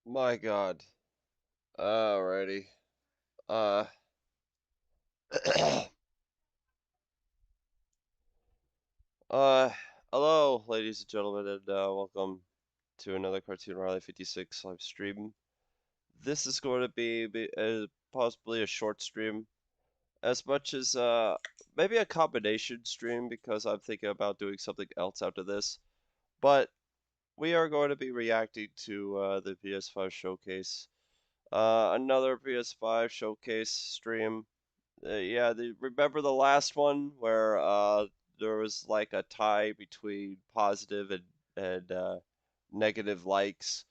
My God. Alrighty. Uh, uh, hello, ladies and gentlemen, and welcome to another Cartoon Riley 56 live stream. This is going to be possibly a short stream, as much as maybe a combination stream because I'm thinking about doing something else after this. But we are going to be reacting to the PS5 showcase, another PS5 showcase stream. Yeah, remember the last one where there was like a tie between positive and negative likes.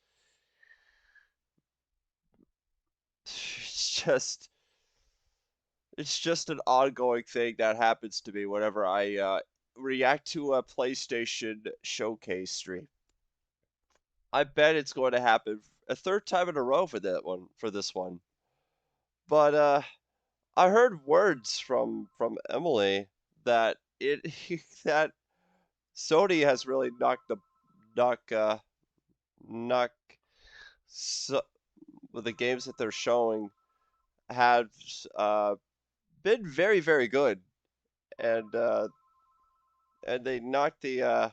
It's just it's just an ongoing thing that happens to me whenever I react to a PlayStation showcase stream. I bet it's going to happen a third time in a row for this one. But I heard words from Emily that it that Sony has really knock knock so, with the games that they're showing have uh, been very good, and uh, and they knocked the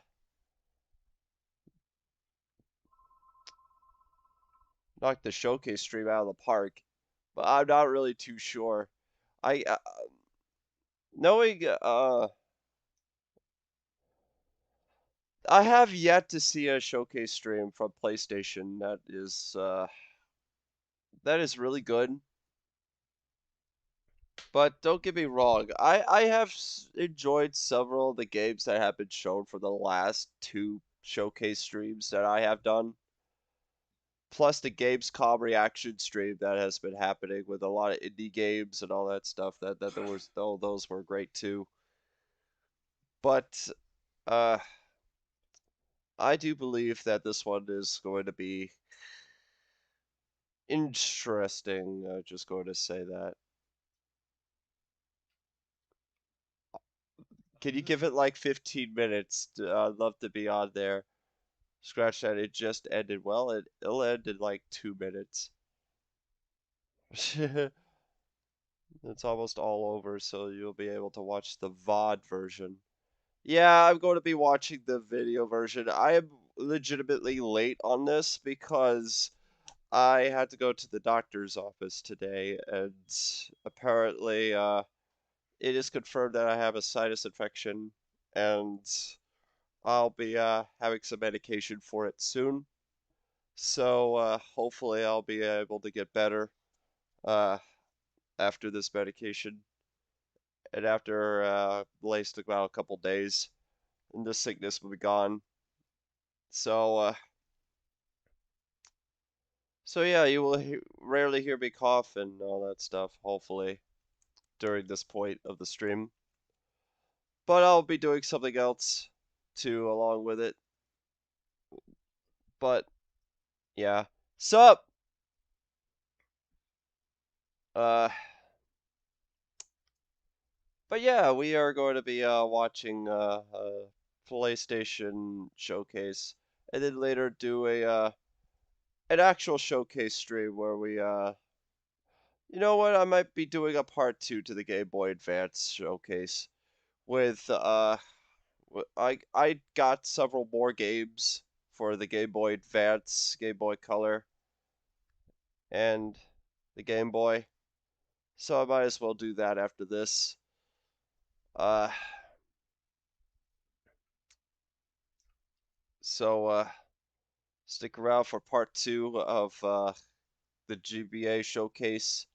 showcase stream out of the park. But I'm not really too sure. I knowing I have yet to see a showcase stream from PlayStation that is really good. But don't get me wrong, I have enjoyed several of the games that have been shown for the last two showcase streams that I have done. Plus the Gamescom reaction stream that has been happening with a lot of indie games and all that stuff. That there was all those were great too. But uh, I do believe that this one is going to be interesting. Just going to say that. Can you give it like 15 minutes? I'd love to be on there. Scratch that. It just ended. Well, it'll end in like 2 minutes. It's almost all over, so you'll be able to watch the VOD version. Yeah, I'm going to be watching the video version. I am legitimately late on this because I had to go to the doctor's office today, and apparently, it is confirmed that I have a sinus infection, and I'll be having some medication for it soon. So hopefully I'll be able to get better uh, after this medication and after at least about a couple days, and the sickness will be gone. So so yeah, you will rarely hear me cough and all that stuff. Hopefully during this point of the stream, but I'll be doing something else too along with it. But yeah, sup? Uh, But yeah, we are going to be watching a PlayStation showcase, and then later do a an actual showcase stream where we you know what? I might be doing a part two to the Game Boy Advance showcase with I got several more games for the Game Boy Advance, Game Boy Color, and the Game Boy, so I might as well do that after this. Uh, so stick around for part two of the GBA showcase,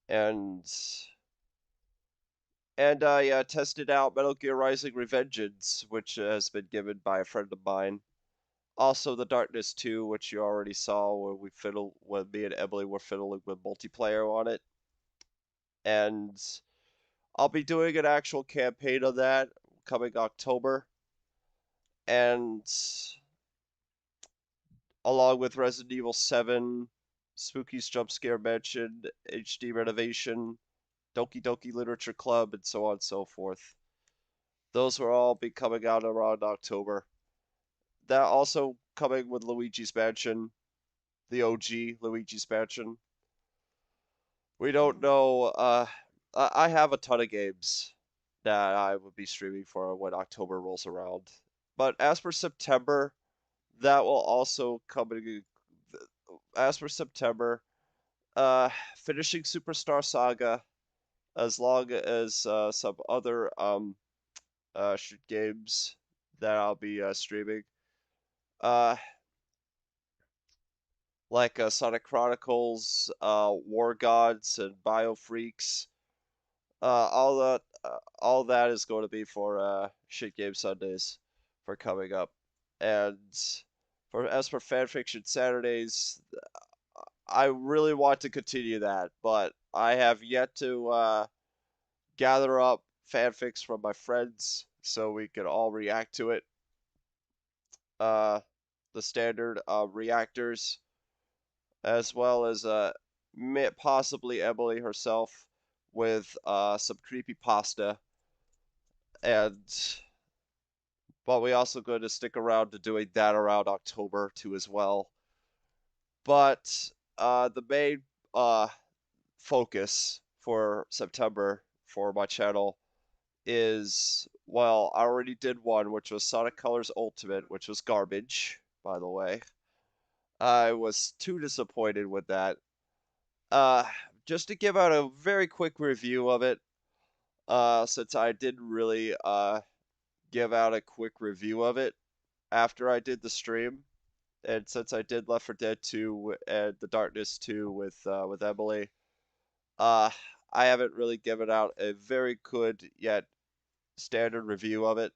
and yeah, tested out Metal Gear Rising: Revengeance, which has been given by a friend of mine. Also, The Darkness 2, which you already saw, where when me and Emily were fiddling with multiplayer on it, and I'll be doing an actual campaign of that coming October, and along with Resident Evil 7, Spooky's Jump Scare Mansion, HD Renovation, Doki Doki Literature Club, and so on and so forth. Those will all be coming out around October. That also coming with Luigi's Mansion, the OG Luigi's Mansion. We don't know. I have a ton of games that I would be streaming for when October rolls around. But as for September, that will also come in. As for September, finishing Superstar Saga, as long as some other games that I'll be streaming. Uh, like Sonic Chronicles, War Gods, and Biofreaks. All that is going to be for Shit Game Sundays for coming up. And for as for Fanfiction Saturdays, I really want to continue that, but I have yet to gather up fanfics from my friends so we can all react to it. Uh, the standard reactors, as well as possibly Emily herself with some creepy pasta, and but we also going to stick around to doing that around October too as well. But the main uh, focus for September for my channel is, well, I already did one, which was Sonic Colors Ultimate, which was garbage, by the way. I was too disappointed with that. Uh, just to give out a very quick review of it, since I didn't really give out a quick review of it after I did the stream, and since I did Left 4 Dead 2 and The Darkness 2 with Emily, uh, I haven't really given out a very good yet standard review of it,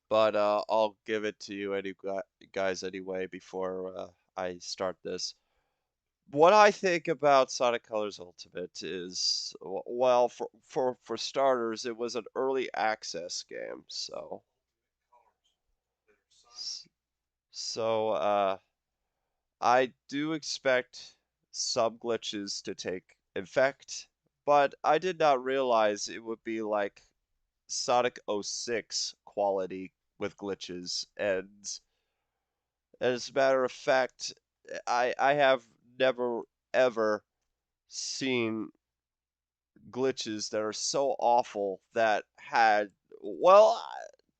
but I'll give it to you guys anyway before I start this. What I think about Sonic Colors Ultimate is, well, for starters, it was an early access game, so I do expect some glitches to take effect, but I did not realize it would be like Sonic '06 quality with glitches. And as a matter of fact, I have never ever seen glitches that are so awful that had, well,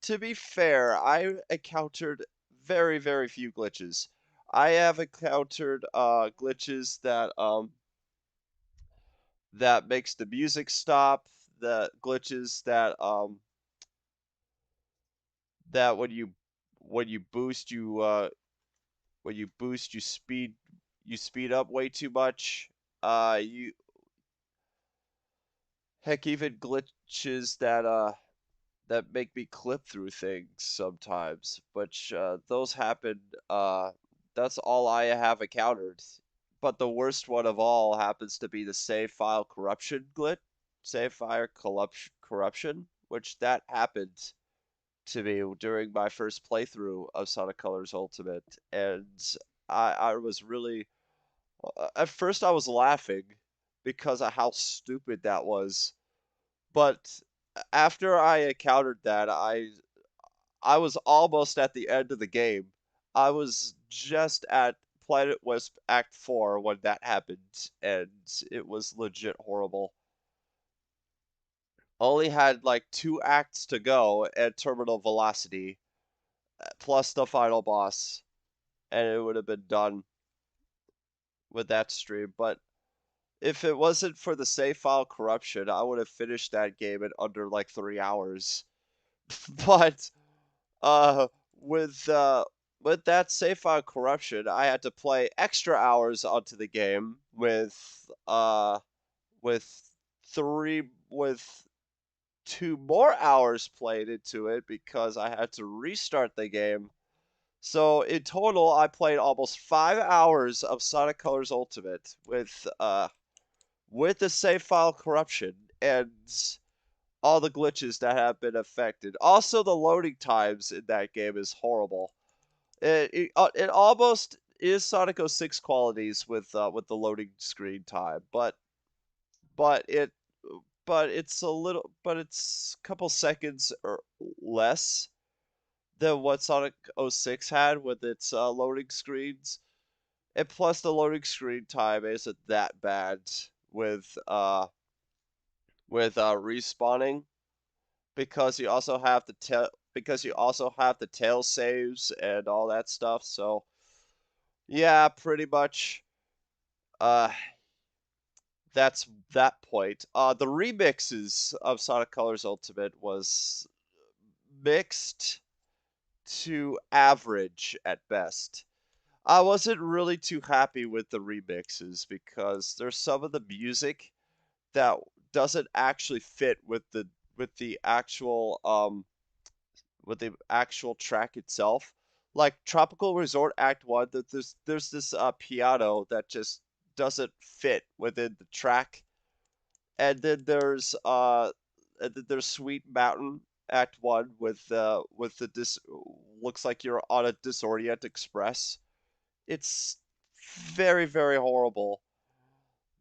to be fair, I encountered very few glitches. I have encountered glitches that makes the music stop, the glitches that when you boost you speed up way too much. You Heck, even glitches that make me clip through things sometimes, which those happen. That's all I have encountered. But the worst one of all happens to be the save file corruption, which that happened to me during my first playthrough of Sonic Colors Ultimate, and I was really at first I was laughing because of how stupid that was, but after I encountered that, I was almost at the end of the game. I was just at Planet Wisp Act 4 when that happened, and it was legit horrible. Only had like 2 acts to go at terminal velocity, plus the final boss, and it would have been done with that stream. But if it wasn't for the save file corruption, I would have finished that game in under like 3 hours. But uh, with uh, with that save file corruption, I had to play extra hours onto the game with with 2 more hours played into it because I had to restart the game. So in total, I played almost 5 hours of Sonic Colors Ultimate with the save file corruption and all the glitches that have been affected. Also, the loading times in that game is horrible. It almost is Sonic '06 qualities with the loading screen time, but it but it's a couple seconds or less than what Sonic 06 had with its loading screens. And plus, the loading screen time isn't that bad with respawning because you also have the tail saves and all that stuff. So yeah, pretty much. Uh, that's that point. The remixes of Sonic Colors Ultimate was mixed to average at best. I wasn't really too happy with the remixes because there's some of the music that doesn't actually fit with the actual track itself. Like Tropical Resort Act 1, that there's this piano that just doesn't fit within the track. And then there's Sweet Mountain Act 1 with the dis looks like you're on a Disorient Express. It's very, very horrible.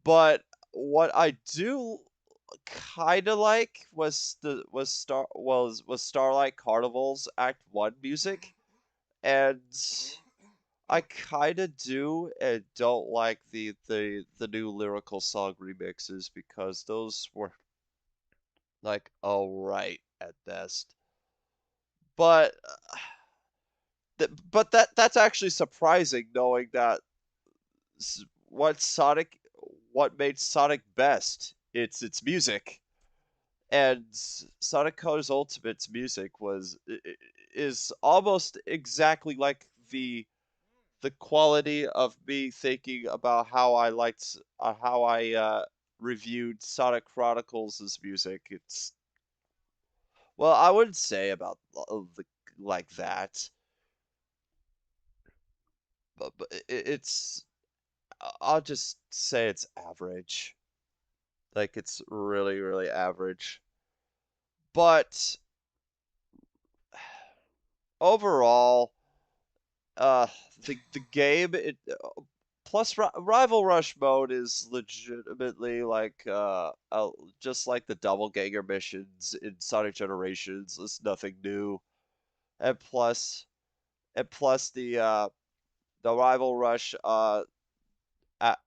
But what I do kind of like was Starlight Carnival's Act 1 music, and I kind of do and don't like the new lyrical song remixes because those were like alright at best. But that's actually surprising knowing that what what made Sonic best, its music. And Sonic Colors Ultimate's music is almost exactly like the quality of me thinking about how I reviewed Sonic Chronicles' music. It's well, I wouldn't say about like that, but it's I'll just say it's average. Like it's really, really average. But overall, uh, the game plus Rival Rush mode is legitimately like just like the double ganger missions in Sonic Generations. It's nothing new, and plus the Rival Rush at,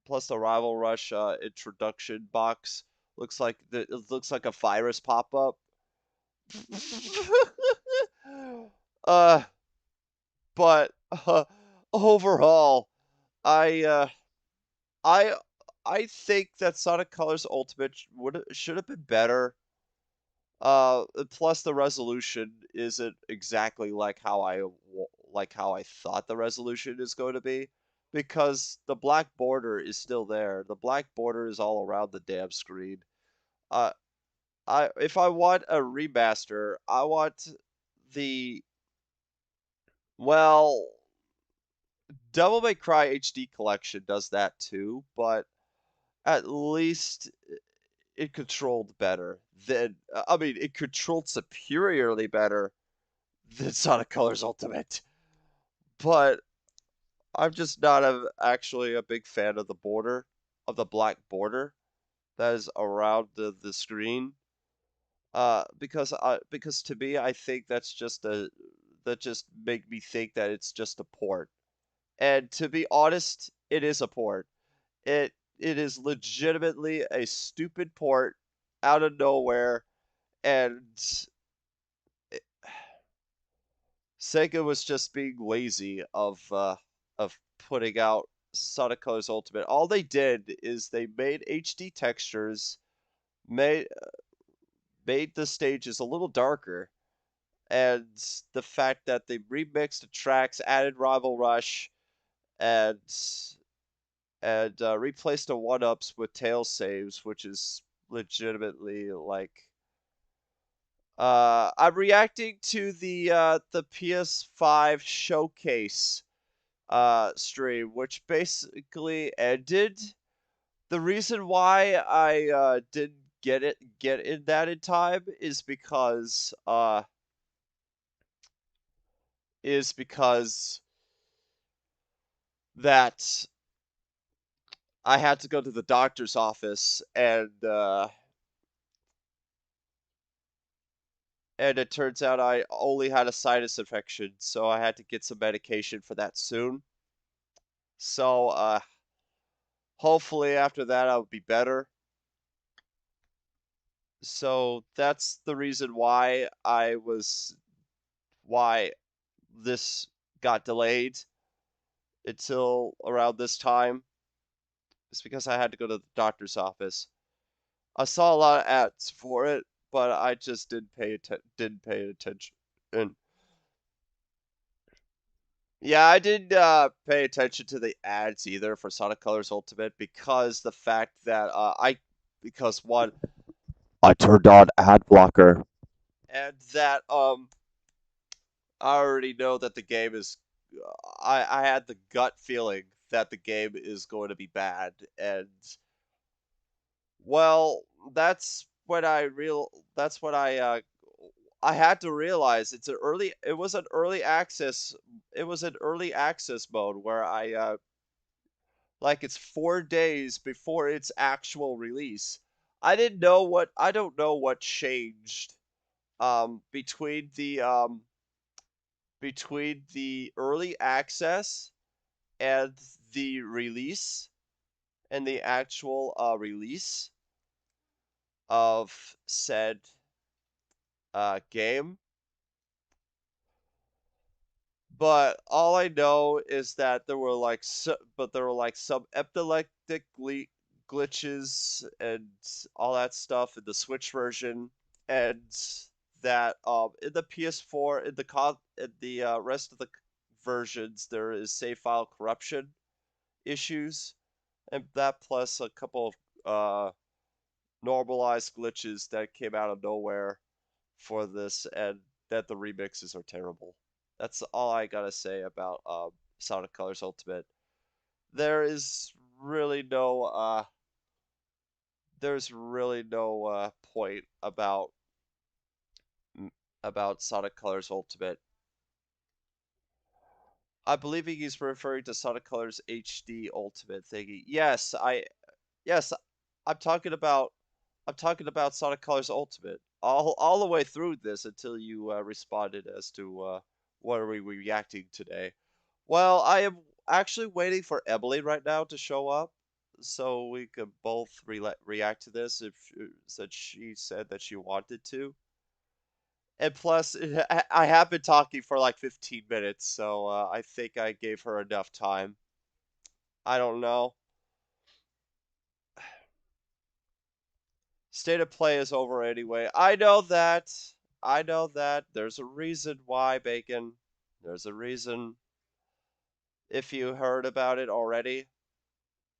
plus the Rival Rush introduction box it looks like a virus pop up. uh, but overall, I uh, I I think that Sonic Colors Ultimate would should have been better. Plus the resolution isn't exactly like how I thought the resolution is going to be, because the black border is still there. The black border is all around the damn screen. Uh, I if I want a remaster, I want the well, Devil May Cry HD Collection does that too, but at least it controlled better than I mean, it controlled superiorly better than Sonic Colors Ultimate. But I'm just not actually a big fan of the border, of the black border that is around the screen. Because to me, I think that just make me think that it's just a port. And to be honest, it is a port. It is legitimately a stupid port out of nowhere, and Sega was just being lazy of putting out Sonic Colors Ultimate. All they did is they made HD textures, made made the stages a little darker, and the fact that they remixed the tracks, added Rival Rush, and replaced the one-ups with tail saves, which is legitimately like I'm reacting to the PS5 showcase stream, which basically ended. The reason why I didn't get in that in time is because that I had to go to the doctor's office, and and it turns out I only had a sinus infection, so I had to get some medication for that soon. So, hopefully after that I'll be better. So that's the reason why this got delayed until around this time. It's because I had to go to the doctor's office. I saw a lot of ads for it, but I just didn't pay attention. And yeah, I didn't pay attention to the ads either for Sonic Colors Ultimate because the fact that because one, I turned on ad blocker, and that I already know that the game is I had the gut feeling that the game is going to be bad, and well, that's when I had to realize it was an early access mode where like it's 4 days before its actual release. I don't know what changed between the early access and the release and the actual release of said game. But all I know is that there were like some epileptic glitches and all that stuff in the Switch version, and that in the PS4 in the rest of the versions there is save file corruption issues, and that plus a couple of normalized glitches that came out of nowhere for this, and that the remixes are terrible. That's all I gotta say about Sonic Colors Ultimate. There is really no there's really no point about Sonic Colors Ultimate. I believe he's referring to Sonic Colors HD Ultimate thingy. Yes, I'm talking about Sonic Colors Ultimate all the way through this until you responded as to what are we reacting today. Well, I am actually waiting for Emily right now to show up so we could both react to this if since she said that she wanted to. And plus, I have been talking for like 15 minutes, so I think I gave her enough time. I don't know. State of play is over anyway. I know that. I know that. There's a reason why, Bacon. There's a reason. If you heard about it already.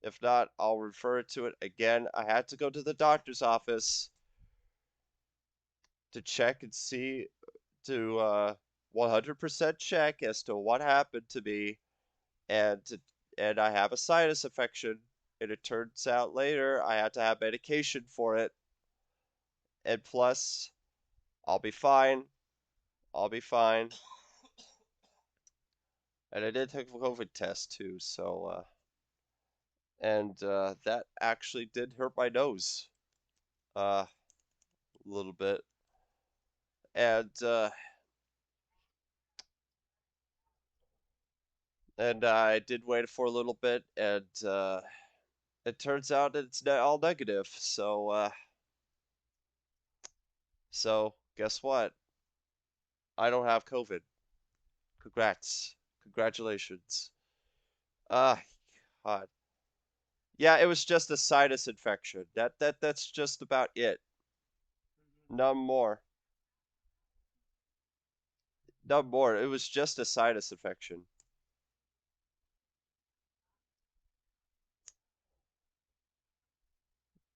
If not, I'll refer to it again. I had to go to the doctor's office to check and see, to 100% check as to what happened to me, and and I have a sinus infection. And it turns out later I had to have medication for it. And plus, I'll be fine. I'll be fine. And I did take a COVID test too, so and that actually did hurt my nose a little bit. And and I did wait for a little bit, and it turns out it's all negative. So guess what? I don't have COVID. Congrats, congratulations. Ah, God. Yeah, it was just a sinus infection. That's just about it. None more. None more. It was just a sinus infection.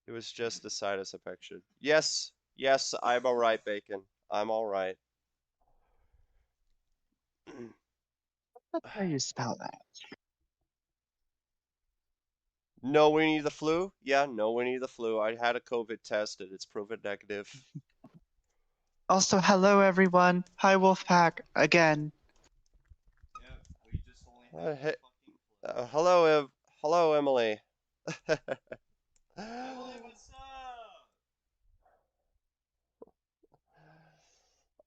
It was just a sinus infection. Yes, yes, I'm all right, Bacon. I'm all right. That's how you spell that. No Winnie the Flu? Yeah, no Winnie the Flu. I had a COVID test and it's proven negative. Also, hello everyone. Hi Wolfpack again. Hey, hello, hello, Emily.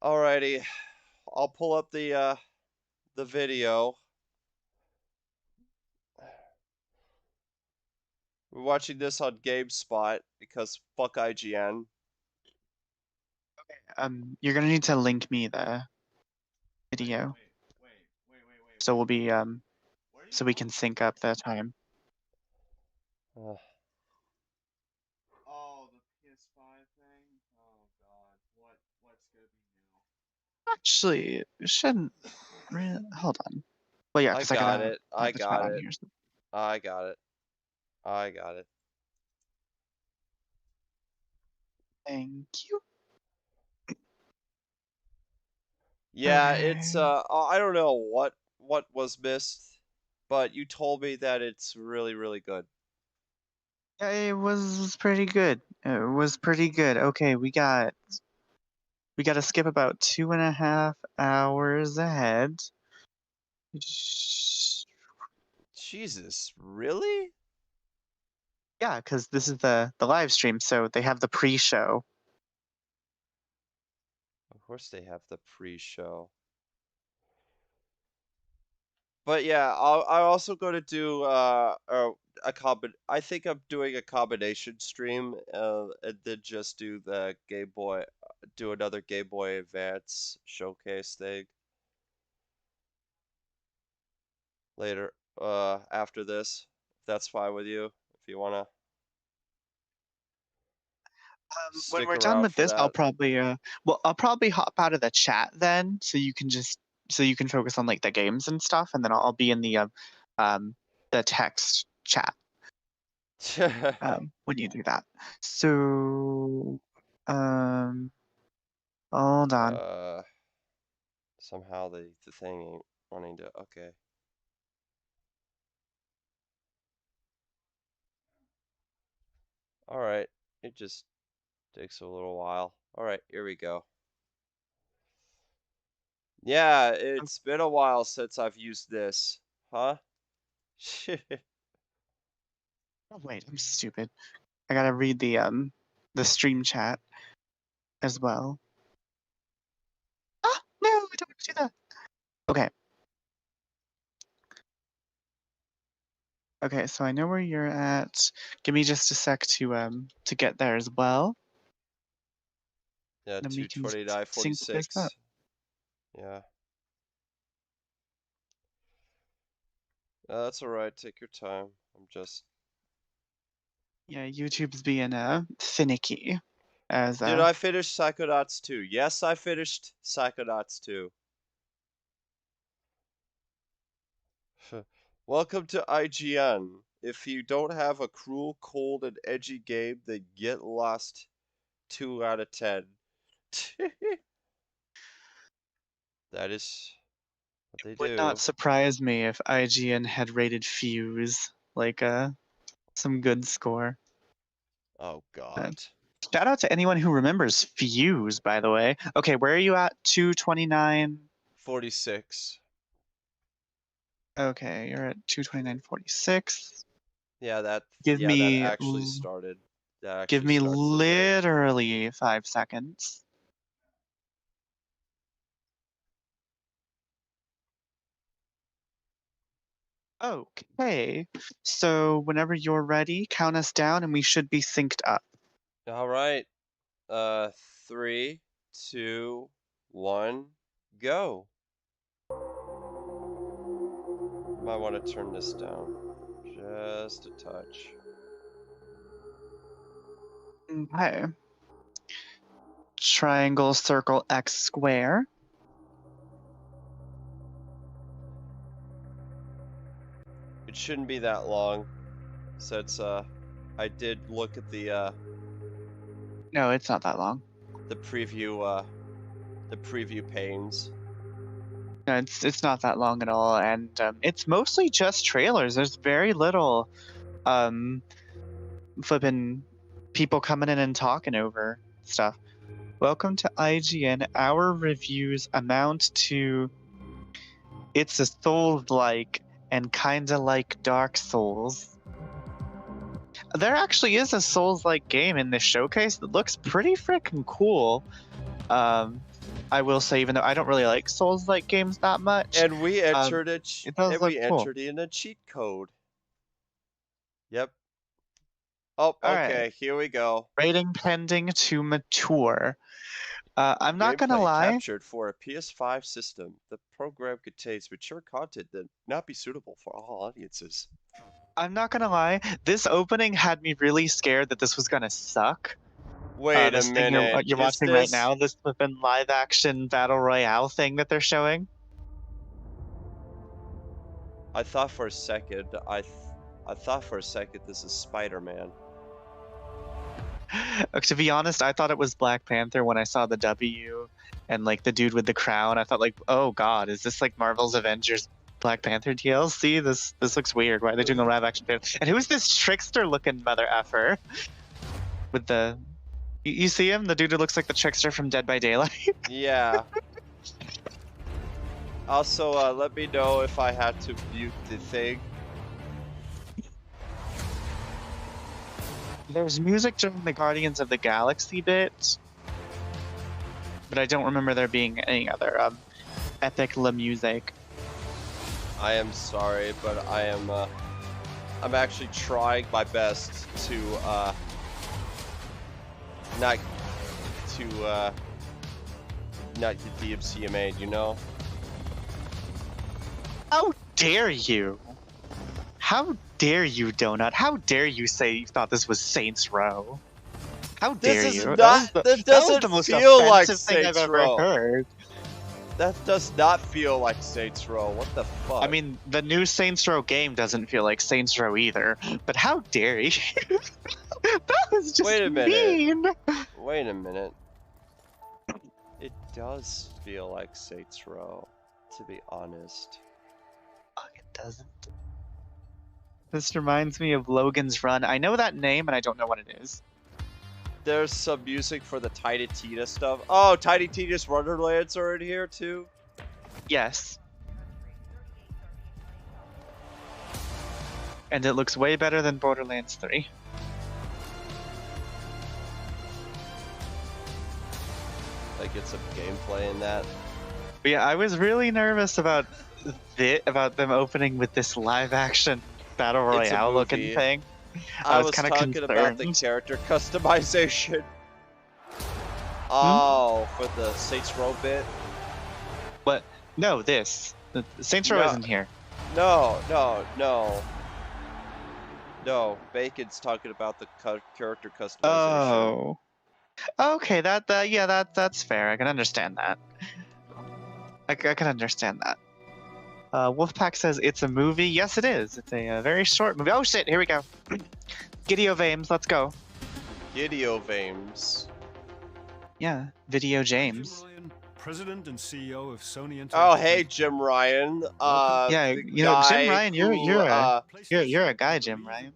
Alrighty, I'll pull up the video. We're watching this on GameSpot because fuck IGN. You're gonna need to link me the video, so we'll be What are you so we can talking sync up the time. about? Oh, the PS5 thing? Oh god, what's gonna be Actually, it shouldn't really. Hold on. Well, yeah, new? I because I got gotta it. have I the chat got on it. here. So. I got it. I got it. Thank you. Yeah, it's Okay. I don't know what was missed, but you told me that it's really good. Yeah, it was pretty good. It was pretty good. Okay, we got to skip about 2.5 hours ahead. Jesus, really? Yeah, because this is the live stream, so they have the pre-show. Of course they have the pre-show. But yeah, I'm also going to do I think I'm doing a combination stream and then just do the Game Boy do another Game Boy Advance showcase thing later after this. If that's fine with you. If you want to When stick we're done around with for this, I'll that. probably well, I'll probably hop out of the chat then, so you can focus on like the games and stuff, and then I'll be in um the text chat when you do that. So hold on. uh somehow the thing ain't wanting to okay. All right. It just takes a little while. All right, here we go. Yeah, it's been a while since I've used this. Huh? Oh, wait, I'm stupid. I gotta read the stream chat as well. Ah, no, I don't want to do that. Okay. Okay, so I know where you're at. Give me just a sec to get there as well. Yeah, Then we can sync this up. 229.46. Yeah. That's all right. Take your time. I'm just Yeah, YouTube's being finicky as Did I finish Psychonauts 2? Yes, I finished Psychonauts 2. Welcome to IGN. If you don't have a cruel, cold, and edgy game, then get lost 2 out of 10. That is what they would not do. surprise me if IGN had rated Fuse like some good score. Oh Uh, God. Shout out to anyone who remembers Fuse, by the way. Okay, where are you at? 229. 46. Okay, you're at 229.46. Yeah, that Give yeah, that me actually started. That give actually me starts the thing. literally 5 seconds. Okay, so whenever you're ready, count us down and we should be synced up. All right. 3, 2, 1, go. Might want to turn this down just a touch. Okay. Triangle, circle, X, square. It shouldn't be that long, since I did look at No, it's not that long. the preview panes. No, it's not that long at all, and it's mostly just trailers. There's very little um flipping people coming in and talking over stuff. Welcome to IGN. Our reviews amount to it's a Souls-like and kinda like Dark Souls. There actually is a Souls-like game in this showcase that looks pretty freaking cool. Um, I will say, even though I don't really like Souls-like games that much, And we entered it does look cool. in a cheat code. Yep. Oh, All right, okay. Here we go. rating pending to mature. I'm not gonna Gameplay lie. captured for a PS5 system. The program contains mature content that not be suitable for all audiences. I'm not gonna lie. This opening had me really scared that this was gonna suck. Wait a This thing you're minute. you're Is watching right this? now, this flippin' live action battle royale thing that they're showing. I thought for a second. I thought for a second this is Spider-Man. To be honest, I thought it was Black Panther when I saw the W and like the dude with the crown. I thought like, oh god, is this like Marvel's Avengers Black Panther DLC? This looks weird. Why are they doing a live action film? And who's this trickster looking mother effer with the? You see him? The dude who looks like the trickster from Dead by Daylight. Yeah. Also, let me know if I had to mute the thing. There's music during the Guardians of the Galaxy bit, but I don't remember there being any other epic la music. I am sorry, but I'm actually trying my best to not get DMCA'd, you know? How dare you? How dare you, Donut? How dare you say you thought this was Saints Row? How dare This is you? not. This That was the doesn't most feel like offensive thing I've Saints ever Row. heard. That does not feel like Saints Row. What the fuck? I mean, the new Saints Row game doesn't feel like Saints Row either. But how dare you? That was just Wait a minute. mean. Wait a minute. It does feel like Saints Row, to be honest. Oh, it doesn't. This reminds me of Logan's Run. I know that name, and I don't know what it is. There's some music for the Tiny Tina stuff. Oh, Tiny Tina's Wonderlands are in here too? Yes. And it looks way better than Borderlands 3. Like, get some gameplay in that. But yeah, I was really nervous about them opening with this live action battle It's a royale looking movie. thing. I was was kinda talking about the concerned. character customization. Oh, for the Saints Row bit? But no, this. The Saints Row No. isn't here. No. No, Bacon's talking about the character customization. Oh. Okay, that's fair. I can understand that. I can understand that. Wolfpack says it's a movie. Yes, it is. It's a very short movie. Oh shit! Here we go. Gideo Vames, let's go. Gideo Vames. Yeah, Video James. Jim Ryan, President and CEO of Sony Interactive. Oh, hey, Jim Ryan. Yeah, the you know, Jim guy Ryan, who, you're a guy, Jim Ryan.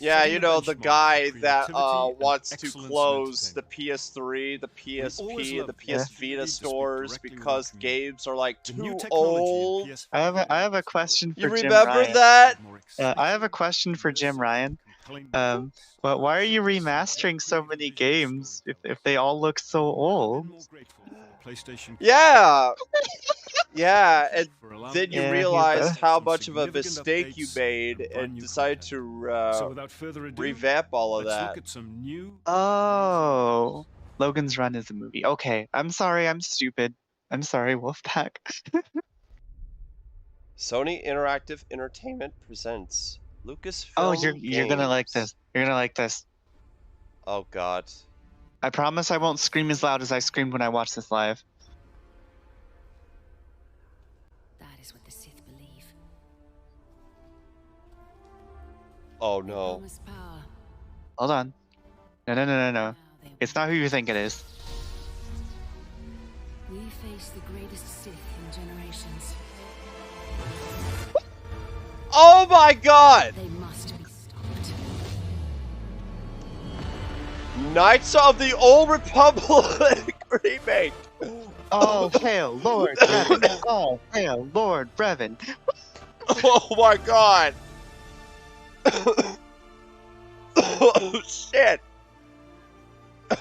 yeah, you know, the guy that wants to close the PS3, the PSP, and the PS Vita stores because games are like too old. I have a question for You Jim remember Ryan. that? I have a question for Jim Ryan. But why are you remastering so many games if they all look so old? Yeah. Yeah, and then you Yeah, realized how much of a mistake you made and decided to revamp all of that. Oh, Logan's Run is a movie. Okay, I'm sorry, I'm stupid. I'm sorry, Wolfpack. Sony Interactive Entertainment presents Lucasfilm. Oh, you're gonna like this. You're gonna like this. Oh God. I promise I won't scream as loud as I screamed when I watched this live. That is what the Sith believe. Oh They no. promise power. Hold on. No. Now they It's not who you think it is. We face the greatest Sith in generations. Oh my God! They must be stopped. Knights of the Old Republic remake. Oh, hail Lord Brevin! Oh, hail Lord Brevin! Oh my God! Oh shit!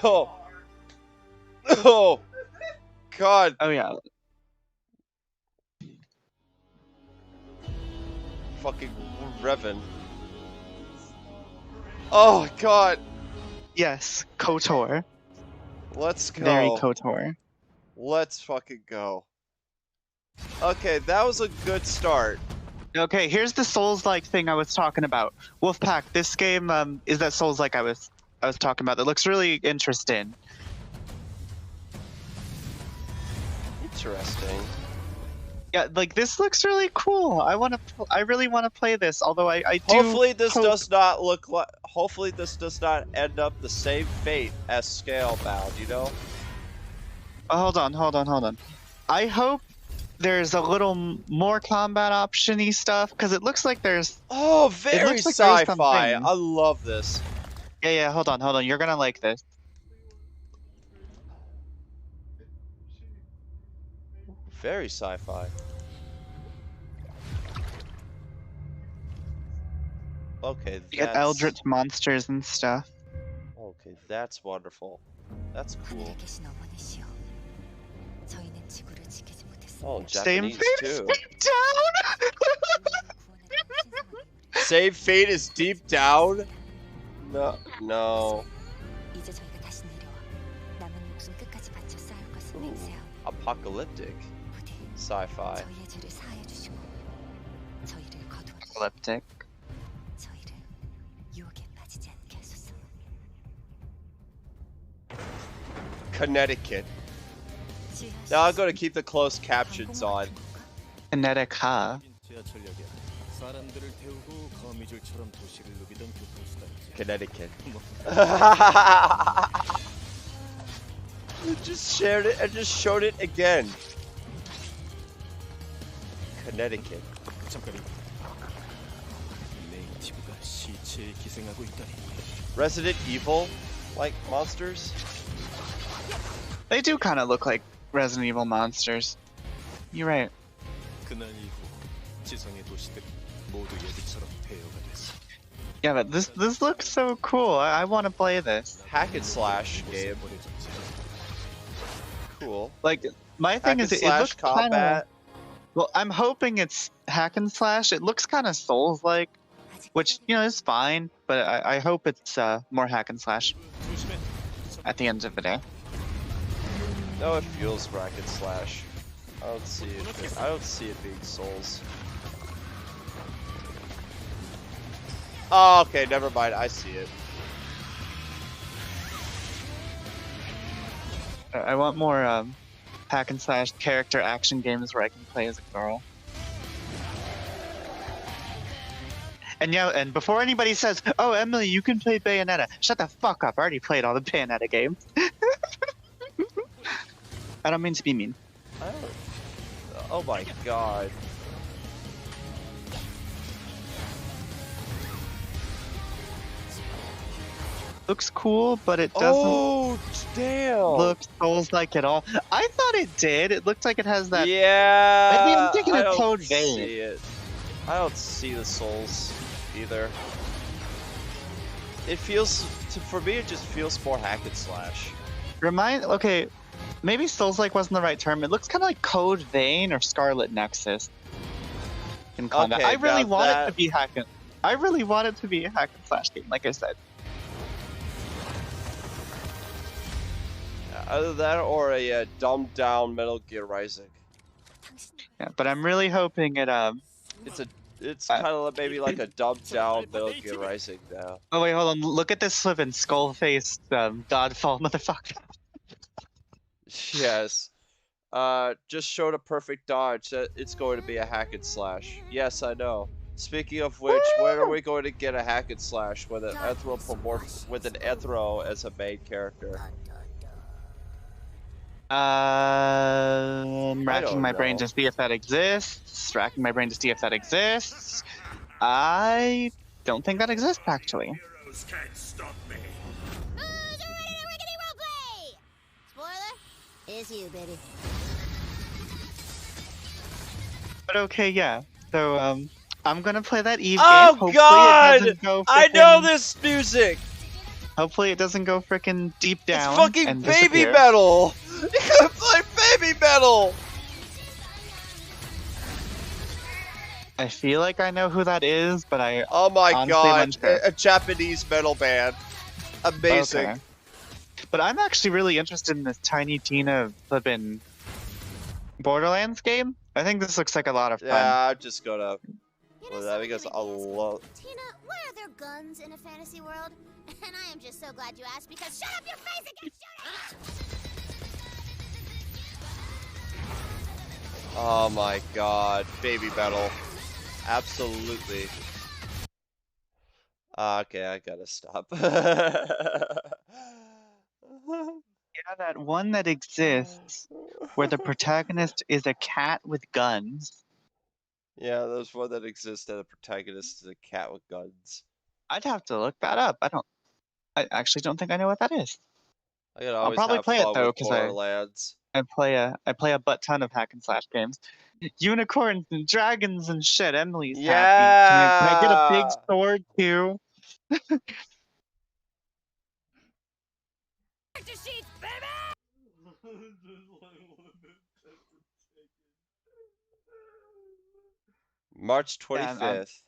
Oh. Oh. god. Oh yeah. Fucking Revan. Oh god. Yes, KOTOR. Let's Very go. KOTOR. Let's fucking go. Okay, that was a good start. Okay, here's the Souls-like thing I was talking about. Wolfpack, this game is that Souls-like I was talking about. That looks really interesting. Interesting. Yeah, like this looks really cool. I really want to play this. Although I do. Hopefully this hope... does not look like. Hopefully this does not end up the same fate as Scalebound. You know. Oh, hold on. I hope there's a little more combat option-y stuff because it looks like there's. Oh, very looks like there's sci-fi. something. I love this. Yeah. Hold on. You're gonna like this. Very sci-fi. Okay, You get eldritch monsters and stuff. Okay, that's wonderful. That's cool. Oh, Same Japanese fate too. deep down. Same fate is deep down? No. Ooh, apocalyptic. Sci-fi. Apocalyptic. Connecticut. Now I'm going to keep the closed captions on. Kinetic, huh? Connecticut. Just shared it and just showed it again. Connecticut. Resident Evil like monsters? They do kind of look like Resident Evil monsters. You're right. Yeah, but this looks so cool. I want to play this. Hack and slash game. Cool. Like my thing is, it looks combat. Well, I'm hoping it's hack and slash. It looks kind of Souls-like, which is fine. But I hope it's more hack and slash. At the end of the day. No, it feels hack and slash. I don't see it being Souls. Oh, okay, never mind. I see it. I want more hack and slash character action games where I can play as a girl. And and before anybody says, "Oh, Emily, you can play Bayonetta," shut the fuck up. I already played all the Bayonetta games. I don't mean to be mean. Oh my god. Looks cool, but it doesn't look Souls-like at all. I thought it did. It looked like it has that. Yeah. Maybe I'm thinking I of don't Code see Vein. it. I don't see the Souls either. It feels, for me, it just feels more hack and slash. Okay, maybe Souls-like wasn't the right term. It looks kind of like Code Vein or Scarlet Nexus. In combat. Okay, I really now want that- it to be hack and. I really want it to be a hack and slash game, like I said. Either that or a dumbed down Metal Gear Rising. Yeah, but I'm really hoping it It's kind of maybe like a dumbed down Metal Gear Rising now. Oh wait, hold on. Look at this flippin' skull-faced Godfall motherfucker. Yes. Just showed a perfect dodge. It's going to be a hack and slash. Yes, I know. Speaking of which, when are we going to get a hack and slash with an Ethro as a main character? Racking my brain to see if that exists. I don't think that exists, actually. Who's a riggedy roleplay? Spoiler? It's you, baby. But okay, yeah. So, I'm gonna play that Eve game. Oh Hopefully god! It doesn't go I know this music! Hopefully it doesn't go frickin' deep down. It's fucking and baby disappear. metal! You gotta play Baby metal! I feel like I know who that is, but I Oh my honestly am god, unsure. a Japanese metal band. Amazing. Okay. But I'm actually really interested in this Tiny Tina flippin' Borderlands game. I think this looks like a lot of fun. Yeah, I'm just gonna. You Well, know, that someone because may I be asking, love. Tina, why are there guns in a fantasy world? And I am just so glad you asked because shut up your face and get shooting! Oh my god, baby metal. Absolutely. Okay, I gotta stop. Yeah, that one that exists where the protagonist is a cat with guns. Yeah, there's one that exists that the protagonist is a cat with guns. I'd have to look that up. I actually don't think I know what that is. I could I'll always probably have play it fun though, with because Borderlands. I play a butt ton of hack and slash games. Unicorns and dragons and shit. Emily's happy. Can I get a big Yeah! sword too? March Yeah, 25th.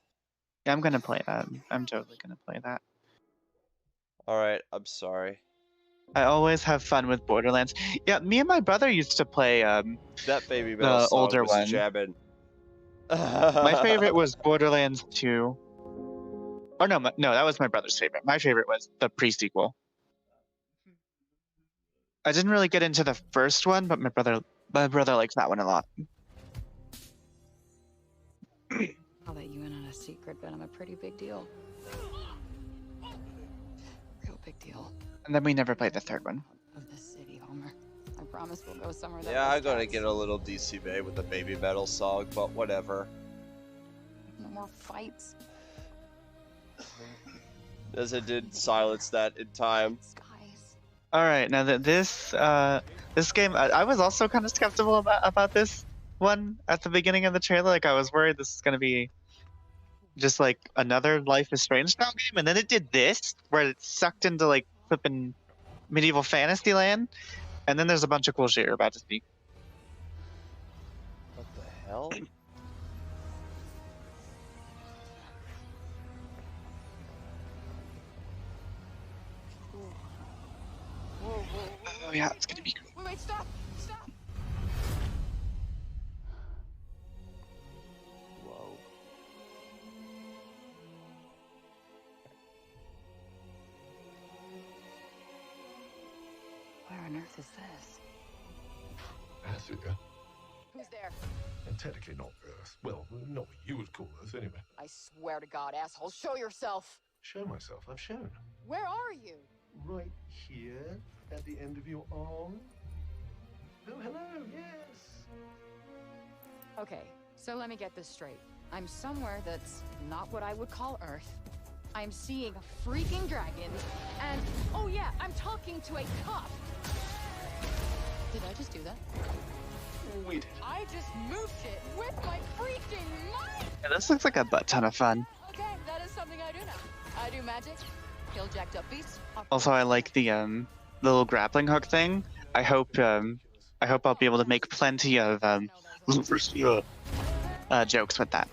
I'm gonna play that. I'm totally gonna play that. Alright, I'm sorry. I always have fun with Borderlands. Yeah, me and my brother used to play That baby metal the song older was one. jabbing. My favorite was Borderlands 2. Or no, no, that was my brother's favorite. My favorite was the pre-sequel. I didn't really get into the first one, but my brother likes that one a lot. I'll let you in on a secret, but I'm a pretty big deal. Real big deal. And then we never played the third one. Of the city, Homer. I promise we'll go somewhere that Yeah, has I'm gonna cats. get a little DC Bay with the baby metal song, but whatever. No more fights. As it did silence that in time. Skies. All right, now that this game, I was also kind of skeptical about this one at the beginning of the trailer. Like I was worried this is gonna be just like another Life is Strange style game, and then it did this where it sucked into like flipping medieval fantasy land, and then there's a bunch of cool shit you're about to see. What the hell? Oh yeah, it's gonna be cool. Wait, stop! Stop! Whoa. Where on earth is this? Africa. Who's there? And technically not Earth. Well, not what you would call Earth, anyway. I swear to God, asshole, show yourself! Show myself. I've shown. Where are you? Right here, at the end of your arm. Oh, hello, yes. Okay, so let me get this straight. I'm somewhere that's not what I would call Earth. I'm seeing a freaking dragon, and oh yeah, I'm talking to a cop. Did I just do that? We did. I just moved it with my freaking mind! Yeah, this looks like a butt ton of fun. Okay, that is something I do now. I do magic, kill jacked up beasts. Also, I like the little grappling hook thing. I hope I'll be able to make plenty of jokes with that.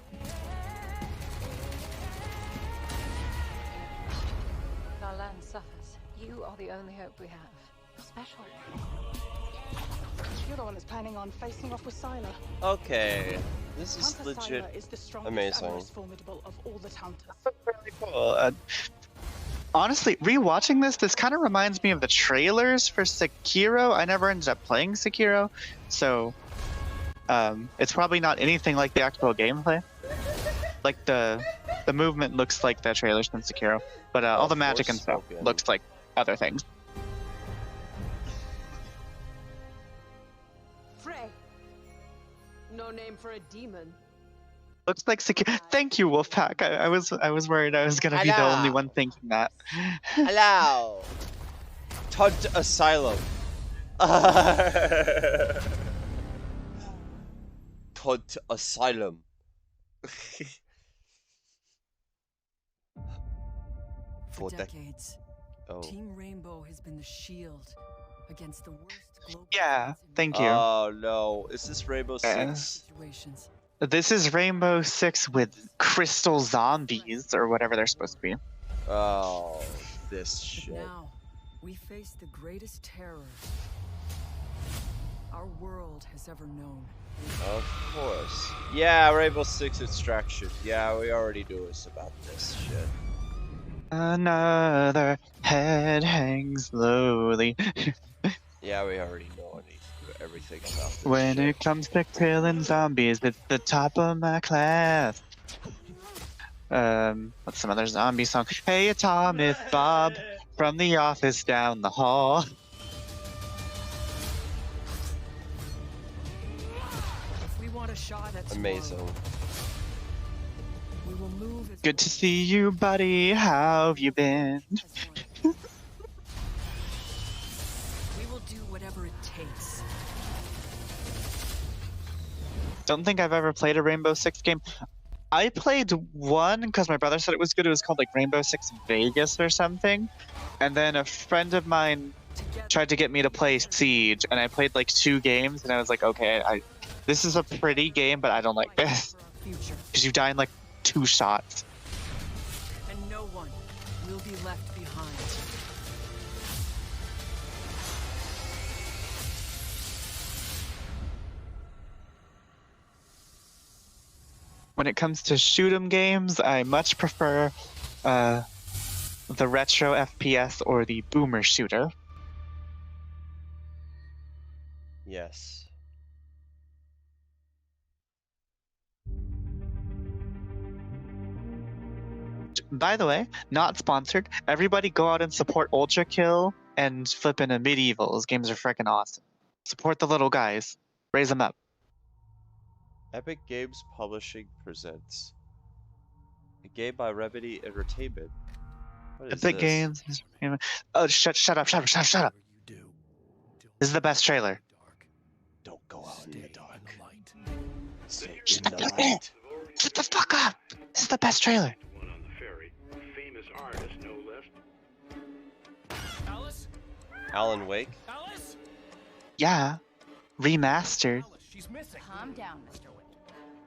Our land suffers. You are the only hope we have. Special. You're the one that's planning on facing off with Sylar. Okay. This is Hunter legit. Sylar is the strongest amazing. and most formidable of all the hunters. Really cool. Honestly, rewatching this kind of reminds me of the trailers for Sekiro. I never ended up playing Sekiro, so it's probably not anything like the actual gameplay. Like the movement looks like the trailers from Sekiro, but all the magic and stuff Forspoken. looks like other things. Frey. No name for a demon. Looks like Sekiro. Thank you, Wolfpack. I was worried I was gonna be the only one thinking that. Hello. Tunt Asylum. Tunt Asylum. For For decades, Oh. Team Rainbow has been the shield against the worst global Yeah, threats in thank you. Oh no, is this Rainbow Yeah. Six? situations. This is Rainbow Six with crystal zombies, or whatever they're supposed to be. Oh, this But shit. now, we face the greatest terror our world has ever known. Of course. Yeah, Rainbow Six Extraction. Yeah, we already knew us about this shit. Another head hangs slowly. Yeah, we already know everything about this When shit. it comes to killing zombies, it's the top of my class. What's some other zombie song? Hey, Tom, it's Bob from the office down the hall. If we want a shot at Amazing. tomorrow, we will move as Good to see you, buddy. How have you been? we will do whatever it takes. Don't think I've ever played a Rainbow Six game. I played one because my brother said it was good. It was called like Rainbow Six Vegas or something. And then a friend of mine tried to get me to play Siege, and I played like 2 games, and I was like, okay, this is a pretty game, but I don't like this. For our future, Because you die in like 2 shots. and no one will be left behind. When it comes to shoot 'em games, I much prefer the retro FPS or the boomer shooter. Yes. By the way, not sponsored. Everybody go out and support Ultra Kill and flippin' a Medieval. Those games are freaking awesome. Support the little guys. Raise them up. Epic Games Publishing presents a game by Remedy Entertainment. What is Epic this? Games. Oh, shut up. This is the best trailer. Don't go out in the dark. Stay Shut in the light. Shut the fuck up. This is the best trailer. One on the ferry, a famous artist, no less. Alice? Alan Wake. Alice? Yeah. Remastered. Alice, she's missing. Calm down, Mr. Wick.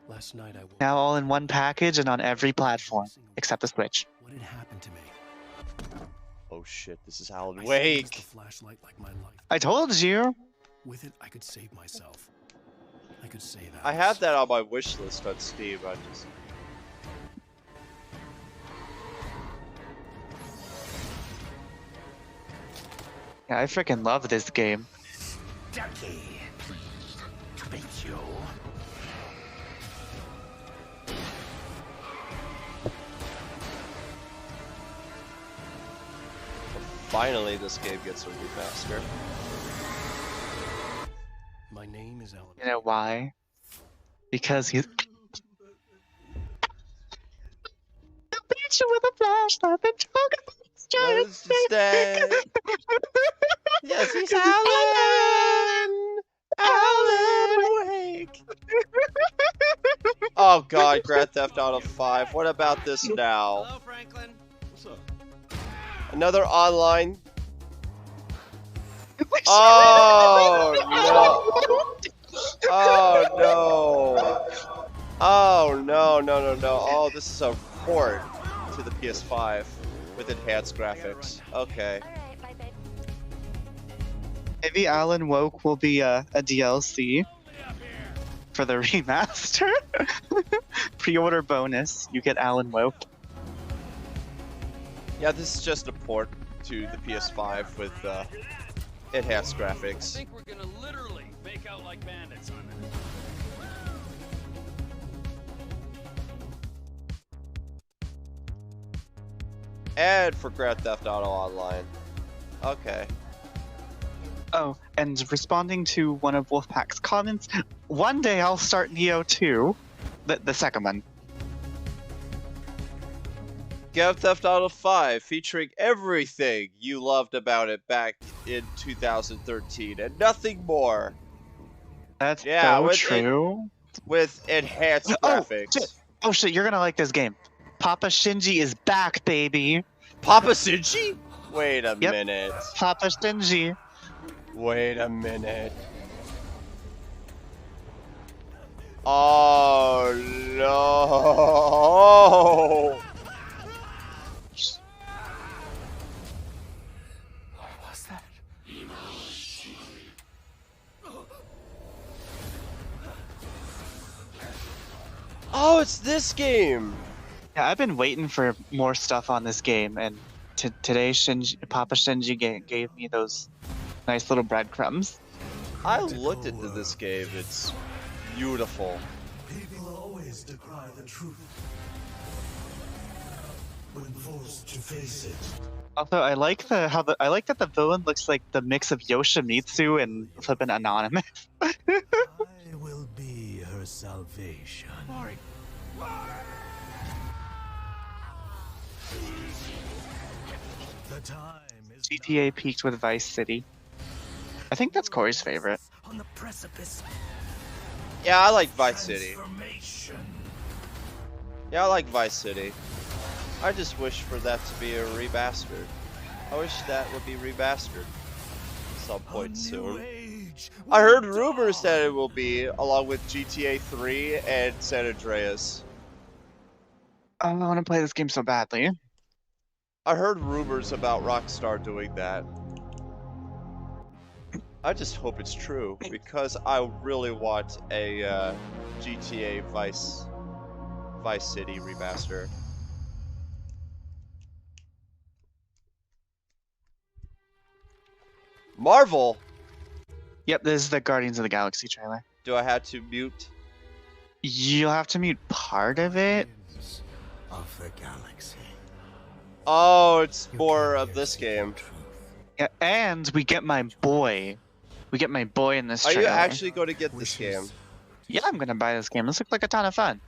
Last night I woke Now all in one package and on every platform. Except the Switch. What had happened to me? Oh shit, this is Alan I seized Wake. the flashlight like my life. I told you. With it, I could save myself. I could say that. I have that on my wish list on Steam. I just. Yeah, I freaking love this game. Ducky, pleased to meet you. Finally, this game gets a remaster. My name is Alan. You know why? Because he's. The picture with a flashlight and Let's stay. Yes, he's Alan. Alan Wake. Oh god, Grand Theft Auto 5. What about this now? Hello, Franklin. What's up? Another online. Oh no! Oh no! Oh no! Oh, this is a port to the PS5 with enhanced graphics. Okay. Alright, bye, babe. Maybe Alan Woke will be a DLC for the remaster. Pre-order bonus, you get Alan Woke. Yeah, this is just a port to the PS5 with enhanced I graphics. think we're gonna literally make out like bandits on this. And for Grand Theft Auto Online. Okay. Oh, and responding to one of Wolfpack's comments, one day I'll start Neo 2, the second one. Grand Theft Auto 5 featuring everything you loved about it back in 2013 and nothing more. That's Yeah, so with true. With enhanced Oh, graphics. shit. Oh shit, you're gonna like this game. Papa Shinji is back, baby. Papa Shinji? Wait a Yep. minute. Papa Shinji. Wait a minute. Oh no! What was that? Oh, it's this game! Yeah, I've been waiting for more stuff on this game, and today Papa Shinji gave me those nice little breadcrumbs. I looked into this game. It's beautiful. People always decry the truth when forced to face it. Although I like I like that the villain looks like the mix of Yoshimitsu and flippin' Anonymous. I will be her salvation. The time is GTA peaked with Vice City. I think that's Corey's favorite. on the precipice. Yeah, I like Vice City. Transformation. Yeah, I like Vice City. I just wish for that to be a remastered. I wish that would be remastered at some point soon. I heard rumors that it will be, along with GTA 3 and San Andreas. I want to play this game so badly. I heard rumors about Rockstar doing that. I just hope it's true, because I really want a GTA Vice City remaster. Marvel! Yep, this is the Guardians of the Galaxy trailer. Do I have to mute? You'll have to mute part of it. Of the galaxy. Oh, it's more of this game. Yeah, and we get my boy. We get my boy in this Are trailer. you actually going to get this game? Yeah, I'm gonna buy this game. This looks like a ton of fun.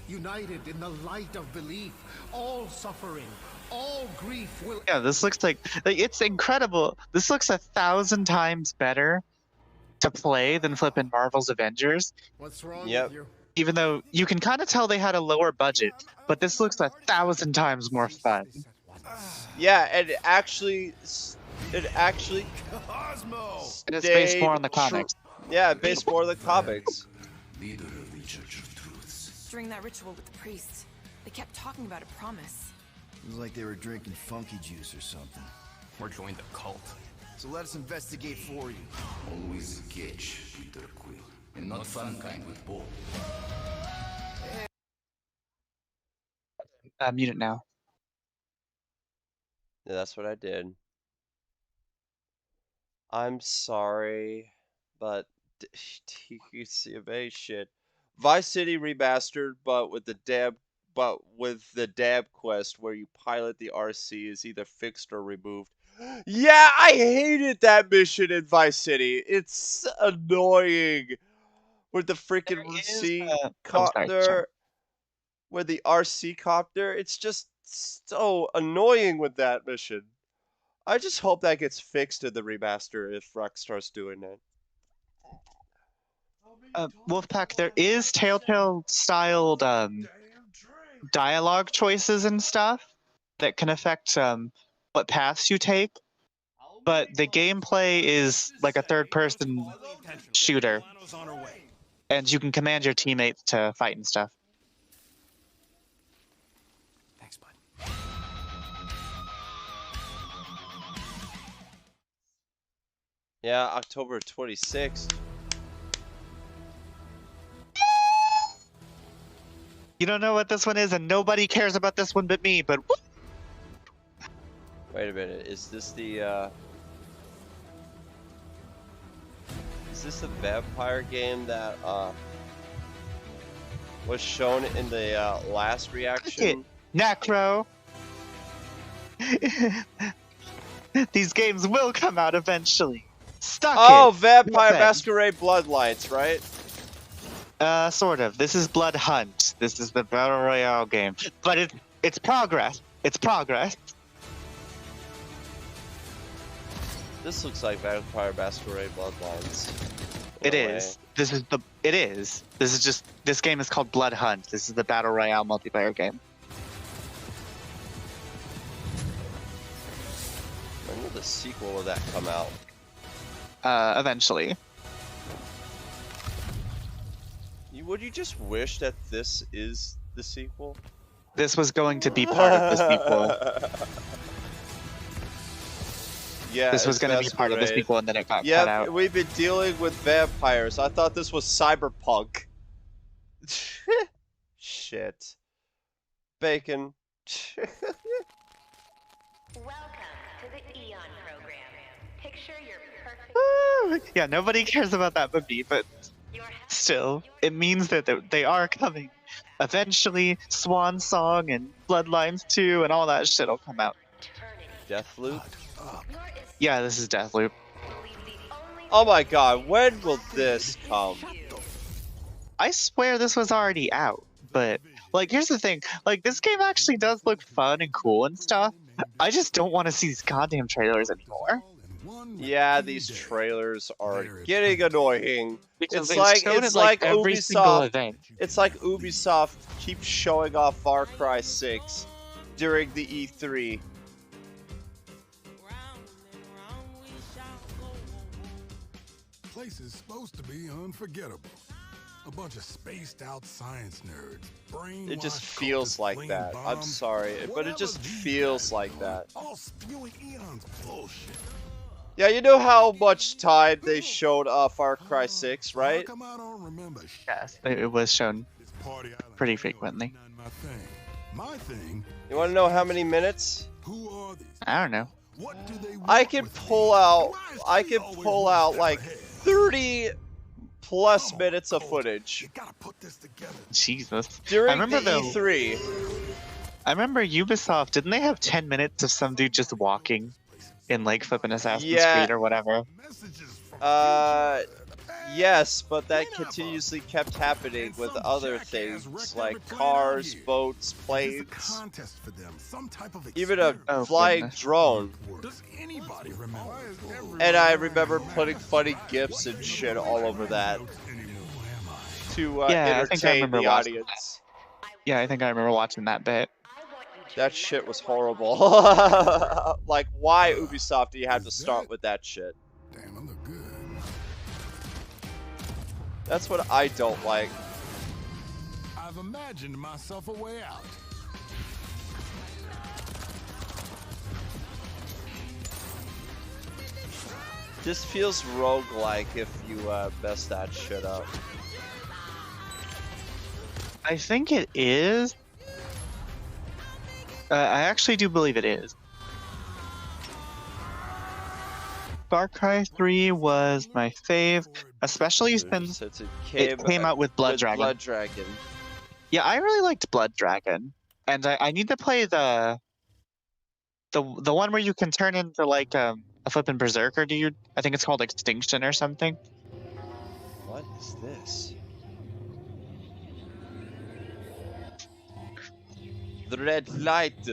United in the light of belief, all suffering, all grief will. Yeah, this looks like it's incredible. This looks 1,000 times better to play than flipping Marvel's Avengers. What's wrong Yep. with you? Even though you can kind of tell they had a lower budget, but this looks 1,000 times more fun. Yeah, and it actually Cosmo! And it's based more on the stayed comics. Yeah, based more on the comics. Leader of the Church of Truths. During that ritual with the priests, they kept talking about a promise. It was like they were drinking funky juice or something. Or joined the cult. So let us investigate for you. Always catch Peter Quill, and not fun kind with Bo. Mute it now. Yeah, that's what I did. I'm sorry, but TCMA shit. Vice City remastered, but with the dab quest where you pilot the RC is either fixed or removed. Yeah, I hated that mission in Vice City. It's annoying. With the freaking RC copter, with the RC copter, it's just so annoying with that mission. I just hope that gets fixed in the remaster if Rockstar's doing it. Wolfpack, there is Telltale-styled dialogue choices and stuff that can affect what paths you take, but the gameplay is like a third-person shooter, and you can command your teammates to fight and stuff. Thanks, bud. Yeah, October 26th. You don't know what this one is, and nobody cares about this one but me, but Wait a minute, is this the vampire game that was shown in the last reaction? Necro! These games will come out eventually. Oh, Vampire Masquerade Bloodlines, right? Sort of. This is Blood Hunt. This is the Battle Royale game. But it's progress. It's progress. This looks like Vampire Masquerade Bloodlines. It is. This is just this game is called Blood Hunt. This is the Battle Royale multiplayer game. When will the sequel of that come out? eventually. Would you just wish that this is the sequel? This was going to be part of the sequel. Yeah, this was going to be part of the sequel, and then it got cut out. We've been dealing with vampires. I thought this was cyberpunk. Shit. Bacon. Welcome to the Eon program. Picture your perfect... Yeah, nobody cares about that movie, but still, it means that they are coming. Eventually, Swan Song and Bloodlines 2 and all that shit will come out. Deathloop? Yeah, this is Deathloop. Oh my god, when will this come? I swear this was already out, but, like, here's the thing. Like, this game actually does look fun and cool and stuff. I just don't want to see these goddamn trailers anymore. Yeah, these trailers are getting annoying. Because It's like every single Ubisoft. event. It's like Ubisoft keeps showing off Far Cry 6 during the E3. Place is supposed to be unforgettable. A bunch of spaced out science nerds. It just feels like that. I'm sorry, but it just feels like that. All spewing Eon's bullshit. Yeah, you know how much time they showed Far Cry 6, right? Yes, it was shown pretty frequently. My thing. You want to know how many minutes? I don't know. I can pull out like 30 plus minutes of footage. Jesus. During I remember the E3. I remember Ubisoft, didn't they have 10 minutes of some dude just walking in like flipping Assassin's Creed or whatever? Yes, but that continuously kept happening with other things like cars, boats, planes, even a flying drone. And I remember putting funny gifs and shit all over that to entertain the audience. Yeah, I think I remember watching that bit. That shit was horrible. Like, why, Ubisoft, do you have to start with that shit? Damn, I look good. That's what I don't like. I've imagined myself a way out. This feels roguelike if you mess that shit up. I think it is. I actually do believe it is. Far Cry 3 was my fave, especially since it came out with Blood Dragon. Yeah, I really liked Blood Dragon, and I need to play the one where you can turn into like a flippin' berserker dude. I think it's called Extinction or something. What is this? The red light.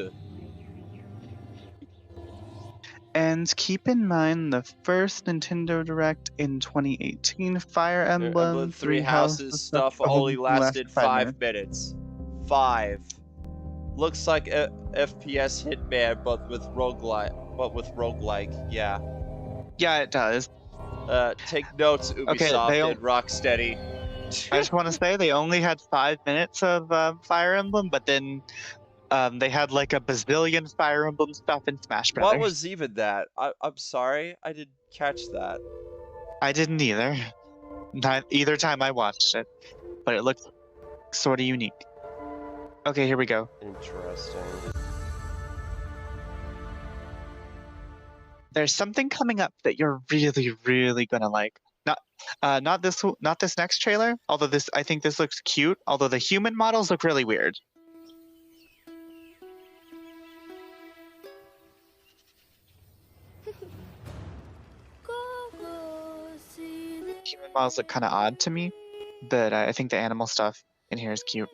And keep in mind the first Nintendo Direct in 2018, Fire Emblem Three Houses stuff only lasted 5 minutes. 5. Looks like a FPS Hitman, but with roguelike. Yeah. Yeah, it does. Take notes, Ubisoft and Rocksteady. I just want to say they only had 5 minutes of Fire Emblem, but then they had like a bazillion Fire Emblem stuff in Smash Brothers. What was even that? I'm sorry, I didn't catch that. I didn't either. Not either time I watched it, but it looked sort of unique. Okay, here we go. Interesting. There's something coming up that you're really, really gonna like. Not this next trailer. Although I think this looks cute. Although the human models look really weird. Human models look kind of odd to me, but I think the animal stuff in here is cute.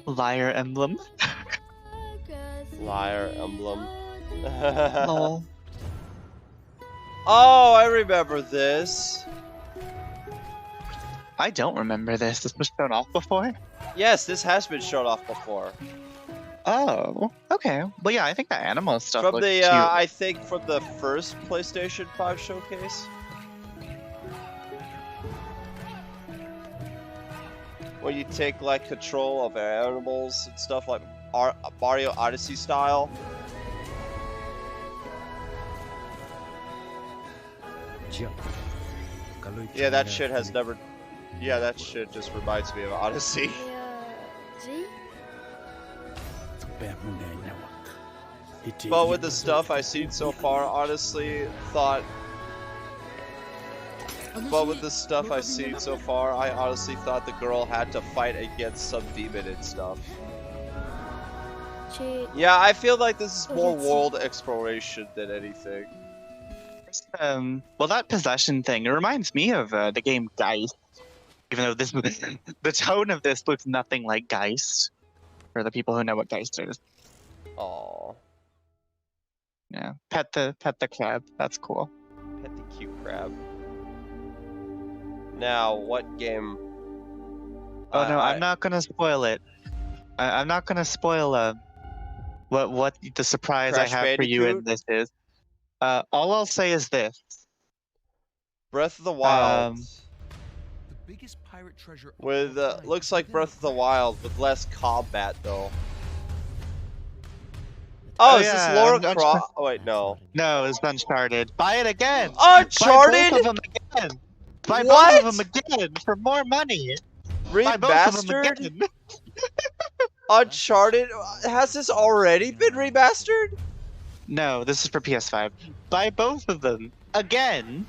Liar Emblem. Liar Emblem. Lol. Oh, I remember this. I don't remember this. This was shown off before. Yes, this has been shown off before. Oh, okay. Well, yeah, I think the animal stuff From looks the, cute. I think from the first PlayStation 5 showcase. Where you take, like, control of animals and stuff like Mario Odyssey style. Yeah, that shit has never... Yeah, that shit just reminds me of Odyssey. But with the stuff I've seen so far, honestly, thought... But with the stuff I've seen so far, I honestly thought the girl had to fight against some demon and stuff. Yeah, I feel like this is more world exploration than anything. Well, that possession thing, it reminds me of the game Geist. Even though this, the tone of this looks nothing like Geist. For the people who know what Geist is. Aww. Yeah, pet the crab. That's cool. Pet the cute crab. Now, what game? Oh no, I'm not gonna spoil it. I'm not gonna spoil what the surprise Crash I have for you in Bandicoot? this is. All I'll say is this. Breath of the Wild. The biggest pirate treasure With looks like Breath of the Wild with less combat though. Oh, is this Laura Croft? Oh wait, no. No, it's Uncharted. Buy it again. Uncharted? Buy both of them again. Buy What? both of them again for more money. Buy both of them Remastered? again. Uncharted? Has this already been remastered? No, this is for PS5. Buy both of them again.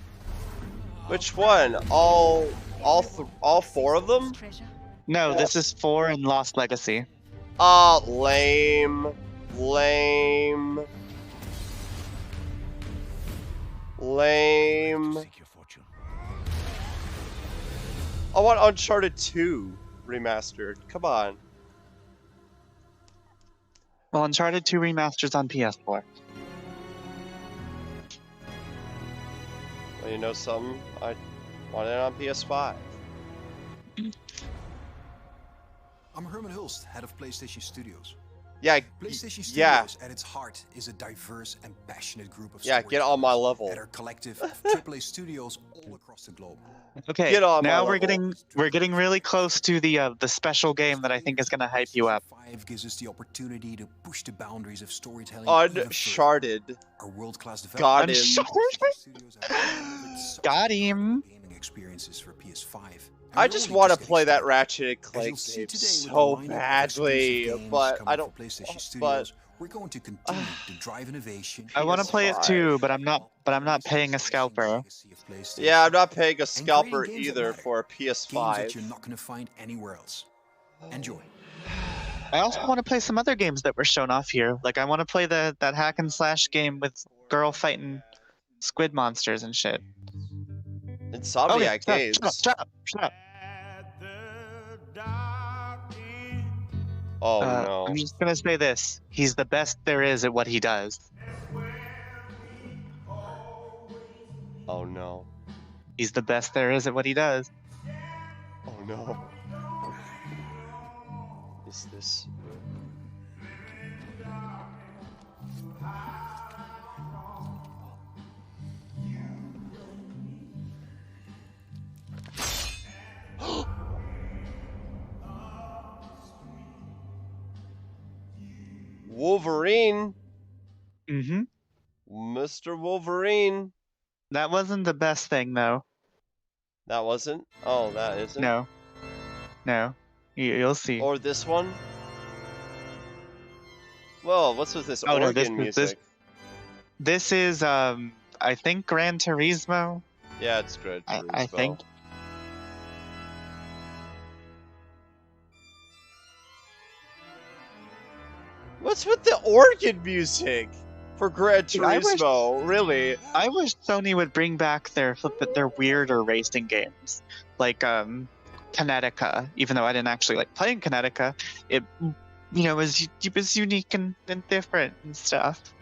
Which one? All four of them? No, this is 4 in Lost Legacy. Lame. Lame. Lame. I want Uncharted 2 remastered. Come on. Well, Uncharted 2 remasters on PS4. Well, you know something? I want it on PS5. I'm Herman Hulst, head of PlayStation Studios. Yeah, PlayStation Studios yeah. at its heart is a diverse and passionate group of Yeah, get on my level. that are collective of AAA studios all across the globe. Okay, Get on now my we're getting really close to the special game that I think is gonna hype you up. 5 gives us the opportunity to push the boundaries of storytelling. Uncharted. Our world-class Got development. him. Got him. Gaming experiences for PS5. I just want to play that Ratchet and Clank game so badly, but I don't. But we're going to continue to drive innovation. I want to play it too, but I'm not paying a scalper. Yeah, I'm not paying a scalper either for a PS5. Games that you're not going to find anywhere else. Enjoy. I also want to play some other games that were shown off here. Like I want to play that hack and slash game with girl fighting squid monsters and shit. Insomniac Games. Shut up. Oh no. I'm just gonna say this. He's the best there is at what he does. Oh no. He's the best there is at what he does. Oh no. Is this... Wolverine. Mm-hmm. Mr. Wolverine. That wasn't the best thing, though. That wasn't? Oh, that isn't? No. No. You'll see. Or this one? Well, what's with this organ music? This is, I think Gran Turismo. Yeah, it's Gran Turismo. I think. What's with the organ music for Gran Turismo? Really? I wish Sony would bring back their weirder racing games, like Kinetica. Even though I didn't actually like playing Kinetica, it was unique and different and stuff.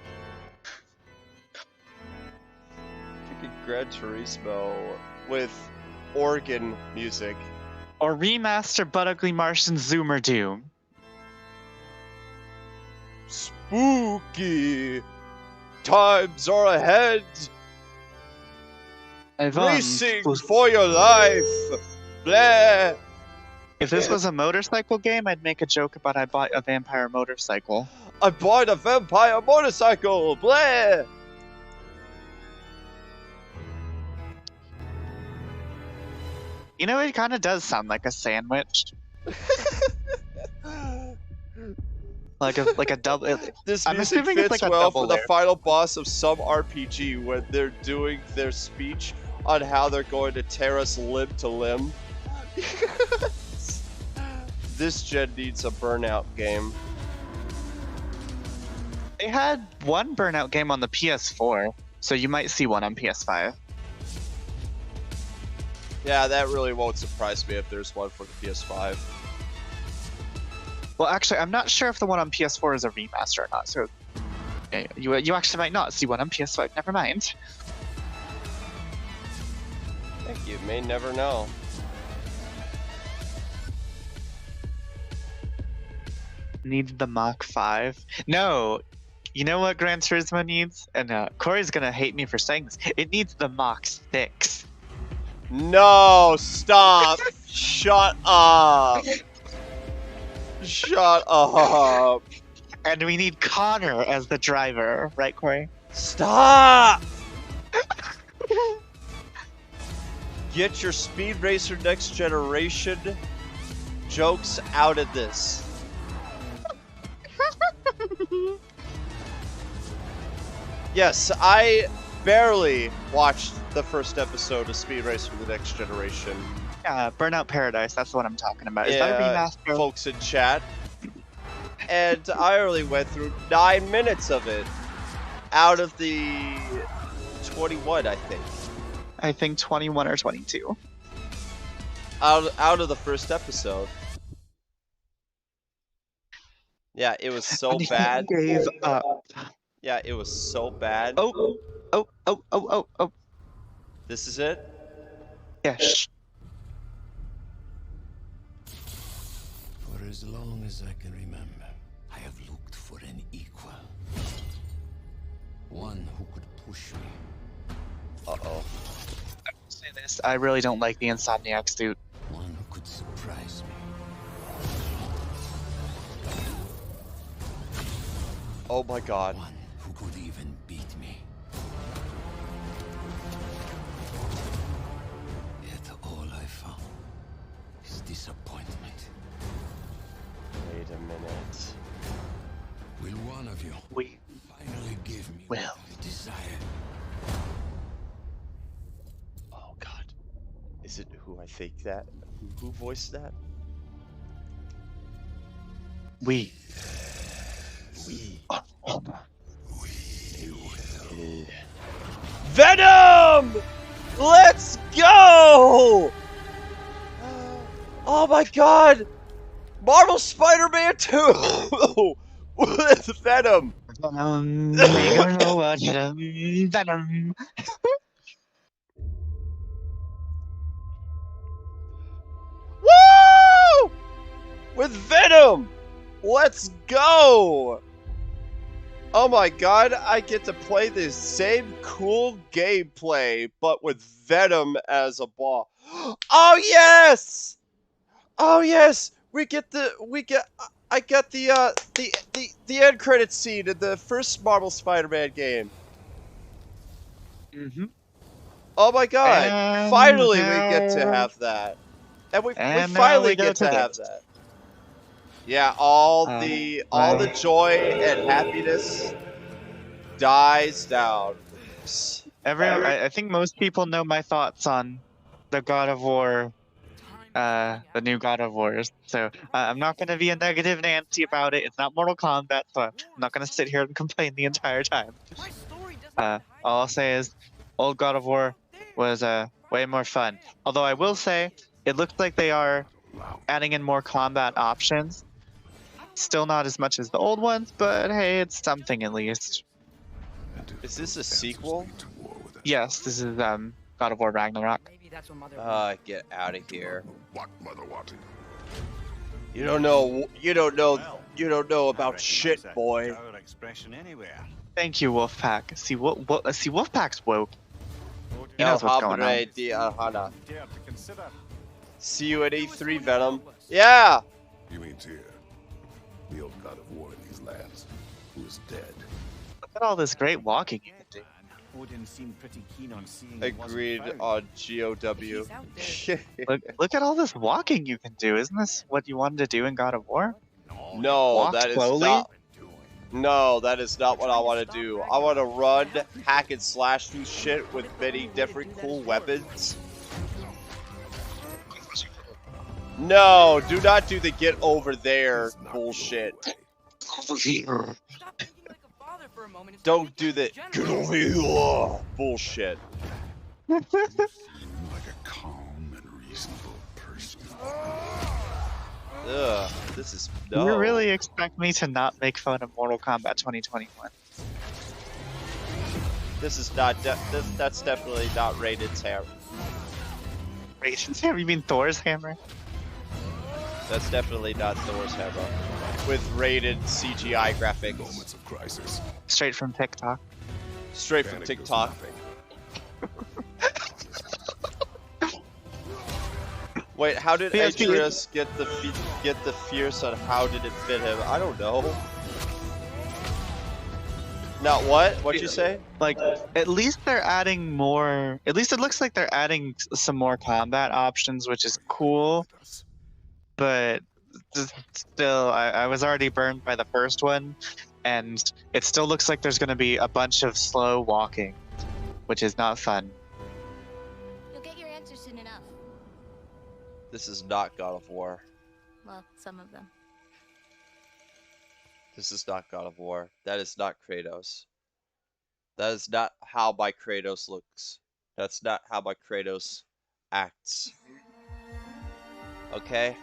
Freaking Gran Turismo with organ music. Or remaster But Ugly Martian Zoomer Doom. Spooky times are ahead. Racing for your life. Blah. If this was a motorcycle game, I'd make a joke about I bought a vampire motorcycle. I bought a vampire motorcycle. Blah. You know, it kind of does sound like a sandwich. like a double. This I'm music assuming fits it's like well a double for the layer. final boss of some RPG when they're doing their speech on how they're going to tear us limb to limb. This gen needs a Burnout game. They had one Burnout game on the PS4, so you might see one on PS5. Yeah, that really won't surprise me if there's one for the PS5. Well, actually, I'm not sure if the one on PS4 is a remaster or not, so you actually might not see one on PS5. Never mind. Thank you, may never know. Needs the Mach 5. No! You know what Gran Turismo needs? And Corey's gonna hate me for saying this. It needs the Mach 6. No, stop! Shut up! Shut up! And we need Connor as the driver, right, Corey? Stop! Get your Speed Racer Next Generation jokes out of this. Yes, I barely watched the first episode of Speed Racer The Next Generation. Yeah, Burnout Paradise, that's what I'm talking about. Is that a remaster? Folks in chat. And I only went through 9 minutes of it out of the 21, I think. I think 21 or 22. Out of the first episode. Yeah, it was so bad. Gave up. Yeah, it was so bad. Oh. This is it? Yeah, shh. For as long as I can remember, I have looked for an equal. One who could push me. Uh-oh. I will say this, I really don't like the Insomniac suit. One who could surprise me. Oh my god. One who could even beat me. Yet all I found is disappointment. Wait a minute. Will one of you finally give me what I desire? Oh god. Is it who I think that? Who voiced that? We. Venom! Let's go! Oh my god! Marvel Spider-Man 2 with Venom! Venom. Woo! With Venom! Let's go! Oh my god, I get to play the same cool gameplay, but with Venom as a ball. Oh yes! Oh yes! I got the end credit scene in the first Marvel Spider-Man game. Mm-hmm. Oh my god! And Finally, we get to have that, and we finally get to have that. Yeah, all the joy and happiness dies down. I think most people know my thoughts on the God of War, the new God of Wars. So I'm not going to be a negative Nancy about it. It's not Mortal Kombat, so I'm not going to sit here and complain the entire time. All I'll say is, old God of War was way more fun. Although I will say, it looks like they are adding in more combat options. Still not as much as the old ones, but hey, it's something at least. Is this a sequel? Yes, this is God of War Ragnarok. Maybe that's what Mother wanted. Get out of here. What Mother wanted? You don't know about shit, boy. Expression anywhere. Thank you, Wolfpack. See Wolfpack's woke. He El knows what's going on. Habre de Alhana. See you at E3, Venom. Yeah! You mean Tyr, the old god of war in these lands, who is dead. Look at all this great walking you can do. Odin seemed pretty keen on seeing Agreed on GOW. Look at all this walking you can do. Isn't this what you wanted to do in God of War? No, Walk that is slowly? not. No, that is not what I want to do. I want to run, hack and slash through shit with many different cool weapons. No, do not do the get over there bullshit. Don't do the get over here bullshit. You seem like a calm and reasonable person. Ugh, this is no. You really expect me to not make fun of Mortal Kombat 2021? This is not. That's definitely not Raiden's hammer. Raiden's hammer? You mean Thor's hammer? That's definitely not Thor's hammer. With Raiden CGI graphics. Moments of crisis. Straight from TikTok. Straight from TikTok. Wait, how did Atreus get the fierce and how did it fit him? I don't know. Not what? What'd you say? Like, at least they're adding more. At least it looks like they're adding some more combat options, which is cool. But still, I was already burned by the first one, and it still looks like there's going to be a bunch of slow walking, which is not fun. You'll get your answer soon enough. This is not God of War. Well, some of them. This is not God of War. That is not Kratos. That is not how my Kratos looks. That's not how my Kratos acts. Okay?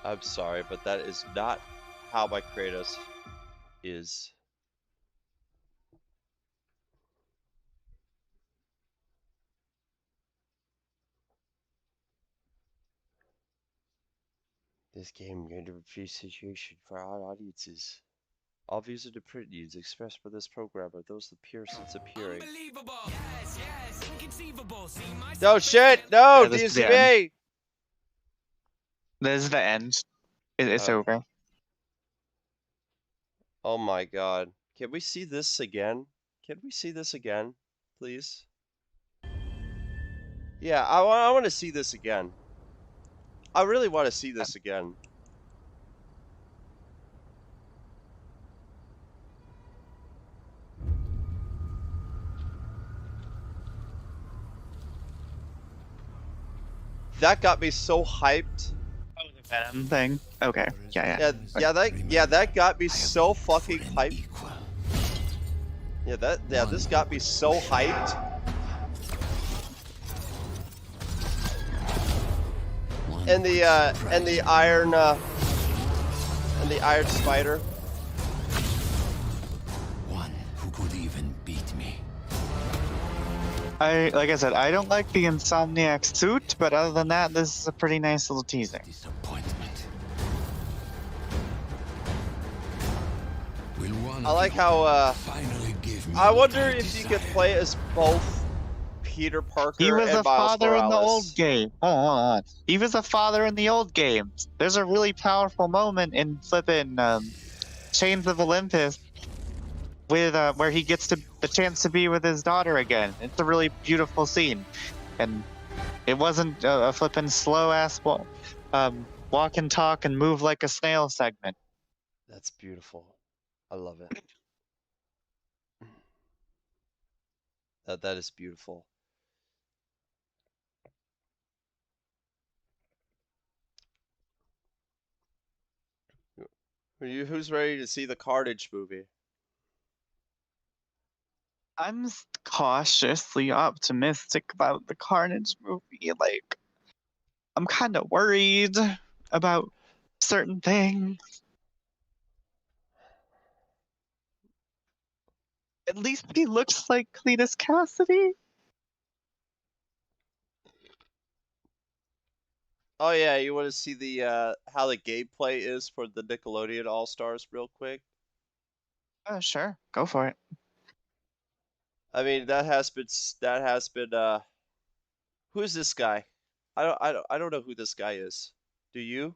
I'm sorry, but that is not how my Kratos is. This game going to be a situation for our audiences. All views and opinions expressed by this program are those of the persons appearing. Unbelievable! Yes, yes, inconceivable. See, my No shit! No! Yeah, this is the DSCB! This is the end. It's over. Oh my god. Can we see this again? Can we see this again, please? Yeah, I want to see this again. I really want to see this again. That got me so hyped. Venom thing. Okay. Yeah. That got me so fucking hyped. This got me so hyped. And the iron spider. One who could even beat me. Like I said, I don't like the Insomniac suit, but other than that, this is a pretty nice little teaser. I like how I wonder if you could play as both Peter Parker He was and a Miles father in the Morales. old game. Hold on. He was a father in the old game. There's a really powerful moment in flippin' Chains of Olympus with where he gets the chance to be with his daughter again. It's a really beautiful scene, and it wasn't a flippin' slow ass walk and talk and move like a snail segment. That's beautiful. I love it. That is beautiful. Who's ready to see the Carnage movie? I'm cautiously optimistic about the Carnage movie. Like, I'm kind of worried about certain things. At least he looks like Cletus Cassidy. Oh yeah, you want to see the how the gameplay is for the Nickelodeon All Stars real quick? Sure, go for it. I mean, that has been who is this guy? I don't know who this guy is. Do you?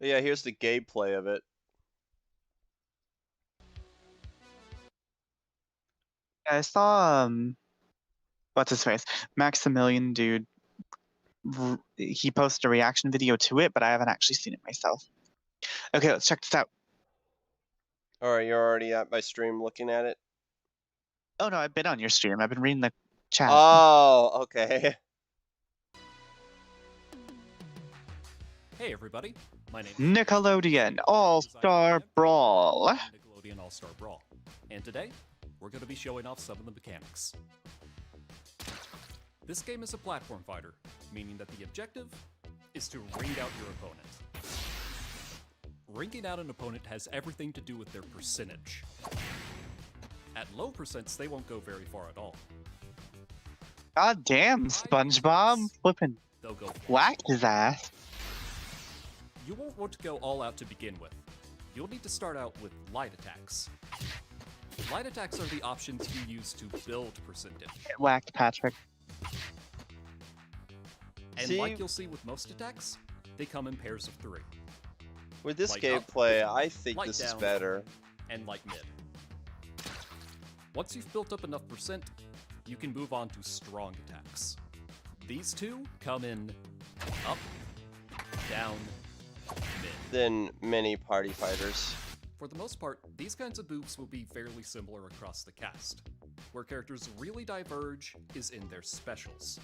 Yeah, here's the gameplay of it. I saw what's his face? Maximilian dude. He posted a reaction video to it, but I haven't actually seen it myself. Okay, let's check this out. Alright, you're already at my stream looking at it? Oh no, I've been on your stream. I've been reading the chat. Oh, okay. Hey everybody, my name is Nickelodeon All-Star Brawl. Nickelodeon All-Star Brawl, and today we're going to be showing off some of the mechanics. This game is a platform fighter, meaning that the objective is to ring out your opponent. Ringing out an opponent has everything to do with their percentage. At low percents, they won't go very far at all. God damn, SpongeBob flipping They'll go whacked his ass. You won't want to go all out to begin with. You'll need to start out with light attacks. Light attacks are the options you use to build percentage. Get whacked, Patrick. And like you'll see with most attacks, they come in pairs of 3. With this Light gameplay, up, I think light this is down, better. And light mid. Once you've built up enough percent, you can move on to strong attacks. These two come in up, down, mid. Than many party fighters. For the most part, these kinds of moves will be fairly similar across the cast. Where characters really diverge is in their specials.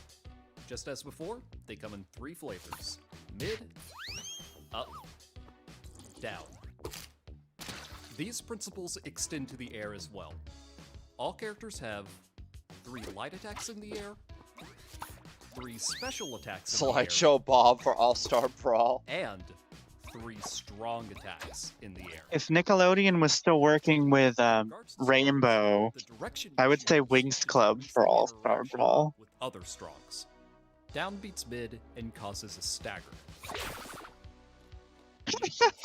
Just as before, they come in 3 flavors: mid, up, down. These principles extend to the air as well. All characters have 3 light attacks in the air, 3 special attacks in the air, Slideshow Bob for All-Star Brawl, and 3 strong attacks in the air. If Nickelodeon was still working with Rainbow, I would say Wings Club for All-Star Brawl. With other strongs. Down beats mid and causes a stagger.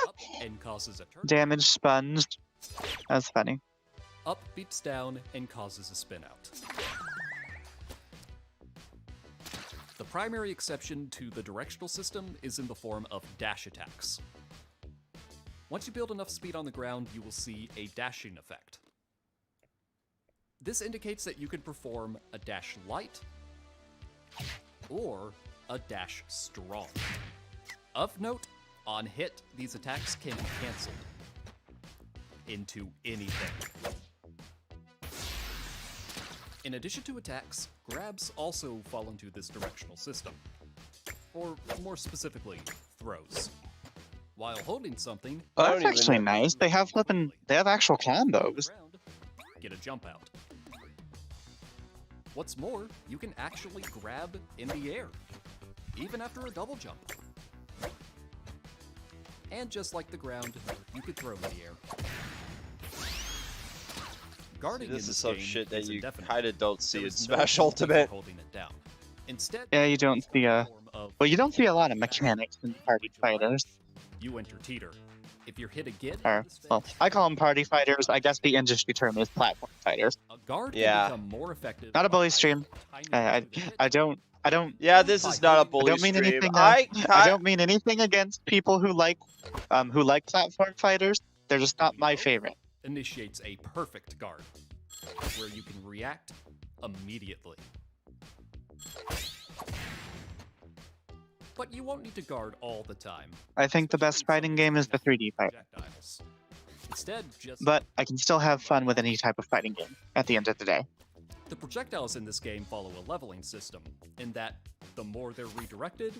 Up and causes a turn. Damage sponged. That's funny. Up beats down and causes a spin out. The primary exception to the directional system is in the form of dash attacks. Once you build enough speed on the ground, you will see a dashing effect. This indicates that you can perform a dash light or a dash strong. Of note, on hit, these attacks can be cancelled into anything. In addition to attacks, grabs also fall into this directional system. Or more specifically, throws. While holding something, Oh, that's actually nice. They have actual combos. get a jump out. What's more, you can actually grab in the air, even after a double jump. And just like the ground, you could throw in the air. Guarding this in is some game shit that is you indefinite. kind of don't see There in is no Smash penalty for Ultimate. holding it down. Instead, Yeah, you don't see well, you don't see a lot of mechanics in party fighters. you enter teeter. If you're hit again, Well, I call them party fighters. I guess the industry term is platform fighters. a guard Yeah. can become more effective. Not a bully stream. I don't. Yeah, this is not a bully I don't mean stream. anything. I don't mean anything against people who like platform fighters. They're just not my favorite. Initiates a perfect guard, where you can react immediately. But you won't need to guard all the time. I think the best fighting game is the 3D fight. Projectiles. Instead, just But I can still have fun with any type of fighting game at the end of the day. the projectiles in this game follow a leveling system, in that the more they're redirected,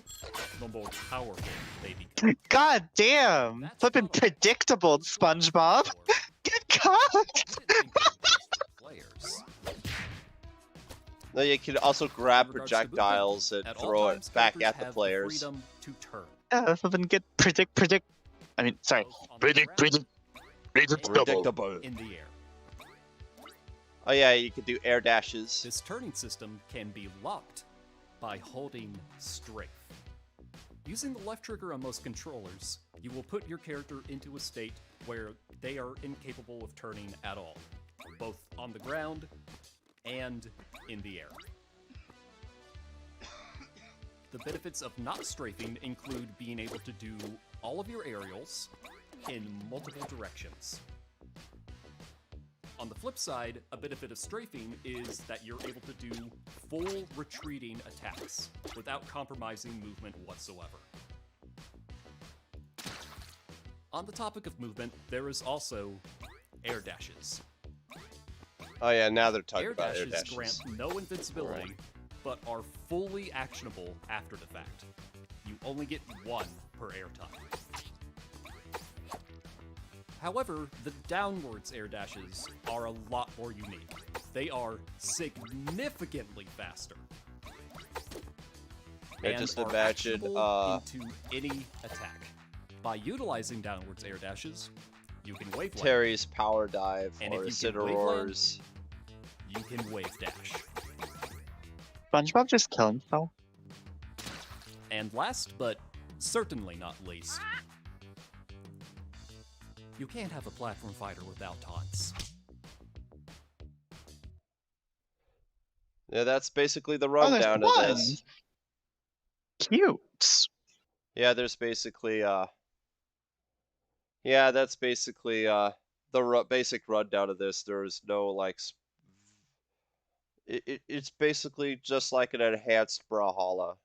the more powerful they become. God damn! Flippin' predictable, SpongeBob! Get caught! Players. No, you can also grab In regards to movement, projectiles and at all throw times, it back characters at the have players. freedom to turn. Then get predict. I mean, sorry. Predict Predictable. In the air. Oh yeah, you can do air dashes. This turning system can be locked by holding strafe. Using the left trigger on most controllers, you will put your character into a state where they are incapable of turning at all, both on the ground and in the air. The benefits of not strafing include being able to do all of your aerials in multiple directions. On the flip side, a benefit of strafing is that you're able to do full retreating attacks without compromising movement whatsoever. On the topic of movement, there is also air dashes. Oh yeah, now they're talking Air about air dashes dashes. grant no invincibility, but are fully actionable after the fact. You only get one per air time. However, the downwards air dashes are a lot more unique. They are significantly faster. Yeah, And just are imagine, actionable into any attack. By utilizing downwards air dashes, you can wave land. Terry's power dive And or if you can wave land, Incineroar's. you can wave dash. SpongeBob just kill himself. And last, but certainly not least, you can't have a platform fighter without taunts. Yeah, that's basically the Oh, there's rundown of one. this. Cute. Yeah, there's basically yeah, that's basically the basic rundown of this. There's no like it's basically just like an enhanced Brawlhalla.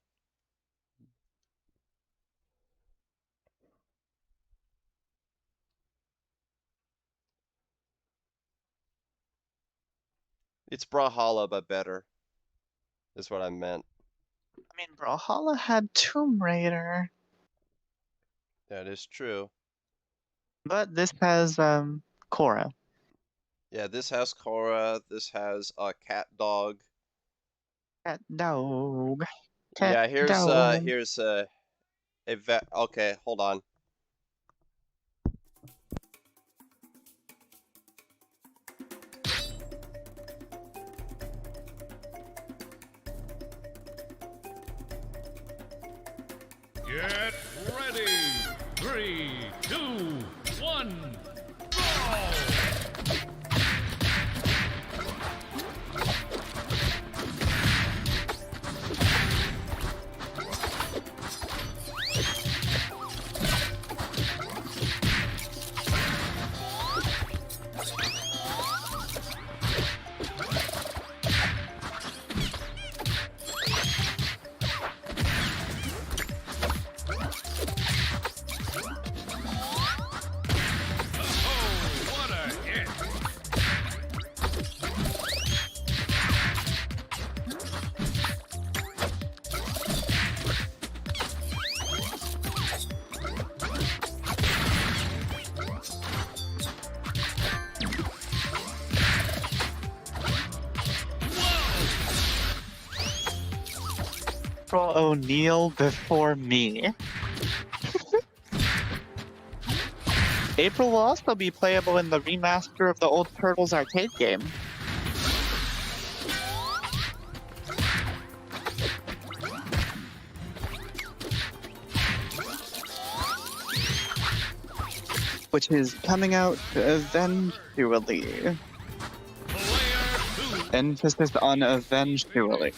It's Brawlhalla but better. Is what I meant. I mean, Brawlhalla had Tomb Raider, That is true. but this has Korra. Yeah, this has Korra, this has Cat Dog. Cat dog. Yeah, Cat dog. here's a okay, hold on. Get ready! 3, 2, 1, go! April O'Neil before me. April will also be playable in the remaster of the old Turtles arcade game. Which is coming out eventually. Emphasis on eventually.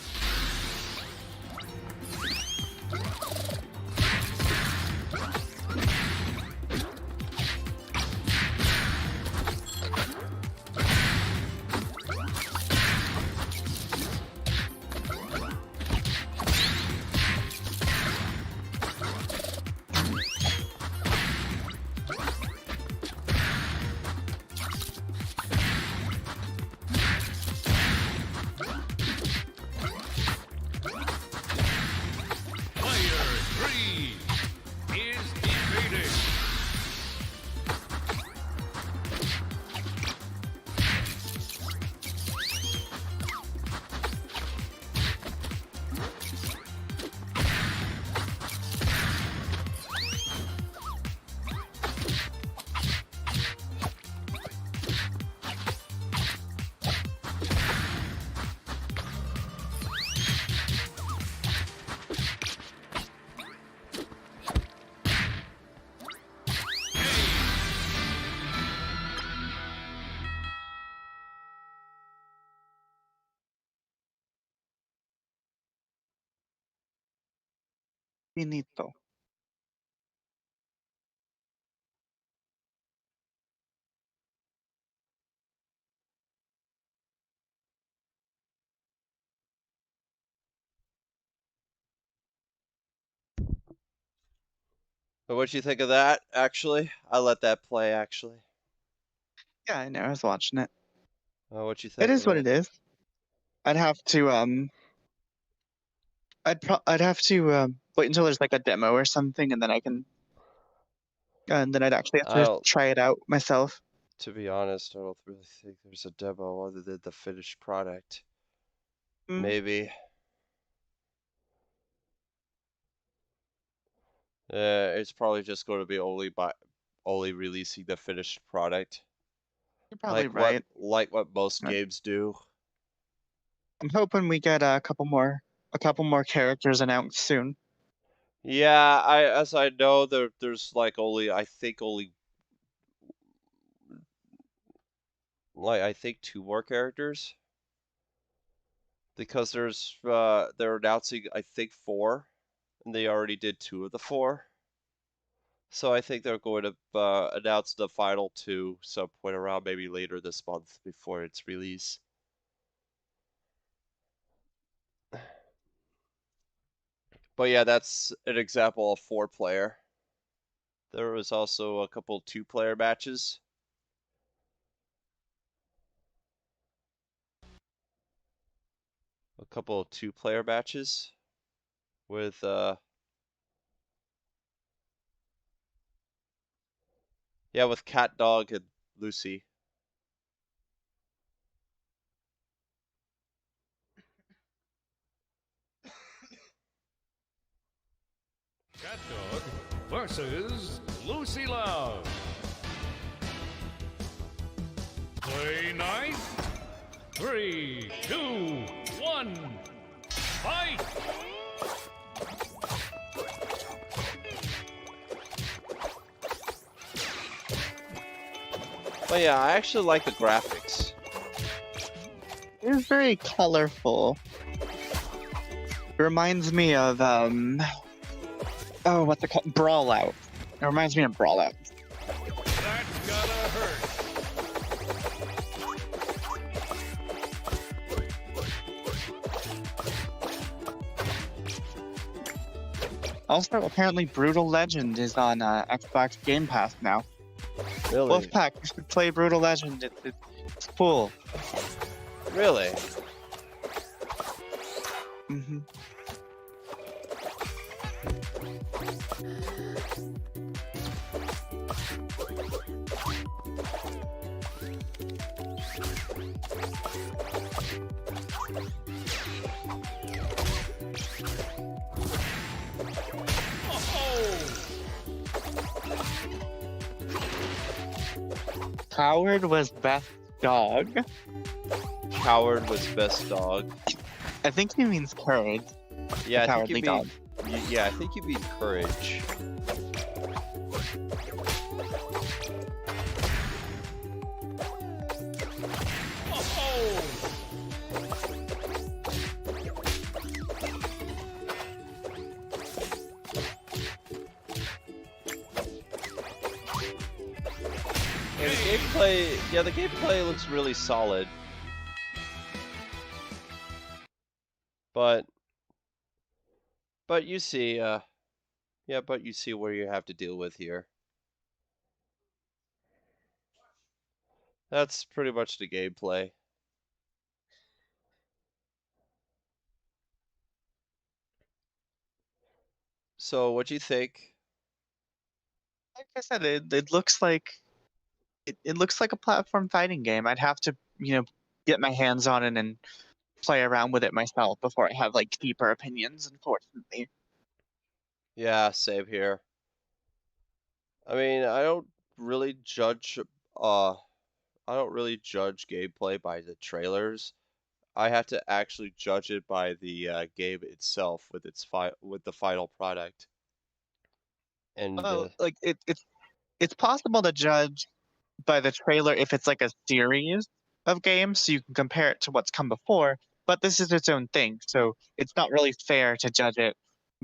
Finito. But what you think of that? Actually, I let that play. Actually, Yeah, I know. I was watching it. what you It think is of what it? it is. I'd have to I'd have to wait until there's like a demo or something, and then I can and then I'd actually have I to don't. try it out myself. To be honest, I don't really think there's a demo other than the finished product. Mm, Maybe. It's probably just going to be only releasing the finished product, you're probably right. like what most I'm games do. hoping we get a couple more characters announced soon. Yeah, as I know there's like only I think two more characters because they're announcing I think four and they already did two of the four. So I think they're going to announce the final two some point around maybe later this month before its release. But yeah, that's an example of four player. There was also a couple two-player matches. A couple of two-player matches with with Cat Dog and Lucy. Cat Dog versus Lucy Love. Play nice. 3, 2, 1, fight! But yeah, I actually like the graphics. It is very colorful. It reminds me of oh, what's it called? Brawl Out. It reminds me of Brawl Out. That's gotta hurt. Also, apparently, Brutal Legend is on Xbox Game Pass now. Really? Wolfpack, you should play Brutal Legend. It's cool. Really? Mm-hmm. Howard was best dog. Coward was best dog. I think he means courage. Yeah, I think Cowardly dog. Yeah, I think you mean courage. And the gameplay looks really solid. But you see, but you see where you have to deal with here. That's pretty much the gameplay. So, what do you think? Like I said, it looks like it looks like a platform fighting game. I'd have to, get my hands on it and play around with it myself before I have like deeper opinions, unfortunately. Yeah, same here. I mean, really judge uh I don't really judge gameplay by the trailers. I have to actually judge it by the game itself with with the final product. And Well, like it's possible to judge by the trailer if it's like a series of games, so you can compare it to what's come before. But this is its own thing, so it's not really fair to judge it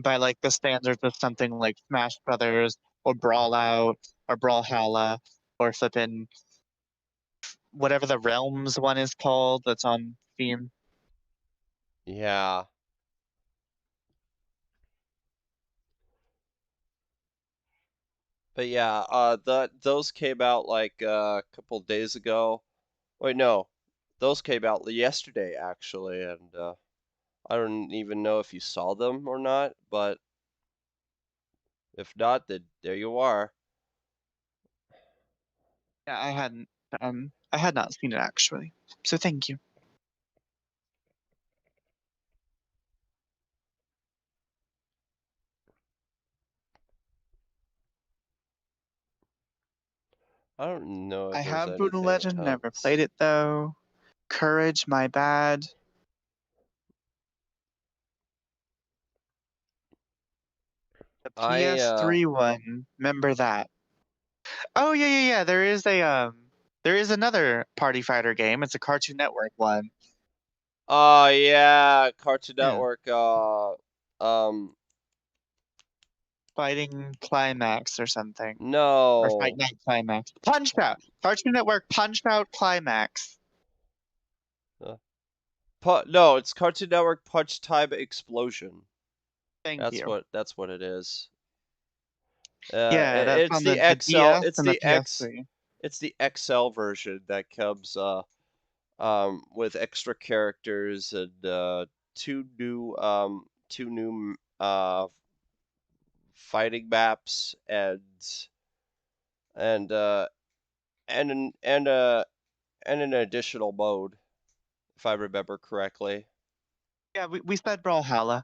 by like the standards of something like Smash Brothers or Brawl Out or Brawlhalla or flippin' whatever the Realms one is called that's on Steam. Yeah. But yeah, those came out like a couple days ago. Wait, no, those came out yesterday actually, and I don't even know if you saw them or not. But if not, then there you are. Yeah, I had not seen it actually. So thank you. I don't know I if there's have Brutal anything Legend, never played else. it though. Courage, my bad. The I PS3 one, remember that? Oh yeah. There is another party fighter game. It's a Cartoon Network one. Oh yeah, Cartoon Yeah. Network. Fighting Climax or something. Or Fight No. Night Climax. Punch Out! Cartoon Network Punch Out Climax. No, it's Cartoon Network Punch Time Explosion. Thank you. That's what it is. Yeah, that's It's on the the XL. DS and the PS3. It's the XL version that comes with extra characters and two new fighting maps and uh and an and a and an additional mode, if I remember correctly. Yeah, we said Brawlhalla.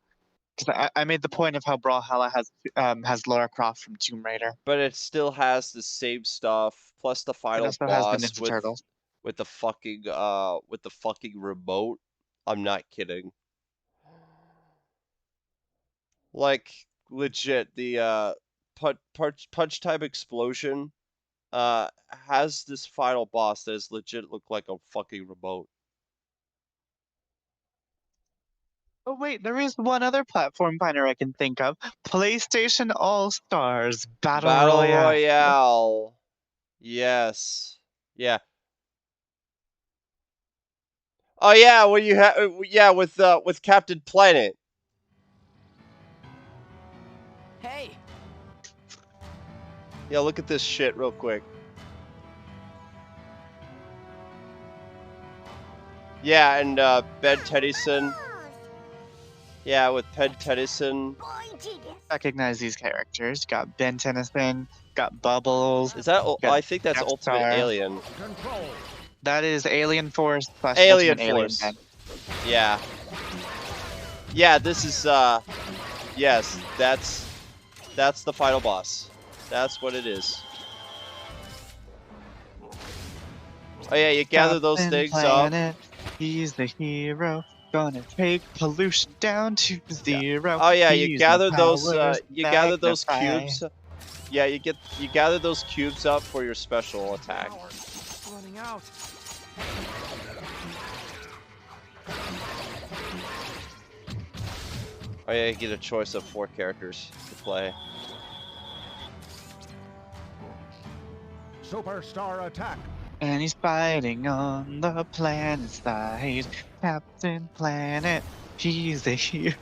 Because I made the point of how Brawlhalla has Lara Croft from Tomb Raider. But it still has the same stuff, plus the It final also has the boss Ninja Turtles. with the fucking remote. I'm not kidding. Like legit, the punch time explosion has this final boss that is legit look like a fucking remote. Oh wait, there is one other platform finder I can think of. PlayStation All Stars Battle Battle Royale. Royale. Yes. Yeah. Oh yeah, when you have with Captain Planet. Hey. Yeah, look at this shit real quick. Yeah, and Ben Tennyson. Yeah, with Ben Tennyson. Recognize these characters. Got Ben Tennyson. Got Bubbles. Is that? I think that's Death Ultimate Star. Alien. That is Alien Force / Alien Ultimate Force. Alien. Yeah. Yeah, this is yes, that's the final boss. That's what it is. Oh yeah, you gather those things Planet, up. He's the hero. Gonna take pollution down to zero. Oh yeah, you gather those cubes. Yeah, you gather those cubes up for your special attack. Running out. Oh yeah, you get a choice of 4 characters to play. Superstar attack. And he's fighting on the planet side. Captain Planet, he's the hero.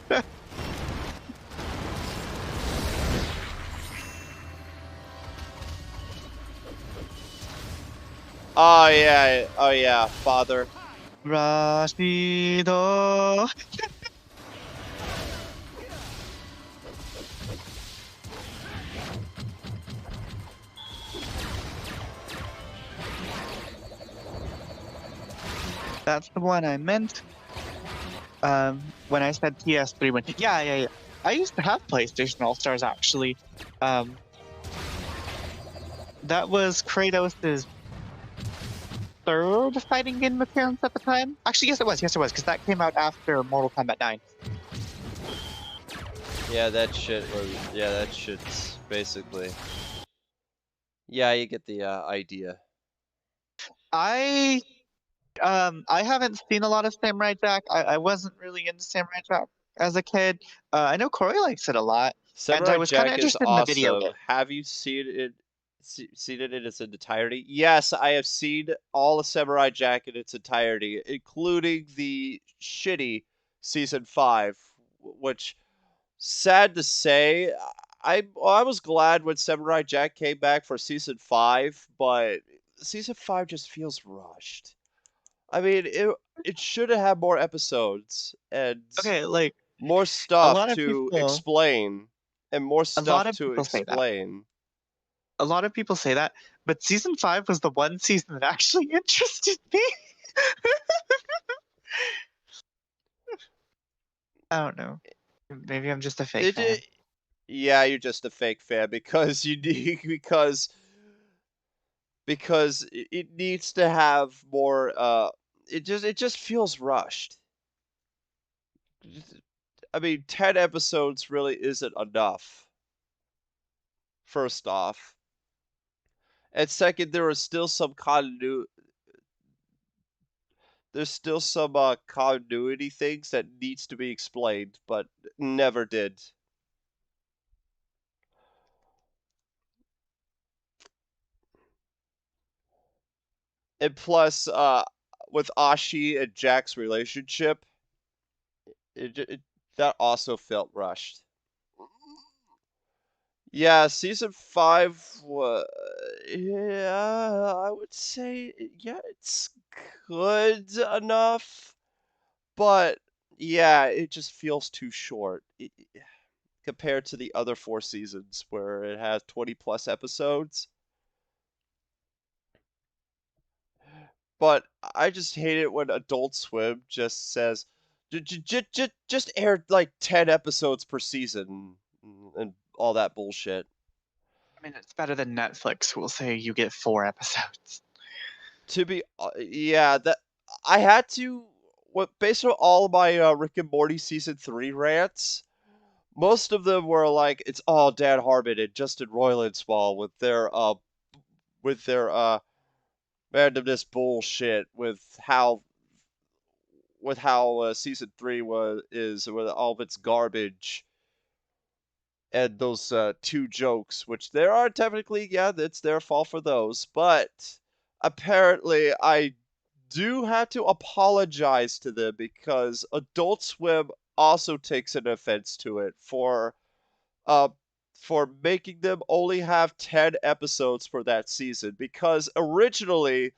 Oh yeah, father. Rashido. That's the one I meant. When I said PS3, when yeah. I used to have PlayStation All Stars actually. That was Kratos' third fighting game appearance at the time. Actually, yes it was, because that came out after Mortal Kombat 9. Yeah, that shit's basically. Yeah, you get the idea. I haven't seen a lot of Samurai Jack. I wasn't really into Samurai Jack. as a kid. I know Corey likes it a lot, and I Samurai was kind of Jack is interested in the video awesome. game. Have you seen it? Seen it in its entirety? Yes, I have seen all of Samurai Jack in its entirety, including the shitty season 5, which, sad to say, I was glad when Samurai Jack came back for season 5, but season 5 just feels rushed. I mean, it should have had more episodes and Okay, like more a stuff lot of to people, explain and more a lot stuff of to people say that. explain. A lot of people say that, but season 5 was the one season that actually interested me. I don't know. Maybe I'm just a fake fan. Yeah, you're just a fake fan because you need because it needs to have more. It just feels rushed. I mean, 10 episodes really isn't enough. First off, and second, there is still some continuity. There's still some continuity things that needs to be explained, but never did. And plus, with Ashi and Jack's relationship, it that also felt rushed. Yeah, season 5 was, yeah, I would say, yeah, it's good enough, but yeah, it just feels too short compared to the other 4 seasons where it has 20 plus episodes. But I just hate it when Adult Swim just says, just air like 10 episodes per season and all that bullshit. I mean, it's better than Netflix, who will say you get 4 episodes. To be, yeah, that I had to, based on all of my Rick and Morty season 3 rants, most of them were like, it's all Dan Harmon and Justin Roiland's fault with their randomness bullshit with how season 3 is with all of its garbage and those 2 jokes, which there are technically, yeah, it's their fault for those, but apparently I do have to apologize to them because Adult Swim also takes an offense to it uh for making them only have 10 episodes for that season, because originally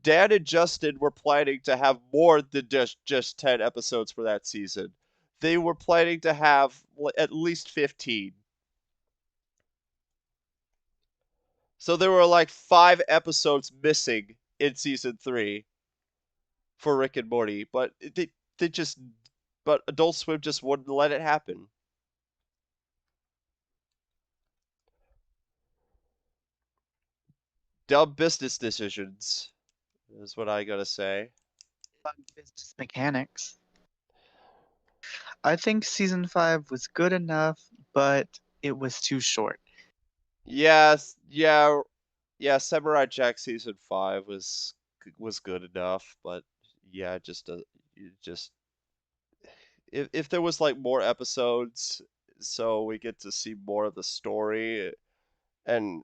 Dan and Justin were planning to have more than just 10 episodes for that season. They were planning to have at least 15. So there were like 5 episodes missing in season 3 for Rick and Morty, but they just but Adult Swim just wouldn't let it happen. Dumb business decisions is what I gotta say. Business mechanics. I think season 5 was good enough, but it was too short. Yes, yeah. Samurai Jack season 5 was good enough, but yeah, just if there was like more episodes, so we get to see more of the story and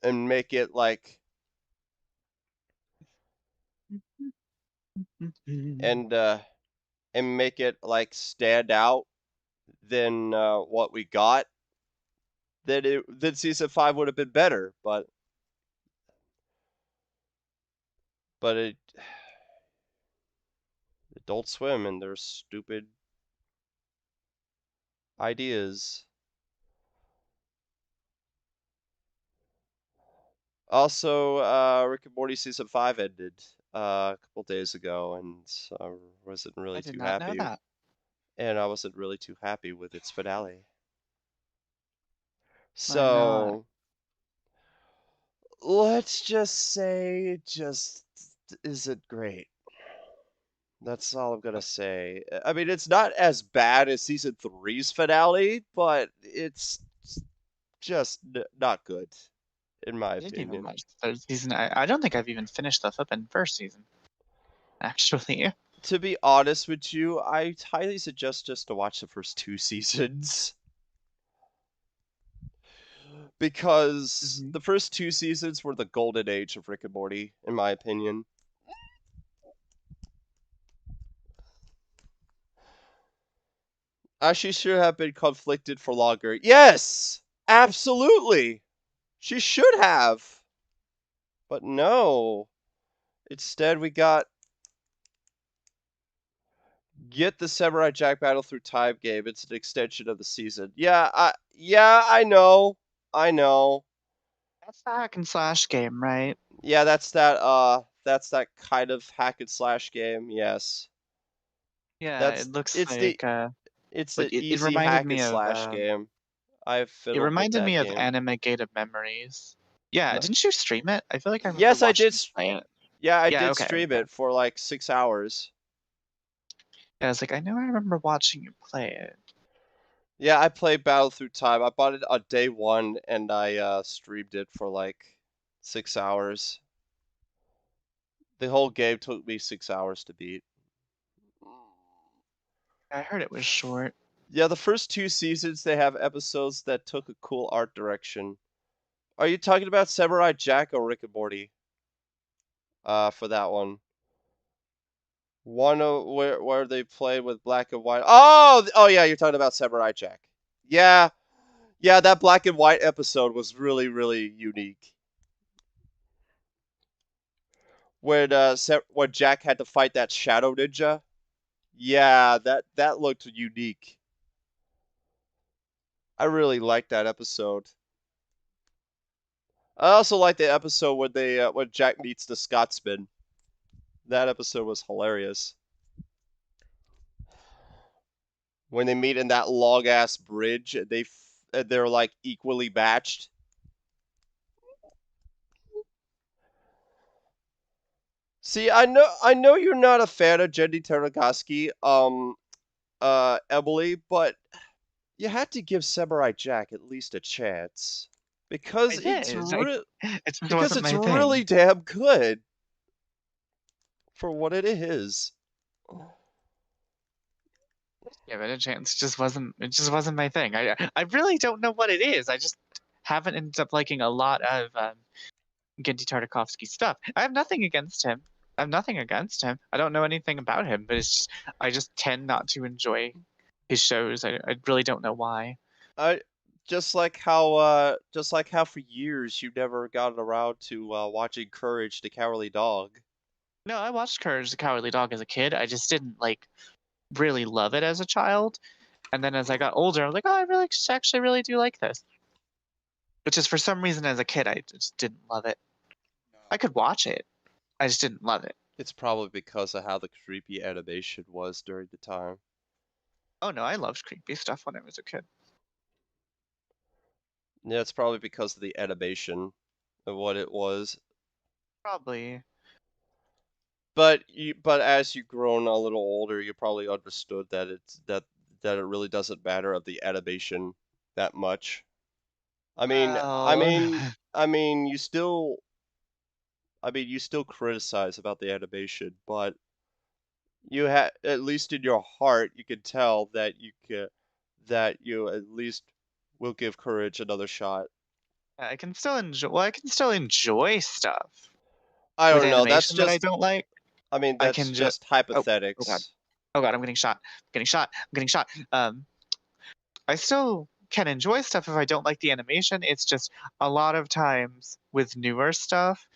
and make it like and uh and make it like stand out than what we got, then season 5 would have been better, but it Adult Swim and their stupid ideas. Also, Rick and Morty season 5 ended a couple days ago, and I wasn't I really did too not know happy. that. And I wasn't really too happy with its finale. Why not? So let's just say it just isn't great. That's all I'm gonna say. I mean, it's not as bad as season three's finale, but it's just not good, in my I didn't even opinion. watch the third season. I don't think I've even finished the flippin' first season, actually. To be honest with you, I highly suggest just to watch the first 2 seasons. Because the first 2 seasons were the golden age of Rick and Morty, in my opinion. She should have been conflicted for longer. Yes! Absolutely! She should have! But no. Instead, we got Get the Samurai Jack Battle Through Time game. It's an extension of the season. Yeah, I know. I know. That's the hack and slash game, right? Yeah, that's that kind of hack and slash game. Yes. Yeah, That's it looks it's the like it's like the it easy reminded hack and me of slash game. I've it fiddled with reminded that me of game. Animated Memories. Yeah, No. didn't you stream it? I feel like I remember Yes, I watching did. you play it. Yeah, I Yeah, did okay, stream okay. it for like 6 hours. Yeah, I was like, I know I remember watching you play it. Yeah, I played Battle Through Time. I bought it on day one, and I streamed it for like 6 hours. The whole game took me 6 hours to beat. I heard it was short. Yeah, the first 2 seasons, they have episodes that took a cool art direction. Are you talking about Samurai Jack or Rick and Morty? For that one. One where they played with black and white. Oh yeah, you're talking about Samurai Jack. Yeah, yeah, that black and white episode was really, really unique. When Jack had to fight that shadow ninja. Yeah, that looked unique. I really liked that episode. I also like the episode when Jack meets the Scotsman. That episode was hilarious. When they meet in that long ass bridge, and they're like equally matched. See, I know you're not a fan of Jenny Tartakovsky, Emily, but you had to give Samurai Jack at least a chance because I did. It just wasn't it's my thing. really damn good for what it is. Give it a chance. It just wasn't my thing. I really don't know what it is. I just haven't ended up liking a lot of Gendy Tartakovsky stuff. I have nothing against him. I have nothing against him. I don't know anything about him, but I just tend not to enjoy his shows. I really don't know why. I just like how for years you never got around to watching Courage the Cowardly Dog. No, I watched Courage the Cowardly Dog as a kid. I just didn't like really love it as a child. And then as I got older, I was like, oh, I really actually really do like this. But just for some reason as a kid, I just didn't love it. I could watch it. I just didn't love it. It's probably because of how the creepy animation was during the time. Oh no, I loved creepy stuff when I was a kid. Yeah, it's probably because of the animation of what it was. Probably. But as you've grown a little older, you probably understood that it really doesn't matter of the animation that much. I mean, I Well, mean, I mean, you still, you still criticize about the animation, but at least in your heart, you can tell that you at least will give Courage another shot. I can still enjoy. Well, I can still enjoy stuff I with don't know. That's animation that I just, don't like. I that's can just. just Oh god. hypothetics. Oh god, I'm getting shot. I'm getting shot. I'm getting shot. I still can enjoy stuff if I don't like the animation. It's just a lot of times with newer stuff,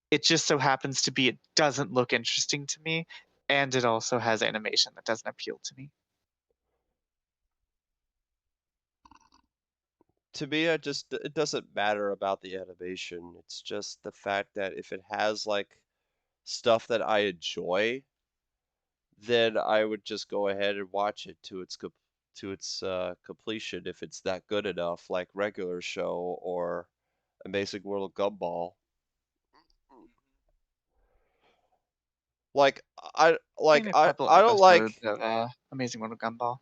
it just so happens to be it doesn't look interesting to me, and it also has animation that doesn't appeal to me. To me, it doesn't matter about the animation. It's just the fact that if it has like stuff that I enjoy, then I would just go ahead and watch it to its completion if it's that good enough, like regular show or Amazing World of Gumball. Like Seen a couple I don't episodes like of Amazing World of Gumball.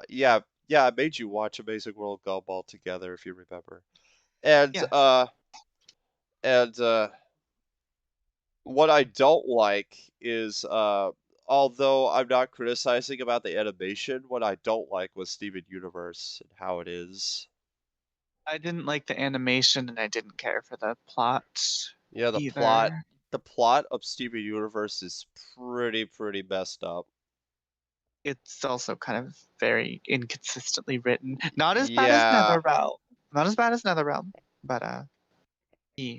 yeah, I made you watch Amazing World of Gumball together if you remember. And Yeah. and What I don't like is, although I'm not criticizing about the animation, what I don't like was Steven Universe and how it is. I didn't like the animation and I didn't care for the plot Yeah, either. the plot of Steven Universe is pretty messed up. It's also kind of very inconsistently written. Not as bad as Yeah. NetherRealm. Not as bad as NetherRealm, but yeah.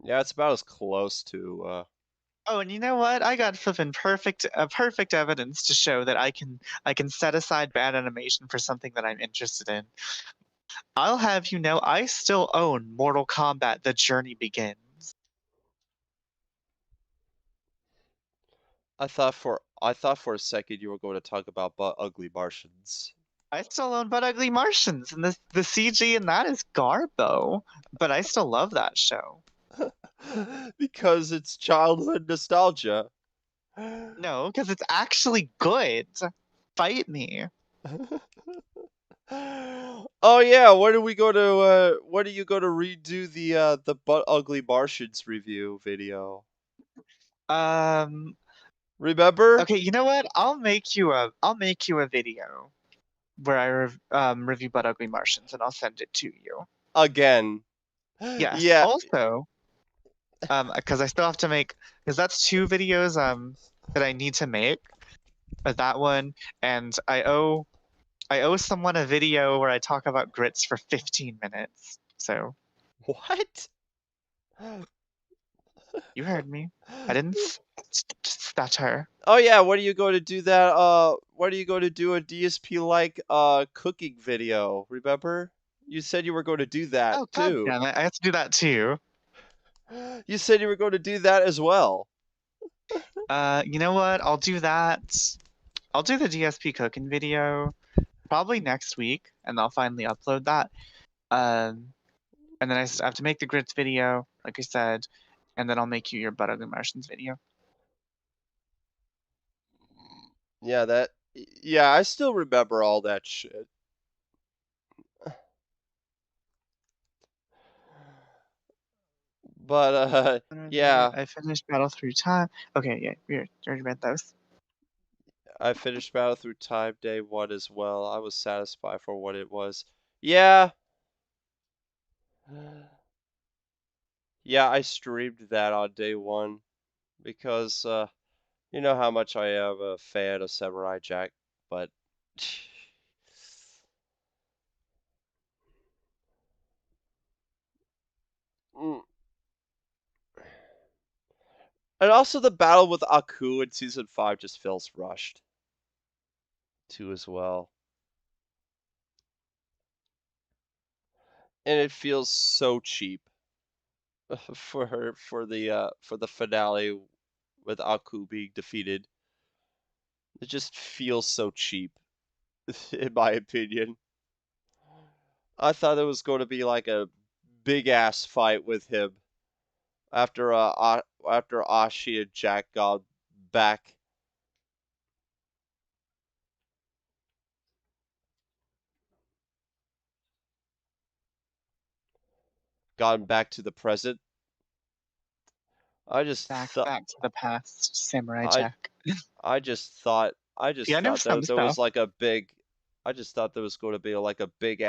Yeah, it's about as close to, Oh, and you know what? I got flippin' perfect evidence to show that I can set aside bad animation for something that I'm interested in. I'll have you know I still own Mortal Kombat: The Journey Begins. I thought for a second you were going to talk about But Ugly Martians. I still own But Ugly Martians, and the CG in that is garbo, but I still love that show. Because it's childhood nostalgia. No, because it's actually good. Fight me. Oh yeah, when are we going to when are you going to redo the But Ugly Martians review video? Um. Remember? Okay, you know what? I'll make you a video where I review But Ugly Martians, and I'll send it to you. Again. Yes. Yeah. Also, because I still have to make, because that's two videos that I need to make, but that one, and I owe someone a video where I talk about grits for 15 minutes. So What? you heard me. I didn't stutter. Oh yeah, when are you going to do that when are you going to do a DSP like cooking video? Remember? You said you were going to do that Oh god too. damn it! I have to do that too. You said you were going to do that as well. You know what? I'll do that. I'll do the DSP cooking video probably next week, and I'll finally upload that. And then I have to make the grits video, like I said, and then I'll make you your But Ugly Martians video. Yeah, I still remember all that shit. But yeah, I finished Battle Through Time. Okay, yeah, we already read those. I finished Battle Through Time day 1 as well. I was satisfied for what it was. Yeah. Yeah, I streamed that on day 1 because you know how much I am a fan of Samurai Jack, but Mm. And also the battle with Aku in season 5 just feels rushed too as well. And it feels so cheap for the finale with Aku being defeated. It just feels so cheap in my opinion. I thought it was going to be like a big ass fight with him after Ashi and Jack got back. Gotten back to the present. I just thought Back to the past, Samurai I Jack. I just thought Yeah, I know some there was stuff. like a big I just thought there was going to be like a big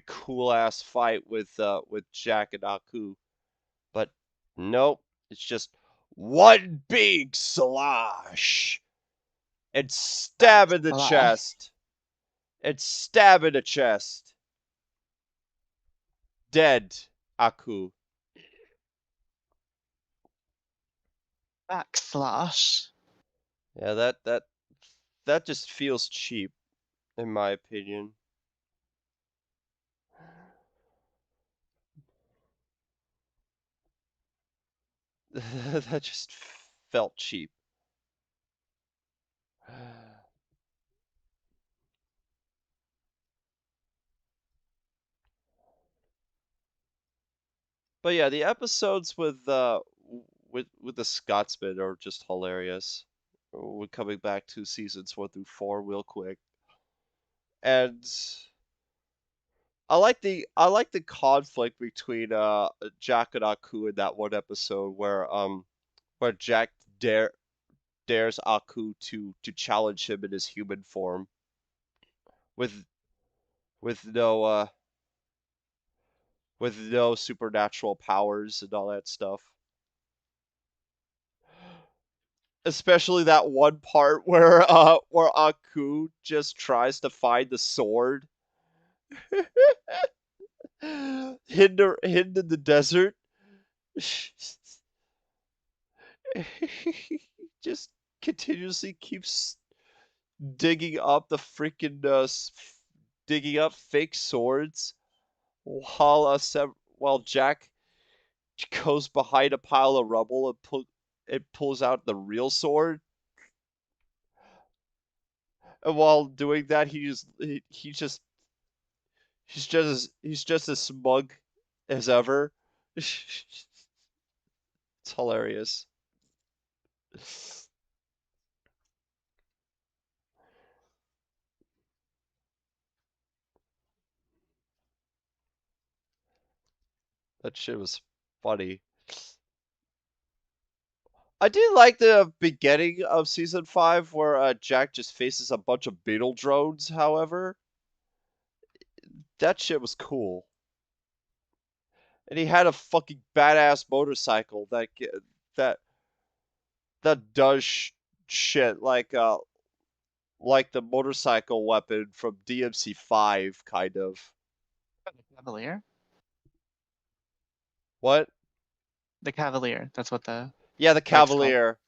cool ass fight with Jack and Aku. But nope, it's just one big slash and stab in the Slash. chest. And stab in the chest. Dead Aku. Backslash. Yeah, that just feels cheap in my opinion. That just felt cheap. But yeah, the episodes with the Scotsman are just hilarious. We're coming back to seasons 1 through 4 real quick. And I like the conflict between Jack and Aku in that one episode where Jack dares Aku to challenge him in his human form with with no uh with no supernatural powers and all that stuff. Especially that one part where Aku just tries to find the sword hidden in the desert. He just continuously keeps digging up the freaking digging up fake swords while while Jack goes behind a pile of rubble and pulls out the real sword. And while doing that, he's just as smug as ever. It's hilarious. That shit was funny. I did like the beginning of season 5 where Jack just faces a bunch of beetle drones, however. That shit was cool. And he had a fucking badass motorcycle that that does shit like the motorcycle weapon from DMC5 kind of. Cavalier? What? The Cavalier. That's what the Yeah, the bike's called. Cavalier.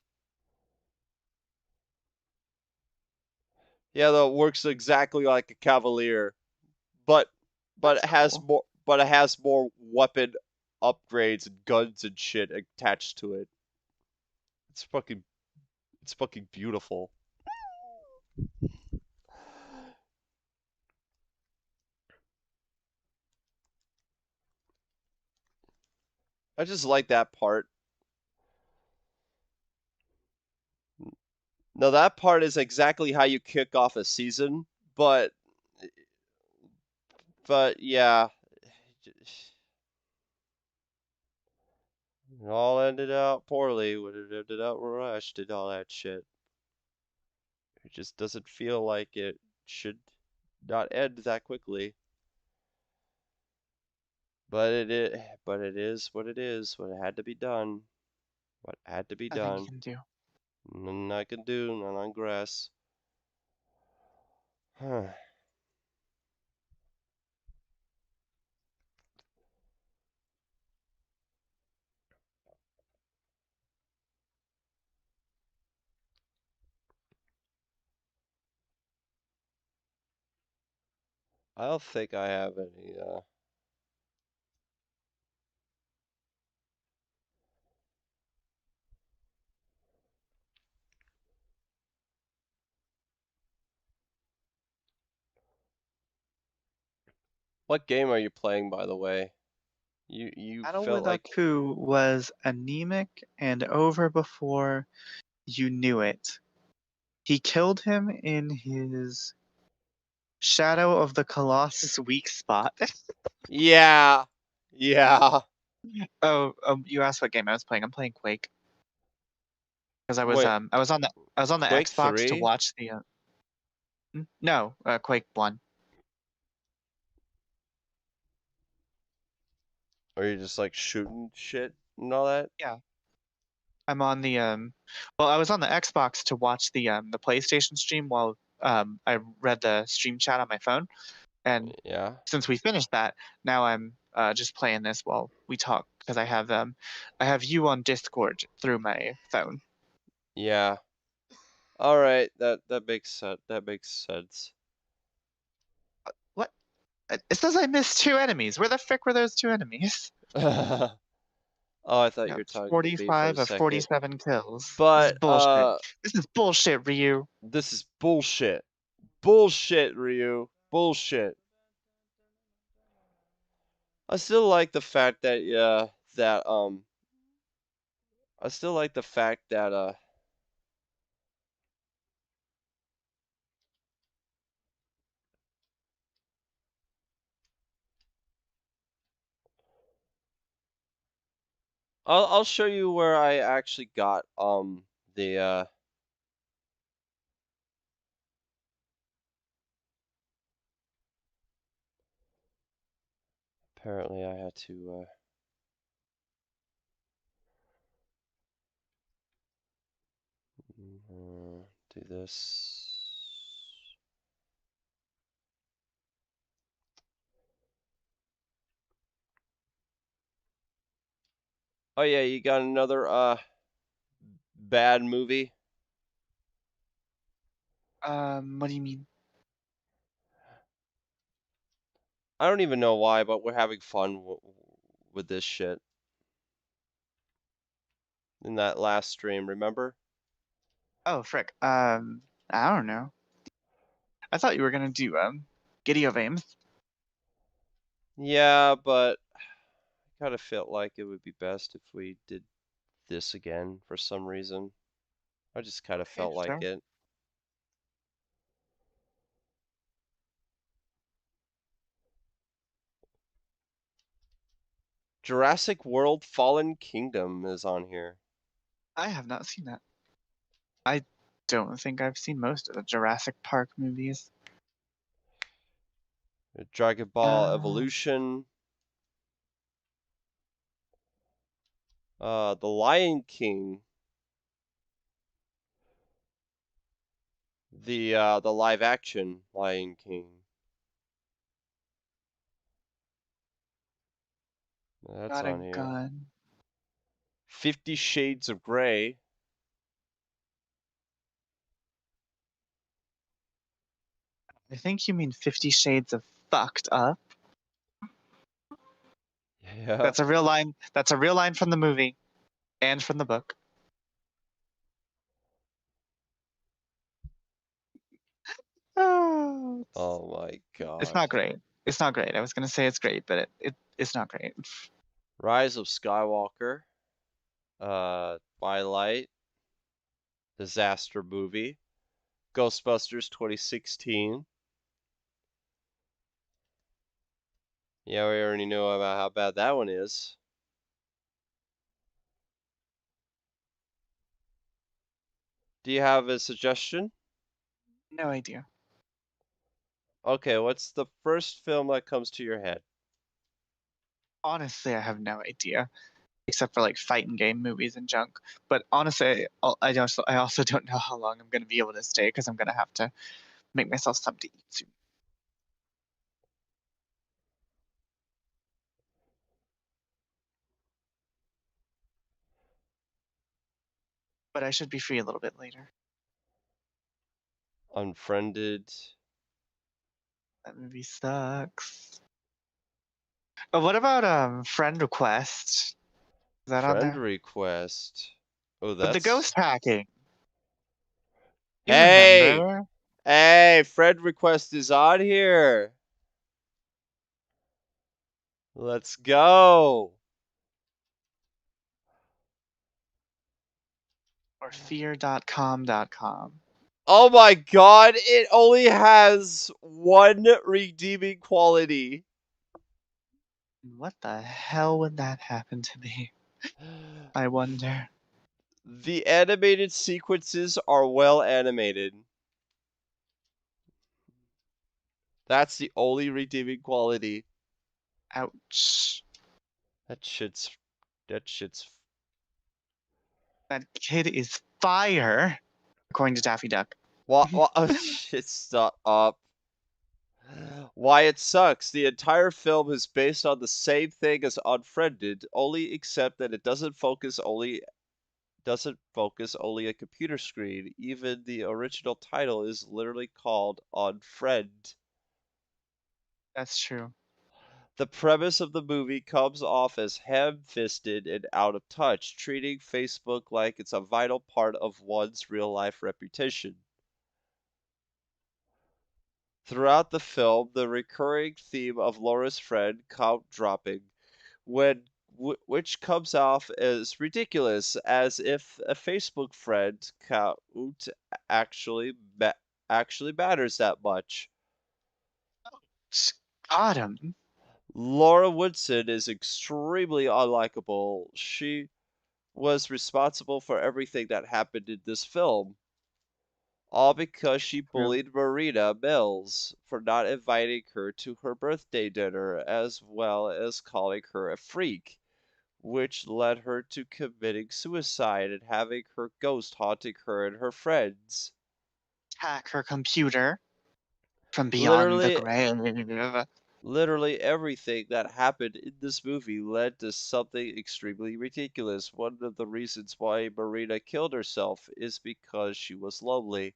Yeah, that works exactly like a Cavalier, but That's cool. it has more weapon upgrades and guns and shit attached to it. It's fucking beautiful. I just like that part. Now that part is exactly how you kick off a season, but yeah, it all ended out poorly when it ended out rushed and all that shit. It just doesn't feel like it should not end that quickly. But it is what it is. What had to be done. What had to be Nothing you done. can do. Nothing I can do. None on grass. Huh. I don't think I have any. What game are you playing, by the way? You Battle felt with like Aku was anemic and over before you knew it. He killed him in his Shadow of the Colossus weak spot. yeah, yeah. Oh, you asked what game I was playing. I'm playing Quake because Wait, I was on the Quake Xbox to 3? watch the no Quake 1. Or you just like shooting shit and all that? Yeah, I'm on the well, I was on the Xbox to watch the PlayStation stream while I read the stream chat on my phone. And Yeah. since we finished that, now I'm just playing this while we talk because I have you on Discord through my phone. Yeah. All right. That makes sense. That makes sense. What? It says I missed two enemies. Where the frick were those two enemies? Oh, I thought you Yeah, were talking to me for a 45 of second. 47 kills. This is But bullshit. This is bullshit, Ryu. this is bullshit. Bullshit, Ryu. Bullshit. I still like the fact that I still like the fact that I'll show you where I actually got the apparently I had to do this. Oh yeah, you got another bad movie? What do you mean? I don't even know why, but we're having fun with this shit. In that last stream, remember? Oh, frick. I don't know. I thought you were gonna do Giddy of Ames. Yeah, but I kind of felt like it would be best if we did this again for some reason. I just kind of Okay, felt like sure. it. Jurassic World Fallen Kingdom is on here. I have not seen that. I don't think I've seen most of the Jurassic Park movies. Dragon Ball Evolution. The Lion King. The live action Lion King. That's Got a on here. gun. 50 Shades of Grey. I think you mean 50 Shades of Fucked Up. Yeah. That's a real line. That's a real line from the movie and from the book. Oh, Oh my god. it's not great. It's not great. I was gonna say it's great, but it's not great. Rise of Skywalker. Twilight. Disaster movie. Ghostbusters 2016. Yeah, we already know about how bad that one is. Do you have a suggestion? No idea. Okay, what's the first film that comes to your head? Honestly, I have no idea, except for like fighting game movies and junk. But honestly, I also don't know how long I'm gonna be able to stay because I'm gonna have to make myself something to eat soon. But I should be free a little bit later. Unfriended. That movie sucks. But what about Friend Request? Is that on Friend there? request. Oh, With the that's. ghost hacking. You Hey! remember? Hey, friend request is on here. Let's go. Or fear.com.com. Oh my god, it only has one redeeming quality. What the hell would that happen to me? I wonder. The animated sequences are well animated. That's the only redeeming quality. Ouch. That shit's. That shit's. That kid is fire, according to Daffy Duck. What? Oh, shit, stop up. Why it sucks. The entire film is based on the same thing as Unfriended, only except that it doesn't focus only a computer screen. Even the original title is literally called Unfriend. That's true. The premise of the movie comes off as ham-fisted and out of touch, treating Facebook like it's a vital part of one's real-life reputation. Throughout the film, the recurring theme of Laura's friend count dropping, when which comes off as ridiculous, as if a Facebook friend count actually actually matters that much. Got him. Laura Woodson is extremely unlikable. She was responsible for everything that happened in this film, all because she True. bullied Marina Mills for not inviting her to her birthday dinner, as well as calling her a freak, which led her to committing suicide and having her ghost haunting her and her friends. Hack her computer from beyond the Literally, grave. literally everything that happened in this movie led to something extremely ridiculous. One of the reasons why Marina killed herself is because she was lonely.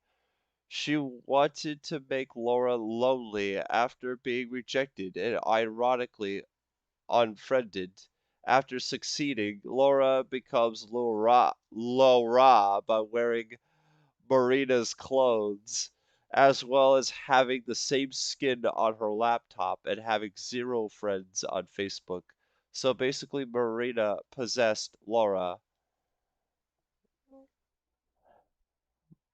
She wanted to make Laura lonely after being rejected and ironically unfriended. After succeeding, Laura becomes Laura by wearing Marina's clothes, as well as having the same skin on her laptop and having zero friends on Facebook. So basically, Marina possessed Laura.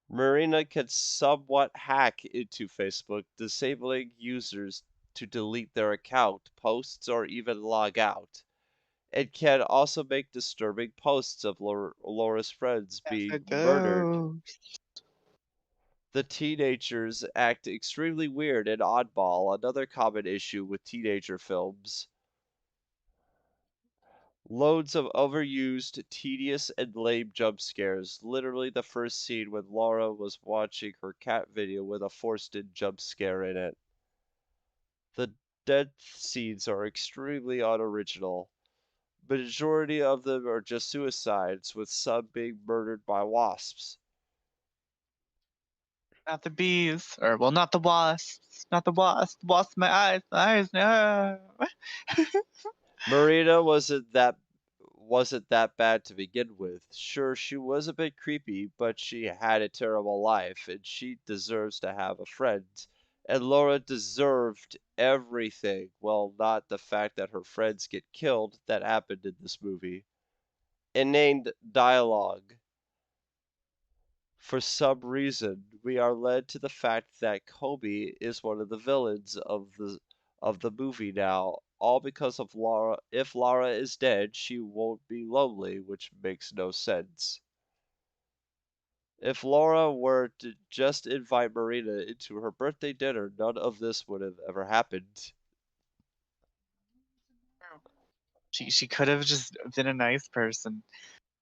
Marina can somewhat hack into Facebook, disabling users to delete their account, posts, or even log out. It can also make disturbing posts of Laura's friends As a being murdered. ghost. The teenagers act extremely weird and oddball, another common issue with teenager films. Loads of overused, tedious, and lame jump scares. Literally the first scene when Laura was watching her cat video with a forced-in jump scare in it. The death scenes are extremely unoriginal. Majority of them are just suicides, with some being murdered by wasps. Not the bees. Or, well, not the wasps. Not the wasps. Wasp, my eyes, no. Marina wasn't that bad to begin with. Sure, she was a bit creepy, but she had a terrible life, and she deserves to have a friend. And Laura deserved everything. Well, not the fact that her friends get killed that happened in this movie. Inane dialogue. For some reason, we are led to the fact that Kobe is one of the villains of the movie now, all because of Laura. If Laura is dead, she won't be lonely, which makes no sense. If Laura were to just invite Marina into her birthday dinner, none of this would have ever happened. She could have just been a nice person,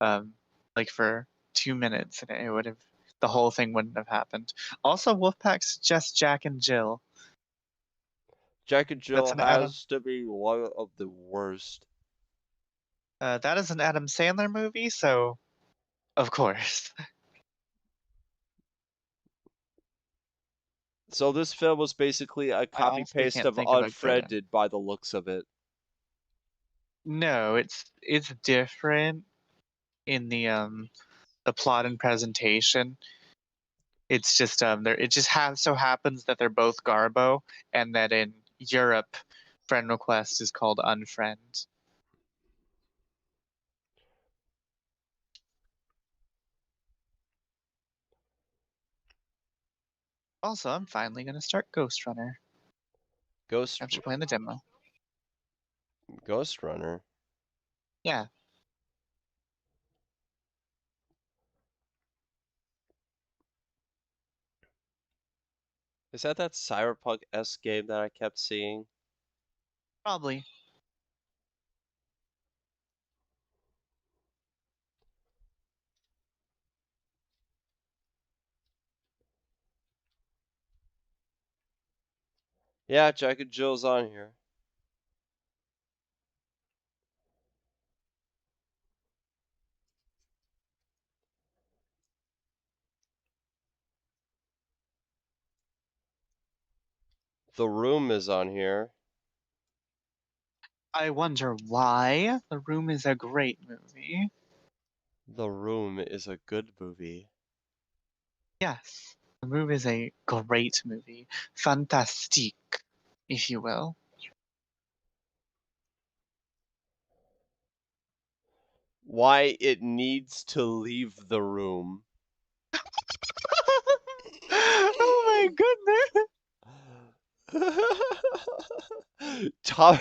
like for 2 minutes, and it would have the whole thing wouldn't have happened. Also, Wolfpack suggests Jack and Jill. Jack and That's Jill an Adam. has to be one of the worst. That is an Adam Sandler movie, so of course. So this film was basically a I copy honestly paste can't of think of a good. Unfriended by the looks of it. No, it's different in the plot and presentation. It's just there. It just so happens that they're both Garbo, and that in Europe, friend request is called unfriend. Also, I'm finally gonna start Ghost Runner after playing the demo. Ghost Runner. Yeah. Is that Cyberpunk-esque game that I kept seeing? Probably. Yeah, Jack and Jill's on here. The Room is on here. I wonder why. The Room is a great movie. The Room is a good movie. Yes, The Room is a great movie. Fantastique, if you will. Why it needs to leave the room. Oh my goodness! Tommy,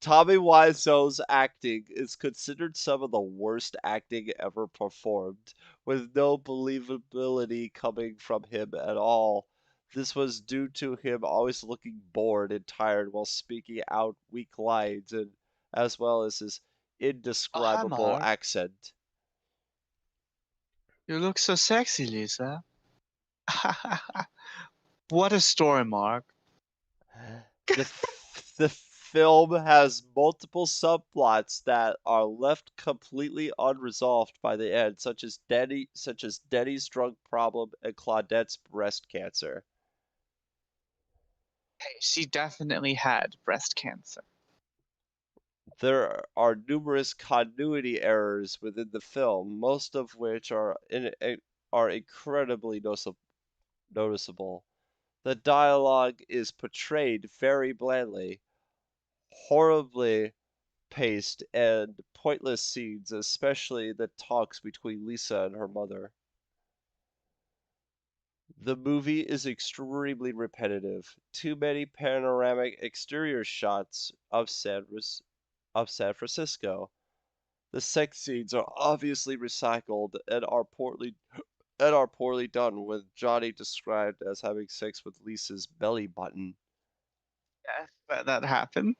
Tommy Wiseau's acting is considered some of the worst acting ever performed, with no believability coming from him at all. This was due to him always looking bored and tired while speaking out weak lines, and as well as his Oh, hi, indescribable Mark. accent. You look so sexy, Lisa. What a story, Mark. The film has multiple subplots that are left completely unresolved by the end, such as Denny's drug problem and Claudette's breast cancer. Hey, she definitely had breast cancer. There are numerous continuity errors within the film, most of which are incredibly noticeable. The dialogue is portrayed very blandly, horribly paced, and pointless scenes, especially the talks between Lisa and her mother. The movie is extremely repetitive. Too many panoramic exterior shots of San Francisco. The sex scenes are obviously recycled and are poorly done, with Johnny described as having sex with Lisa's belly button. Yes, that happened.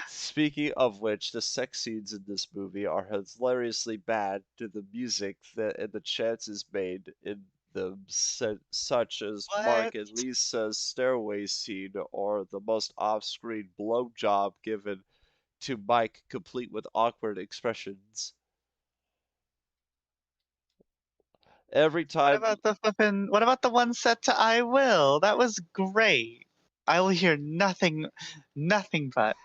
Speaking of which, the sex scenes in this movie are hilariously bad to the music and the chances made in them, such as Mark What? and Lisa's stairway scene or the most off-screen blowjob given to Mike, complete with awkward expressions. Every What time about the flippin'? What about the one set to "I Will"? That was great. I will hear nothing but.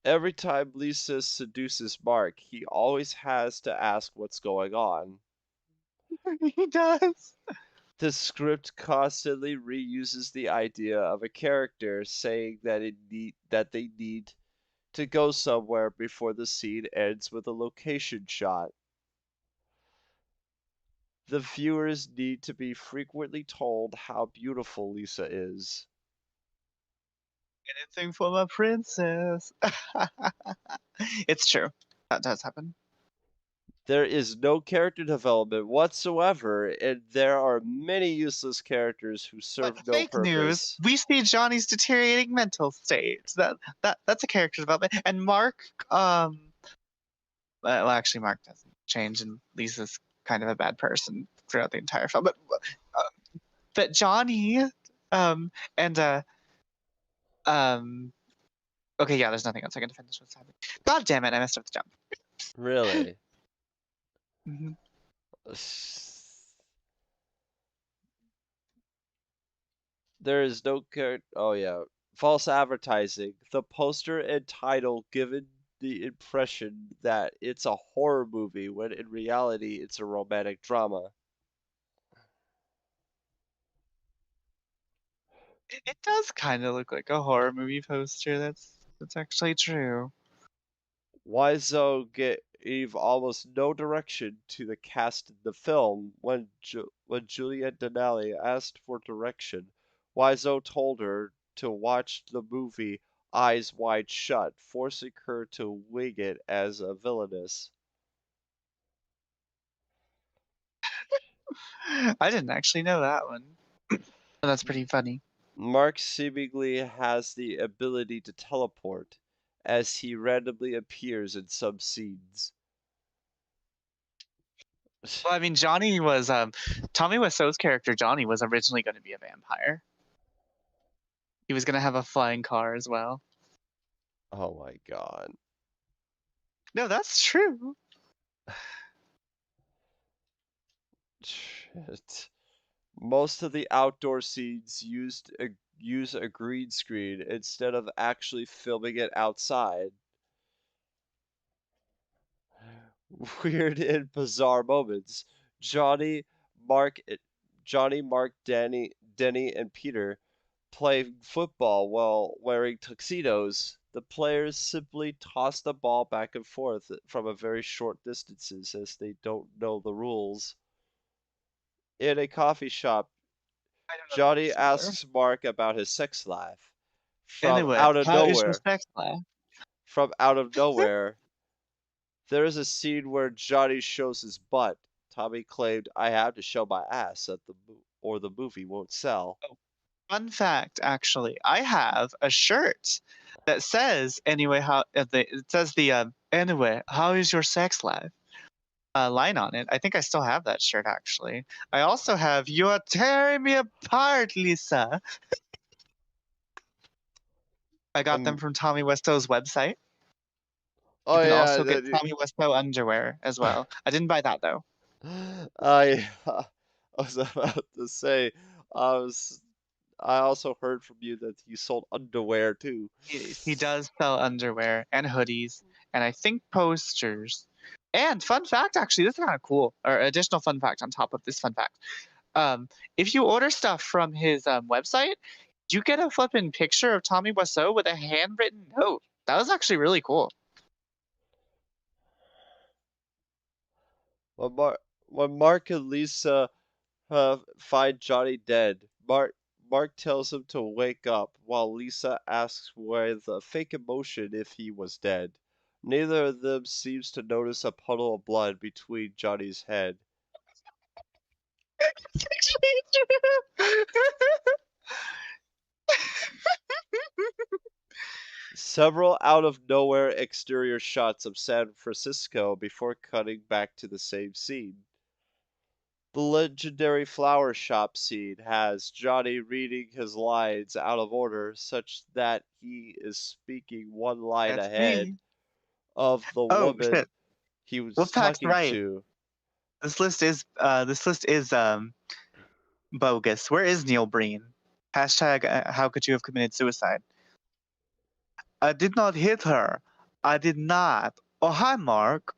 every time Lisa seduces Mark, he always has to ask what's going on. He does. The script constantly reuses the idea of a character saying that they need to go somewhere before the scene ends with a location shot. The viewers need to be frequently told how beautiful Lisa is. Anything for my princess. It's true. That does happen. There is no character development whatsoever, and there are many useless characters who But serve no fake news. purpose. We see Johnny's deteriorating mental state. That's a character development. And Mark, well, actually, Mark doesn't change, and Lisa's kind of a bad person throughout the entire film. Uh, but Johnny, and um, okay, yeah, there's nothing else I can finish what's happening. God damn it, I messed up the jump. Really? Mhm. There is no character. Oh yeah, false advertising. The poster and title given the impression that it's a horror movie when in reality it's a romantic drama. It does kind of look like a horror movie poster. That's actually true. Wiseau gave almost no direction to the cast in the film. When Juliette Denali asked for direction, Wiseau told her to watch the movie Eyes Wide Shut, forcing her to wing it as a villainess. I didn't actually know that one. That's pretty funny. Mark seemingly has the ability to teleport, as he randomly appears in some scenes. Well, I mean, Johnny was Tommy Wiseau's character Johnny was originally going to be a vampire. He was going to have a flying car as well. Oh my god. No, that's true. Shit. Most of the outdoor scenes use a green screen instead of actually filming it outside. Weird and bizarre moments. Johnny, Mark, Johnny, Mark, Denny, and Peter play football while wearing tuxedos. The players simply toss the ball back and forth from a very short distances as they don't know the rules. In a coffee shop, Johnny Sure. asks Mark about his sex life. From Anyway, out of how is your nowhere, sex life? from out of nowhere, there is a scene where Johnny shows his butt. Tommy claimed, "I have to show my ass or the movie won't sell." Fun fact, actually, I have a shirt that says anyway how it says the anyway how is your sex life line on it. I think I still have that shirt actually. I also have "You're tearing me apart, Lisa." I got them Um, from Tommy Wiseau's website. You oh can yeah, also get Tommy Wiseau underwear as well. I didn't buy that though. I was about to say, I was. I also heard from you that he sold underwear too. He does sell underwear and hoodies and I think posters. And fun fact, actually, this is kind of cool. Or additional fun fact on top of this fun fact. If you order stuff from his website, you get a flippin' picture of Tommy Wiseau with a handwritten note. That was actually really cool. When Mark and Lisa find Johnny dead, Mark tells him to wake up, while Lisa asks with a fake emotion if he was dead. Neither of them seems to notice a puddle of blood between Johnny's head. Several out of nowhere exterior shots of San Francisco before cutting back to the same scene. The legendary flower shop scene has Johnny reading his lines out of order, such that he is speaking one line That's ahead me. of the Oh woman shit. he was Wolfpack's talking right. to. This list is bogus. Where is Neil Breen? Hashtag how could you have committed suicide? I did not hit her. I did not. Oh hi Mark.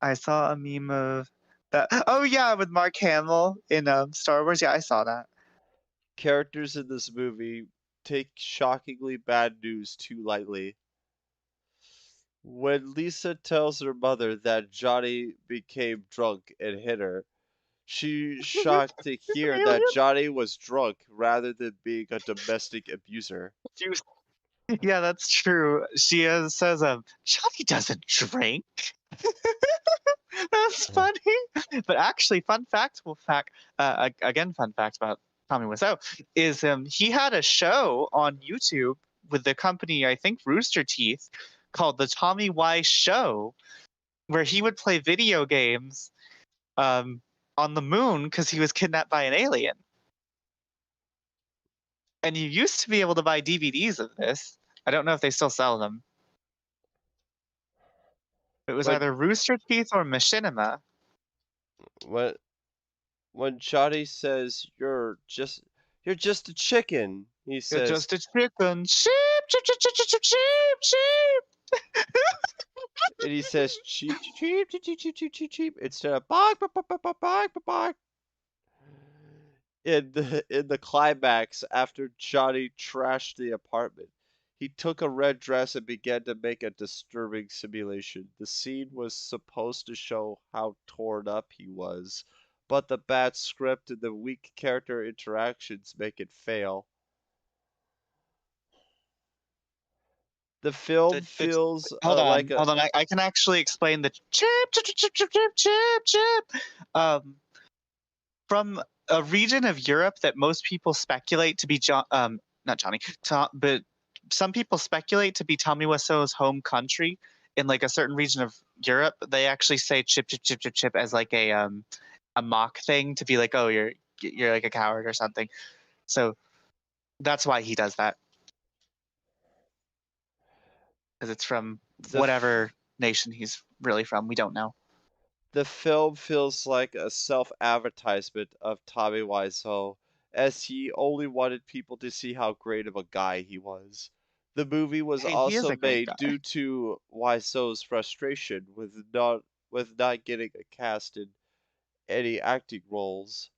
I saw a meme of that. Oh yeah, with Mark Hamill in Star Wars. Yeah, I saw that. Characters in this movie take shockingly bad news too lightly. When Lisa tells her mother that Johnny became drunk and hit her, she's shocked to hear that Johnny was drunk rather than being a domestic abuser. Yeah, that's true. She says, Johnny doesn't drink. That's funny. But actually, fun fact about Tommy Wiseau is he had a show on YouTube with the company, I think Rooster Teeth, called The Tommy Wise Show, where he would play video games um, on the moon because he was kidnapped by an alien. And you used to be able to buy DVDs of this. I don't know if they still sell them. It was When either Rooster Teeth or Machinima. when when Johnny says you're just a chicken, he You're says, just a chicken. Sheep, sheep, sheep, sheep, sheep, sheep, sheep. and he says cheep cheep cheep cheep cheep cheep cheep cheep instead of bark bark bark bark bark bark bark bark. In the climax, after Johnny trashed the apartment, he took a red dress and began to make a disturbing simulation. The scene was supposed to show how torn up he was, but the bad script and the weak character interactions make it fail. The film feels Hold like on, a hold on. I can actually explain the chip, chip, chip, chip, chip, chip, chip. Um, from a region of Europe that most people speculate to be not Johnny, but some people speculate to be Tommy Wiseau's home country in like a certain region of Europe. They actually say chip, chip, chip, chip, chip as like a mock thing to be like, oh, you're like a coward or something. So that's why he does that because it's from the whatever nation he's really from. We don't know. The film feels like a self-advertisement of Tommy Wiseau, as he only wanted people to see how great of a guy he was. The movie was Hey, he is also a great made guy. due to Wiseau's frustration with not getting a cast in any acting roles.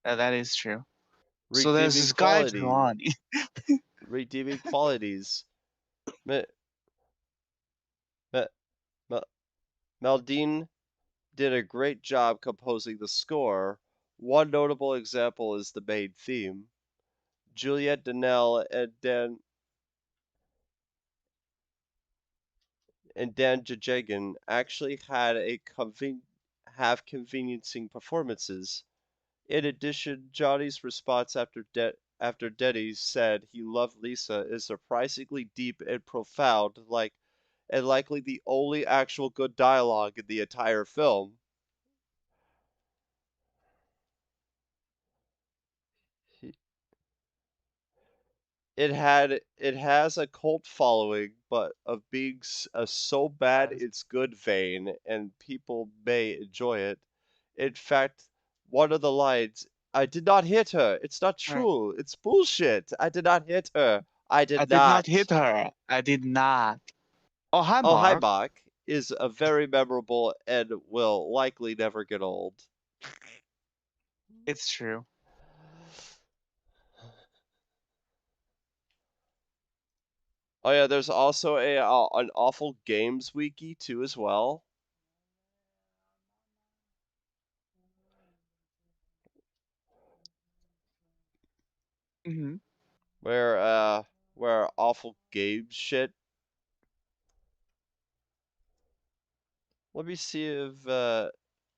That is true. So there's Redeeming this guy quality, Giovanni. redeeming qualities. Me, me, me, Meldine did a great job composing the score. One notable example is the main theme. Juliette Donnell and Dan Jajagan actually had have conveniencing performances. In addition, Johnny's response after Denny said he loved Lisa is surprisingly deep and profound, and likely the only actual good dialogue in the entire film. It has a cult following, but of being so bad it's good vein, and people may enjoy it. In fact, one of the lines, "I did not hit her. It's not Right. true. It's bullshit. I did not hit her. I I did did not not." hit her. I did not. Oh, hi, Oh, hi, Mark. Bach is a very memorable and will likely never get old. It's true. Oh yeah, there's also an awful games wiki too as well. Mm-hmm. Where awful games shit. Let me see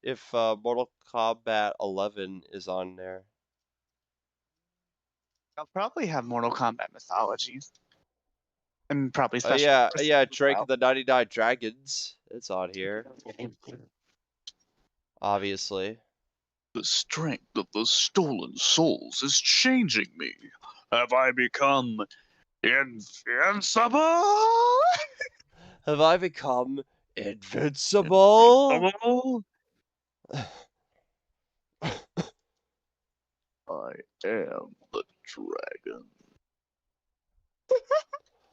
if Mortal Kombat 11 is on there. I'll probably have Mortal Kombat mythologies. And probably special forces Yeah, as Drake well. of the 99 Dragons. It's on here. Obviously. The strength of the stolen souls is changing me. Have I become invincible? Have I become invincible? I am the dragon.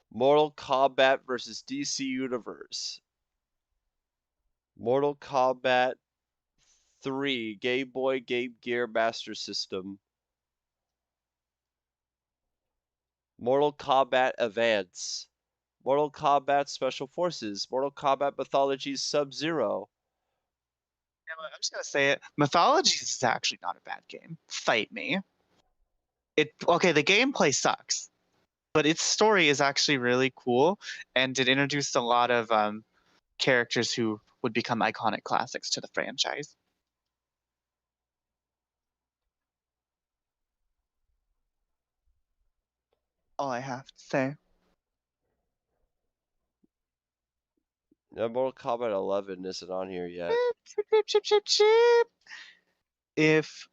Mortal Kombat versus DC Universe. Mortal Kombat 3 Game Boy Game Gear Master System. Mortal Kombat Advance. Mortal Kombat Special Forces. Mortal Kombat Mythologies Sub-Zero. I'm just gonna say it. Mythologies is actually not a bad game. Fight me. The gameplay sucks, but its story is actually really cool, and it introduced a lot of characters who would become iconic classics to the franchise. All I have to say. Yeah, Mortal Kombat 11 isn't on here yet. Chip. If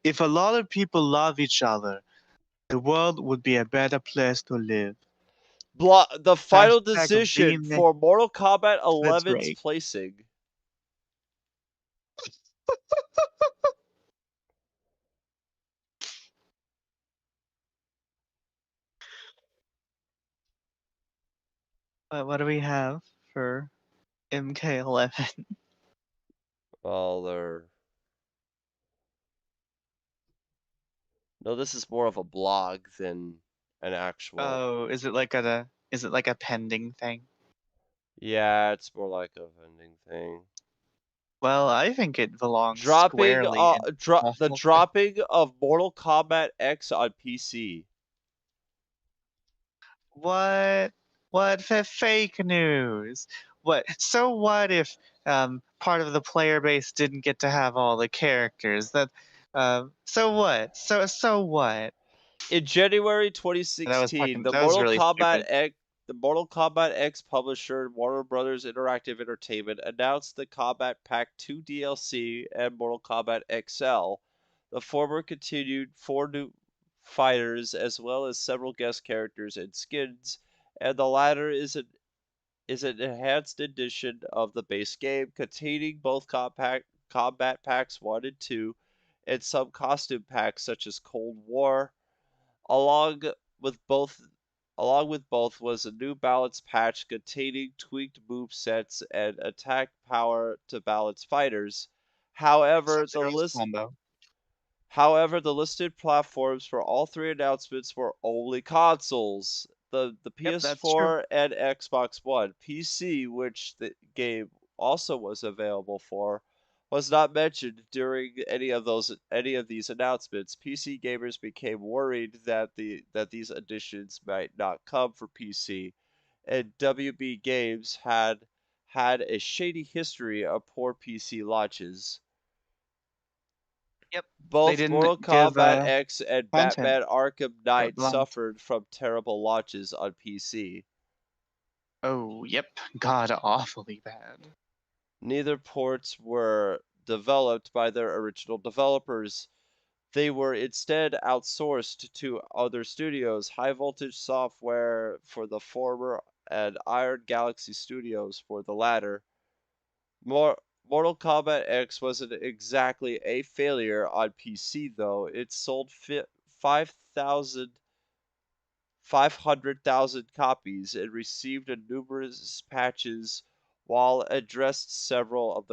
if a lot of people love each other, the world would be a better place to live. The final Hashtag decision remake for Mortal Kombat the 11's Drake. placing. What do we have for MK11? Well, they're... No, this is more of a blog than an actual... Oh, is it like a pending thing? Yeah, it's more like a vending thing. Well, I think it belongs squarely in the dropping of Mortal Kombat X on PC. What? What fake news? What? So what if part of the player base didn't get to have all the characters? So what? So what? In January That 2016, was really stupid. The Mortal Kombat X publisher Warner Brothers Interactive Entertainment announced the Kombat Pack 2 DLC and Mortal Kombat XL. The former continued 4 new fighters as well as several guest characters and skins, and the latter is an enhanced edition of the base game containing both combat packs 1 and 2 and some costume packs such as Cold War. Along with both Along with both was a new balance patch containing tweaked move sets and attack power to balance fighters. However, the Sub-Zero's list combo. However, the listed platforms for all 3 announcements were only consoles. The Yep, that's true. PS4 and Xbox One. PC, which also was available for was not mentioned during any of these announcements. PC gamers became worried that these additions might not come for PC, and WB Games had a shady history of poor PC launches. Yep. They Both didn't Mortal give Kombat X and content Batman Arkham that Knight belonged. suffered from terrible launches on PC. Oh, yep. God, awfully bad. Neither ports were developed by their original developers. They were instead outsourced to other studios, High Voltage Software for the former and Iron Galaxy Studios for the latter. Mortal Kombat X wasn't exactly a failure on PC, though. It sold 500,000 copies and received numerous patches while addressed several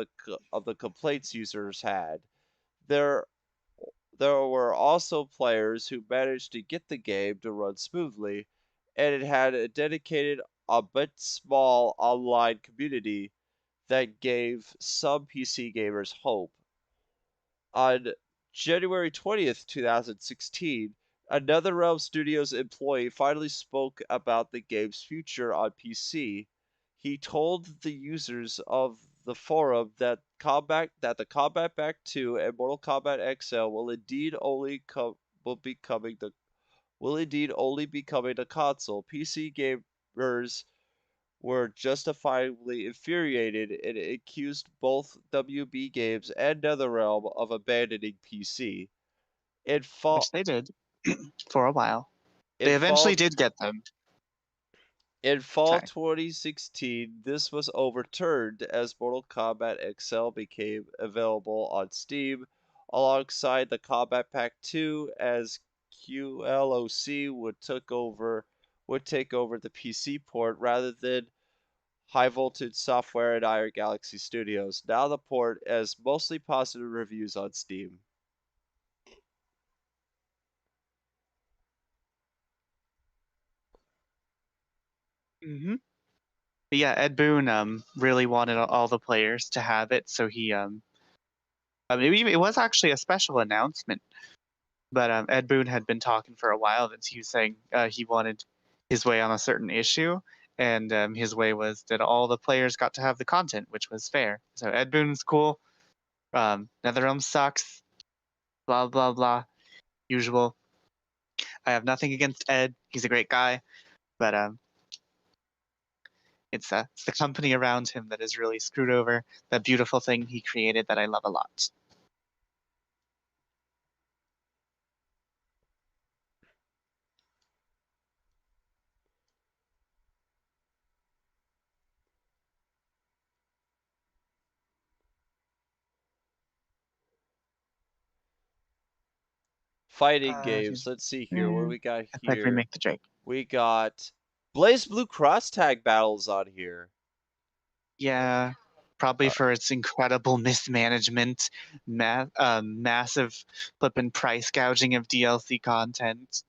of the complaints users had. There there were also players who managed to get the game to run smoothly, and it had a dedicated, albeit small, online community that gave some PC gamers hope. On January 20th, 2016, another Realm Studios employee finally spoke about the game's future on PC. He told the users of the forum that the Combat Pack 2 and Mortal Kombat XL will indeed only be coming to console. PC gamers were justifiably infuriated and accused both WB Games and NetherRealm of abandoning PC. In Which fall, they did for a while. in They eventually fall, did get them. in fall Okay. 2016, this was overturned as Mortal Kombat XL became available on Steam alongside the Combat Pack 2 as QLOC would take over the PC port rather than High Voltage Software and Iron Galaxy Studios. Now the port has mostly positive reviews on Steam. Mm-hmm. But yeah, Ed Boon really wanted all the players to have it, so he it was actually a special announcement. But Ed Boon had been talking for a while that he was saying he wanted his way on a certain issue, and his way was that all the players got to have the content, which was fair. So Ed Boon's cool. NetherRealm sucks. Blah blah blah. Usual. I have nothing against Ed. He's a great guy, but it's the company around him that is really screwed over that beautiful thing he created that I love a lot. Fighting games. Let's see here. What do we got It's like here? Remake the Drake. We got Blaze Blue Cross Tag battles on here. Yeah, probably for its incredible mismanagement, massive flippin' price gouging of DLC content,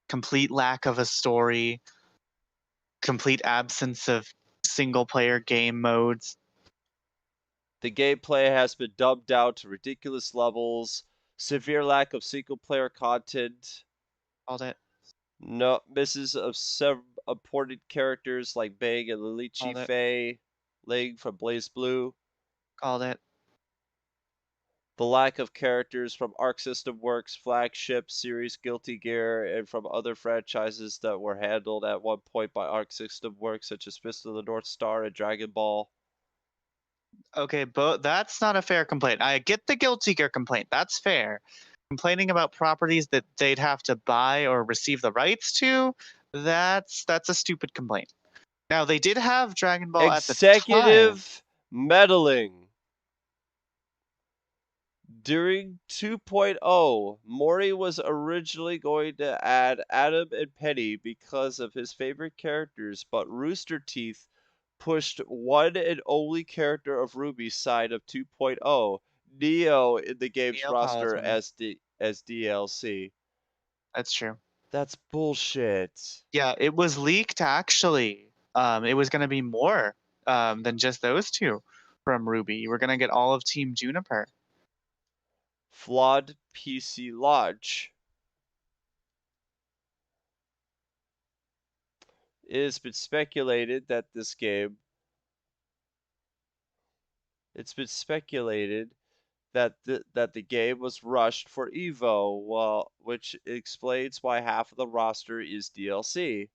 complete lack of a story, complete absence of single player game modes. The gameplay has been dumbed down to ridiculous levels, severe lack of single player content, Called it. no misses of several important characters like Bang and Lily Chi Called it. Fei, Ling from Blaze Blue. Called it. The lack of characters from Arc System Works flagship series Guilty Gear and from other franchises that were handled at one point by Arc System Works, such as Fist of the North Star and Dragon Ball. Okay, but that's not a fair complaint. I get the Guilty Gear complaint. That's fair. Complaining about properties that they'd have to buy or receive the rights to, that's a stupid complaint. Now, they did have Dragon Ball at the time. Executive meddling. During 2.0, Mori was originally going to add Adam and Penny because of his favorite characters, but Rooster Teeth pushed one and only character of Ruby's side of 2.0, Neo, in the game's Neo roster Cosmo. as DLC. That's true. That's bullshit. Yeah, it was leaked actually. It was going to be more than just those two from Ruby. We're gonna get all of Team Juniper. Flawed PC Lodge. It has been speculated that this game. It's been speculated that the game was rushed for Evo, which explains why half of the roster is DLC.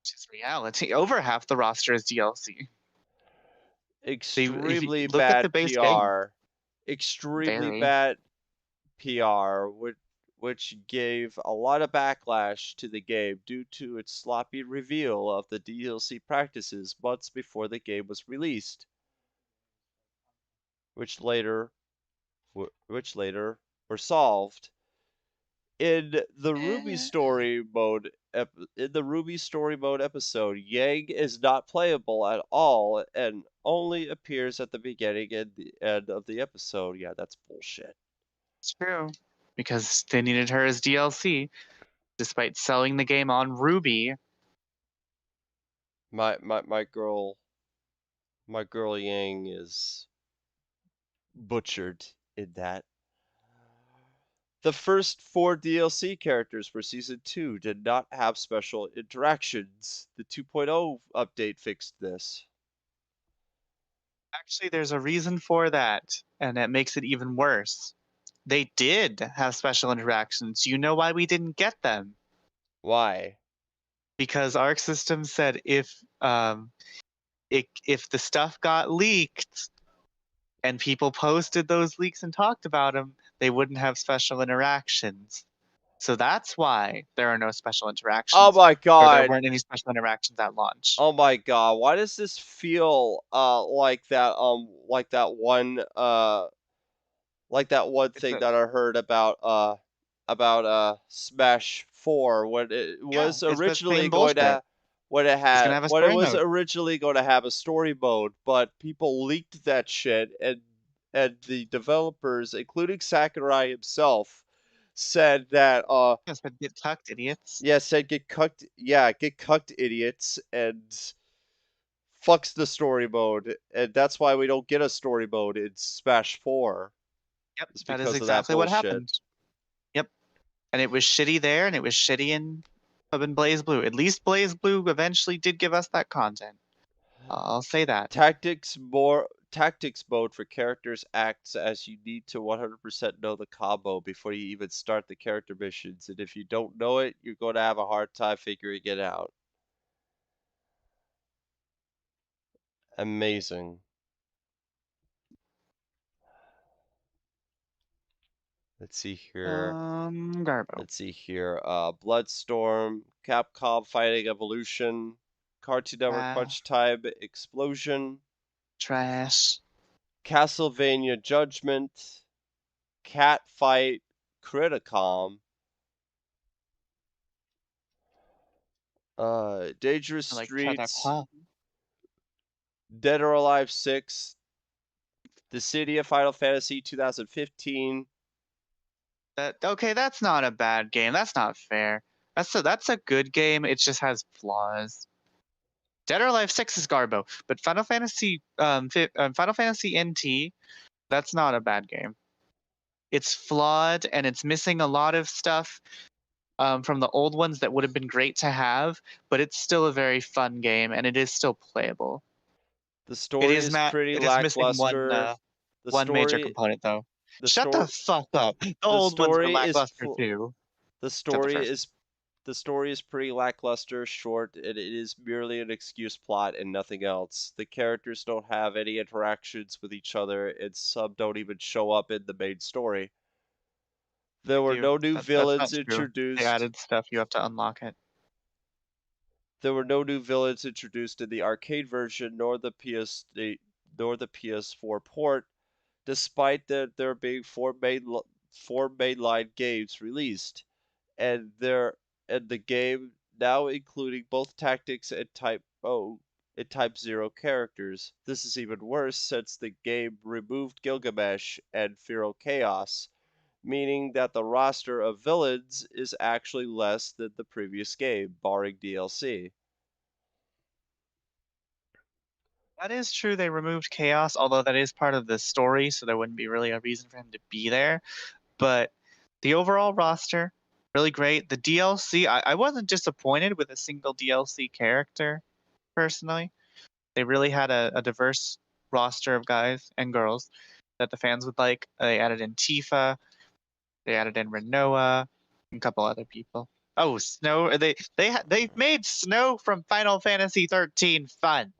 Which is reality. Over half the roster is DLC. If you Extremely look at the bad base game, PR. Extremely very. bad PR, which gave a lot of backlash to the game due to its sloppy reveal of the DLC practices months before the game was released, which later were solved. In the Ruby story mode episode, Yang is not playable at all and only appears at the beginning and the end of the episode. Yeah, that's bullshit. It's true. Because they needed her as DLC, despite selling the game on Ruby. My girl Yang is butchered in that. The first 4 DLC characters for Season 2 did not have special interactions. The 2.0 update fixed this. Actually, there's a reason for that, and it makes it even worse. They did have special interactions. You know why we didn't get them? Why? Because Arc Systems said if the stuff got leaked and people posted those leaks and talked about them, they wouldn't have special interactions. So that's why there are no special Oh interactions, my or there god. weren't any special interactions at launch. Oh my god. Why does this feel like that one thing that I heard about Smash 4 when it Yeah, was it's the originally same going bullshit. to when it It's gonna had have a when it story was mode. originally going to have a story mode, but people leaked that shit and the developers, including Sakurai himself, said that Yes, but get tucked, idiots. yeah, said get cucked, yeah, get cucked, idiots, and fucks the story mode, and that's why we don't get a story mode in Smash 4. Yep, It's that is because of that exactly what bullshit. happened. Yep, and it was shitty there, and it was shitty in Blaze Blue. At least Blaze Blue eventually did give us that content. I'll say that. Tactics mode for characters acts as you need to 100% know the combo before you even start the character missions, and if you don't know it, you're going to have a hard time figuring it out. Amazing. Let's see here. Garbo. Let's see here. Bloodstorm, Capcom Fighting Evolution, Cartoon Network Crunch Time Explosion, Trash. Castlevania Judgment, Catfight Criticom, Dangerous Like Streets, Dead or Alive 6, The City of Final Fantasy 2015. Okay, that's not a bad game. That's not fair. That's a good game. It just has flaws. Dead or Alive 6 is Garbo, but Final Fantasy NT, that's not a bad game. It's flawed and it's missing a lot of stuff from the old ones that would have been great to have, but it's still a very fun game and it is still playable. The story is pretty It is missing lackluster. one major component though. Shut the fuck up. The old ones were lackluster too. The story is pretty lackluster, short, and it is merely an excuse plot and nothing else. The characters don't have any interactions with each other, and some don't even show up in the main story. There were no new villains introduced. They added stuff, you have to unlock it. There were no new villains introduced in the arcade version nor the PS4 port, despite there being four mainline games released, and the game now including both tactics and Type 0 characters. This is even worse since the game removed Gilgamesh and Feral Chaos, meaning that the roster of villains is actually less than the previous game, barring DLC. That is true. They removed Chaos, although that is part of the story, so there wouldn't be really a reason for him to be there. But the overall roster, really great. The DLC, I wasn't disappointed with a single DLC character, personally. They really had a diverse roster of guys and girls that the fans would like. They added in Tifa, they added in Renoa, and a couple other people. Oh, Snow! They made Snow from Final Fantasy 13 fun.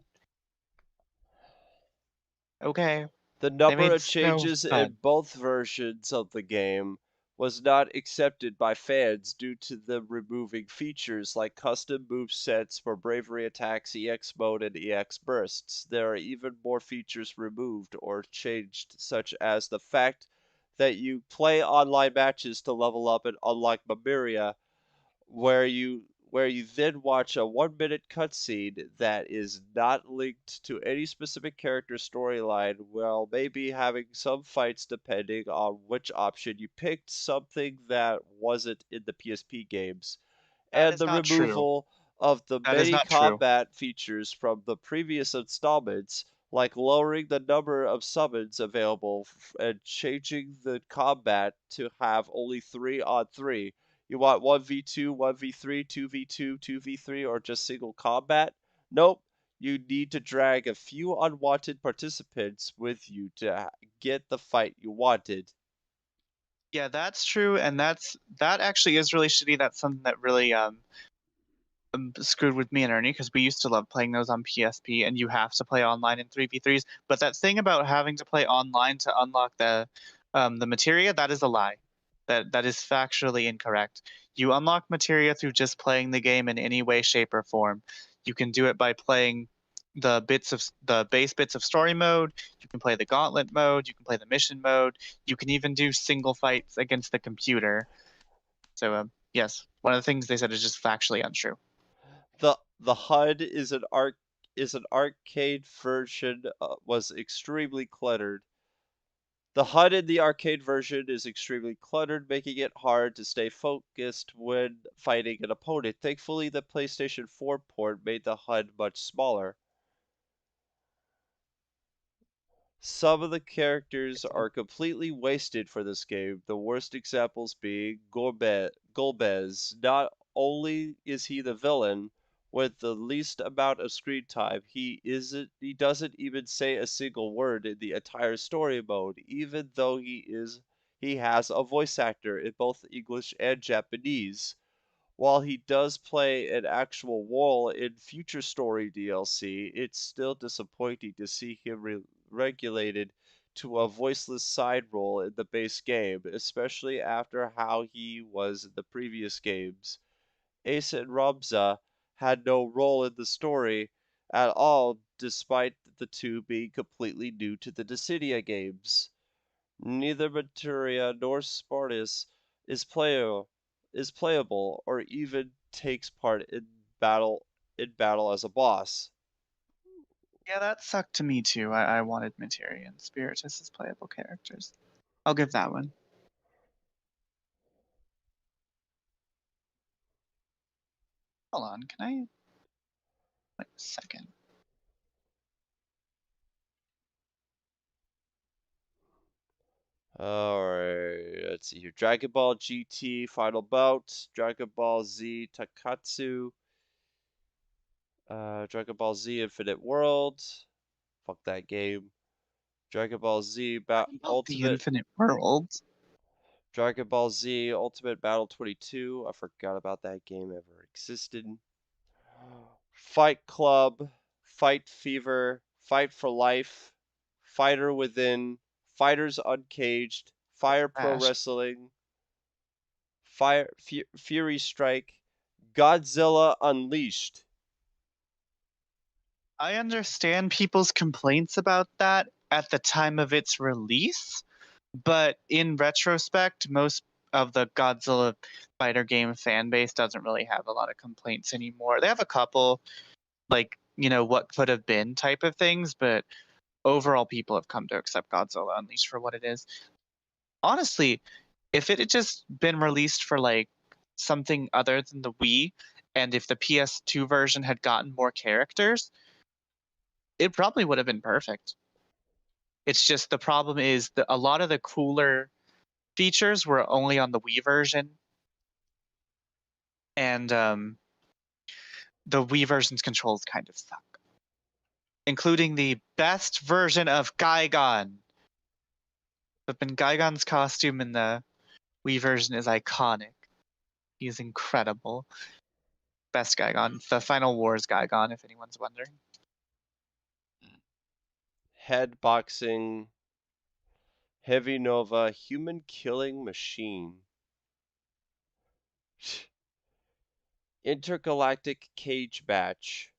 Okay, The they number made of Snow changes fun. in both versions of the game was not accepted by fans due to them removing features like custom move sets for bravery attacks, EX mode, and EX bursts. There are even more features removed or changed, such as the fact that you play online matches to level up and unlock Mamiria, where you then watch a 1 minute cutscene that is not linked to any specific character storyline, while maybe having some fights depending on which option you picked, something that wasn't in the PSP games, That and is the not true. removal of the That is many not true. combat features from the previous installments, like lowering the number of summons available and changing the combat to have only 3 on 3. You want 1v2, 1v3, 2v2, 2v3, or just single combat? Nope. You need to drag a few unwanted participants with you to get the fight you wanted. Yeah, that's true, and that actually is really shitty. That's something that really screwed with me and Ernie because we used to love playing those on PSP, and you have to play online in 3v3s. But that thing about having to play online to unlock the materia, that is a lie. That is factually incorrect. You unlock materia through just playing the game in any way, shape, or form. You can do it by playing the base bits of story mode. You can play the gauntlet mode. You can play the mission mode. You can even do single fights against the computer. So yes, one of the things they said is just factually untrue. The HUD is an arcade version, was extremely cluttered. The HUD in the arcade version is extremely cluttered, making it hard to stay focused when fighting an opponent. Thankfully, the PlayStation 4 port made the HUD much smaller. Some of the characters are completely wasted for this game, the worst examples being Golbez. Not only is he the villain with the least amount of screen time, he doesn't even say a single word in the entire story mode, even though he has a voice actor in both English and Japanese. While he does play an actual role in future story DLC, it's still disappointing to see him regulated to a voiceless side role in the base game, especially after how he was in the previous games. Ace and Ramza had no role in the story at all, despite the two being completely new to the Dissidia games. Neither Materia nor Spartus is playable or even takes part in battle as a boss. Yeah, that sucked to me too. I wanted Materia and Spiritus as playable characters. I'll give that one. Hold on, can I? Wait a second. Alright, let's see here. Dragon Ball GT Final Bout, Dragon Ball Z Takatsu, Dragon Ball Z Infinite World. Fuck that game. Dragon Ball Z The Ultimate Infinite World. Dragon Ball Z Ultimate Battle 22. I forgot about that game ever existed. Fight Club, Fight Fever, Fight for Life, Fighter Within, Fighters Uncaged, Fire Pro Ash. Wrestling, Fury Strike, Godzilla Unleashed. I understand people's complaints about that at the time of its release, but in retrospect, most of the Godzilla fighter game fan base doesn't really have a lot of complaints anymore. They have a couple, like, what could have been type of things, but overall people have come to accept Godzilla Unleashed for what it is. Honestly, if it had just been released for like something other than the Wii, and if the PS2 version had gotten more characters, it probably would have been perfect. It's just the problem is that a lot of the cooler features were only on the Wii version, and the Wii version's controls kind of suck, including the best version of Gigon. But Gigon's costume in the Wii version is iconic. He's incredible. Best Gigon, the Final Wars Gigon, if anyone's wondering. Head boxing, Heavy Nova, human killing machine. Intergalactic cage match.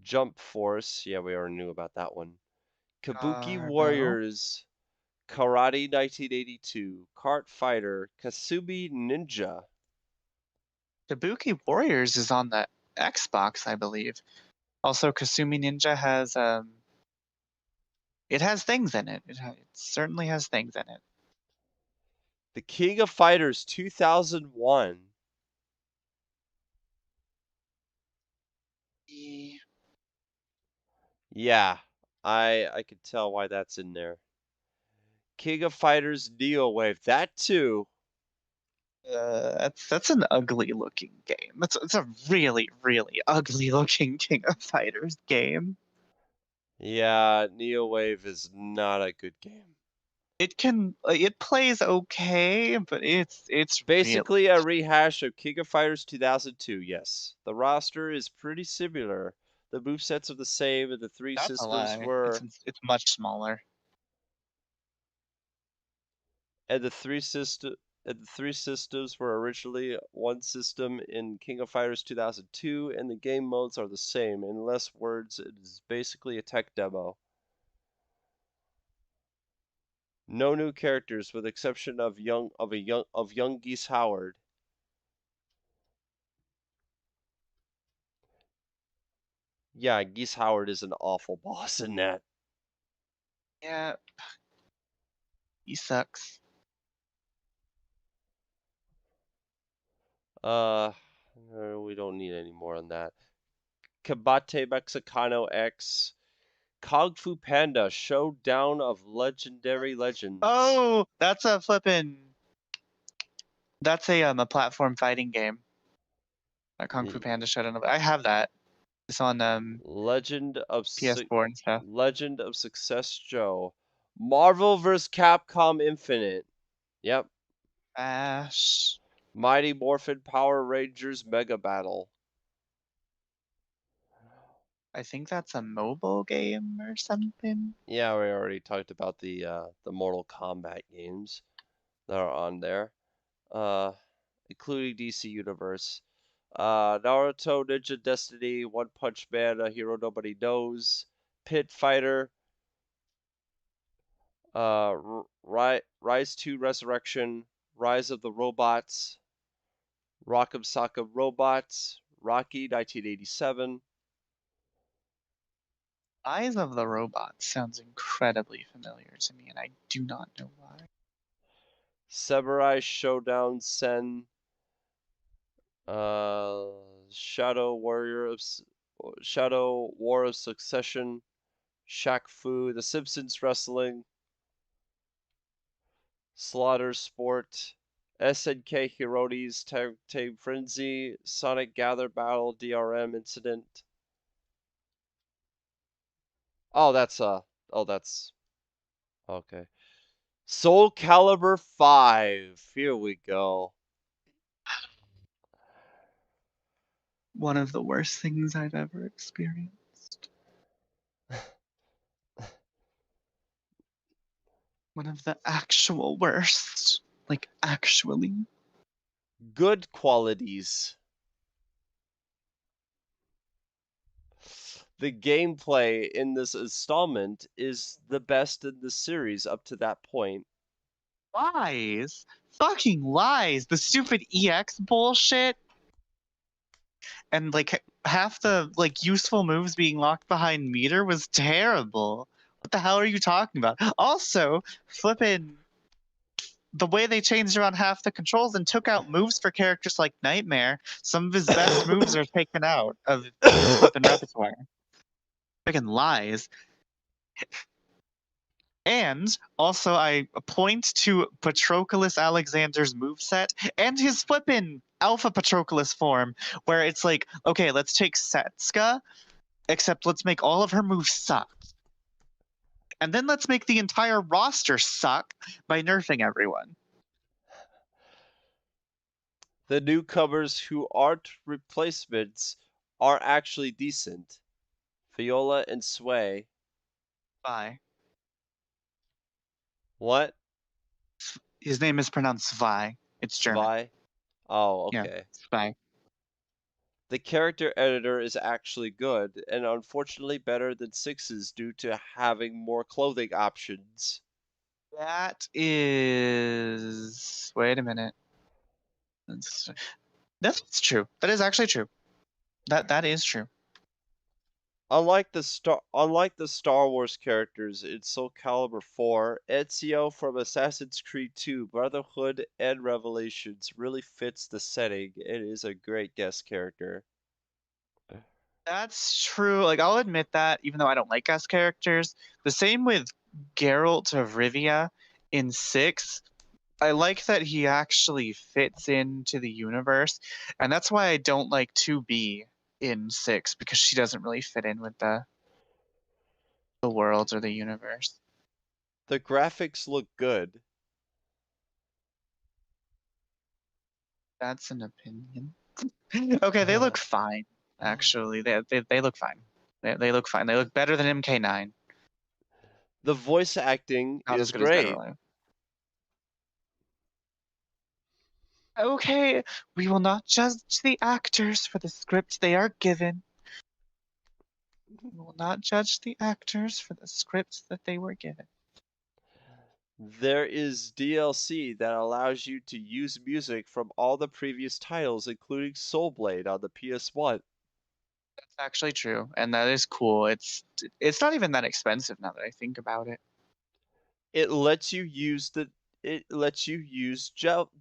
Jump Force. Yeah, we already knew about that one. Kabuki Cargo. Warriors. Karate 1982. Kart Fighter. Kasumi Ninja. Kabuki Warriors is on the Xbox, I believe. Also, Kasumi Ninja has it has things in it. It certainly has things in it. The King of Fighters 2001. Yeah, I could tell why that's in there. King of Fighters Neo Wave. That too. That's an ugly looking game. It's a really really ugly looking King of Fighters game. Yeah, Neo Wave is not a good game. It plays okay, but it's basically really... a rehash of King of Fighters 2002. Yes, the roster is pretty similar. The movesets are the same, and the three That's a systems lie. were It's much smaller. and the three system and the three systems were originally one system in King of Fighters 2002, and the game modes are the same. In less words, it is basically a tech demo. No new characters, with exception of young Geese Howard. Yeah, Geese Howard is an awful boss in that. Yeah, he sucks. Uh, we don't need any more on that. Kabate Mexicano X. Kung Fu Panda Showdown of Legendary Legends. Oh, that's a That's a platform fighting game. A Kung Fu Panda Showdown. I have that. It's on Legend of PS4 and stuff. Legend of Success Joe. Marvel vs. Capcom Infinite. Yep. Ash. Mighty Morphin Power Rangers Mega Battle. I think that's a mobile game or something. Yeah, we already talked about the Mortal Kombat games that are on there, including DC Universe. Naruto Ninja Destiny, One Punch Man, A Hero Nobody Knows, Pit Fighter, Rise to Resurrection, Rise of the Robots, Rock'em Sock'em Robots, Rocky 1987. Eyes of the Robot sounds incredibly familiar to me, and I do not know why. Samurai Showdown Sen, Shadow War of Succession, Shaq Fu, The Simpsons Wrestling, Slaughter Sport, SNK Heroes, Tag Team Frenzy, Sonic Gather Battle, DRM Incident. Oh, that's okay. Soul Calibur 5. Here we go. One of the worst things I've ever experienced. One of the actual worst. Like, actually. Good qualities. The gameplay in this installment is the best in the series up to that point. Lies. Fucking lies. The stupid EX bullshit. And like half the like useful moves being locked behind meter was terrible. What the hell are you talking about? Also, flipping the way they changed around half the controls and took out moves for characters like Nightmare. Some of his best moves are taken out of his flipping repertoire. freaking lies. And also, I point to Patroclus Alexander's moveset and his flippin' Alpha Patroclus form, where it's like, okay, let's take Setsuka, except let's make all of her moves suck. And then let's make the entire roster suck by nerfing everyone. The newcomers who aren't replacements are actually decent. Viola and Sway. Bye. What? His name is pronounced Zwei. It's German. Zwei? Oh, Yeah, okay. Zwei. The character editor is actually good, and unfortunately better than 6's due to having more clothing options. That is. Wait a minute. That's true. That is actually true. That is true. Unlike the Star Wars characters in Soul Calibur 4, Ezio from Assassin's Creed 2, Brotherhood, and Revelations really fits the setting and is a great guest character. That's true. Like, I'll admit that, even though I don't like guest characters. The same with Geralt of Rivia in 6. I like that he actually fits into the universe, and that's why I don't like 2B in 6, because she doesn't really fit in with the world or the universe. The graphics look good. That's an opinion. Okay, they look fine. Actually, they look fine. They look fine. They look better than MK9. The voice acting Not as is good as Dead or great. Alive. Okay, we will not judge the actors for the script they are given. We will not judge the actors for the scripts that they were given. There is DLC that allows you to use music from all the previous titles, including Soul Blade on the PS1. That's actually true, and that is cool. It's not even that expensive now that I think about it. It lets you use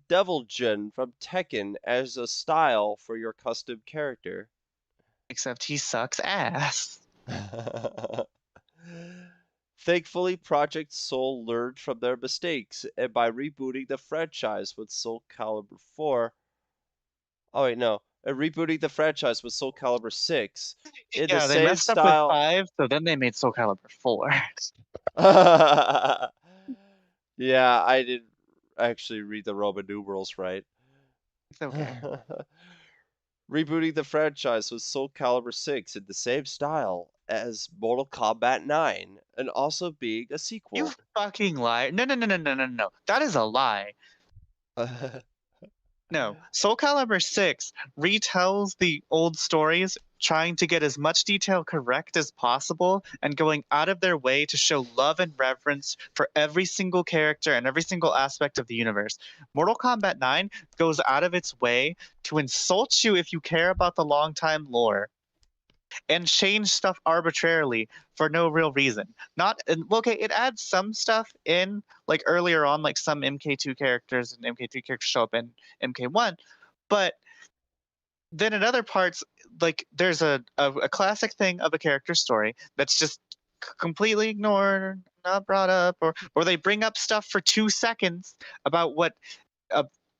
Devil Jin from Tekken as a style for your custom character. Except he sucks ass. Thankfully, Project Soul learned from their mistakes, and by rebooting the franchise with Soul Calibur 4. Oh wait, no. Rebooting the franchise with Soul Calibur 6 in the Yeah, they same messed up with style. 5, so then they made Soul Calibur 4. Yeah, I didn't actually read the Roman numerals right. It's okay. Rebooting the franchise with Soul Calibur 6 in the same style as Mortal Kombat 9, and also being a sequel. You fucking lie. No. That is a lie. No. Soul Calibur 6 retells the old stories, trying to get as much detail correct as possible and going out of their way to show love and reverence for every single character and every single aspect of the universe. Mortal Kombat 9 goes out of its way to insult you if you care about the long-time lore and change stuff arbitrarily for no real reason. Not okay, it adds some stuff in like earlier on, like some MK2 characters and MK3 characters show up in MK1, but then in other parts, like there's a classic thing of a character story that's just completely ignored, not brought up, or they bring up stuff for 2 seconds about what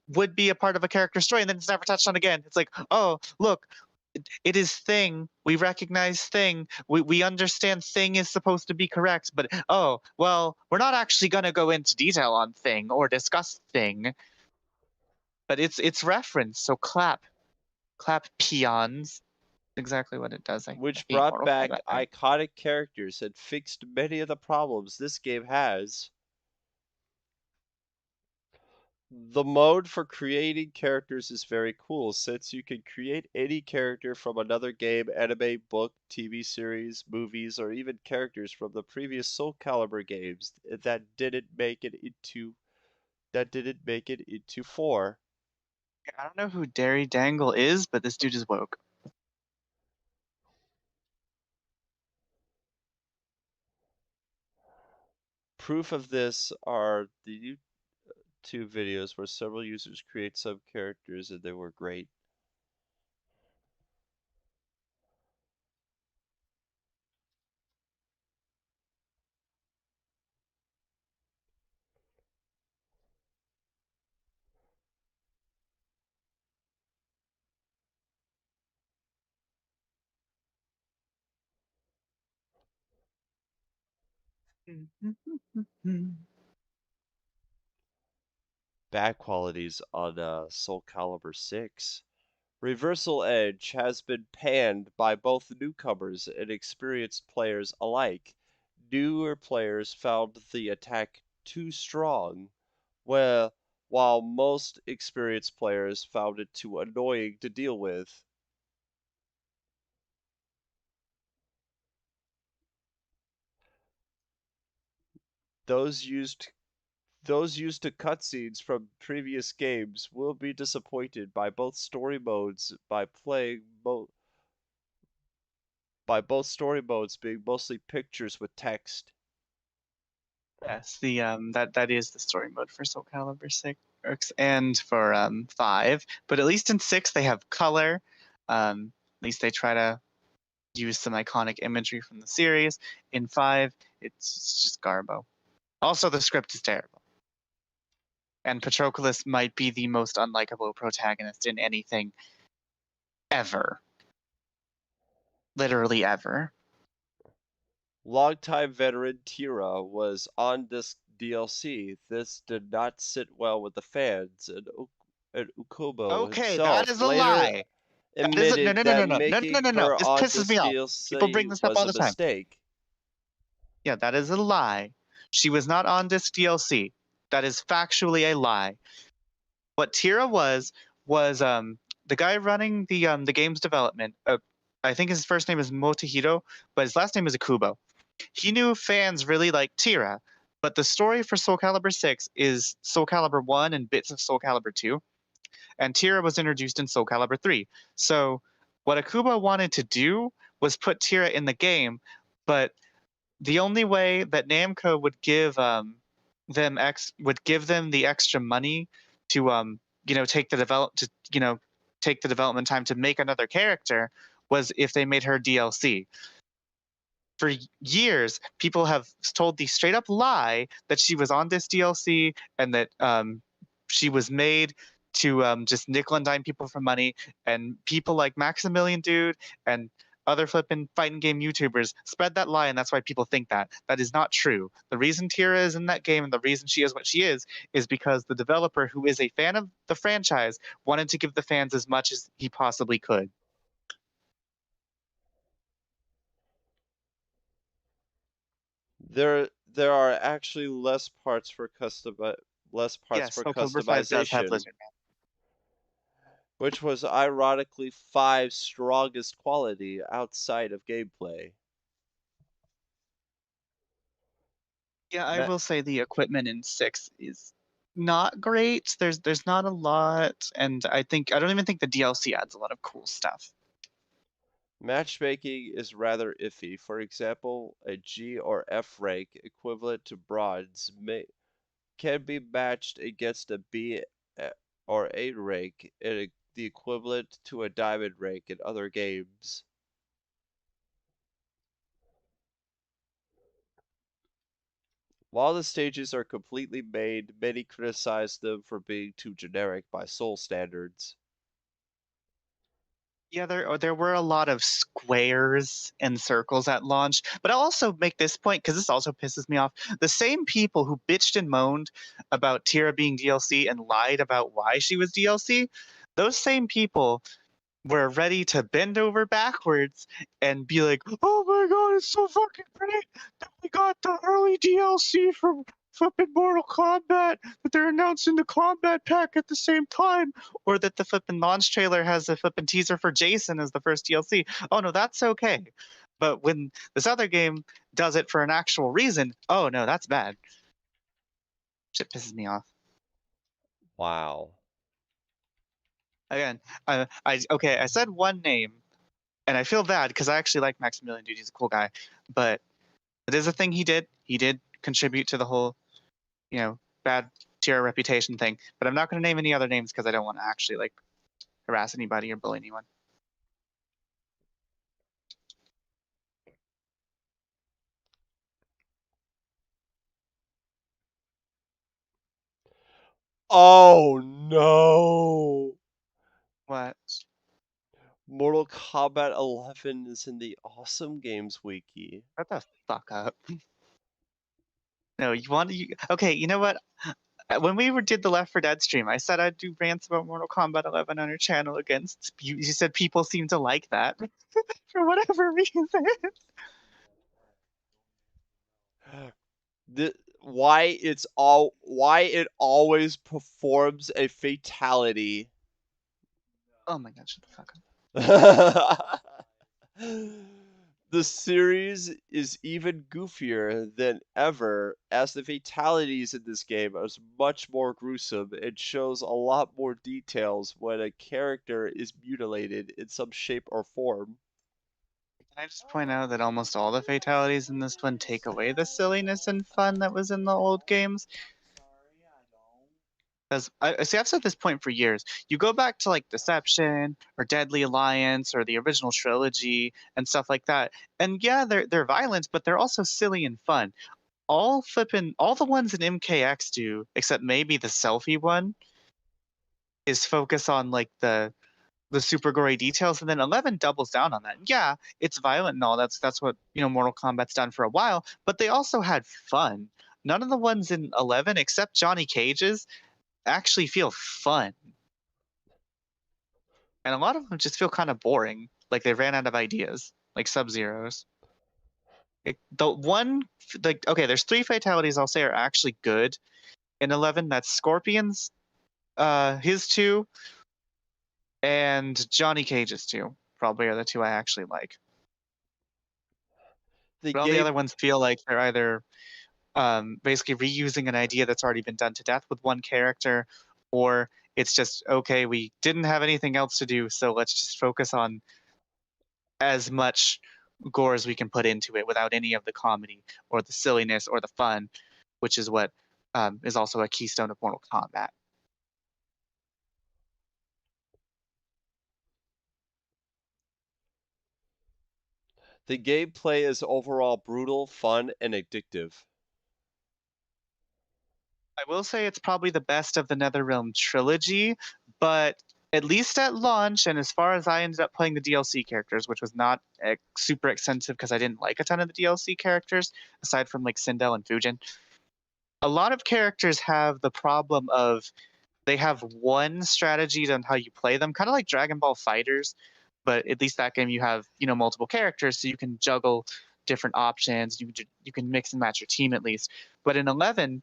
would be a part of a character story, and then it's never touched on again. It's like, oh, look, it is Thing. We recognize Thing. We understand Thing is supposed to be correct, but oh, well, we're not actually going to go into detail on Thing or discuss Thing. But it's reference, so clap peons. Exactly what it does. Which hate brought Mortal back Kombat, right? iconic characters and fixed many of the problems this game has. The mode for creating characters is very cool, since you can create any character from another game, anime, book, TV series, movies, or even characters from the previous Soul Calibur games that didn't make it into 4. I don't know who Derry Dangle is, but this dude is woke. Proof of this are the YouTube videos where several users create some characters and they were great. Bad qualities on Soul Calibur 6. Reversal Edge has been panned by both newcomers and experienced players alike. Newer players found the attack too strong, where, while most experienced players found it too annoying to deal with. Those used those used to cutscenes from previous games will be disappointed by both story modes by both story modes being mostly pictures with text. Yes, the that is the story mode for Soul Calibur 6 and for 5. But at least in 6 they have color. At least they try to use some iconic imagery from the series. In 5, it's just garbo. Also, the script is terrible. And Patroclus might be the most unlikable protagonist in anything ever. Literally ever. Longtime veteran Tira was on this DLC. This did not sit well with the fans, and Ukubo Okay, that himself is a later lie. That is no admitted no no no that no no no making no no. her This on pisses this me off. People DLC bring this up was all a the time. mistake. Yeah, that is a lie. She was not on disc DLC. That is factually a lie. What Tira was the guy running the game's development. I think his first name is Motohiro, but his last name is Akubo. He knew fans really liked Tira, but the story for Soul Calibur 6 is Soul Calibur 1 and bits of Soul Calibur 2, and Tira was introduced in Soul Calibur 3. So what Akubo wanted to do was put Tira in the game, but the only way that Namco would give them the extra money to take the take the development time to make another character was if they made her DLC. For years, people have told the straight up lie that she was on this DLC and that she was made to just nickel and dime people for money. And people like Maximilian Dude and other flippin' fighting game YouTubers spread that lie, and that's why people think that. That is not true. The reason Tira is in that game and the reason she is what she is because the developer, who is a fan of the franchise, wanted to give the fans as much as he possibly could. There are actually less parts Yes, for Soul Calibur 5 does have customization, Lizard Man. which was ironically 5's strongest quality outside of gameplay. Yeah, I Ma- will say the equipment in 6 is not great. There's not a lot, and I don't even think the DLC adds a lot of cool stuff. Matchmaking is rather iffy. For example, a G or F rank equivalent to bronze can be matched against a B or A rank, the equivalent to a diamond rank in other games. While the stages are completely made, many criticize them for being too generic by Soul standards. Yeah, there were a lot of squares and circles at launch, but I'll also make this point because this also pisses me off. The same people who bitched and moaned about Tira being DLC and lied about why she was DLC, those same people were ready to bend over backwards and be like, "Oh my god, it's so fucking great that we got the early DLC from flipping Mortal Kombat, that they're announcing the combat pack at the same time, or that the flipping launch trailer has a flipping teaser for Jason as the first DLC. Oh no, that's okay. But when this other game does it for an actual reason, oh no, that's bad. Shit pisses me off. Wow. Again, I said one name, and I feel bad because I actually like Maximilian Dude. He's a cool guy, but it is a thing he did. He did contribute to the whole, bad tier reputation thing. But I'm not going to name any other names because I don't want to actually like harass anybody or bully anyone. Oh no! What? Mortal Kombat 11 is in the Awesome Games Wiki. Shut the fuck up. No, okay, you know what? When we did the Left 4 Dead stream, I said I'd do rants about Mortal Kombat 11 on our channel against. You said people seem to like that for whatever reason. Why it always performs a fatality. Oh my god, shut the fuck up. The series is even goofier than ever, as the fatalities in this game are much more gruesome and shows a lot more details when a character is mutilated in some shape or form. Can I just point out that almost all the fatalities in this one take away the silliness and fun that was in the old games? Because I've said this point for years. You go back to like Deception or Deadly Alliance or the original trilogy and stuff like that, and yeah, they're violent, but they're also silly and fun. All the ones in MKX do, except maybe the selfie one, is focus on like the super gory details, and then 11 doubles down on that. Yeah, it's violent and all. That's what Mortal Kombat's done for a while, but they also had fun. None of the ones in 11, except Johnny Cage's, actually feel fun. And a lot of them just feel kind of boring, like they ran out of ideas, like Sub-Zero's. There's 3 fatalities I'll say are actually good in 11. That's Scorpion's, his 2, and Johnny Cage's 2. Probably are the 2 I actually like. All the other ones feel like they're either basically reusing an idea that's already been done to death with one character, or it's just, okay, we didn't have anything else to do, so let's just focus on as much gore as we can put into it without any of the comedy or the silliness or the fun, which is what is also a keystone of Mortal Kombat. The gameplay is overall brutal, fun, and addictive. I will say it's probably the best of the NetherRealm trilogy, but at least at launch, and as far as I ended up playing the DLC characters, which was not super extensive because I didn't like a ton of the DLC characters, aside from like Sindel and Fujin, a lot of characters have the problem of they have one strategy on how you play them, kind of like Dragon Ball Fighters, but at least that game you have multiple characters, so you can juggle different options. You can mix and match your team at least. But in 11,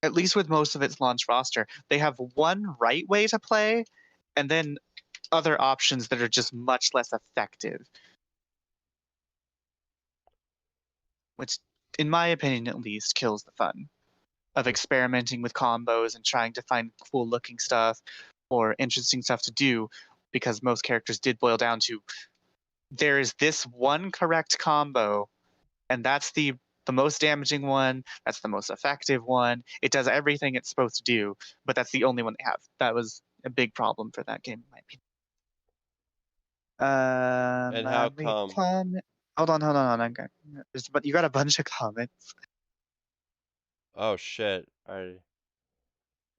at least with most of its launch roster, they have one right way to play, and then other options that are just much less effective. Which, in my opinion at least, kills the fun of experimenting with combos and trying to find cool looking stuff or interesting stuff to do, because most characters did boil down to there is this one correct combo, and that's the most damaging one, that's the most effective one. It does everything it's supposed to do, but that's the only one they have. That was a big problem for that game, in my opinion. And how come? Hold on. But you got a bunch of comments. Oh shit!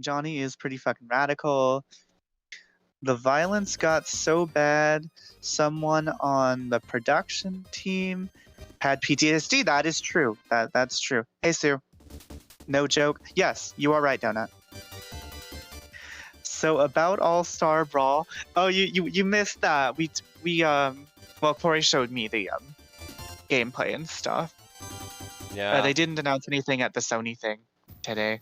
Johnny is pretty fucking radical. The violence got so bad, someone on the production team had PTSD. That is true. That's true. Hey Sue, no joke. Yes, you are right, Donut. So about All-Star Brawl. Oh, you missed that. Well, Corey showed me the gameplay and stuff. Yeah. They didn't announce anything at the Sony thing today.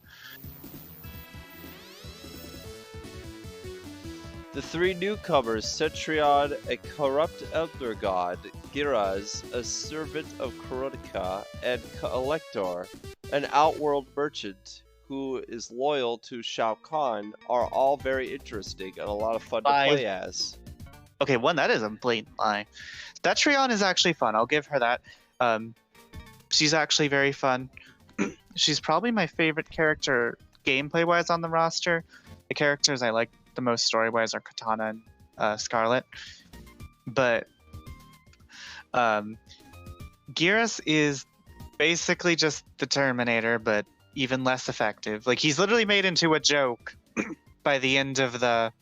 The 3 newcomers, Cetrion, a corrupt elder god, Giraz, a servant of Koronika, and Elector, an outworld merchant who is loyal to Shao Kahn, are all very interesting and a lot of fun to play as. Okay, one, that is a blatant lie. Cetrion is actually fun, I'll give her that. She's actually very fun. She's probably my favorite character gameplay-wise on the roster. The characters I like the most story-wise are Katana and Scarlet. But Geras is basically just the Terminator, but even less effective. Like, he's literally made into a joke by the end of the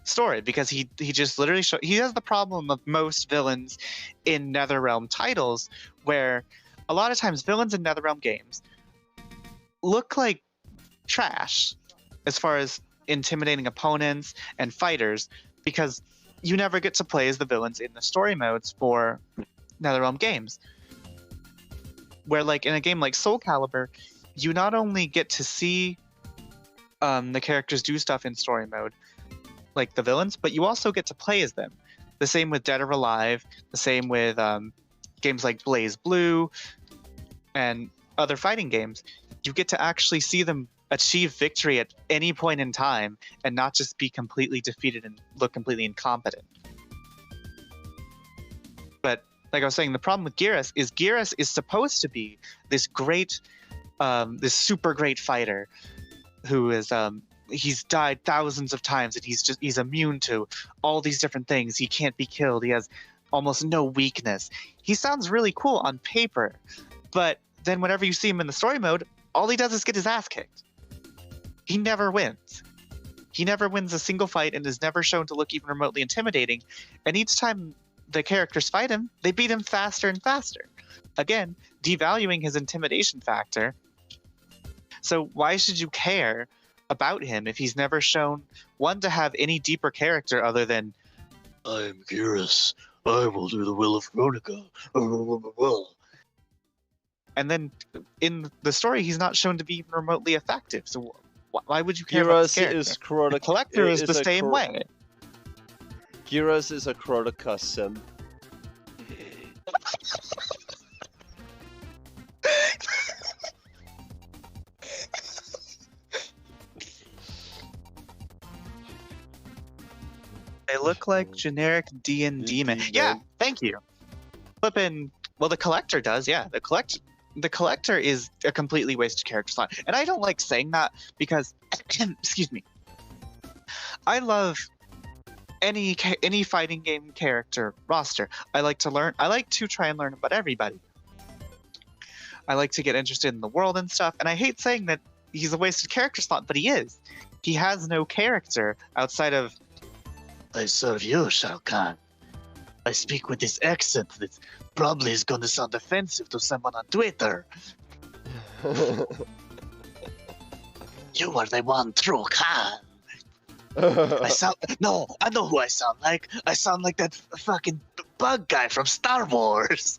story, because he just literally he has the problem of most villains in NetherRealm titles, where a lot of times villains in NetherRealm games look like trash as far as intimidating opponents and fighters, because you never get to play as the villains in the story modes for NetherRealm games. Where, like, in a game like Soul Calibur, you not only get to see the characters do stuff in story mode, like the villains, but you also get to play as them. The same with Dead or Alive, the same with games like Blaze Blue, and other fighting games. You get to actually see them achieve victory at any point in time and not just be completely defeated and look completely incompetent. But like I was saying, the problem with Geras is supposed to be this great, this super great fighter who is he's died thousands of times and he's immune to all these different things. He can't be killed. He has almost no weakness. He sounds really cool on paper, but then whenever you see him in the story mode, all he does is get his ass kicked. He never wins. He never wins a single fight and is never shown to look even remotely intimidating. And each time the characters fight him, they beat him faster and faster. Again, devaluing his intimidation factor. So why should you care about him if he's never shown, one, to have any deeper character other than, I am Geras. I will do the will of Kronika. And then in the story, he's not shown to be even remotely effective. So why would you care about this character? Is Kronika, the Collector is the same way. Geras is a Kronika sim. They look like generic D&D men. Yeah, thank you. Flippin', well, the Collector does, yeah. The Collector is a completely wasted character slot. And I don't like saying that because, excuse me, I love any fighting game character roster. I like to try and learn about everybody. I like to get interested in the world and stuff, and I hate saying that he's a wasted character slot, but he is. He has no character outside of, I serve you, Shao Kahn. I speak with this accent that probably is going to sound offensive to someone on Twitter. You are the one true Khan. I know who I sound like. I sound like that fucking bug guy from Star Wars.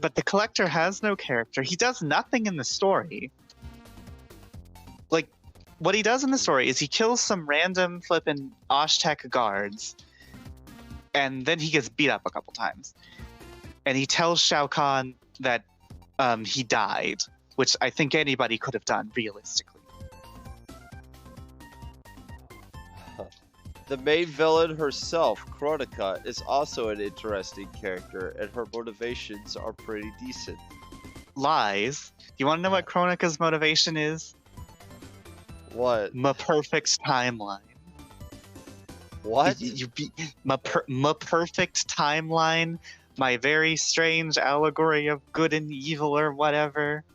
But the Collector has no character. He does nothing in the story. Like, what he does in the story is he kills some random flippin' Osh-Tech guards, and then he gets beat up a couple times. And he tells Shao Kahn that he died, which I think anybody could have done, realistically. The main villain herself, Kronika, is also an interesting character, and her motivations are pretty decent. Lies. Do you want to know what Kronika's motivation is? What? My perfect timeline. What? My perfect timeline. My very strange allegory of good and evil or whatever.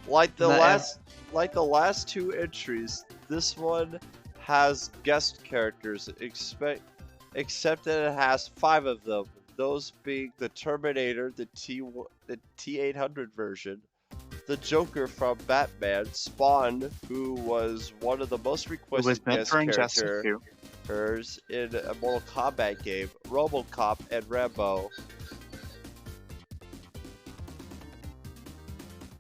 Like the last two entries, this one has guest characters, except that it has 5 of them. Those being the Terminator, the T-800 version, the Joker from Batman, Spawn, who was one of the most requested guest characters in a Mortal Kombat game, RoboCop, and Rambo.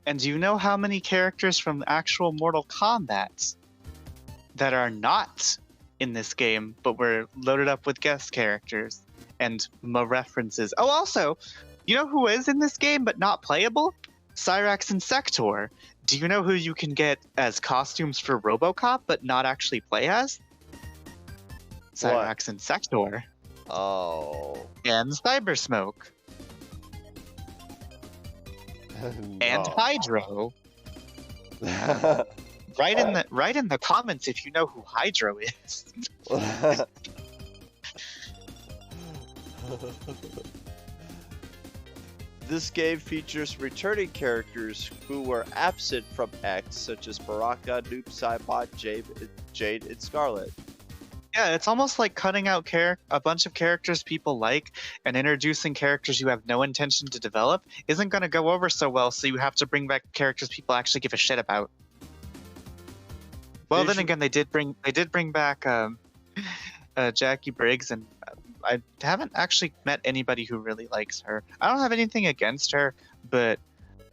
And do you know how many characters from actual Mortal Kombat that are not in this game, but were loaded up with guest characters and references? Oh, also, you know who is in this game but not playable? Cyrax and Sector. Do you know who you can get as costumes for RoboCop but not actually play as? Cyrax and Sector. Oh. And Cybersmoke. And Hydro. Write in the comments if you know who Hydro is. This game features returning characters who were absent from X, such as Baraka, Noob Saibot, Jade, and Scarlet. Yeah, it's almost like cutting out a bunch of characters people like and introducing characters you have no intention to develop isn't going to go over so well, so you have to bring back characters people actually give a shit about. Well, then again, they did bring back Jackie Briggs, and I haven't actually met anybody who really likes her. I don't have anything against her, but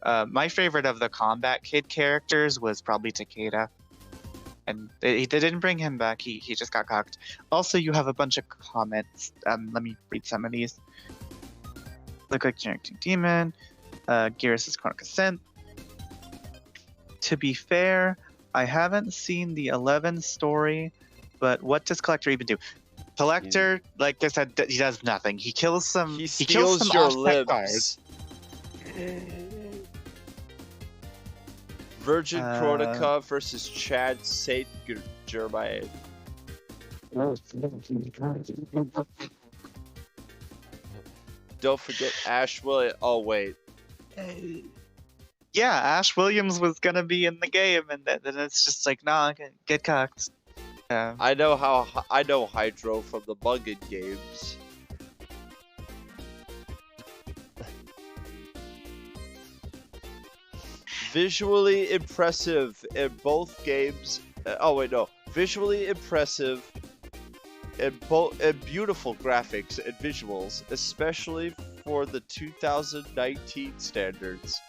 my favorite of the Combat Kid characters was probably Takeda. And they didn't bring him back. He just got cocked. Also, you have a bunch of comments. Let me read some of these. Look like Generic Demon. Geras' Chronic Ascent. To be fair, I haven't seen the 11 story, but what does Collector even do? Collector, like I said, he does nothing. He kills some. He kills steals some your offset limbs. guards. Virgin Chronica versus Chad St. Germain. Don't forget Ash Williams. Oh, wait. Yeah, Ash Williams was gonna be in the game, and then it's just like, nah, get cocked. I know Hydro from the Muggin games. Visually impressive in both games. Oh wait, no. Visually impressive and beautiful graphics and visuals, especially for the 2019 standards.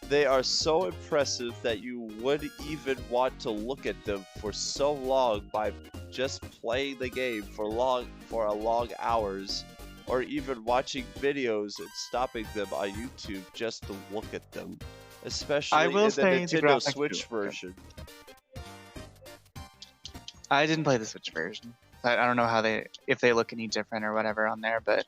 They are so impressive that you would even want to look at them for so long by just playing the game for a long hours, or even watching videos and stopping them on YouTube just to look at them. Especially in the Nintendo Switch version. I didn't play the Switch version. I don't know if they look any different or whatever on there, but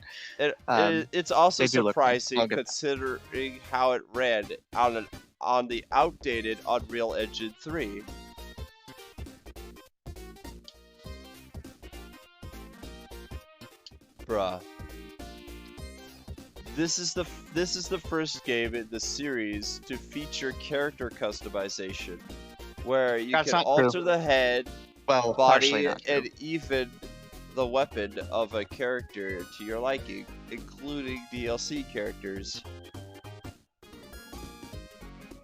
it's also surprising considering how it ran on the outdated Unreal Engine 3. Bruh. This is the first game in the series to feature character customization, where you can alter the head, body, and even the weapon of a character to your liking, including DLC characters.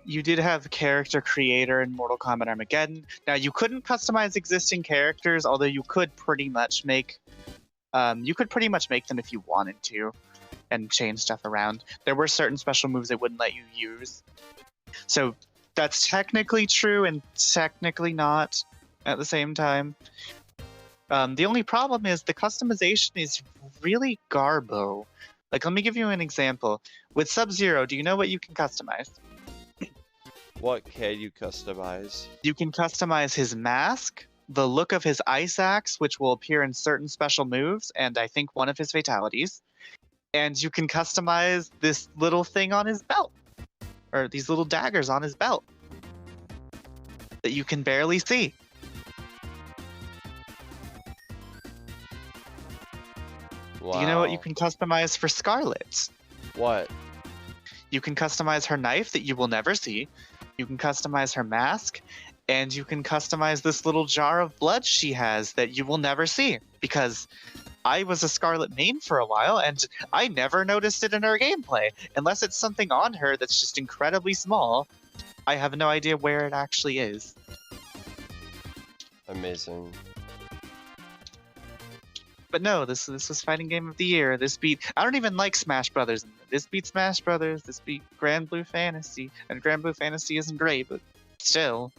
You did have Character Creator in Mortal Kombat Armageddon. Now, you couldn't customize existing characters, although you could pretty much make them if you wanted to, and change stuff around. There were certain special moves they wouldn't let you use. So that's technically true and technically not at the same time. The only problem is the customization is really garbo. Like, let me give you an example. With Sub-Zero, do you know what you can customize? What can you customize? You can customize his mask, the look of his ice axe, which will appear in certain special moves, and I think one of his fatalities. And you can customize this little thing on his belt, or these little daggers on his belt that you can barely see. Wow. Do you know what you can customize for Scarlet? What? You can customize her knife that you will never see. You can customize her mask, and you can customize this little jar of blood she has that you will never see, because I was a Scarlet main for a while, and I never noticed it in her gameplay. Unless it's something on her that's just incredibly small, I have no idea where it actually is. Amazing. But no, this was Fighting Game of the Year. This beat... I don't even like Smash Brothers. This beat Smash Brothers. This beat Grand Blue Fantasy. And Grand Blue Fantasy isn't great, but still.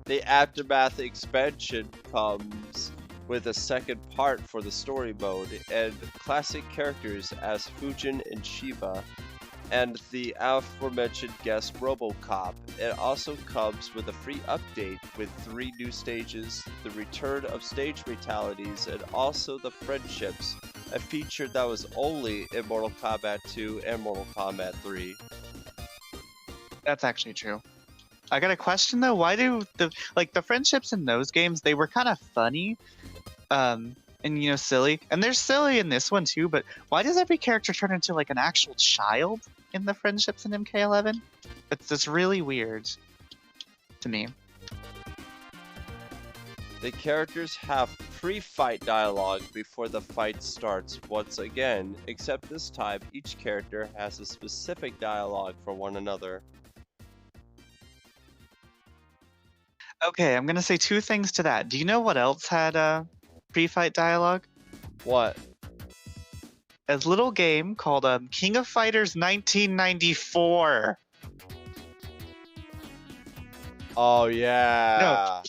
The Aftermath expansion comes with a second part for the story mode, and classic characters as Fujin and Shiva, and the aforementioned guest RoboCop. It also comes with a free update with 3 new stages, the return of stage fatalities, and also the friendships, a feature that was only in Mortal Kombat 2 and Mortal Kombat 3. That's actually true. I got a question though. Why do the friendships in those games, they were kind of funny, and silly, and they're silly in this one too. But why does every character turn into like an actual child in the friendships in MK11? It's just really weird to me. The characters have pre-fight dialogue before the fight starts once again, except this time each character has a specific dialogue for one another. Okay, I'm gonna say two things to that. Do you know what else had pre-fight dialogue? What? A little game called King of Fighters 1994. Oh yeah.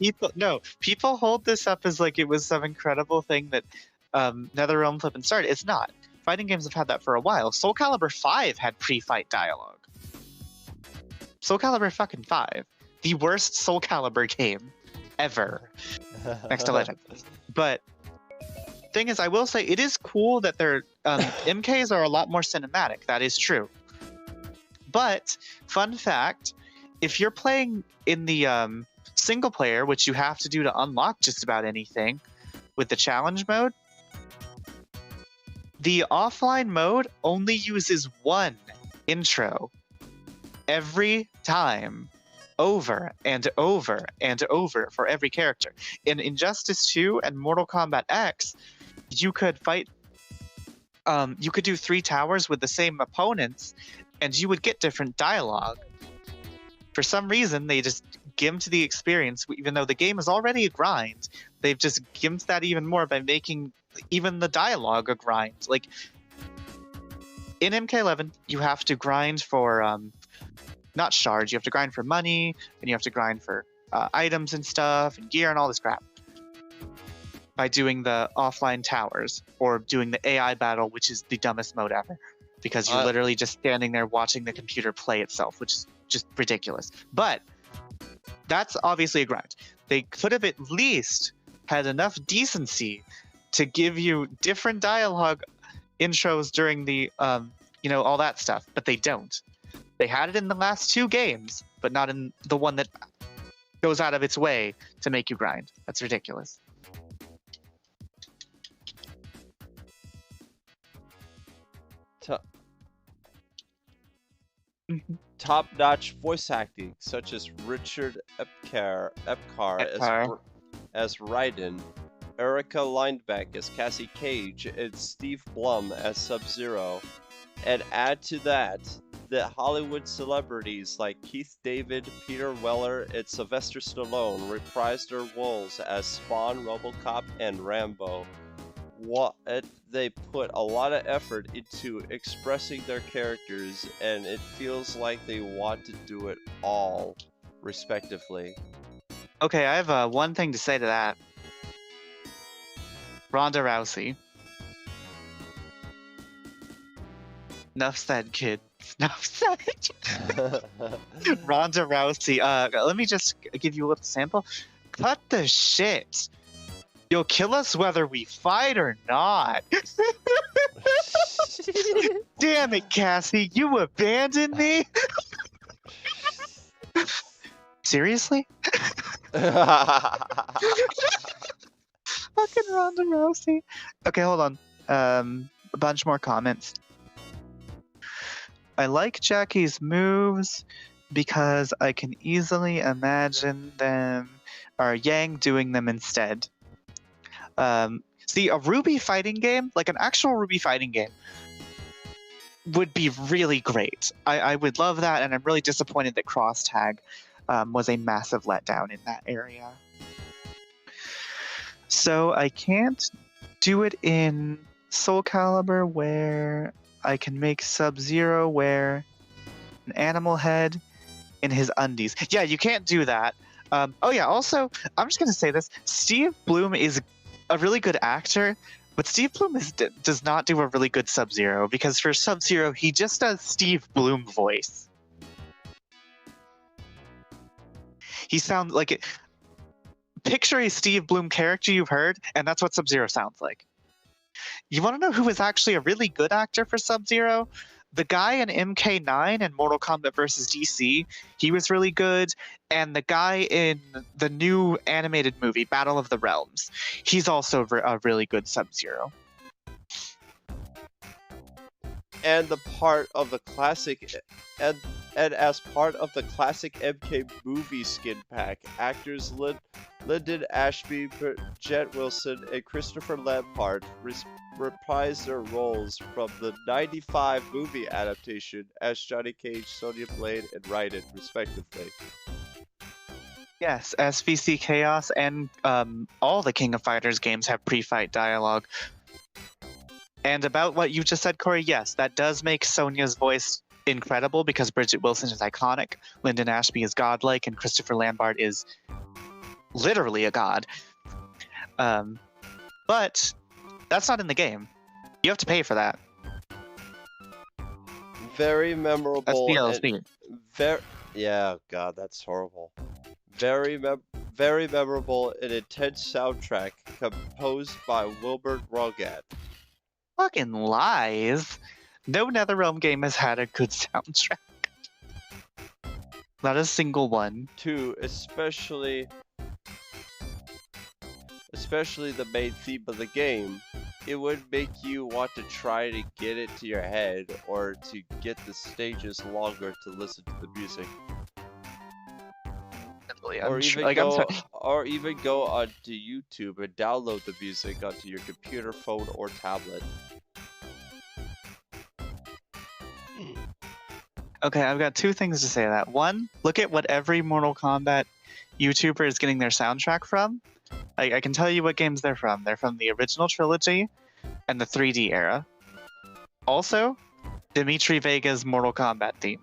People hold this up as like it was some incredible thing that NetherRealm flippin' started. It's not. Fighting games have had that for a while. Soul Calibur 5 had pre-fight dialogue. Soul Calibur fucking 5. The worst Soul Calibur game ever. Next to Legend. But thing is, I will say it is cool that their MKs are a lot more cinematic. That is true. But fun fact, if you're playing in the single player, which you have to do to unlock just about anything with the challenge mode, the offline mode only uses one intro every time, over and over and over for every character. In Injustice 2 and Mortal Kombat X, you could fight, you could do 3 towers with the same opponents, and you would get different dialogue. For some reason, they just gimped the experience, even though the game is already a grind. They've just gimped that even more by making even the dialogue a grind. Like, in MK11, you have to grind for, not shards, you have to grind for money, and you have to grind for items and stuff, and gear and all this crap. By doing the offline towers, or doing the AI battle, which is the dumbest mode ever. Because you're literally just standing there watching the computer play itself, which is just ridiculous. But that's obviously a grind. They could have at least had enough decency to give you different dialogue intros during the, all that stuff, but they don't. They had it in the last 2 games, but not in the one that goes out of its way to make you grind. That's ridiculous. Top-notch voice acting, such as Richard Epcar as Raiden, Erika Linebeck as Cassie Cage, and Steve Blum as Sub-Zero. And add to that Hollywood celebrities like Keith David, Peter Weller, and Sylvester Stallone reprised their roles as Spawn, RoboCop, and Rambo. They put a lot of effort into expressing their characters, and it feels like they want to do it all, respectively. Okay, I have one thing to say to that. Ronda Rousey. Enough said, kid. Enough said. Ronda Rousey. Let me just give you a little sample. Cut the shit. You'll kill us whether we fight or not. Damn it, Cassie. You abandoned me? Seriously? Fucking Ronda Rousey. Okay, hold on. A bunch more comments. I like Jackie's moves because I can easily imagine them or Yang doing them instead. See, a Ruby fighting game, like an actual Ruby fighting game, would be really great. I would love that, and I'm really disappointed that Cross Tag was a massive letdown in that area. So I can't do it in Soul Calibur where I can make Sub-Zero wear an animal head in his undies. Yeah, you can't do that. Oh yeah, also, I'm just going to say this. Steve Blum is a really good actor, but Steve Blum does not do a really good Sub-Zero, because for Sub-Zero, he just does Steve Blum voice. He sounds like it. Picture a Steve Blum character you've heard, and that's what Sub-Zero sounds like. You want to know who is actually a really good actor for Sub-Zero? The guy in MK9 and Mortal Kombat vs. DC, he was really good. And the guy in the new animated movie, Battle of the Realms, he's also a really good Sub-Zero. And the part of the classic, and as part of the classic MK movie skin pack, actors Lyndon Ashby, Jet Wilson, and Christopher Lampard reprised their roles from the '95 movie adaptation as Johnny Cage, Sonya Blade, and Raiden, respectively. Yes, SVC Chaos and all the King of Fighters games have pre-fight dialogue. And about what you just said, Corey, yes, that does make Sonya's voice incredible because Bridget Wilson is iconic, Lyndon Ashby is godlike, and Christopher Lambert is literally a god. But that's not in the game. You have to pay for that. Very memorable. That's DLC. Yeah, God, that's horrible. Very memorable and intense soundtrack composed by Wilbert Rogat. Fucking lies. No NetherRealm game has had a good soundtrack. Not a single one. 2, especially the main theme of the game. It would make you want to try to get it to your head or to get the stages longer to listen to the music. Or even go onto YouTube and download the music onto your computer, phone, or tablet. Okay, I've got 2 things to say to that. One, look at what every Mortal Kombat YouTuber is getting their soundtrack from. I can tell you what games they're from. They're from the original trilogy and the 3D era. Also, Dimitri Vega's Mortal Kombat theme.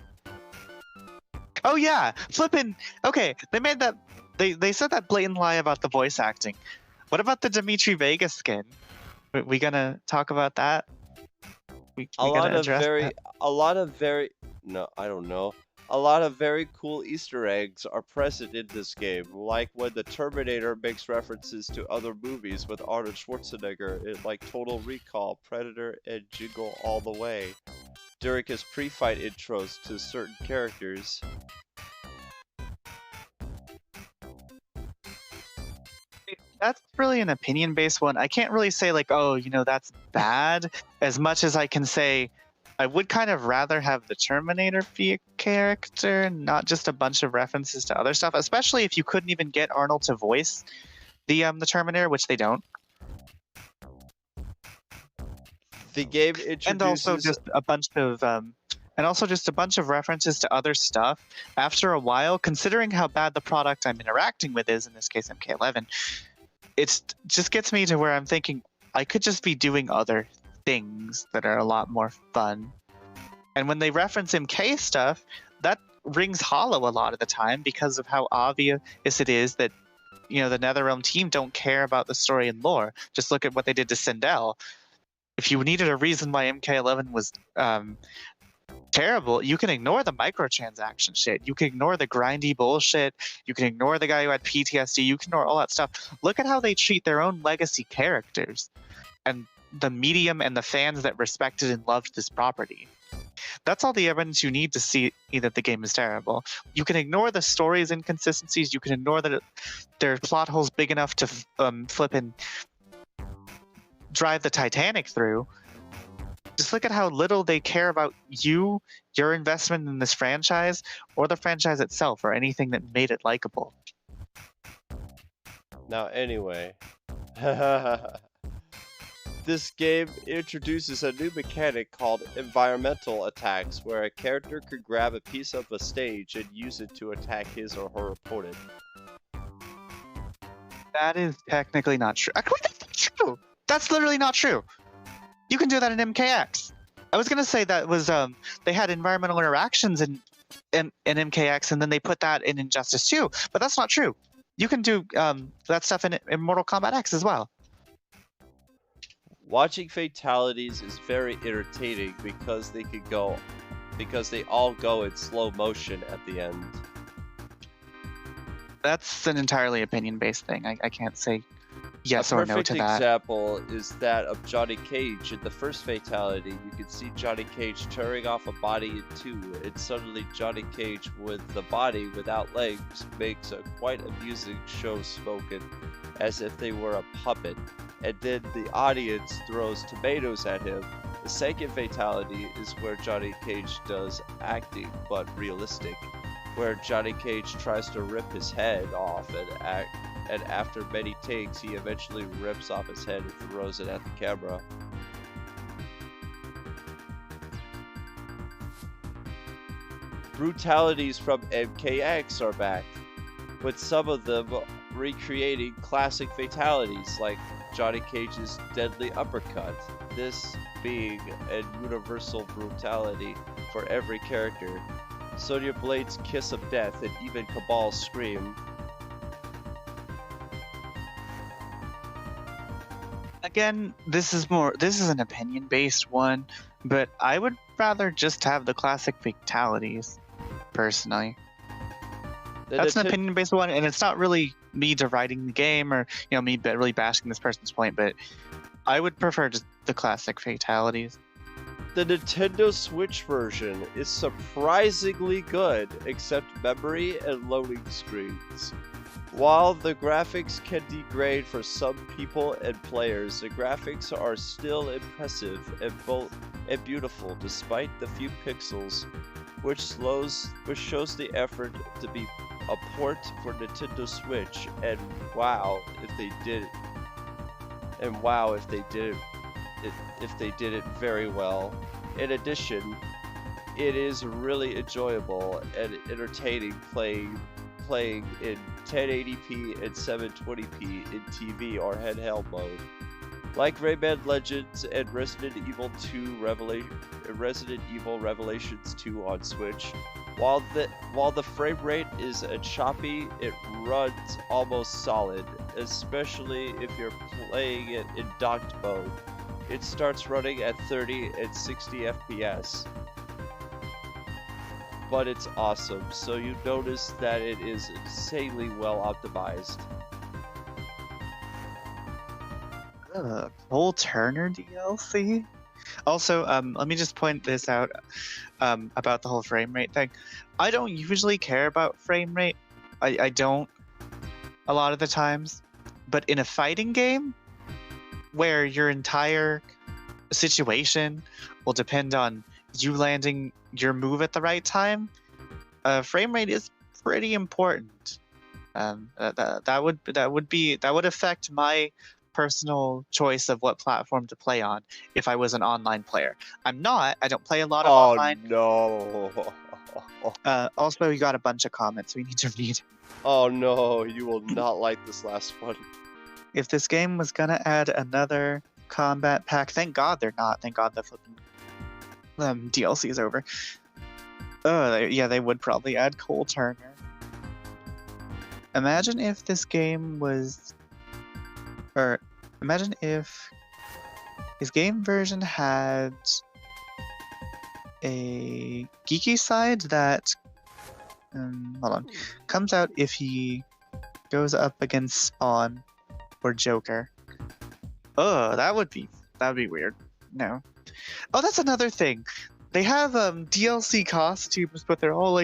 Oh yeah, flippin'. Okay, they made that. They said that blatant lie about the voice acting. What about the Dimitri Vega skin? We gonna talk about that? A lot of very cool Easter eggs are present in this game, like when the Terminator makes references to other movies with Arnold Schwarzenegger, like Total Recall, Predator, and Jingle All the Way, during his pre-fight intros to certain characters. That's really an opinion-based one. I can't really say like, oh, that's bad, as much as I can say I would kind of rather have the Terminator be a character, not just a bunch of references to other stuff, especially if you couldn't even get Arnold to voice the Terminator, which they don't. The game introduces... And also just a bunch of references to other stuff. After a while, considering how bad the product I'm interacting with is, in this case MK11, it just gets me to where I'm thinking I could just be doing other things that are a lot more fun. And when they reference MK stuff, that rings hollow a lot of the time because of how obvious it is that the NetherRealm team don't care about the story and lore. Just look at what they did to Sindel. If you needed a reason why MK11 was terrible, you can ignore the microtransaction shit. You can ignore the grindy bullshit. You can ignore the guy who had PTSD. You can ignore all that stuff. Look at how they treat their own legacy characters and the medium and the fans that respected and loved this property. That's all the evidence you need to see that the game is terrible. You can ignore the story's inconsistencies. You can ignore that their plot holes big enough to flip and drive the Titanic through. Just look at how little they care about your investment in this franchise, or the franchise itself, or anything that made it likable. Now, anyway, this game introduces a new mechanic called environmental attacks, where a character could grab a piece of a stage and use it to attack his or her opponent. That is technically not true. That's not true. That's literally not true. You can do that in MKX. I was gonna say that was they had environmental interactions in MKX, and then they put that in Injustice 2, but that's not true. You can do that stuff in Mortal Kombat X as well. Watching fatalities is very irritating because they all go in slow motion at the end. That's an entirely opinion-based thing. I can't say yes or no to that. A perfect example is that of Johnny Cage. In the first fatality, you can see Johnny Cage tearing off a body in two, and suddenly Johnny Cage with the body without legs makes a quite amusing show spoken, as if they were a puppet, and then the audience throws tomatoes at him. The second fatality is where Johnny Cage does acting, but realistic, where Johnny Cage tries to rip his head off and and after many takes, he eventually rips off his head and throws it at the camera. Brutalities from MKX are back, with some of them recreating classic fatalities like Johnny Cage's deadly uppercut, this being a universal brutality for every character. Sonya Blade's kiss of death and even Cabal's scream. Again, this is an opinion-based one, but I would rather just have the classic fatalities, personally. That's an opinion-based one, and it's not really me deriding the game or me really bashing this person's point, but I would prefer just the classic fatalities. The Nintendo Switch version is surprisingly good, except memory and loading screens. While the graphics can degrade for some people and players, the graphics are still impressive and beautiful despite the few pixels, which shows the effort to be a port for Nintendo Switch, and wow if they did it very well. In addition, it is really enjoyable and entertaining playing in 1080p and 720p in TV or handheld mode. Like Rayman Legends and Resident Evil Revelations 2 on Switch, while the frame rate is choppy, it runs almost solid, especially if you're playing it in docked mode. It starts running at 30 and 60 FPS. But it's awesome, so you notice that it is insanely well optimized. Cole Turner DLC? Also, let me just point this out about the whole frame rate thing. I don't usually care about frame rate. I don't a lot of the times. But in a fighting game, where your entire situation will depend on you landing your move at the right time, frame rate is pretty important. That would affect my personal choice of what platform to play on if I was an online player. I'm not. I don't play a lot of online. Oh no. Also, you got a bunch of comments we need to read. Oh no, you will not like this last one. If this game was gonna add another combat pack, thank God they're not. Thank God the flipping DLC is over. Yeah, they would probably add Cole Turner. Imagine if this game was, or imagine if his game version had a geeky side that, hold on, comes out if he goes up against Spawn or Joker. Oh, that would be weird. No. Oh, that's another thing. They have DLC costumes, but they're all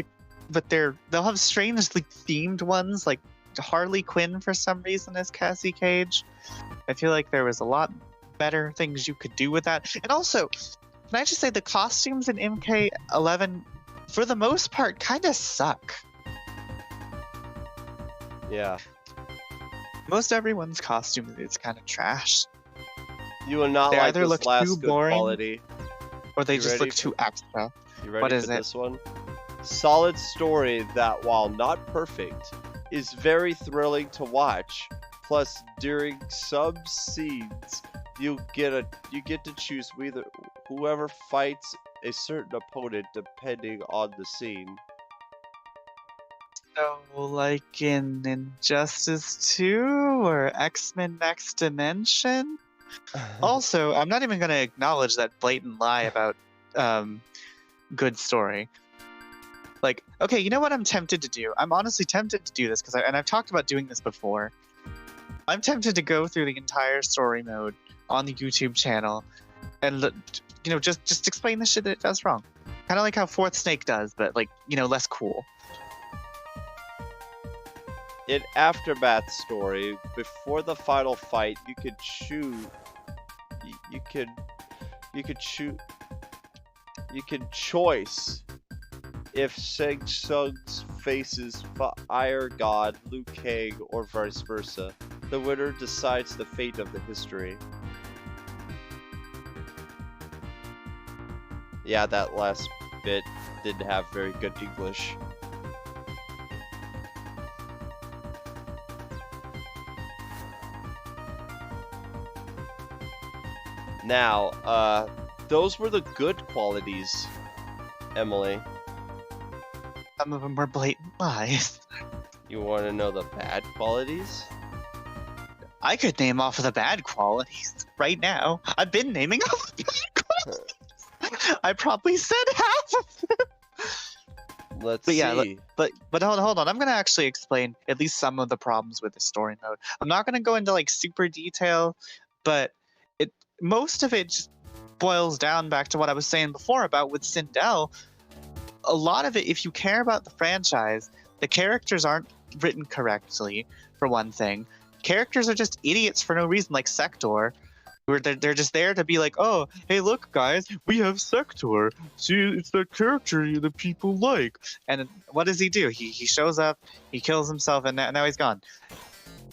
they'll have strangely themed ones, like Harley Quinn for some reason as Cassie Cage. I feel like there was a lot better things you could do with that. And also, can I just say the costumes in MK11, for the most part, kind of suck. Yeah. Most everyone's costume is kind of trash. You will not they like either this look last too good boring, quality. or they just look too extra. You ready what for is this one? Solid story that, while not perfect, is very thrilling to watch. Plus, during some scenes, you get to choose whoever fights a certain opponent depending on the scene. So, like in Injustice 2 or X-Men Next Dimension? Also, I'm not even going to acknowledge that blatant lie about good story. Like, okay, you know what I'm tempted to do? I'm honestly tempted to do this, and I've talked about doing this before. I'm tempted to go through the entire story mode on the YouTube channel and, just explain the shit that it does wrong. Kind of like how Fourth Snake does, but, less cool. In Aftermath story, before the final fight, you could choice if Shang Tsung's faces Fire God Liu Kang or vice versa. The winner decides the fate of the history. Yeah, that last bit didn't have very good English. Now, those were the good qualities, Emily. Some of them were blatant lies. You want to know the bad qualities? I could name off of the bad qualities right now. I've been naming off the bad qualities. I probably said half of them. Let's see. Yeah, but hold on. I'm gonna actually explain at least some of the problems with the story mode. I'm not gonna go into like super detail, but most of it just boils down back to what I was saying before about with Sindel. A lot of it, if you care about the franchise, the characters aren't written correctly, for one thing. Characters are just idiots for no reason, like Sector, where they're just there to be like, oh, hey, look, guys, we have Sector. See, it's the character the people like. And what does he do? He shows up, he kills himself, and now he's gone.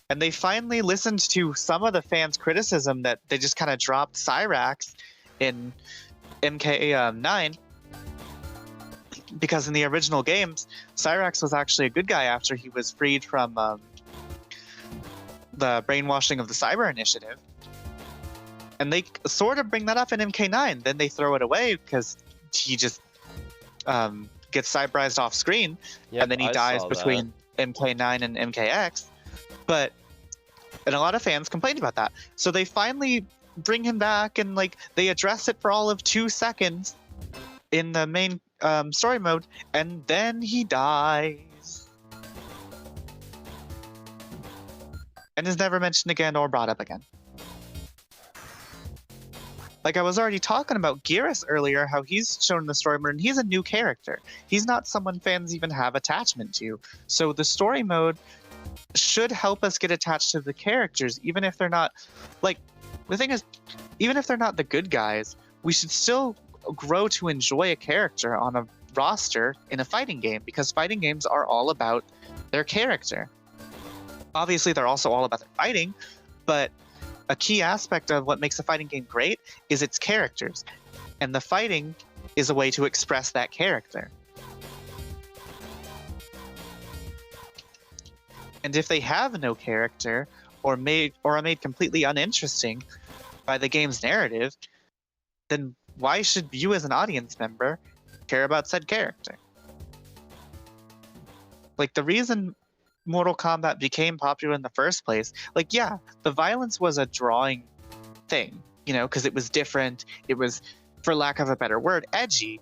And they finally listened to some of the fans' criticism that they just kind of dropped Cyrax in MK9. Because in the original games, Cyrax was actually a good guy after he was freed from the brainwashing of the Cyber Initiative. And they sort of bring that up in MK9. Then they throw it away because he just gets cyberized off screen. Yep, and then he dies between MK9 and MKX. And a lot of fans complained about that. So they finally bring him back and like they address it for all of 2 seconds in the main story mode, and then he dies. And is never mentioned again or brought up again. Like I was already talking about Geras earlier, how he's shown in the story mode, and he's a new character. He's not someone fans even have attachment to. So the story mode should help us get attached to the characters, even if they're not, like, the thing is, even if they're not the good guys, we should still grow to enjoy a character on a roster in a fighting game, because fighting games are all about their character. Obviously, they're also all about their fighting, but a key aspect of what makes a fighting game great is its characters, and the fighting is a way to express that character. And if they have no character, or are made completely uninteresting by the game's narrative, then why should you as an audience member care about said character? Like, the reason Mortal Kombat became popular in the first place, like, yeah, the violence was a drawing thing, you know, because it was different, it was, for lack of a better word, edgy.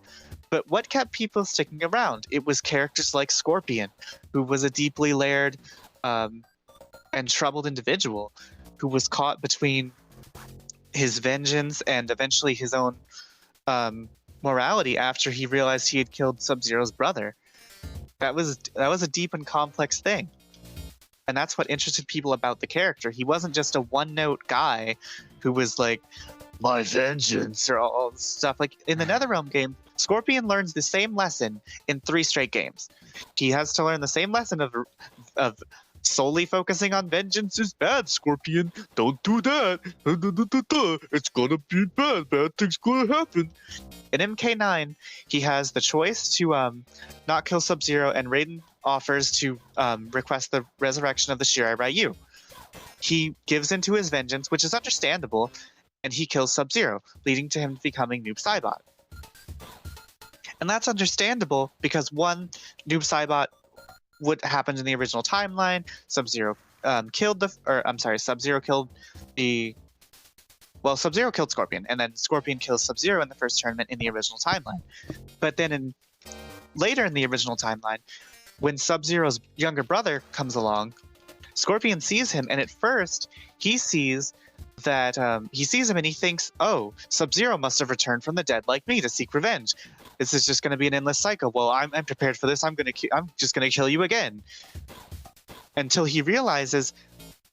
But what kept people sticking around? It was characters like Scorpion, who was a deeply layered and troubled individual who was caught between his vengeance and eventually his own morality after he realized he had killed Sub-Zero's brother. That was a deep and complex thing. And that's what interested people about the character. He wasn't just a one-note guy who was like, my vengeance, or all this stuff. Like, in the NetherRealm game, Scorpion learns the same lesson in 3 straight games. He has to learn the same lesson of solely focusing on vengeance is bad, Scorpion. Don't do that. It's gonna be bad. Bad things gonna happen. In MK9, he has the choice to not kill Sub-Zero, and Raiden offers to request the resurrection of the Shirai Ryu. He gives into his vengeance, which is understandable, and he kills Sub-Zero, leading to him becoming Noob Saibot. And that's understandable because, one, Noob Saibot, what happened in the original timeline, Sub-Zero Sub-Zero killed Sub-Zero killed Scorpion, and then Scorpion kills Sub-Zero in the first tournament in the original timeline. But then later in the original timeline, when Sub-Zero's younger brother comes along, Scorpion sees him, and at first he sees that he sees him and he thinks, oh, Sub-Zero must have returned from the dead like me to seek revenge. This is just going to be an endless cycle. Well, I'm prepared for this. I'm just going to kill you again. Until he realizes,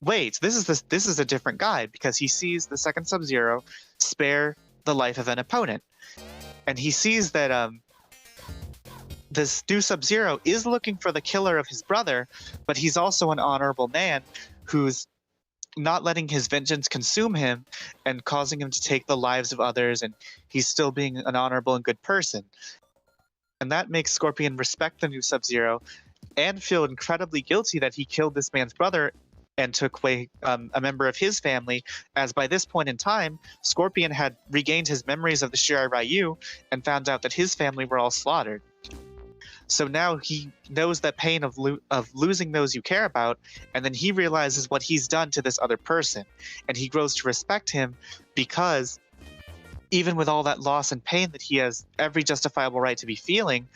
wait, this is a different guy, because he sees the second Sub-Zero spare the life of an opponent, and he sees that this new Sub-Zero is looking for the killer of his brother, but he's also an honorable man who's not letting his vengeance consume him and causing him to take the lives of others, and he's still being an honorable and good person. And that makes Scorpion respect the new Sub-Zero and feel incredibly guilty that he killed this man's brother and took away a member of his family, as by this point in time, Scorpion had regained his memories of the Shirai Ryu and found out that his family were all slaughtered. So now he knows that pain of losing those you care about, and then he realizes what he's done to this other person, and he grows to respect him because even with all that loss and pain that he has every justifiable right to be feeling,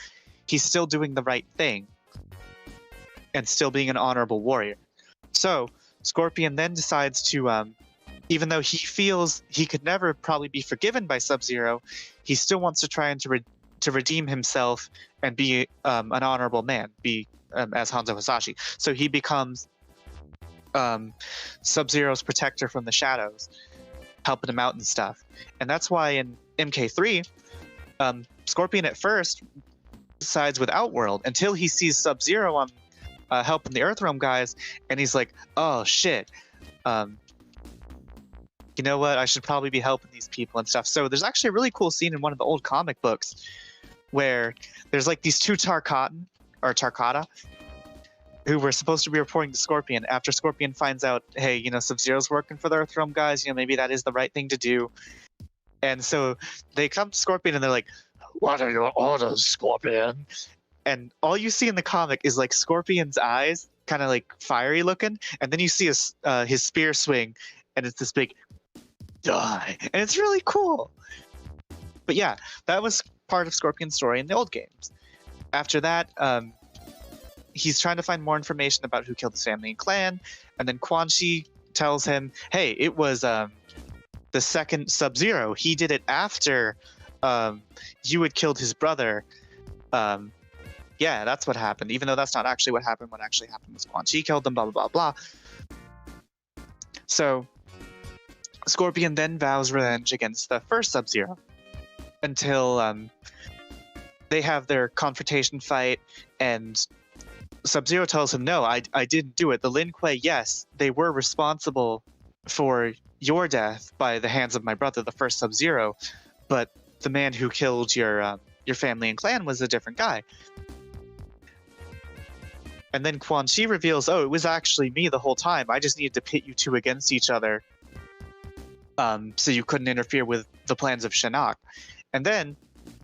he's still doing the right thing and still being an honorable warrior. So Scorpion then decides to, even though he feels he could never probably be forgiven by Sub-Zero, he still wants to try and to redeem himself and be an honorable man, be as Hanzo Hasashi. So he becomes Sub-Zero's protector from the shadows, helping him out and stuff. And that's why in MK3, Scorpion at first sides with Outworld until he sees Sub-Zero on helping the Earthrealm guys, and he's like, oh shit, you know what, I should probably be helping these people and stuff. So there's actually a really cool scene in one of the old comic books where there's like these two Tarkata who were supposed to be reporting to Scorpion after Scorpion finds out, hey, you know, Sub-Zero's working for the Earthrealm guys, you know, maybe that is the right thing to do. And so they come to Scorpion and they're like, what are your orders, Scorpion? And all you see in the comic is like Scorpion's eyes, kind of like fiery looking, and then you see his spear swing, and it's this big die, and it's really cool. But yeah, that was part of Scorpion's story in the old games. After that, he's trying to find more information about who killed his family and clan, and then Quan Chi tells him, hey, it was the second Sub-Zero. He did it after you had killed his brother. Yeah, that's what happened, even though that's not actually what happened. What actually happened was Quan Chi killed them, blah, blah, blah, blah. So Scorpion then vows revenge against the first Sub-Zero until they have their confrontation fight, and Sub-Zero tells him, no, I didn't do it. The Lin Kuei, yes, they were responsible for your death by the hands of my brother, the first Sub-Zero, but the man who killed your family and clan was a different guy. And then Quan Chi reveals, oh, it was actually me the whole time. I just needed to pit you two against each other so you couldn't interfere with the plans of Shinnok. And then,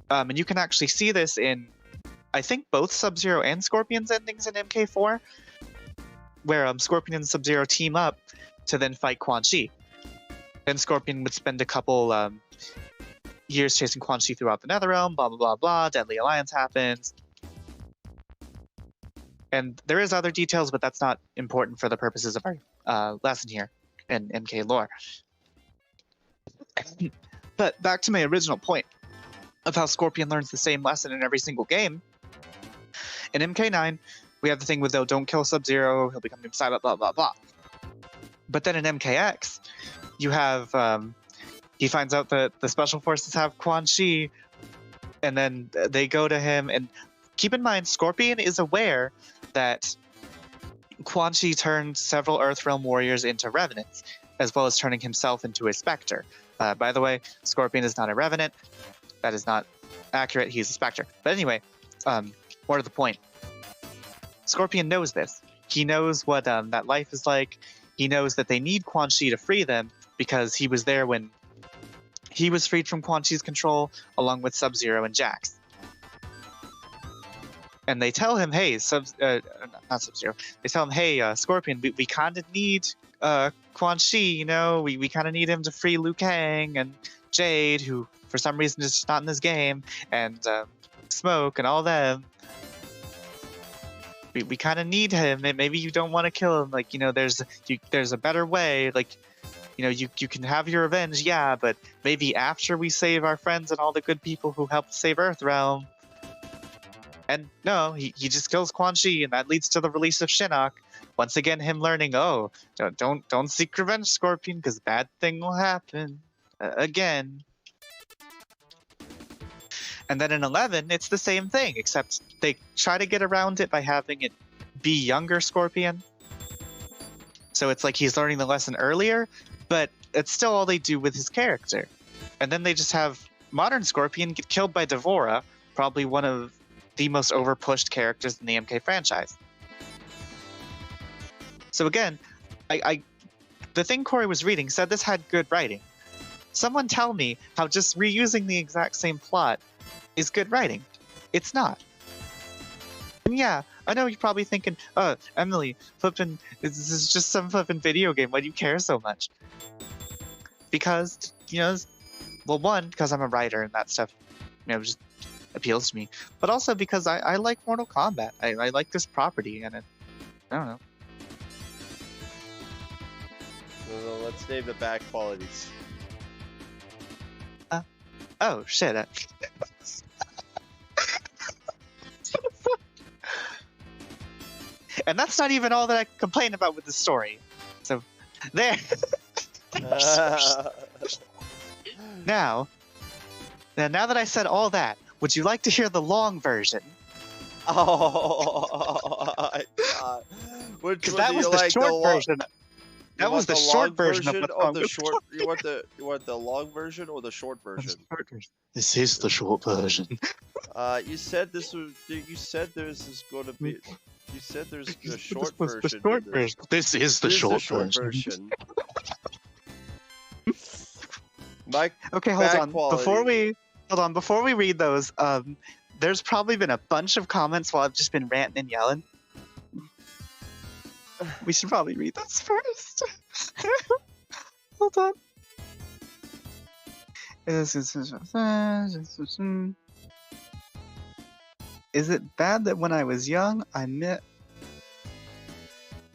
and you can actually see this in, I think, both Sub-Zero and Scorpion's endings in MK4, where Scorpion and Sub-Zero team up to then fight Quan Chi. Then Scorpion would spend a couple years chasing Quan Chi throughout the Netherrealm, blah, blah, blah, blah. Deadly Alliance happens. And there is other details, but that's not important for the purposes of our lesson here in MK lore. But back to my original point of how Scorpion learns the same lesson in every single game. In MK9, we have the thing with, oh, don't kill Sub-Zero, he'll become Noob Saibot, blah, blah, blah. But then in MKX, you have, he finds out that the Special Forces have Quan Chi, and then they go to him, and keep in mind, Scorpion is aware that Quan Chi turned several Earthrealm warriors into revenants, as well as turning himself into a specter. By the way, Scorpion is not a revenant. That is not accurate. He's a specter. But anyway, more to the point. Scorpion knows this. He knows what that life is like. He knows that they need Quan Chi to free them because he was there when he was freed from Quan Chi's control, along with Sub-Zero and Jax. And they tell him, hey, not Sub-Zero. They tell him, hey, Scorpion, we kind of need Quan Chi, you know? We kind of need him to free Liu Kang and Jade, who for some reason is just not in this game, and Smoke and all them. We kind of need him. Maybe you don't want to kill him. Like, you know, there's a better way. Like, you know, you can have your revenge, yeah, but maybe after we save our friends and all the good people who helped save Earthrealm. And no, he just kills Quan Chi, and that leads to the release of Shinnok. Once again, him learning, oh, don't seek revenge, Scorpion, because bad thing will happen again. And then in 11, it's the same thing, except they try to get around it by having it be younger Scorpion. So it's like he's learning the lesson earlier, but it's still all they do with his character. And then they just have modern Scorpion get killed by Devora, probably one of the most overpushed characters in the MK franchise. So again, the thing Corey was reading said this had good writing. Someone tell me how just reusing the exact same plot is good writing. It's not. And yeah, I know you're probably thinking, oh, Emily, flippin', this is just some flippin' video game. Why do you care so much? Because, you know, well, one, because I'm a writer and that stuff, you know, just appeals to me. But also because I like Mortal Kombat. I like this property, and I don't know. Well, let's name the bad qualities. Oh, shit. And that's not even all that I complain about with the story. So, there. Now that I said all that, would you like to hear the long version? Oh, my God. Because that was the short version. That was the short version of the short. You want the long version or the short version? This is the short version. You said this was. You said there's going to be. You said there's a short version. The short version. This is the short version. Mike. Okay, hold on. Before we read those, there's probably been a bunch of comments while I've just been ranting and yelling. We should probably read those first. Hold on. Is it bad that when I was young,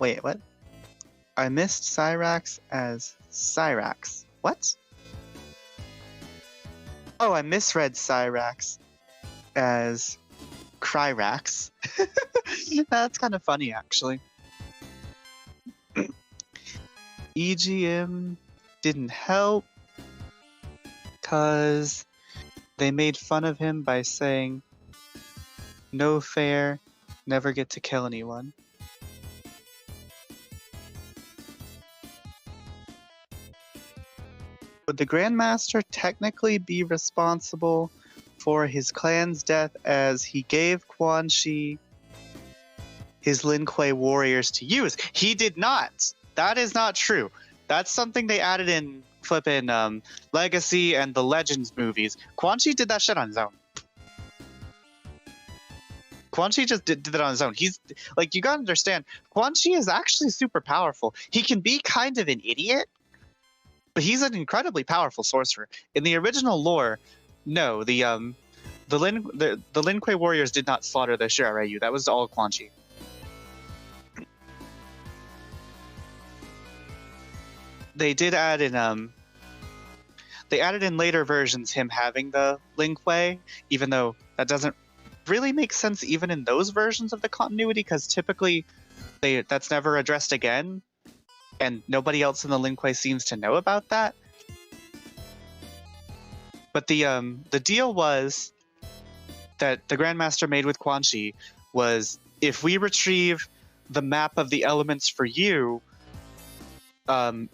Wait, what? I missed Cyrax as Cyrax. What? Oh, I misread Cyrax as Cryrax. That's kind of funny, actually. EGM didn't help because they made fun of him by saying, no fair, never get to kill anyone. Would the Grandmaster technically be responsible for his clan's death as he gave Quan Chi his Lin Kuei warriors to use? He did not. That is not true. That's something they added in flippin' Legacy and the Legends movies. Quan Chi did that shit on his own. Quan Chi just did that on his own. He's like, you gotta understand, Quan Chi is actually super powerful. He can be kind of an idiot, but he's an incredibly powerful sorcerer. In the original lore, no, the Lin Kuei warriors did not slaughter the Shiraryu. That was all Quan Chi. They did add in they added in later versions him having the Lin Kuei, even though that doesn't really make sense even in those versions of the continuity, because typically that's never addressed again, and nobody else in the Lin Kuei seems to know about that. But the deal was that the Grandmaster made with Quan Chi was, if we retrieve the map of the elements for you,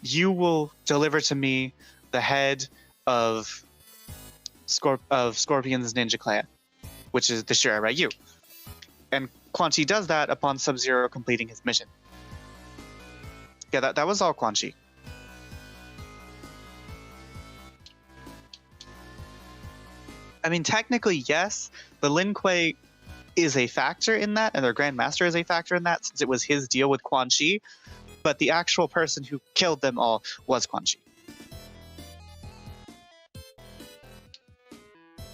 you will deliver to me the head of Scorpion's ninja clan, which is the Shiraryu. And Quan Chi does that upon Sub-Zero completing his mission. Yeah, that was all Quan Chi. I mean, technically, yes, the Lin Kuei is a factor in that, and their Grandmaster is a factor in that, since it was his deal with Quan Chi, but the actual person who killed them all was Quan Chi.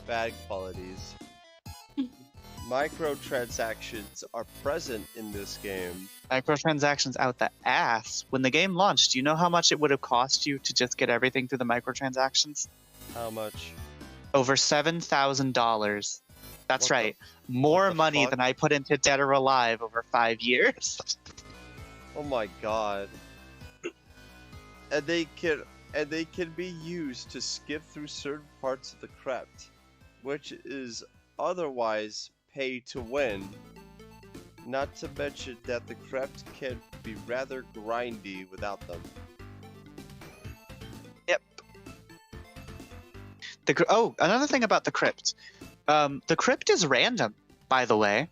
Bad qualities. Microtransactions are present in this game. Microtransactions out the ass. When the game launched, do you know how much it would have cost you to just get everything through the microtransactions? How much? Over $7,000. That's right. More money than I put into Dead or Alive over 5 years. Oh my god. And they can be used to skip through certain parts of the crypt. which is otherwise pay to win. Not to mention that the crypt can be rather grindy without them. Yep. Another thing about the crypt. The crypt is random, by the way.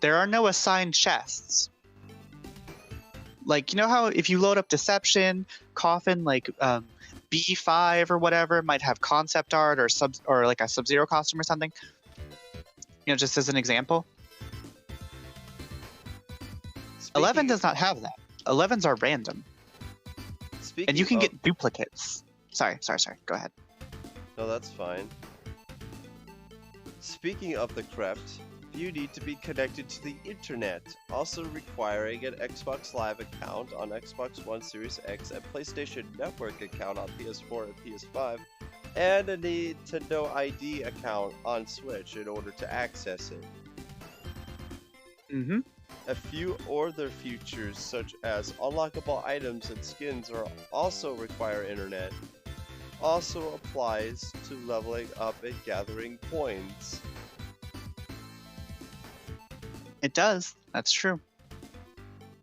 There are no assigned chests. Like, you know how if you load up Deception, Coffin, like B5 or whatever might have concept art or like a Sub-Zero costume or something? You know, just as an example. 11 does not have that. 11s are random. And you can get duplicates. Sorry. Go ahead. No, that's fine. Speaking of the crypt, you need to be connected to the internet, also requiring an Xbox Live account on Xbox One Series X, a PlayStation Network account on PS4 and PS5, and a Nintendo ID account on Switch in order to access it. Mm-hmm. A few other features such as unlockable items and skins are also require internet. Also applies to leveling up and gathering coins. It does. That's true.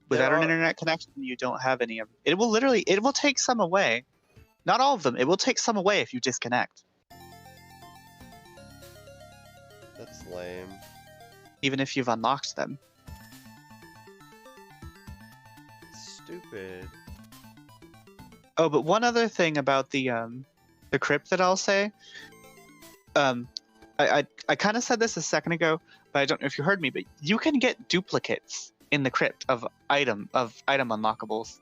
Without an internet connection, you don't have any of it. It will take some away. Not all of them. It will take some away if you disconnect. That's lame. Even if you've unlocked them. Stupid. Oh, but one other thing about the crypt that I'll say. I kind of said this a second ago, but I don't know if you heard me. But you can get duplicates in the crypt of item unlockables.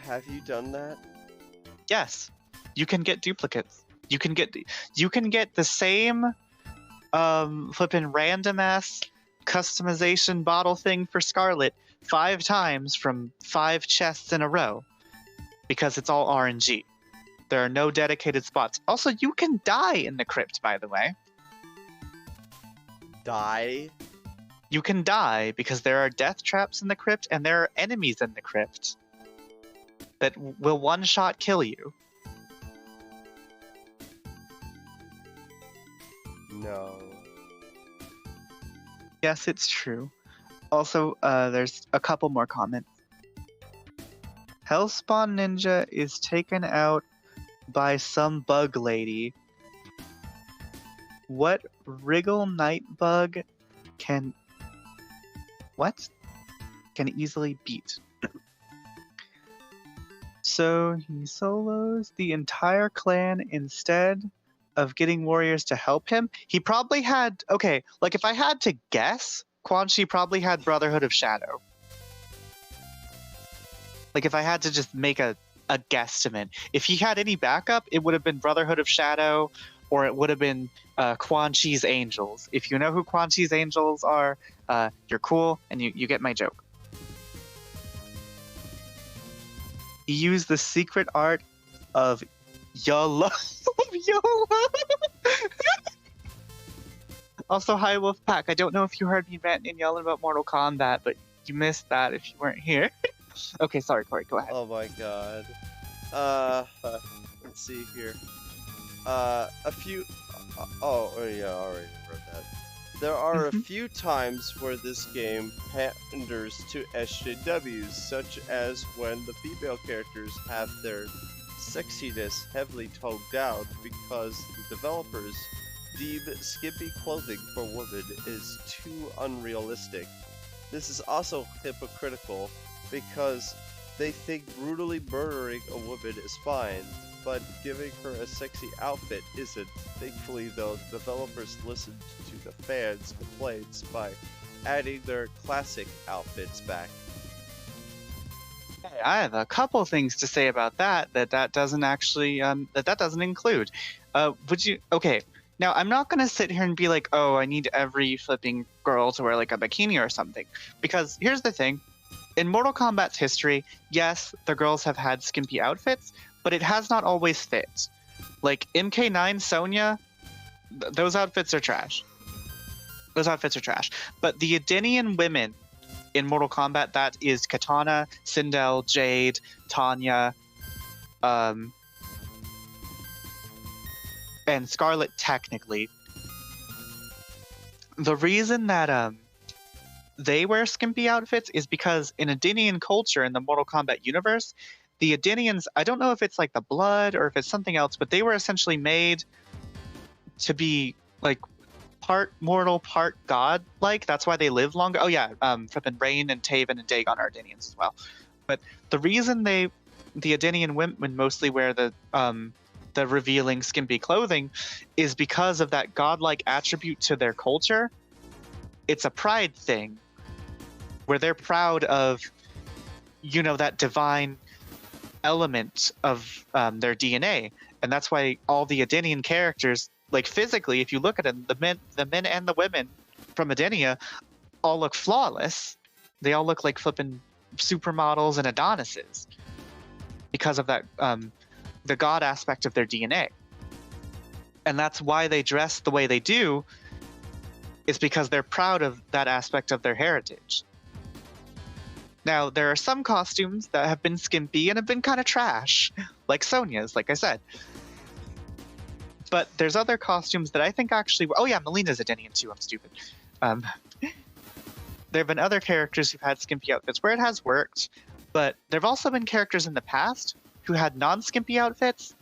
Have you done that? Yes, you can get duplicates. You can get the same flippin' random ass customization bottle thing for Scarlet 5 times from 5 chests in a row because it's all RNG. There are no dedicated spots. Also, you can die in the crypt, by the way. Die? You can die because there are death traps in the crypt and there are enemies in the crypt that will one-shot kill you. No. Yes, it's true. Also, there's a couple more comments. Hellspawn Ninja is taken out by some bug lady. What Wriggle Night Bug can easily beat? So he solos the entire clan instead of getting warriors to help him. He probably had, okay, like if I had to guess, Quan Chi probably had Brotherhood of Shadow. Like if I had to just make a guesstimate, if he had any backup, it would have been Brotherhood of Shadow, or it would have been Quan Chi's Angels. If you know who Quan Chi's Angels are, you're cool, and you get my joke. He used the secret art of YOLO. Also, hi Wolfpack. I don't know if you heard me ranting and yelling about Mortal Kombat, but you missed that if you weren't here. Okay, sorry, Corey. Go ahead. Oh my god. Let's see here. A few. Oh yeah, I already wrote that. There are a few times where this game panders to SJWs, such as when the female characters have their sexiness heavily toned down because the developers deem skimpy clothing for women is too unrealistic. This is also hypocritical because they think brutally murdering a woman is fine, but giving her a sexy outfit isn't. Thankfully though, developers listened to the fans' complaints by adding their classic outfits back. Hey, I have a couple things to say about that doesn't actually that doesn't include. Okay, now I'm not gonna sit here and be like, oh, I need every flipping girl to wear like a bikini or something, because here's the thing. In Mortal Kombat's history, yes, the girls have had skimpy outfits, but it has not always fit. Like MK9 Sonya, those outfits are trash. Those outfits are trash. But the Edenian women in Mortal Kombat, that is Katana, Sindel, Jade, Tanya, and Scarlet technically. The reason that they wear skimpy outfits is because in Adenian culture, in the Mortal Kombat universe, the Adenians, I don't know if it's like the blood or if it's something else, but they were essentially made to be like part mortal, part god. Like that's why they live longer. Oh yeah, flippin' Rain and Taven and Dagon are Adenians as well. But the reason the Adenian women mostly wear the revealing skimpy clothing is because of that godlike attribute to their culture. It's a pride thing where they're proud of, you know, that divine element of their DNA. And that's why all the Adenian characters, like physically, if you look at them, the men and the women from Adenia all look flawless. They all look like flippin' supermodels and Adonises because of that the god aspect of their DNA. And that's why they dress the way they do, is because they're proud of that aspect of their heritage. Now, there are some costumes that have been skimpy and have been kind of trash, like Sonya's, like I said. But there's other costumes that I think actually... Oh yeah, Melina's Adenian too, I'm stupid. There have been other characters who've had skimpy outfits where it has worked, but there have also been characters in the past who had non-skimpy outfits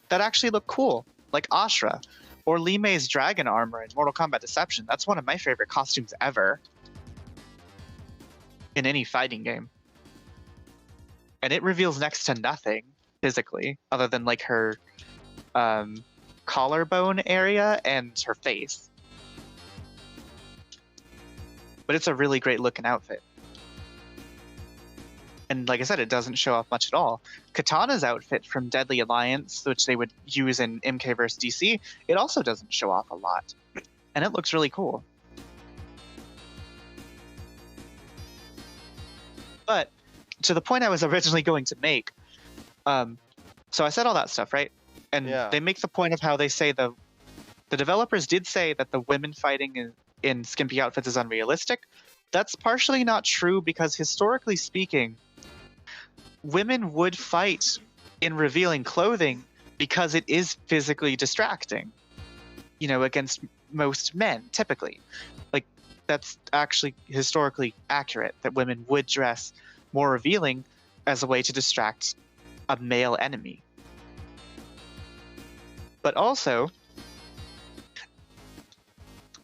that actually look cool, like Ashra, or Li Mei's dragon armor in Mortal Kombat Deception. That's one of my favorite costumes ever in any fighting game. And it reveals next to nothing physically, other than like her collarbone area and her face. But it's a really great looking outfit. And like I said, it doesn't show off much at all. Katana's outfit from Deadly Alliance, which they would use in MK vs. DC, it also doesn't show off a lot. And it looks really cool. But to the point I was originally going to make, so I said all that stuff, right? And they make the point of how they say the developers did say that the women fighting in skimpy outfits is unrealistic. That's partially not true because historically speaking, women would fight in revealing clothing because it is physically distracting, you know, against most men, typically. Like, that's actually historically accurate, that women would dress more revealing as a way to distract a male enemy. But also,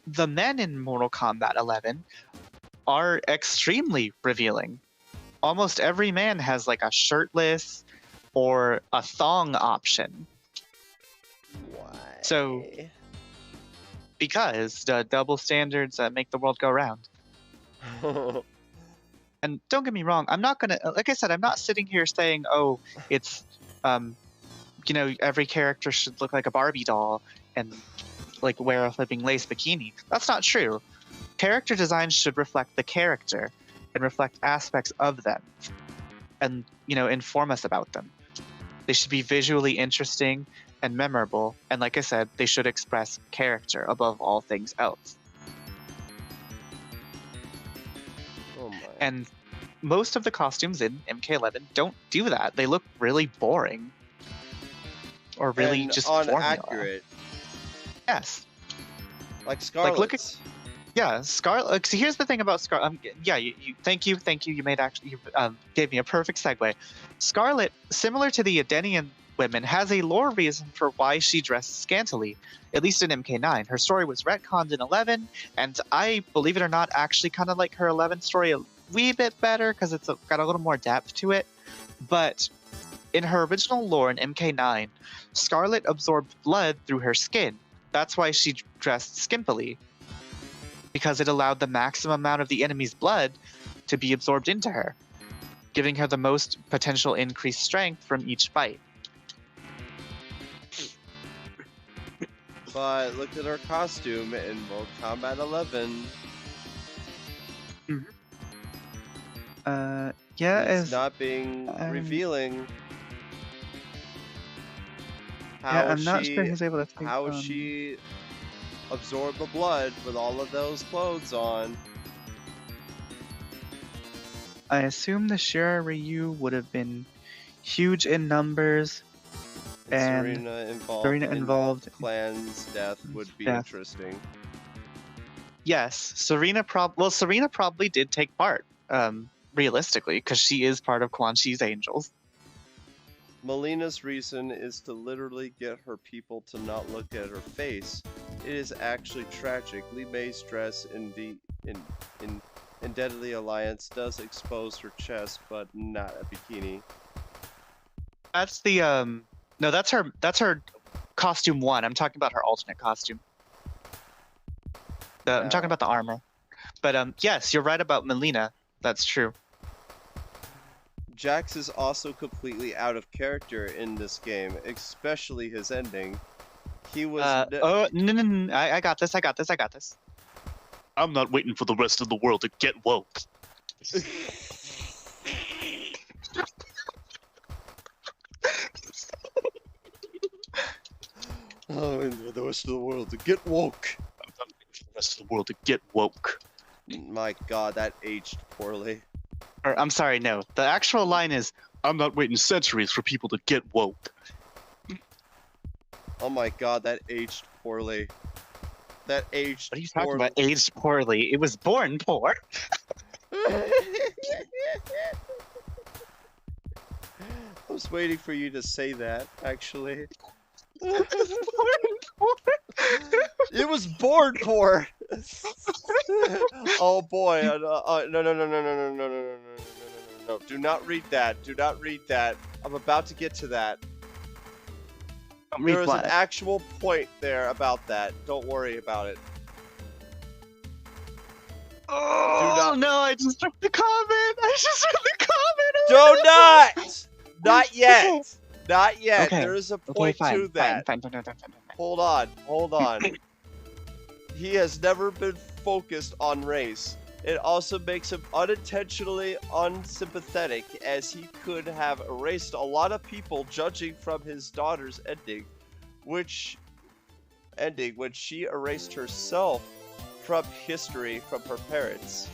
the men in Mortal Kombat 11 are extremely revealing. Almost every man has like a shirtless or a thong option. Why? So, because the double standards make the world go round. And don't get me wrong, I'm not gonna, like I said, I'm not sitting here saying, oh, it's, you know, every character should look like a Barbie doll and like wear a flipping lace bikini. That's not true. Character design should reflect the character and reflect aspects of them and, you know, inform us about them. They should be visually interesting and memorable, and like I said, they should express character above all things else. Oh my. And most of the costumes in MK11 don't do that. They look really boring or really and just inaccurate. Yes. Like Scarlet. Like look at, yeah, Scarlet. Like, see, here's the thing about Scarlet. Yeah, thank you. You made you gave me a perfect segue. Scarlet, similar to the Adenian women, has a lore reason for why she dressed scantily. At least in MK9, her story was retconned in 11, and I, believe it or not, actually kind of like her 11 story a wee bit better because it's got a little more depth to it. But in her original lore in MK9, Scarlet absorbed blood through her skin. That's why she dressed skimpily, because it allowed the maximum amount of the enemy's blood to be absorbed into her, giving her the most potential increased strength from each fight. But look at her costume in Mortal Kombat 11. Yeah, it's not being revealing. Yeah, I'm not sure he's able to take, how she absorb the blood with all of those clothes on. I assume the Shira Ryu would have been huge in numbers, And Serena involved in Clan's death would be death. interesting. Yes, Serena probably did take part, realistically, because she is part of Quan Chi's Angels. Melina's reason is to literally get her people to not look at her face. It is actually tragic. Li Mei's dress in Deadly Alliance does expose her chest, but not a bikini. That's the no, that's her costume 1. I'm talking about her alternate costume. I'm talking about the armor. But yes, you're right about Melina. That's true. Jax is also completely out of character in this game, especially his ending. He was no, I got this. I'm not waiting for the rest of the world to get woke. Oh, and for the rest of the world to get woke. I'm not waiting for the rest of the world to get woke. My god, that aged poorly. Or, I'm sorry, no. The actual line is, I'm not waiting centuries for people to get woke. Oh my god, that aged poorly. That aged What are you talking about? Aged poorly? It was born poor. I was waiting for you to say that, actually. It was born poor. Oh boy! No! Do not read that. Do not read that. I'm about to get to that. There is an actual point there about that. Don't worry about it. Oh no! I just read the comment. Do not! Not yet. Not yet. Okay. There is a point to that. Fine. Hold on. He has never been focused on race. It also makes him unintentionally unsympathetic, as he could have erased a lot of people judging from his daughter's ending, when she erased herself from history from her parents.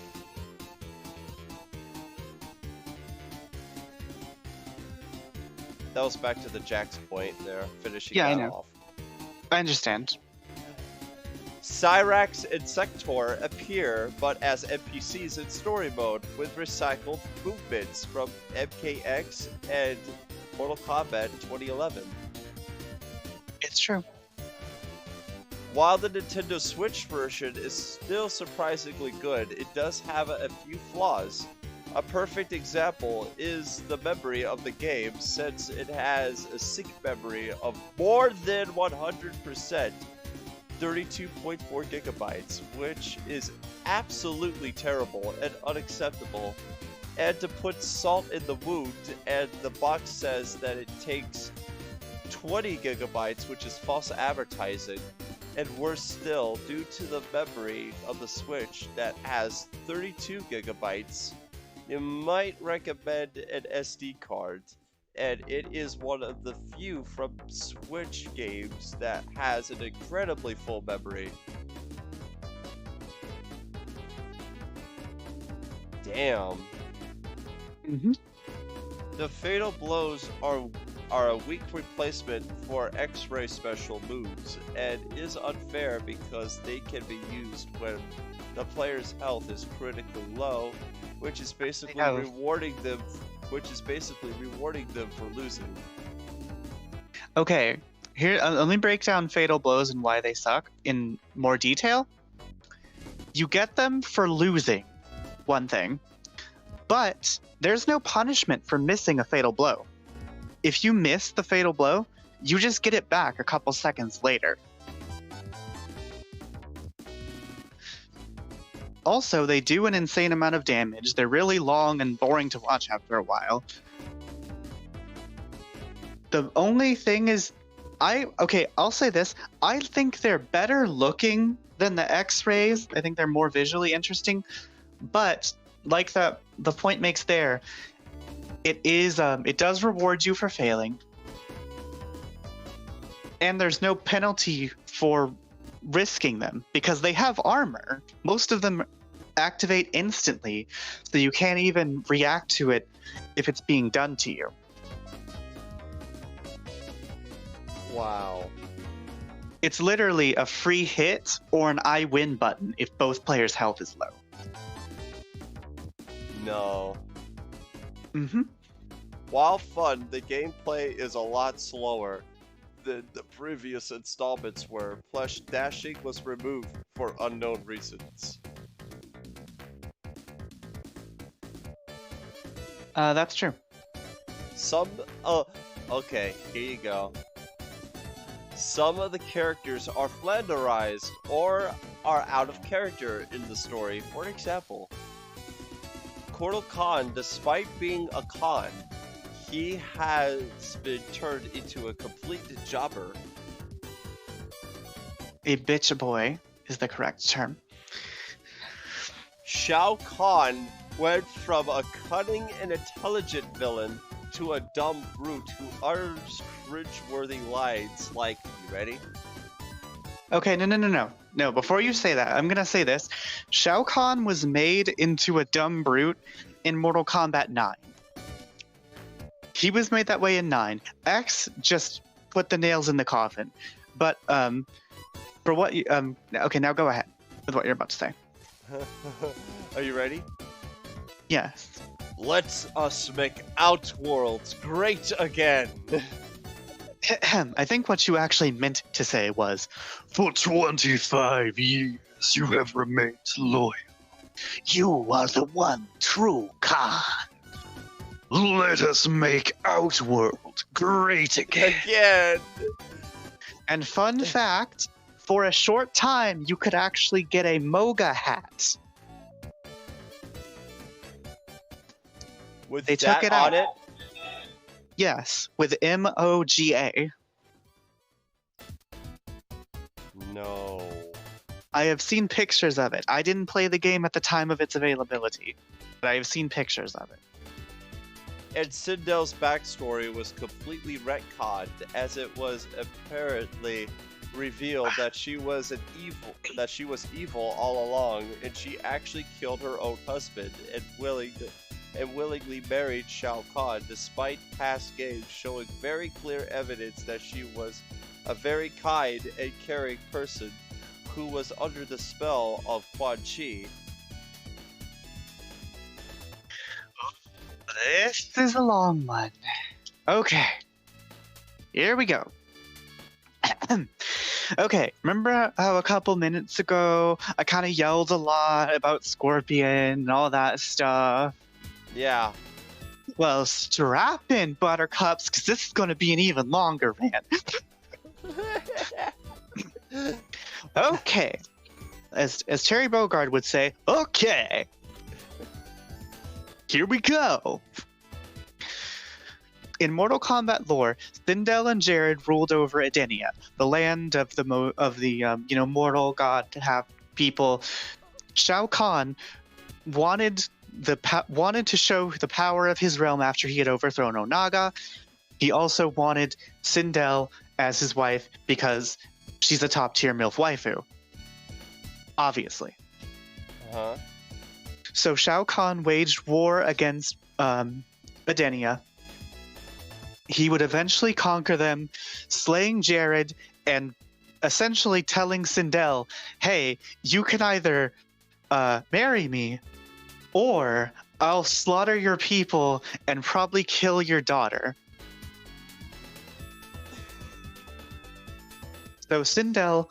That was back to the Jax point there, finishing that off. I understand. Cyrax and Sector appear, but as NPCs in story mode, with recycled movements from MKX and Mortal Kombat 2011. It's true. While the Nintendo Switch version is still surprisingly good, it does have a few flaws. A perfect example is the memory of the game, since it has a sync memory of more than 100%, 32.4 gigabytes, which is absolutely terrible and unacceptable. And to put salt in the wound, and the box says that it takes 20 gigabytes, which is false advertising. And worse still, due to the memory of the Switch that has 32 gigabytes, you might recommend an SD card, and it is one of the few from Switch games that has an incredibly full memory. Damn. The fatal blows are a weak replacement for X-ray special moves, and is unfair because they can be used when the player's health is critically low, which is basically rewarding them for losing. Okay, here let me break down fatal blows and why they suck in more detail. You get them for losing, one thing, but there's no punishment for missing a fatal blow. If you miss the fatal blow, you just get it back a couple seconds later. Also, they do an insane amount of damage. They're really long and boring to watch after a while. The only thing is, I'll say this. I think they're better looking than the X-rays. I think they're more visually interesting. But, like the point makes there, it does reward you for failing. And there's no penalty for risking them because they have armor. Most of them activate instantly, so you can't even react to it if it's being done to you. Wow. It's literally a free hit or an I win button if both players' health is low. No. Mm-hmm. While fun, the gameplay is a lot slower than the previous installments were, plus dashing was removed for unknown reasons. That's true. Okay, here you go. Some of the characters are flanderized or are out of character in the story. For example, Kotal Khan, despite being a Khan, he has been turned into a complete jobber. A bitch boy is the correct term. Shao Kahn went from a cunning and intelligent villain to a dumb brute who utters cringe-worthy lines like, you ready? Okay, no, before you say that, I'm gonna say this. Shao Kahn was made into a dumb brute in Mortal Kombat 9. He was made that way in 9. X just put the nails in the coffin. But, for what you, okay, now go ahead with what you're about to say. Are you ready? Yes. Let's us make Outworlds great again. I think what you actually meant to say was, For 25 years, you have remained loyal. You are the one true Khan. Let us make Outworld great again. And fun fact, for a short time, you could actually get a Moga hat. With they that took it on out. it? Yes, with MOGA. No. I have seen pictures of it. I didn't play the game at the time of its availability, but I have seen pictures of it. And Sindel's backstory was completely retconned, as it was apparently revealed that she was evil all along, and she actually killed her own husband and willingly married Shao Kahn, despite past games showing very clear evidence that she was a very kind and caring person who was under the spell of Quan Chi. This is a long one. Okay. Here we go. Okay, remember how a couple minutes ago I kind of yelled a lot about Scorpion and all that stuff? Yeah. Well, strap in, Buttercups, because this is going to be an even longer rant. Okay. As Terry Bogard would say, okay. Here we go. In Mortal Kombat lore, Sindel and Jared ruled over Edenia, the land of the mortal god to have people. Shao Kahn wanted to show the power of his realm after he had overthrown Onaga. He also wanted Sindel as his wife because she's a top tier MILF waifu. Obviously. Uh-huh. So Shao Kahn waged war against Edenia. He would eventually conquer them, slaying Jared and essentially telling Sindel, hey, you can either marry me or I'll slaughter your people and probably kill your daughter. So Sindel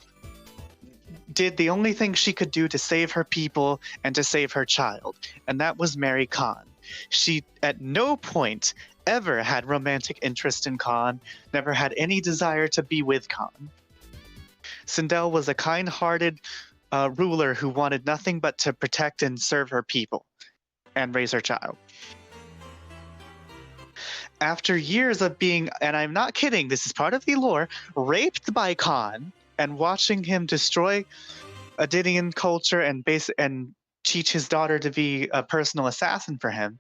did the only thing she could do to save her people and to save her child, and that was marry Khan. She at no point ever had romantic interest in Khan, never had any desire to be with Khan. Sindel was a kind-hearted ruler who wanted nothing but to protect and serve her people and raise her child. After years of being, and I'm not kidding, this is part of the lore, raped by Khan and watching him destroy Edenian culture and teach his daughter to be a personal assassin for him,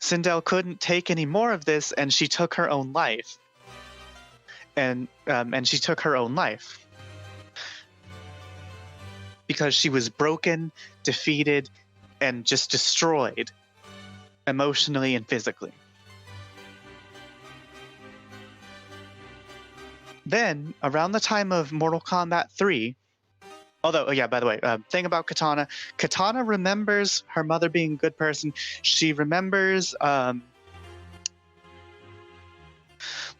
Sindel couldn't take any more of this, and she took her own life. And she took her own life because she was broken, defeated, and just destroyed emotionally and physically. Then, around the time of Mortal Kombat 3, although, oh yeah, by the way, thing about Katana, Katana remembers her mother being a good person. She remembers,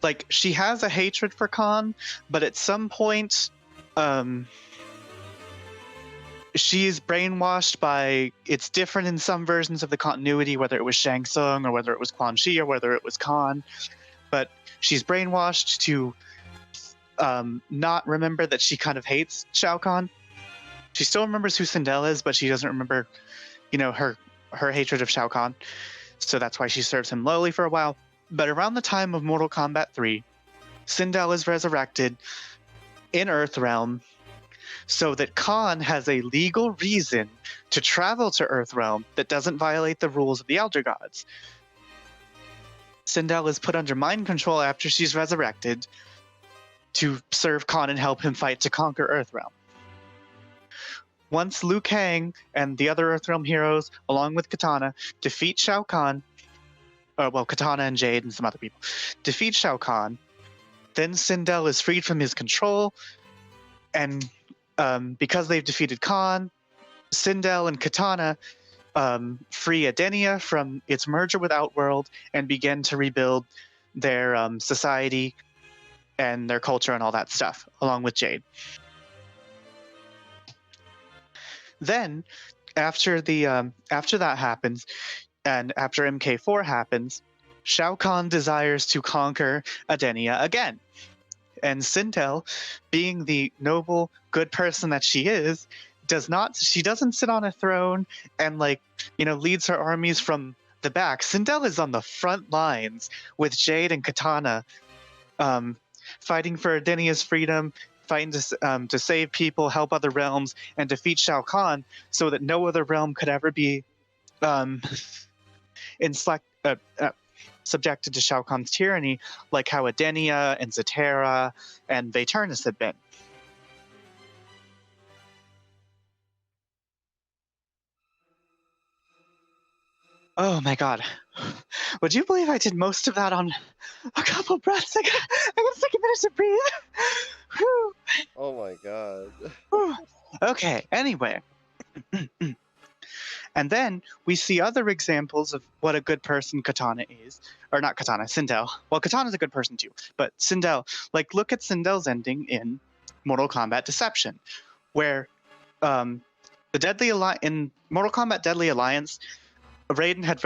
like, she has a hatred for Khan, but at some point, she's brainwashed by, it's different in some versions of the continuity, whether it was Shang Tsung or whether it was Quan Chi or whether it was Khan, but she's brainwashed to not remember that she kind of hates Shao Kahn. She still remembers who Sindel is, but she doesn't remember, you know, her hatred of Shao Kahn. So that's why she serves him lowly for a while. But around the time of Mortal Kombat 3, Sindel is resurrected in Earthrealm so that Khan has a legal reason to travel to Earthrealm that doesn't violate the rules of the Elder Gods. Sindel is put under mind control after she's resurrected to serve Khan and help him fight to conquer Earthrealm. Once Liu Kang and the other Earthrealm heroes, along with Katana, defeat Shao Kahn, Katana and Jade and some other people, defeat Shao Kahn, then Sindel is freed from his control, and because they've defeated Khan, Sindel and Katana free Edenia from its merger with Outworld and begin to rebuild their society and their culture and all that stuff, along with Jade. Then, after that happens, and after MK4 happens, Shao Kahn desires to conquer Edenia again. And Sindel, being the noble, good person that she is, she doesn't sit on a throne and leads her armies from the back. Sindel is on the front lines with Jade and Katana, fighting for Edenia's freedom, fighting to save people, help other realms, and defeat Shao Kahn so that no other realm could ever be subjected to Shao Kahn's tyranny, like how Edenia and Zatara and Vaeternus had been. Oh my god. Would you believe I did most of that on a couple breaths? I gotta take a minute to breathe. Whew. Oh my god. Okay, anyway. And then we see other examples of what a good person Katana is. Or not Katana, Sindel. Well, Katana's a good person too, but Sindel, look at Sindel's ending in Mortal Kombat Deception, where in Mortal Kombat Deadly Alliance, Raiden had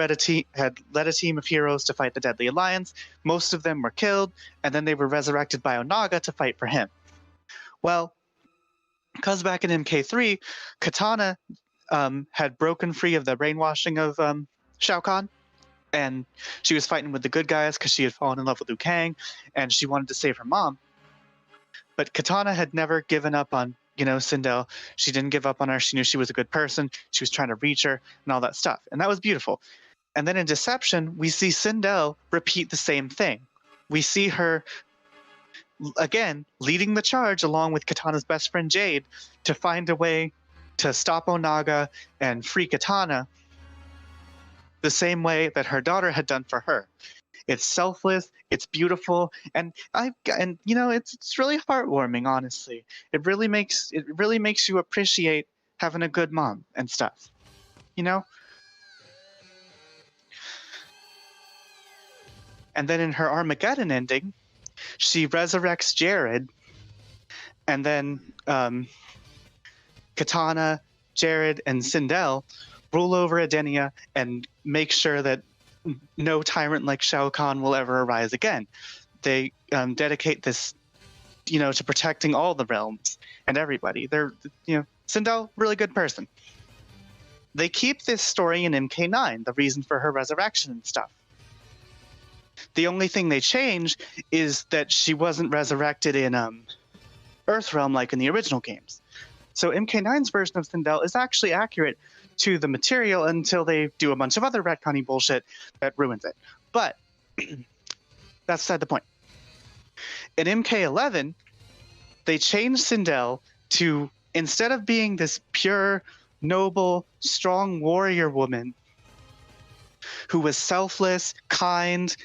led a team of heroes to fight the Deadly Alliance. Most of them were killed, and then they were resurrected by Onaga to fight for him. Well, because back in MK3, Katana had broken free of the brainwashing of Shao Kahn, and she was fighting with the good guys because she had fallen in love with Liu Kang, and she wanted to save her mom. But Katana had never given up on Sindel. She didn't give up on her. She knew she was a good person. She was trying to reach her and all that stuff. And that was beautiful. And then in Deception, we see Sindel repeat the same thing. We see her, again, leading the charge along with Katana's best friend Jade to find a way to stop Onaga and free Katana the same way that her daughter had done for her. It's selfless, it's beautiful, and it's really heartwarming, honestly. It really makes you appreciate having a good mom and stuff. And then in her Armageddon ending, she resurrects Jared, and then Katana, Jared, and Sindel rule over Edenia and make sure that no tyrant like Shao Kahn will ever arise again. They dedicate this, to protecting all the realms and everybody. They're, Sindel, really good person. They keep this story in MK9, the reason for her resurrection and stuff. The only thing they change is that she wasn't resurrected in Earthrealm like in the original games. So MK9's version of Sindel is actually accurate to the material until they do a bunch of other retconning bullshit that ruins it. But that's beside the point. In MK11, they changed Sindel to, instead of being this pure, noble, strong warrior woman who was selfless, kind,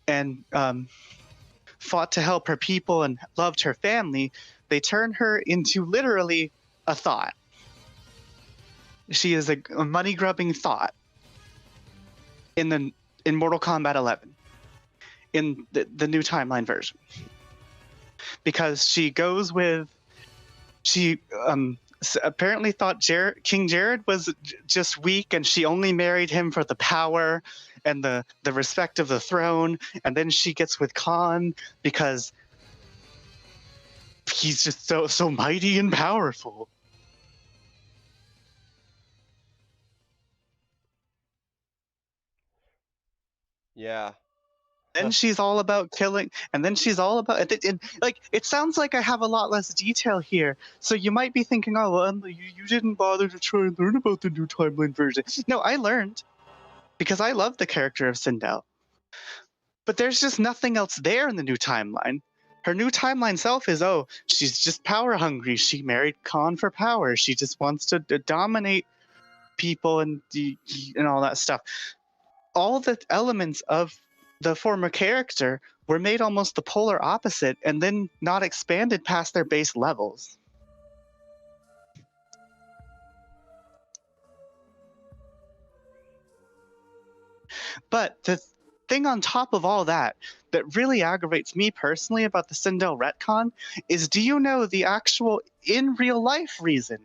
and fought to help her people and loved her family, they turn her into literally a thought. She is a money-grubbing thought in Mortal Kombat 11, in the new timeline version, because she goes with apparently thought King Jared was just weak, and she only married him for the power and the respect of the throne. And then she gets with Khan because he's just so mighty and powerful. Yeah. Then she's all about killing, and then she's all about like, it sounds like I have a lot less detail here, so you might be thinking, oh well, you didn't bother to try and learn about the new timeline version. No, I learned, because I love the character of Sindel, but there's just nothing else there in the new timeline. Her new timeline self is, oh, she's just power hungry, she married Khan for power, she just wants to dominate people and all that stuff. All the elements of the former character were made almost the polar opposite and then not expanded past their base levels. But the thing on top of all that really aggravates me personally about the Sindel retcon is, do you know the actual in real life reason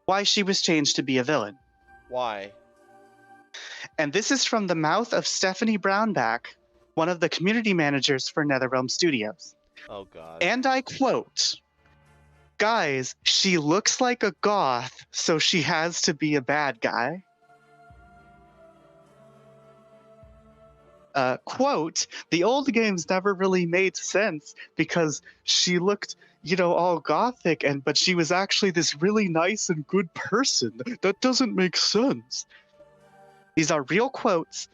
why she was changed to be a villain? Why? And this is from the mouth of Stephanie Brownback, one of the community managers for NetherRealm Studios. Oh god. And I quote, "Guys, she looks like a goth, so she has to be a bad guy." Quote, "The old games never really made sense because she looked, all gothic, but she was actually this really nice and good person. That doesn't make sense." These are real quotes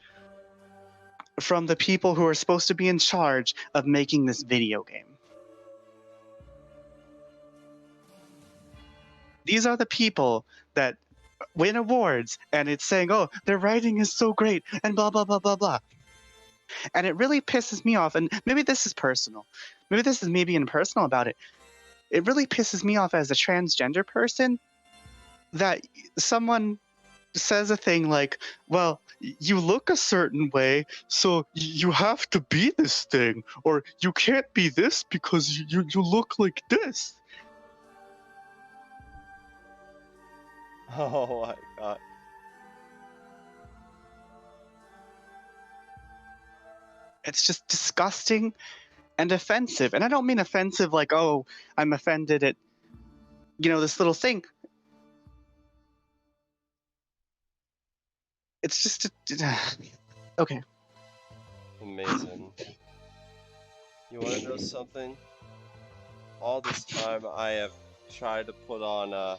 from the people who are supposed to be in charge of making this video game. These are the people that win awards, and it's saying, oh, their writing is so great, and blah, blah, blah, blah, blah. And it really pisses me off, and maybe this is personal. Maybe this is me being personal about it. It really pisses me off as a transgender person that someone says a thing like, well, you look a certain way, so you have to be this thing, or you can't be this because you look like this. Oh my god. It's just disgusting and offensive. And I don't mean offensive like, oh, I'm offended at, this little thing. It's just okay. Amazing. You want to know something? All this time I have tried to put on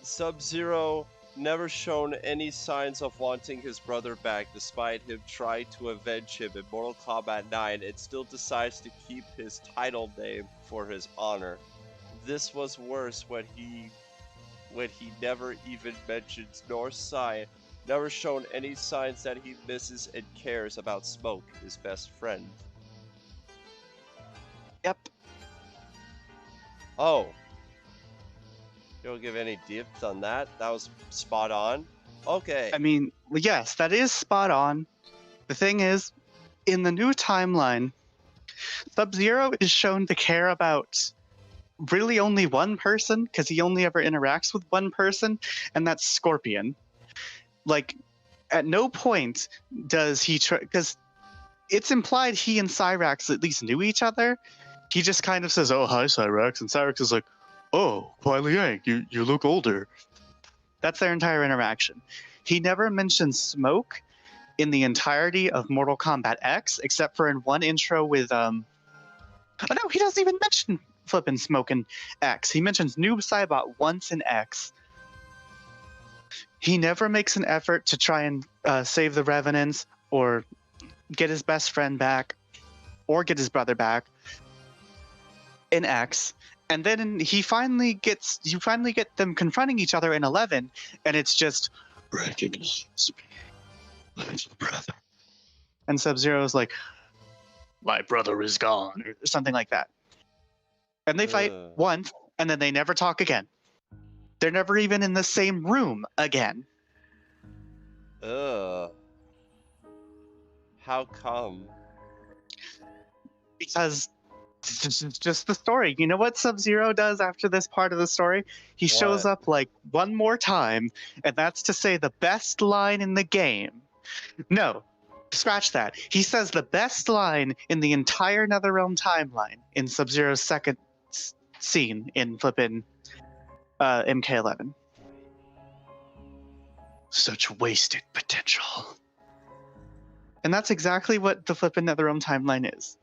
Sub-Zero never shown any signs of wanting his brother back, despite him trying to avenge him in Mortal Kombat 9, and still decides to keep his title name for his honor. This was worse when he never even mentions nor never shown any signs that he misses and cares about Smoke, his best friend. Yep. Oh. You don't give any depth on that? That was spot on? Okay. I mean, yes, that is spot on. The thing is, in the new timeline, Sub-Zero is shown to care about really only one person, because he only ever interacts with one person, and that's Scorpion. Like, at no point does he try, because it's implied he and Cyrax at least knew each other. He just kind of says, oh, hi, Cyrax, and Cyrax is like, oh, Kuai Liang, you look older. That's their entire interaction. He never mentions Smoke in the entirety of Mortal Kombat X, except for in one intro with, oh no, he doesn't even mention flippin' Smoke in X. He mentions Noob Saibot once in X. He never makes an effort to try and save the Revenants, or get his best friend back, or get his brother back in X. And then you finally get them confronting each other in 11, and it's just, recognize me, little brother. And Sub-Zero's like, my brother is gone, or something like that. And they fight once, and then they never talk again. They're never even in the same room again. Ugh. How come? Because this is just the story. You know what Sub-Zero does after this part of the story? He shows up like one more time, and that's to say the best line in the game. No, scratch that. He says the best line in the entire NetherRealm timeline in Sub-Zero's second scene in flippin' MK11. Such wasted potential. And that's exactly what the flippin' NetherRealm timeline is.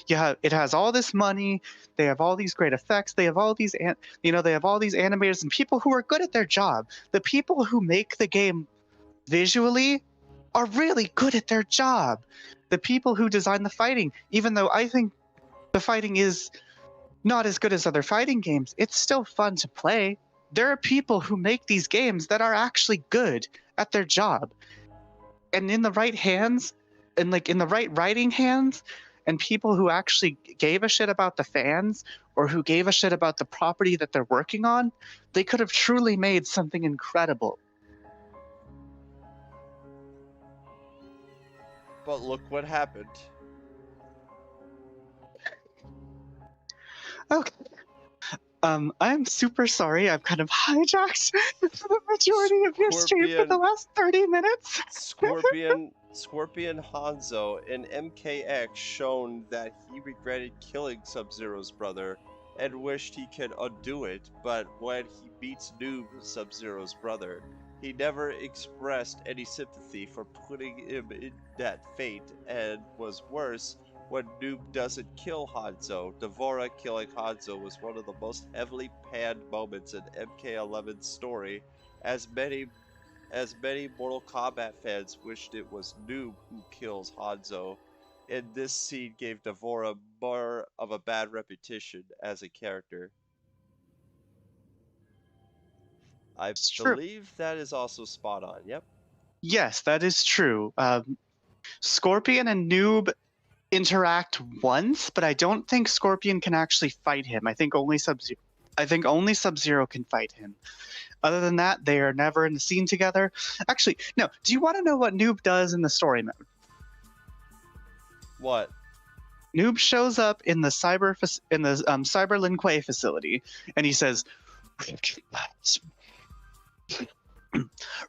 Yeah, it has all this money. They have all these great effects. They have all these, they have all these animators and people who are good at their job. The people who make the game visually are really good at their job. The people who design the fighting, even though I think the fighting is not as good as other fighting games, it's still fun to play. There are people who make these games that are actually good at their job. And in the right hands, and like in the right writing hands, and people who actually gave a shit about the fans or who gave a shit about the property that they're working on, they could have truly made something incredible. But look what happened. Okay. I'm super sorry. I've kind of hijacked the majority of your stream for the last 30 minutes. Scorpion Hanzo in MKX shown that he regretted killing Sub-Zero's brother and wished he could undo it, but when he beats Noob, Sub-Zero's brother, he never expressed any sympathy for putting him in that fate, and was worse, when Noob doesn't kill Hanzo. Devora killing Hanzo was one of the most heavily panned moments in MK11's story, as many Mortal Kombat fans wished it was Noob who kills Hanzo, and this scene gave Devora more of a bad reputation as a character. I believe that is also spot on, yep. Yes, that is true. Scorpion and Noob interact once, but I don't think Scorpion can actually fight him. I think only Sub-Zero can fight him. Other than that, they are never in the scene together. Actually, no. Do you want to know what Noob does in the story mode? What? Noob shows up in the Cyber Linquay facility, and he says, "Recognize me,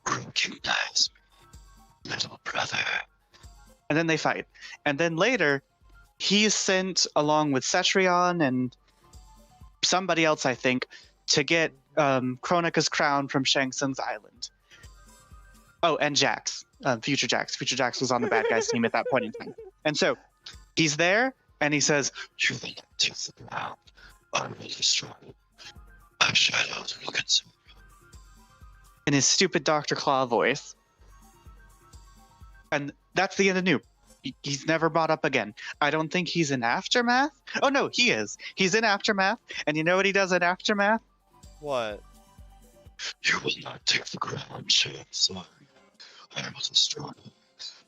recognize me, little brother." And then they fight. And then later, he's sent along with Cetrion and somebody else, I think, to get Kronika's crown from Shang Tsung's island. Oh, and Jax. Future Jax. Future Jax was on the bad guys team at that point in time. And so, he's there, and he says, "You will not take the crown. I will destroy you. My shadows will consume you." In his stupid Dr. Claw voice. And that's the end of Noob. He's never brought up again. I don't think he's in Aftermath. Oh no, he is. He's in Aftermath, and you know what he does in Aftermath? What? You will not take the crown, Shang Tsung. I will destroy you.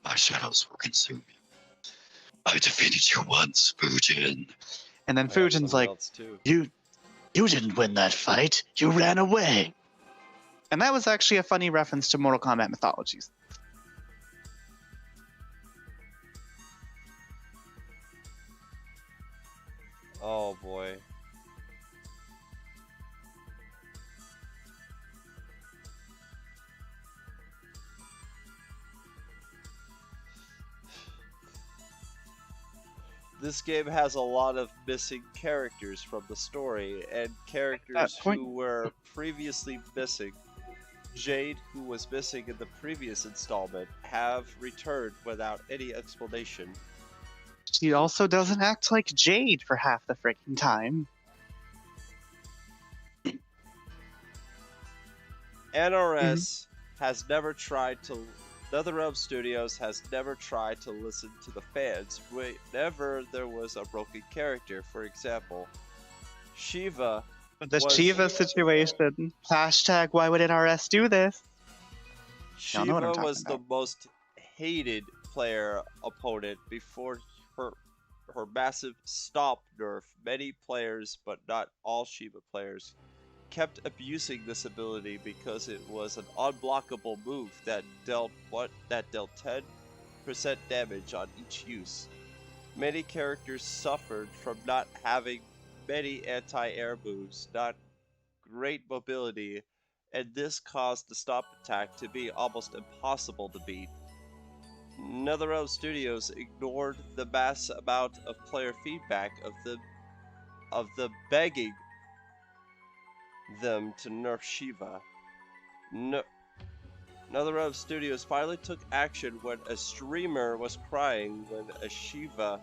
My shadows will consume you. I defeated you once, Fujin. And then Fujin's like, you didn't win that fight. You ran away. And that was actually a funny reference to Mortal Kombat mythologies. Oh boy. This game has a lot of missing characters from the story, and characters who were previously missing. Jade, who was missing in the previous installment, have returned without any explanation. She also doesn't act like Jade for half the freaking time. NRS has never tried to... NetherRealm Studios has never tried to listen to the fans whenever there was a broken character. For example, Shiva... The Shiva situation. Hashtag, why would NRS do this? Y'all know what I'm Shiva talking was the about. most hated player opponent before her her massive stop nerf. Many players, but not all Shiva players, kept abusing this ability because it was an unblockable move that dealt 10% damage on each use. Many characters suffered from not having many anti-air moves, not great mobility, and this caused the stop attack to be almost impossible to beat. NetherRealm Studios ignored the mass amount of player feedback of the begging them to nerf Shiva. NetherRealm Studios finally took action when a streamer was crying when a Shiva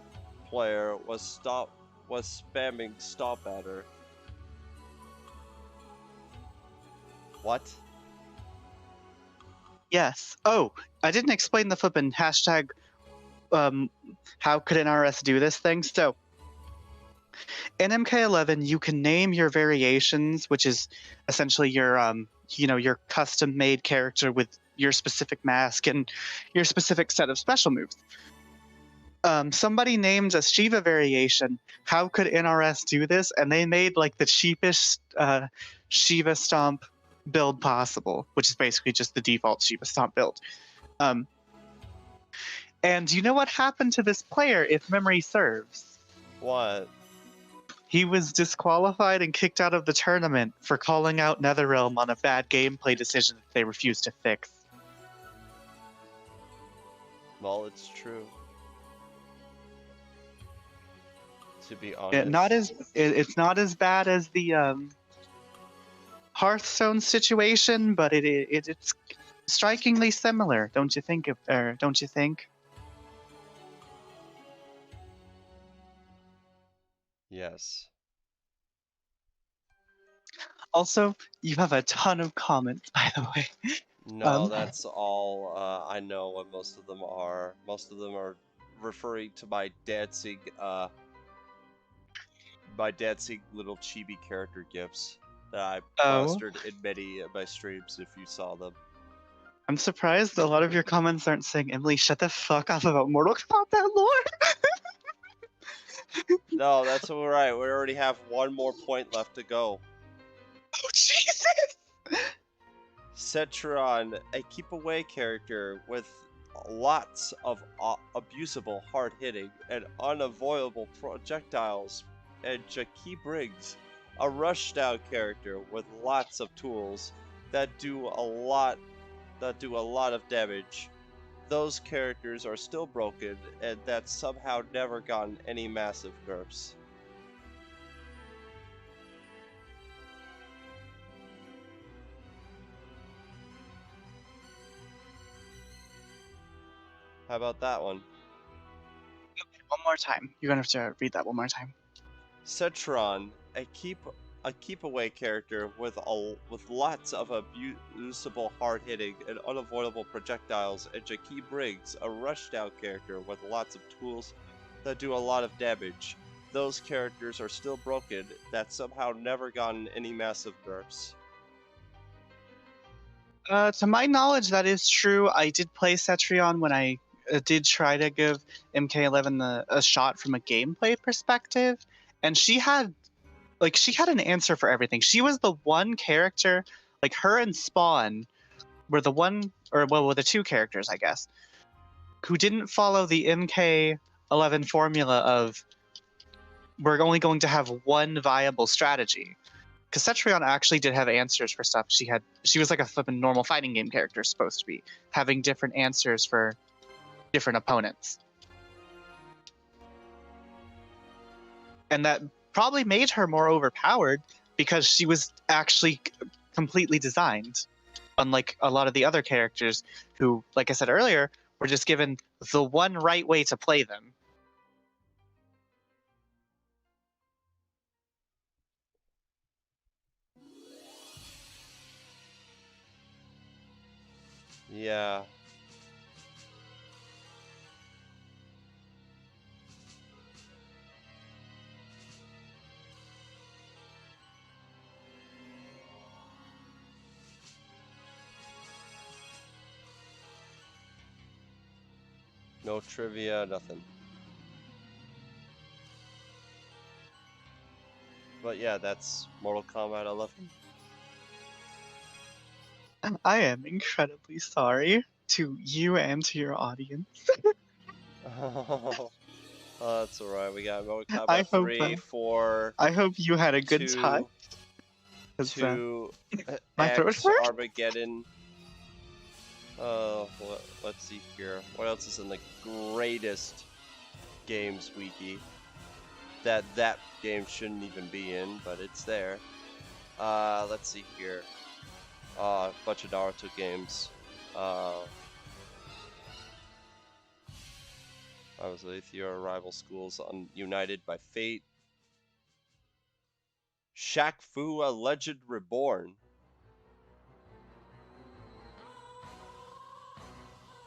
player was spamming stop at her. What? Yes. Oh, I didn't explain the flippin' hashtag. How could an RS do this thing? So, in MK11, you can name your variations, which is essentially your your custom-made character with your specific mask and your specific set of special moves. Somebody named a Shiva variation. How could NRS do this? And they made like the cheapest Shiva Stomp build possible, which is basically just the default Shiva Stomp build. And you know what happened to this player, if memory serves? What? He was disqualified and kicked out of the tournament for calling out NetherRealm on a bad gameplay decision that they refused to fix. Well, it's true. To be honest. It's not as bad as the Hearthstone situation, but it's strikingly similar, don't you think? Don't you think? Yes. Also, you have a ton of comments, by the way. No, that's all I know what most of them are. Most of them are referring to my dancing little chibi character gifs that I plastered in many of my streams if you saw them. I'm surprised a lot of your comments aren't saying, Emily, shut the fuck up about Mortal Kombat lore. No, that's alright. We already have one more point left to go. Oh, Jesus! Cetron, a keep away character with lots of abusable, hard-hitting, and unavoidable projectiles, and Jackie Briggs, a rush-down character with lots of tools that do a lot of damage. Those characters are still broken, and that's somehow never gotten any massive nerfs. How about that one? Okay, one more time. You're gonna have to read that one more time. Cetron, a keep away character with lots of abusable, hard hitting, and unavoidable projectiles, and Jackie Briggs, a rushdown character with lots of tools that do a lot of damage. Those characters are still broken, that somehow never gotten any massive nerfs. To my knowledge, that is true. I did play Cetrion when I did try to give MK11 a shot from a gameplay perspective, and she had an answer for everything. She was the one character, like her and Spawn were the two characters, I guess, who didn't follow the MK11 formula of we're only going to have one viable strategy. Because Cetrion actually did have answers for stuff. She was like a flippin' normal fighting game character supposed to be, having different answers for different opponents. And that probably made her more overpowered because she was actually completely designed. Unlike a lot of the other characters who, like I said earlier, were just given the one right way to play them. Yeah. No trivia, nothing. But yeah, that's Mortal Kombat 11. I am incredibly sorry to you and to your audience. Oh, that's alright. We got Mortal I Kombat hope 3, 4, I hope you had a good time. 2, 'Cause, 2, my throat X, hurt. Armageddon. Let's see here. What else is in the greatest games wiki? That game shouldn't even be in, but it's there. Let's see here. A bunch of Naruto games. I was with your rival schools united by fate. Shaq Fu, a Legend Reborn.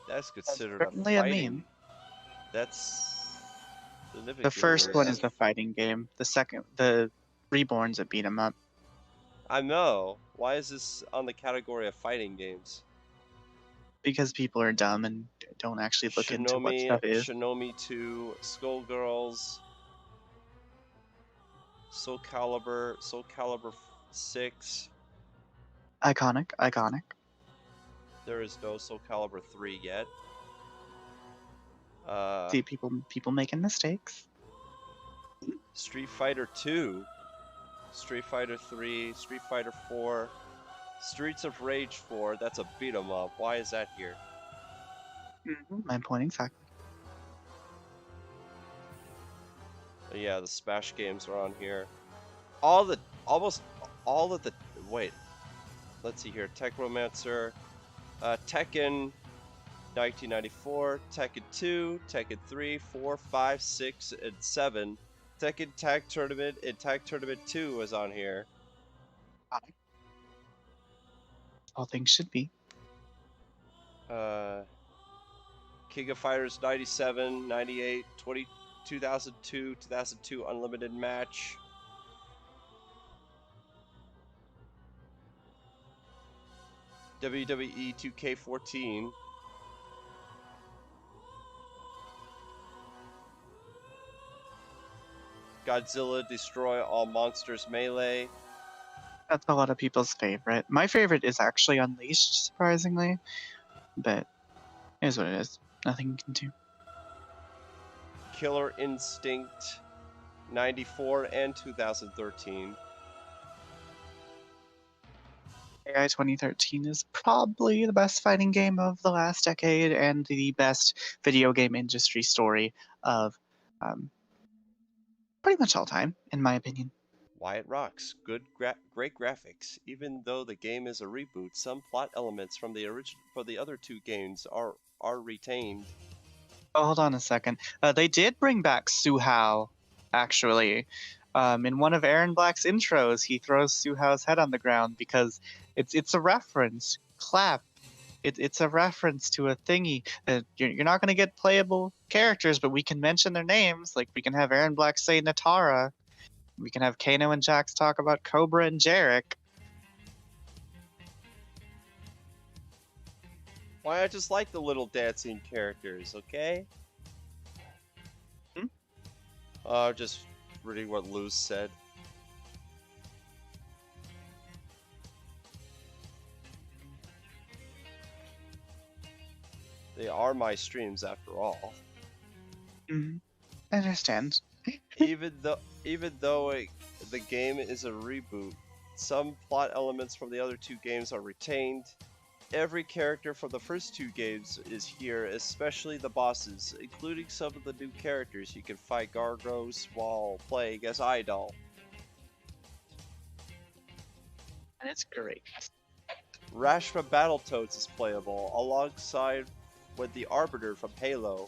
That's considered certainly a a fighting. meme. That's The first one is the fighting game. The second, the Reborn's a beat 'em up. I know. Why is this on the category of fighting games? Because people are dumb and don't actually look into what stuff is. Shinomi 2, Skullgirls, Soul Calibur 6. Iconic. There is no Soul Calibur 3 yet. See, people making mistakes. Street Fighter 2, Street Fighter 3, Street Fighter 4, Streets of Rage 4. That's a beat 'em up. Why is that here? My point exactly. Yeah, the Smash games are on here. Almost all of the. Wait, let's see here. Techromancer, Tekken, 1994, Tekken 2, Tekken 3, 4, 5, 6, and 7. Tekken Tag Tournament and Tag Tournament 2 was on here. All things should be. King of Fighters 97, 98, 2002, 2002 Unlimited Match. WWE 2K14. Godzilla Destroy All Monsters Melee. That's a lot of people's favorite. My favorite is actually Unleashed, surprisingly. But it is what it is. Nothing you can do. Killer Instinct 94 and 2013. AI 2013 is probably the best fighting game of the last decade and the best video game industry story of pretty much all time, in my opinion. Wyatt rocks. Great graphics. Even though the game is a reboot, some plot elements from the other two games are retained. Oh, hold on a second. They did bring back Suhao, actually. In one of Aaron Black's intros, he throws Suhao's head on the ground because it's a reference. Clap. It's a reference to a thingy. You're not going to get playable characters, but we can mention their names. Like, we can have Aaron Black say Natara. We can have Kano and Jax talk about Cobra and Jarek. Why, I just like the little dancing characters, okay? Just reading what Luz said. They are my streams after all. I understand. even though the game is a reboot, some plot elements from the other two games are retained. Every character from the first two games is here, especially the bosses, including some of the new characters. You can fight Gargos while playing as Idol. And it's great. Rashma Battletoads is playable, alongside with the Arbiter from Halo.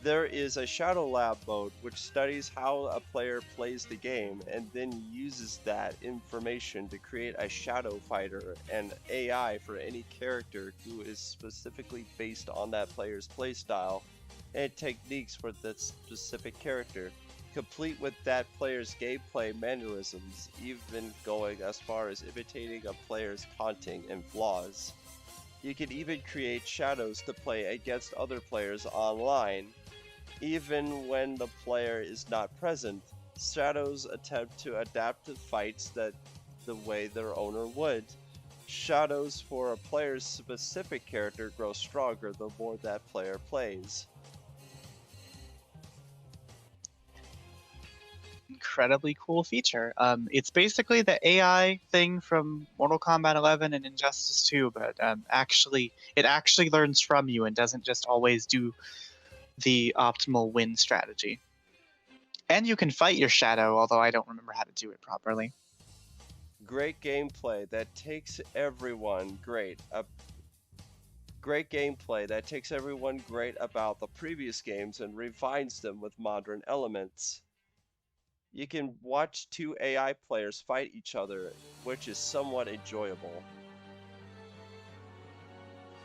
There is a Shadow Lab mode, which studies how a player plays the game, and then uses that information to create a Shadow Fighter and AI for any character who is specifically based on that player's playstyle and techniques for that specific character, complete with that player's gameplay mannerisms, even going as far as imitating a player's taunting and flaws. You can even create shadows to play against other players online. Even when the player is not present, shadows attempt to adapt to fights the way their owner would. Shadows for a player's specific character grow stronger the more that player plays. Incredibly cool feature. It's basically the AI thing from Mortal Kombat 11 and Injustice 2, but it actually learns from you and doesn't just always do the optimal win strategy. And you can fight your shadow, although I don't remember how to do it properly. Great gameplay that takes everyone great. Great gameplay that takes everyone great about the previous games and refines them with modern elements. You can watch two AI players fight each other, which is somewhat enjoyable.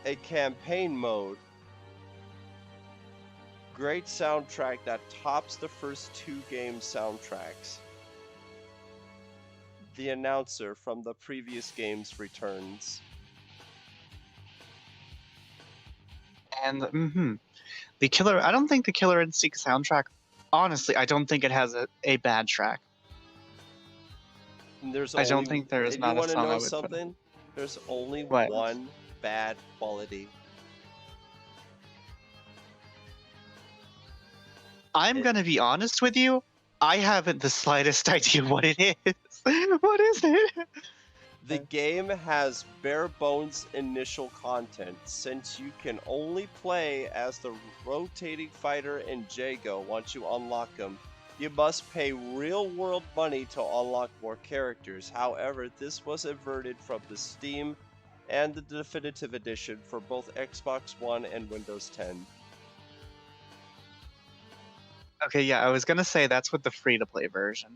A campaign mode. Great soundtrack that tops the first two game soundtracks. The announcer from the previous games returns. And the Killer. I don't think the Killer Instinct soundtrack. Honestly, I don't think it has a bad track. I don't think there is not a song I would put in. There's only What? one bad quality. I'm gonna be honest with you. I haven't the slightest idea what it is. What is it? The game has bare bones initial content, since you can only play as the rotating fighter and Jago once you unlock them. You must pay real-world money to unlock more characters. However, this was averted from the Steam and the Definitive Edition for both Xbox One and Windows 10. Okay, yeah, I was gonna say that's with the free-to-play version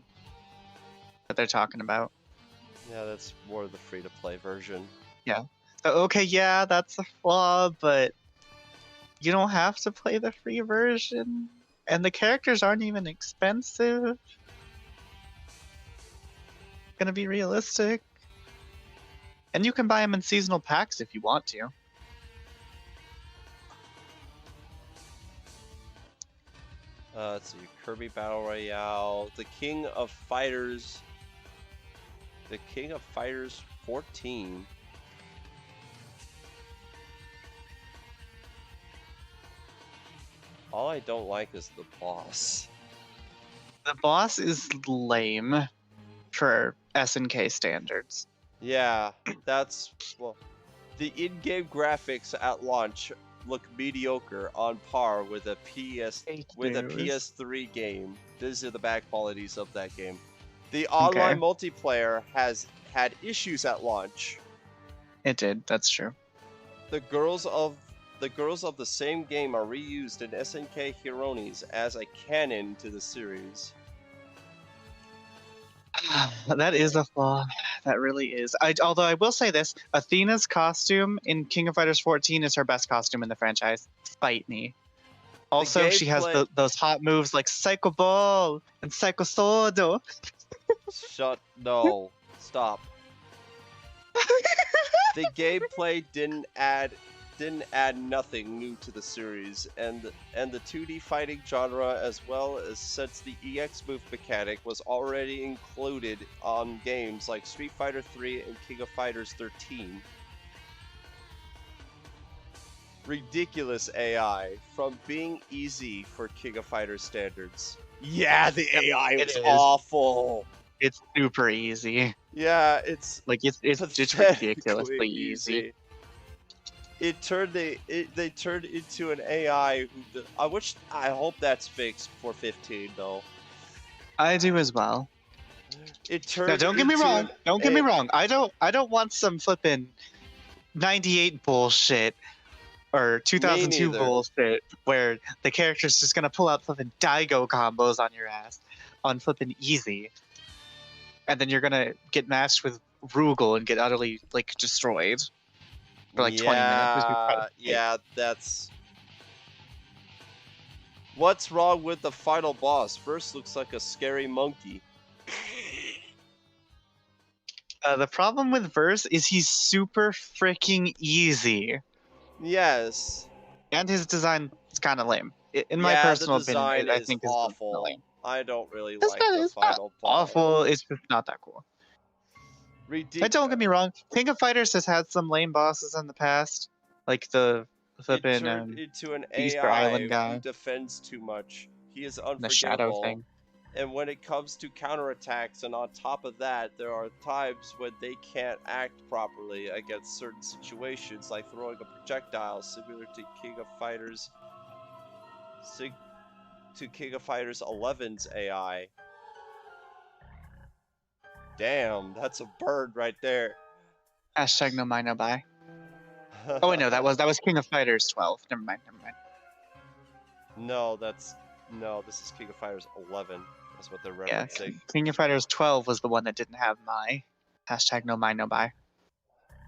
that they're talking about. Yeah, that's more the free-to-play version. Yeah. Okay, yeah, that's a flaw, but you don't have to play the free version, and the characters aren't even expensive. Gonna be realistic. And you can buy them in seasonal packs if you want to. Let's see, Kirby Battle Royale, The King of Fighters 14. All I don't like is the boss. The boss is lame for SNK standards. Yeah, well, the in-game graphics at launch look mediocre on par with a PS3 game. These are the bad qualities of that game. The online multiplayer has had issues at launch. It did, that's true. The girls of the same game are reused in SNK Hironis as a canon to the series. That is a flaw. That really is. Although I will say this, Athena's costume in King of Fighters 14 is her best costume in the franchise. Fight me. Also, she has those hot moves like Psycho Ball and Psycho Sordo. No. Stop. The gameplay didn't add nothing new to the series, and the 2D fighting genre, as well as since the EX move mechanic was already included on games like Street Fighter 3 and King of Fighters 13. Ridiculous AI from being easy for King of Fighters standards. Yeah, the AI is awful. It's super easy. Yeah, it's just ridiculously easy. They turned into an AI. I hope that's fixed for 15 though. I do as well. It turned. Now, don't get me wrong. Don't get me wrong. I don't want some flippin' 98 bullshit or 2002 bullshit where the character's just gonna pull out flippin' Daigo combos on your ass on flippin' easy, and then you're gonna get matched with Rugal and get utterly destroyed. For 20 minutes. Yeah, that's... What's wrong with the final boss? First looks like a scary monkey. The problem with Verse is he's super freaking easy. Yes. And his design is kind of lame. In my Yeah, the personal opinion, design I is think is kind of awful. lame. I don't really It's like not, the it's not final boss. awful. It's just not that cool. But don't get me wrong. King of Fighters has had some lame bosses in the past, like the It flippin' turned into an Easter AI Island guy, who defends too much. He is the shadow unforgivable. thing. And when it comes to counterattacks, and on top of that, there are times when they can't act properly against certain situations, like throwing a projectile similar to King of Fighters 11's AI. Damn, that's a bird right there. Hashtag no mind no buy. Oh wait, no, that was King of Fighters 12. Never mind. No, this is King of Fighters 11. That's what they're Yeah, referencing. King of Fighters 12 was the one that didn't have my hashtag no mind no buy.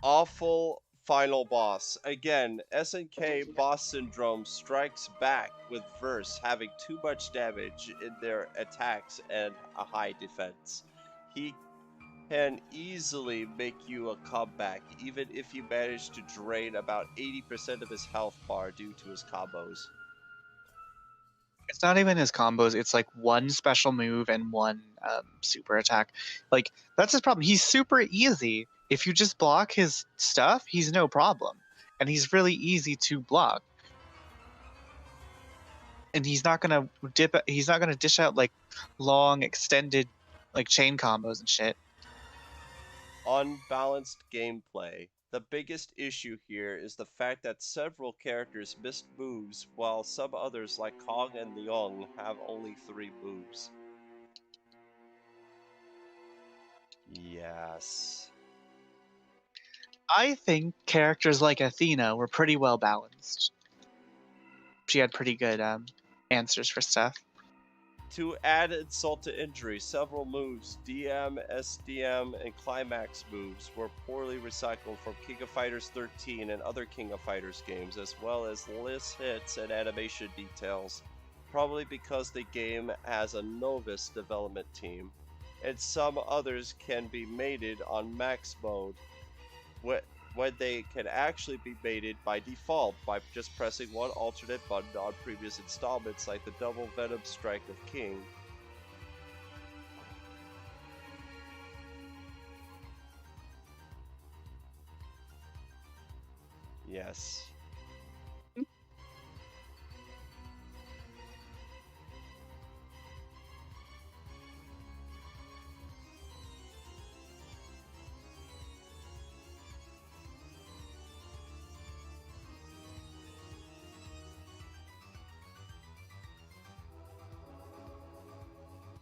Awful final boss. Again, SNK boss syndrome strikes back with Verse having too much damage in their attacks and a high defense. He can easily make you a comeback, even if you manage to drain about 80% of his health bar due to his combos. It's not even his combos. It's like one special move and one super attack. Like, that's his problem. He's super easy. If you just block his stuff, he's no problem. And he's really easy to block. And he's not gonna dish out like long extended like chain combos and shit. Unbalanced gameplay. The biggest issue here is the fact that several characters missed moves, while some others like Kong and Leong have only 3 moves. Yes. I think characters like Athena were pretty well balanced. She had pretty good answers for stuff. To add insult to injury, several moves, DM, SDM, and Climax moves, were poorly recycled from King of Fighters 13 and other King of Fighters games, as well as list hits and animation details, probably because the game has a novice development team, and some others can be mated on max mode, when they can actually be mated by default by just pressing one alternate button on previous installments, like the double Venom Strike of King. Yes.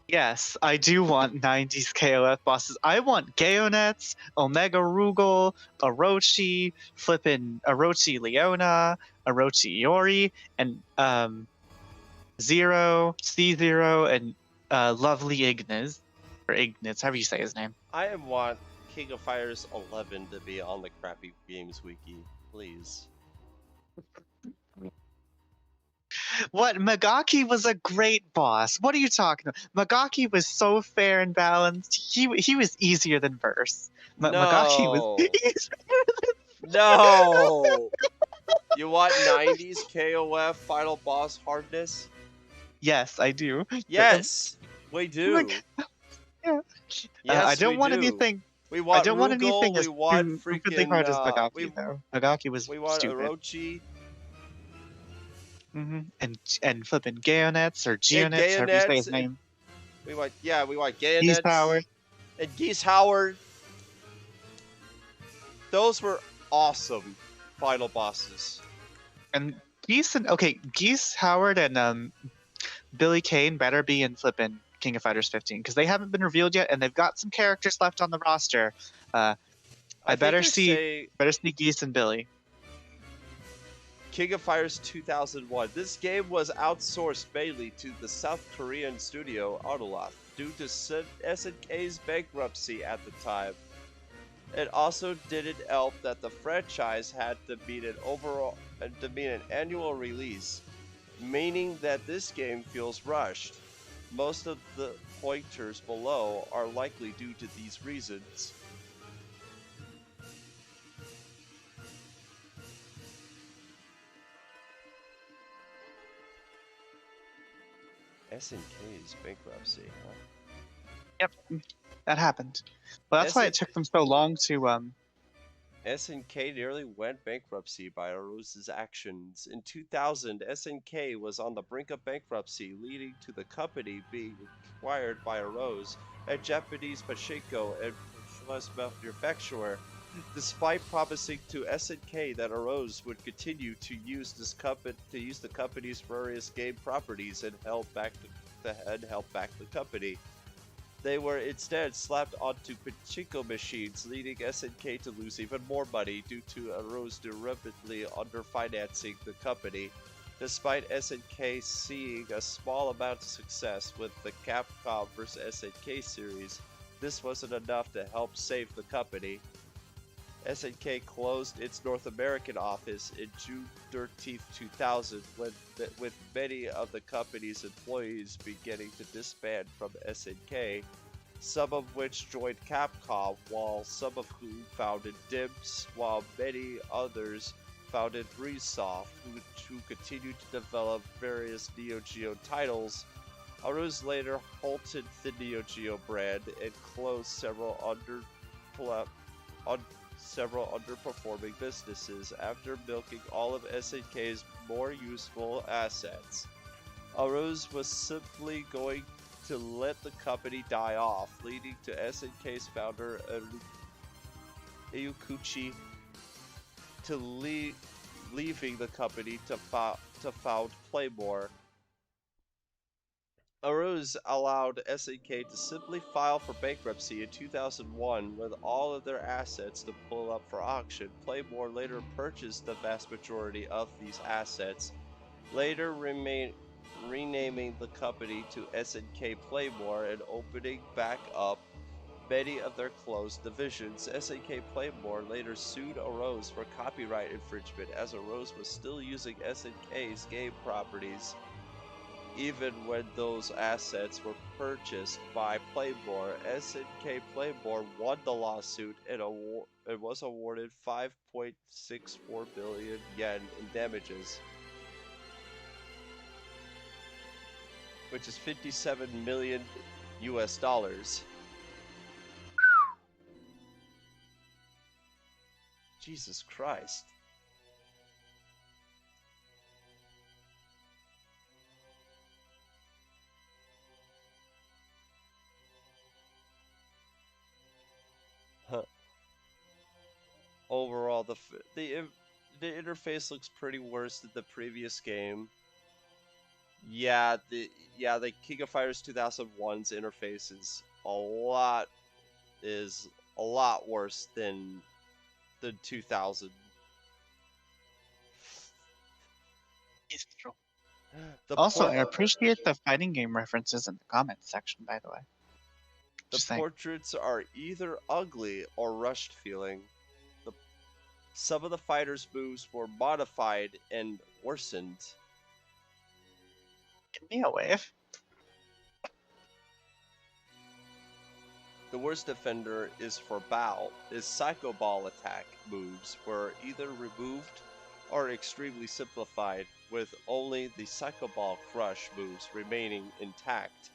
Yes, I do want 90s KOF bosses. I want Gaonets, Omega Rugal, Orochi Leona, Orochi Iori, and Zero, C0, and Lovely Ignis. Or Ignis, however you say his name. I want King of Fighters 11 to be on the Crappy Games Wiki, please. What? Magaki was a great boss. What are you talking about? Magaki was so fair and balanced. He was easier than Verse. Magaki was No! You want 90s KOF final boss hardness? Yes, I do. Yes, we do. Yeah. Yes, I don't we want do. anything. We want I don't want Rugal, anything as we want stupidly freaking hard as Magaki though. Magaki was we want stupid. Orochi. And flipping Gaonets or Geonets, however you say his name. We want Gaonets. Geese Howard. And Geese Howard. Those were awesome final bosses. And Geese Howard and Billy Kane better be in flipping King of Fighters 15 because they haven't been revealed yet, and they've got some characters left on the roster. I better see Geese and Billy. King of Fighters 2001. This game was outsourced mainly to the South Korean studio Autoloth due to SNK's bankruptcy at the time. It also didn't help that the franchise had to meet an annual release, meaning that this game feels rushed. Most of the pointers below are likely due to these reasons. SNK's bankruptcy, huh? Yep, that happened. Well, that's why it took them so long to SNK nearly went bankruptcy by Arose's actions. In 2000, SNK was on the brink of bankruptcy, leading to the company being acquired by Arose, a Japanese pachinko and cashless manufacturer. Despite promising to SNK that Arose would continue to use the company's various game properties and help back the company, they were instead slapped onto pachinko machines, leading SNK to lose even more money due to Arose deliberately underfinancing the company. Despite SNK seeing a small amount of success with the Capcom vs SNK series, this wasn't enough to help save the company. SNK closed its North American office in June 13, 2000, with many of the company's employees beginning to disband from SNK, some of which joined Capcom, while some of whom founded DIMS, while many others founded Resoft, who continued to develop various Neo Geo titles. Arose later halted the Neo Geo brand and closed several underperforming businesses after milking all of SNK's more useful assets. Arose was simply going to let the company die off, leading to SNK's founder Eikuchi to leaving the company to found Playmore. Arose allowed SNK to simply file for bankruptcy in 2001 with all of their assets to pull up for auction. Playmore later purchased the vast majority of these assets, later renaming the company to SNK Playmore and opening back up many of their closed divisions. SNK Playmore later sued Arose for copyright infringement, as Arose was still using SNK's game properties even when those assets were purchased by Playmore. SNK Playmore won the lawsuit and was awarded 5.64 billion yen in damages, which is 57 million US dollars. Jesus Christ. Overall, the interface looks pretty worse than the previous game. Yeah, the King of Fighters 2001's interface is a lot worse than the 2000. Also, I appreciate the fighting game references in the comments section, by the way. The portraits are either ugly or rushed feeling. Some of the fighters' moves were modified and worsened. Give me a wave. The worst defender is for Bao. His Psycho Ball attack moves were either removed or extremely simplified, with only the Psycho Ball Crush moves remaining intact.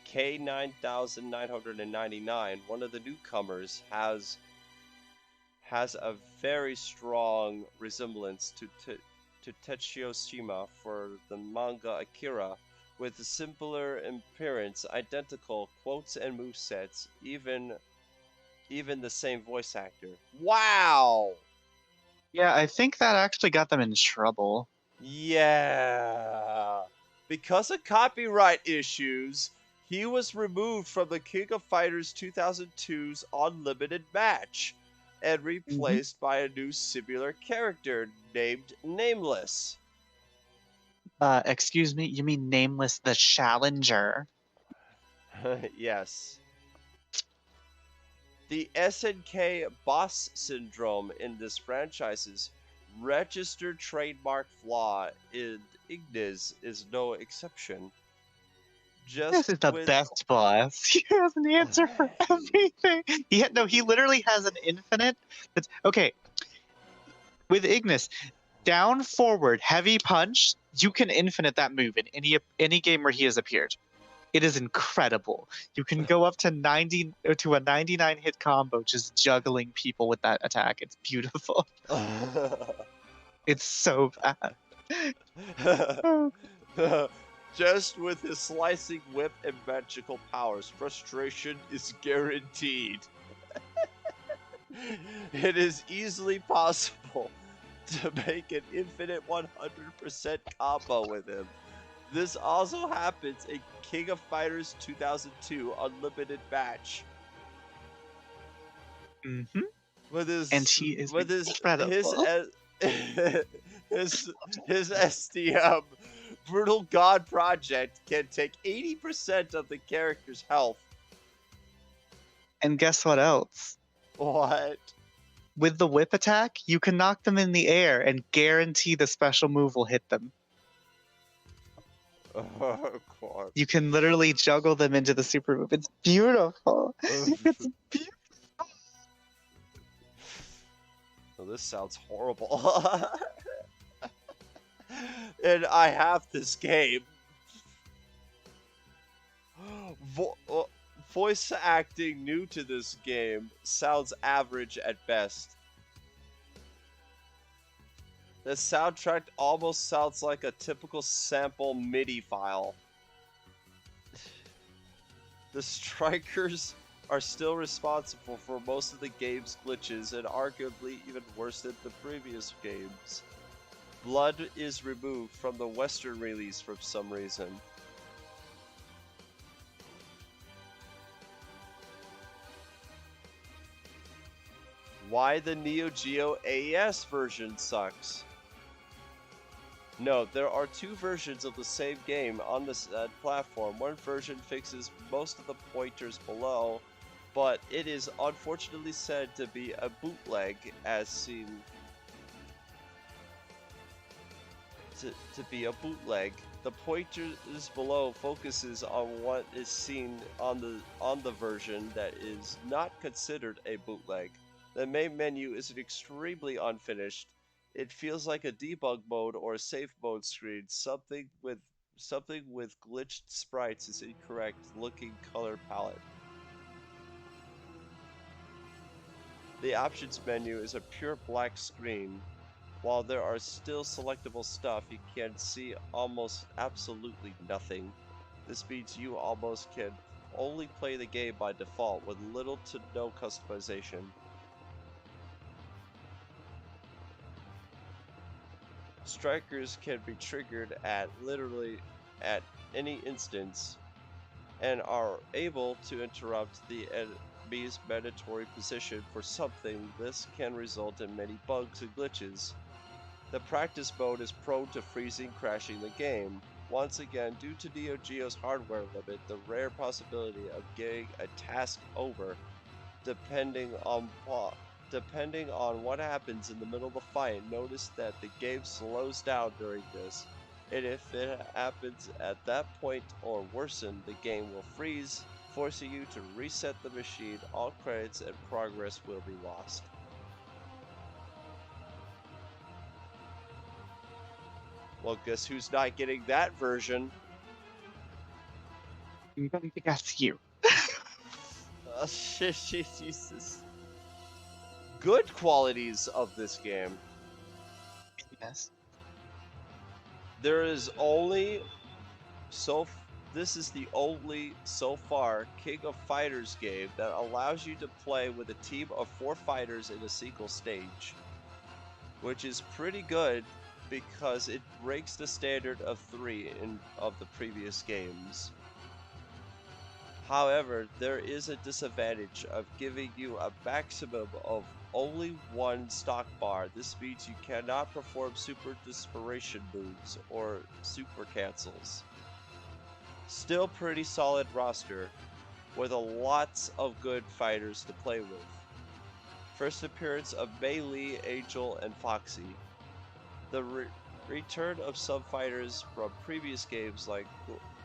K9999, one of the newcomers, has a very strong resemblance to Tetsuya Shima for the manga Akira, with a simpler appearance, identical quotes and movesets, even the same voice actor. Wow! Yeah, I think that actually got them in trouble. Yeah. Because of copyright issues, he was removed from the King of Fighters 2002's Unlimited match and replaced by a new similar character named Nameless. Excuse me, you mean Nameless the Challenger? Yes. The SNK boss syndrome in this franchise's registered trademark flaw in Ignis is no exception. This is the best boss. He has an answer for everything. He literally has an infinite. Okay. With Ignis, down, forward, heavy punch. You can infinite that move in any game where he has appeared. It is incredible. You can go up to 90 or to a 99 hit combo just juggling people with that attack. It's beautiful. It's so bad. Just with his slicing whip and magical powers, frustration is guaranteed. It is easily possible to make an infinite 100% combo with him. This also happens in King of Fighters 2002 Unlimited Match. Mm-hmm. With his and he is incredible. His his SDM Brutal God Project can take 80% of the character's health. And guess what else? What? With the whip attack, you can knock them in the air and guarantee the special move will hit them. Oh, God. You can literally juggle them into the super move. It's beautiful. It's beautiful. Well, this sounds horrible. And I have this game. Voice acting new to this game sounds average at best. The soundtrack almost sounds like a typical sample MIDI file. The strikers are still responsible for most of the game's glitches and arguably even worse than the previous games. Blood is removed from the Western release for some reason. Why the Neo Geo AES version sucks? No, there are two versions of the same game on this platform. One version fixes most of the pointers below, but it is unfortunately said to be a bootleg as seen to be a bootleg. The pointers below focuses on what is seen on the version that is not considered a bootleg. The main menu is extremely unfinished. It feels like a debug mode or a safe mode screen. Something with glitched sprites is incorrect looking color palette. The options menu is a pure black screen. While there are still selectable stuff, you can see almost absolutely nothing. This means you almost can only play the game by default with little to no customization. Strikers can be triggered at literally at any instance and are able to interrupt the enemy's mandatory position for something. This can result in many bugs and glitches. The practice mode is prone to freezing, crashing the game. Once again, due to Neo Geo's hardware limit, the rare possibility of getting a task over, depending on what happens in the middle of the fight, notice that the game slows down during this. And if it happens at that point or worsen, the game will freeze, forcing you to reset the machine. All credits and progress will be lost. Well, guess who's not getting that version? I'm going to guess you. Oh, shit, Jesus. Good qualities of this game. Yes. There is only this is the only so far King of Fighters game that allows you to play with a team of 4 fighters in a single stage, which is pretty good because it breaks the standard of 3 of the previous games. However, there is a disadvantage of giving you a maximum of only 1 stock bar. This means you cannot perform super desperation moves or super cancels. Still pretty solid roster with lots of good fighters to play with. First appearance of Mei Li, Angel, and Foxy. The return of some fighters from previous games like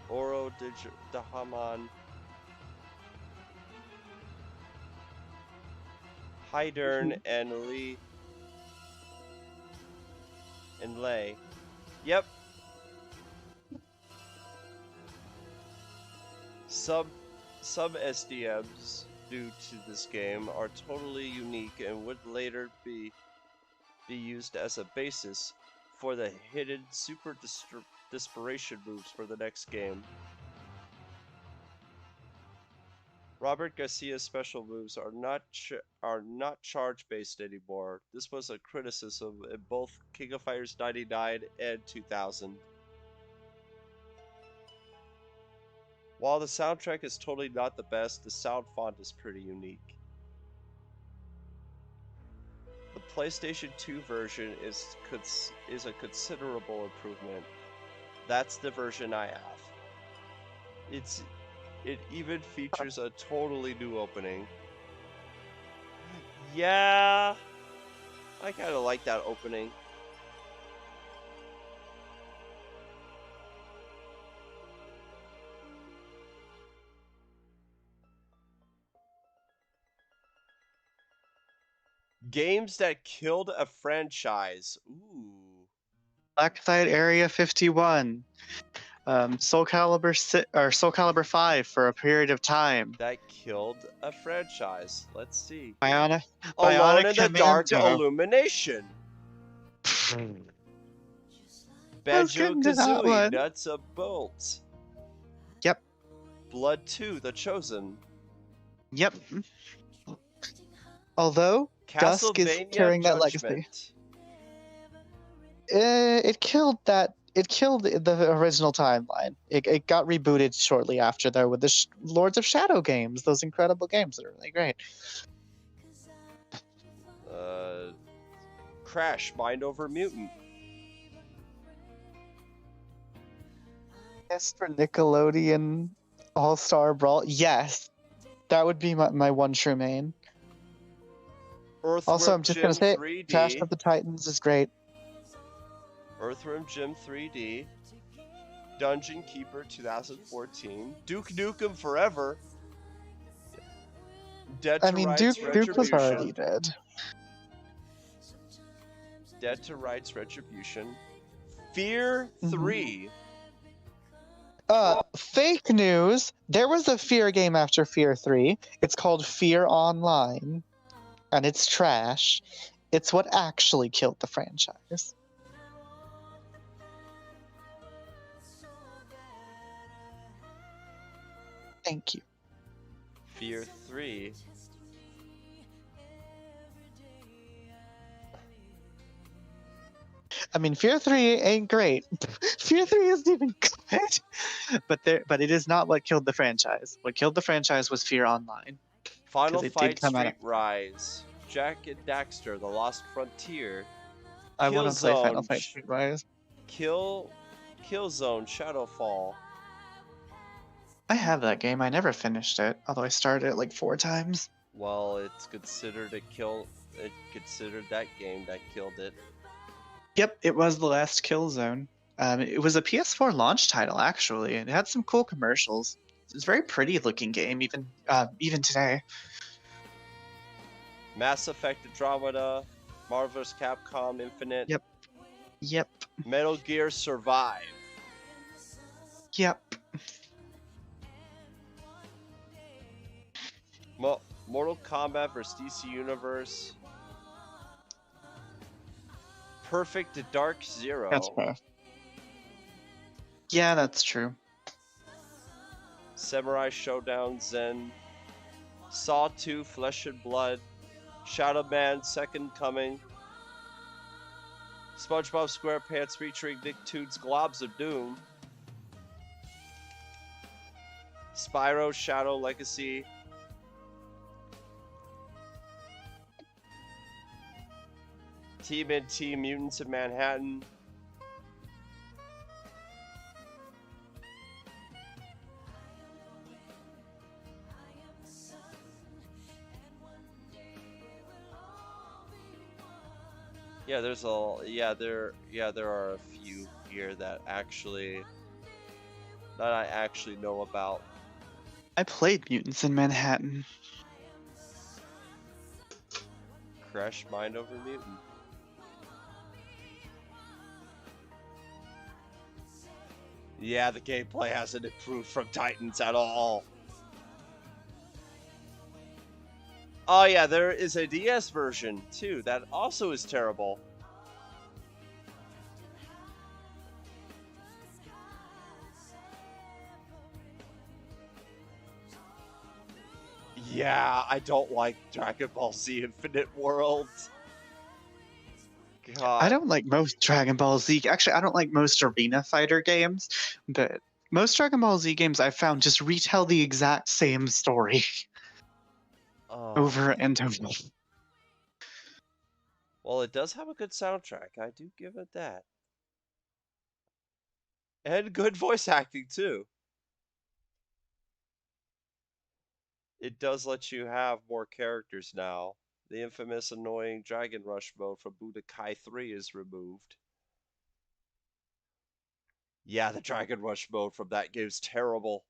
Oro Dahaman, Haidern, and Lee and lay. Yep. Some SDMs due to this game are totally unique and would later be used as a basis for the hidden super desperation moves for the next game. Robert Garcia's special moves are not charge based anymore. This was a criticism in both King of Fighters 99 and 2000. While the soundtrack is totally not the best, the sound font is pretty unique. The PlayStation 2 version is a considerable improvement. That's the version I have. It even features a totally new opening. Yeah, I kind of like that opening. Games that killed a franchise. Ooh. Blackside Area 51. Soul Calibur 5 for a period of time. That killed a franchise. Let's see. Alone in the Dark Commando. Illumination. Banjo-Kazooie, Nuts and Bolts. Yep. Blood 2, The Chosen. Yep. Although Dusk is carrying that legacy. It killed that. It killed the original timeline. It got rebooted shortly after there with the Lords of Shadow games. Those incredible games that are really great. Crash, Mind Over Mutant. Yes, for Nickelodeon All-Star Brawl. Yes, that would be my one true main. Also, I'm just gonna say, 3D. Clash of the Titans is great. Earthworm Jim 3D. Dungeon Keeper 2014. Duke Nukem Forever. Dead to Rights Duke was already dead. Dead to Rights Retribution. Fear 3. Fake news. There was a Fear game after Fear 3. It's called Fear Online. And it's trash. It's what actually killed the franchise. Thank you. Fear 3. I mean, Fear 3 ain't great. Fear 3 isn't even good. But it is not what killed the franchise. What killed the franchise was Fear Online. Final Fight Street Rise. Jak and Daxter, The Lost Frontier. I want to play Final Fight Street Rise. Killzone Shadowfall. I have that game. I never finished it, although I started it like 4 times. Well, it's considered considered that game that killed it. Yep, it was the last Killzone. It was a PS4 launch title, actually, and it had some cool commercials. It's a very pretty looking game, even today. Mass Effect Andromeda, Marvel's Capcom Infinite. Yep. Metal Gear Survive. Yep. Mortal Kombat vs. DC Universe. Perfect Dark Zero. That's fair. Yeah, that's true. Samurai Showdown Zen. Saw 2 Flesh and Blood. Shadow Man Second Coming. SpongeBob SquarePants featuring Nicktoons Globs of Doom. Spyro Shadow Legacy. TMNT Mutants in Manhattan. Yeah, there are a few here that I actually know about. I played Mutants in Manhattan. Crash Mind Over Mutant. Yeah, the gameplay hasn't improved from Titans at all. Oh yeah, there is a DS version too that also is terrible. Yeah, I don't like Dragon Ball Z Infinite Worlds. God. I don't like most Dragon Ball Z. Actually, I don't like most arena fighter games, but most Dragon Ball Z games I've found just retell the exact same story over and over. Well, it does have a good soundtrack. I do give it that. And good voice acting too. It does let you have more characters now. The infamous annoying Dragon Rush mode from Budokai 3 is removed. Yeah, the Dragon Rush mode from that game's terrible.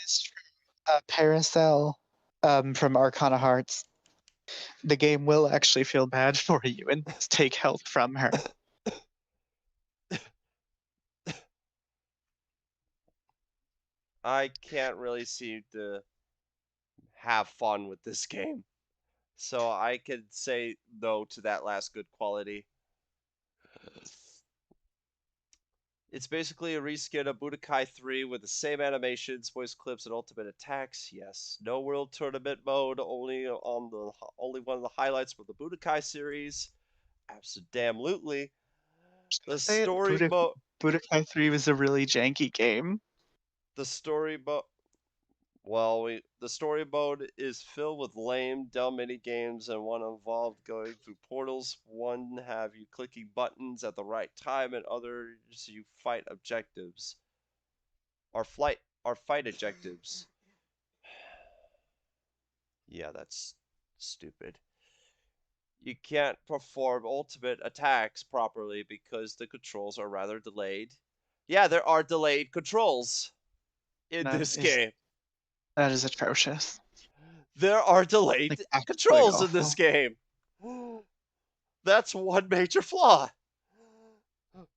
It's true. Paracel from Arcana Hearts. The game will actually feel bad for you and take health from her. I can't really seem to have fun with this game. So I could say no to that last good quality. It's basically a reskin of Budokai 3 with the same animations, voice clips, and ultimate attacks. Yes, no world tournament mode, only one of the highlights from the Budokai series. Absolutely. The Say it, story mode. Budokai 3 was a really janky game. The story mode. Well, the story mode is filled with lame, dumb mini games, and one involved going through portals. One have you clicking buttons at the right time, and others you fight objectives. Or fight objectives. Yeah, that's stupid. You can't perform ultimate attacks properly because the controls are rather delayed. Yeah, there are delayed controls in this game. That is atrocious. There are delayed Like, controls in this game. That's one major flaw.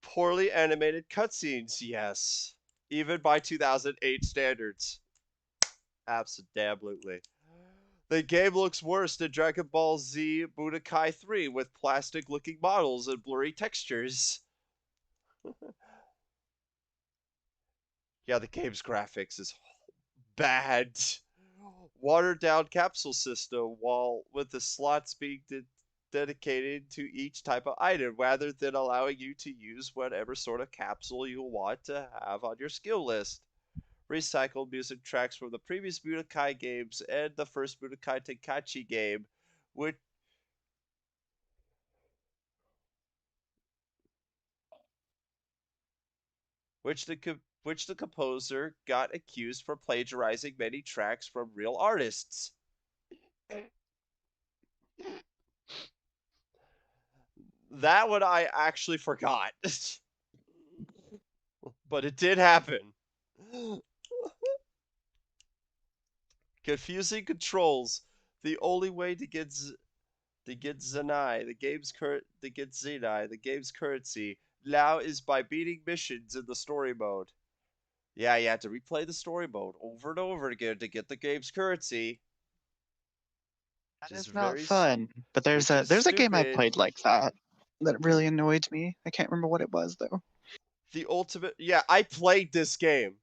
Poorly animated cutscenes, yes. Even by 2008 standards. Absolutely. The game looks worse than Dragon Ball Z Budokai 3 with plastic looking models and blurry textures. Yeah, the game's graphics is bad. Watered down capsule system, while with the slots being dedicated to each type of item rather than allowing you to use whatever sort of capsule you want to have on your skill list. Recycled music tracks from the previous Budokai games and the first Budokai Tenkaichi game, which which the composer got accused for plagiarizing many tracks from real artists. That one I actually forgot. But it did happen. Confusing controls. The only way to get Zenai, the game's currency, now is by beating missions in the story mode. Yeah, you have to replay the story mode over and over again to get the game's currency. That is not fun. But there's a game I stupid. played like that really annoyed me. I can't remember what it was though. The ultimate. Yeah, I played this game.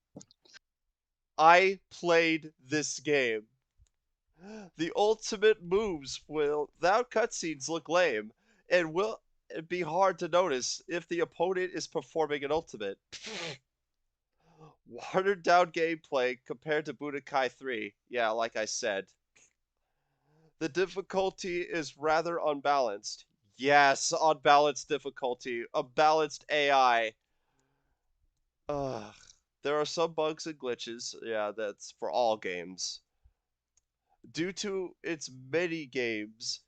I played this game. The ultimate moves without cutscenes look lame and will be hard to notice if the opponent is performing an ultimate. Watered down gameplay compared to Budokai 3. Yeah, like I said. The difficulty is rather unbalanced. Yes, unbalanced difficulty. Unbalanced AI. Ugh. There are some bugs and glitches. Yeah, that's for all games. Due to its mini games,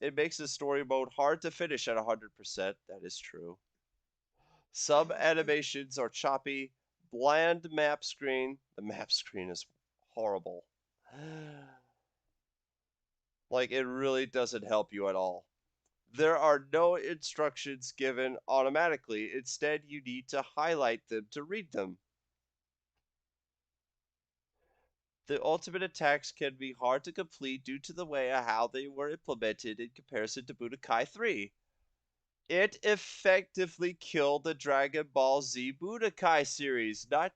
it makes the story mode hard to finish at 100%. That is true. Some animations are choppy, bland map screen. The map screen is horrible. Like, it really doesn't help you at all. There are no instructions given automatically. Instead, you need to highlight them to read them. The ultimate attacks can be hard to complete due to the way of how they were implemented in comparison to Budokai 3. It effectively killed the Dragon Ball Z Budokai series, not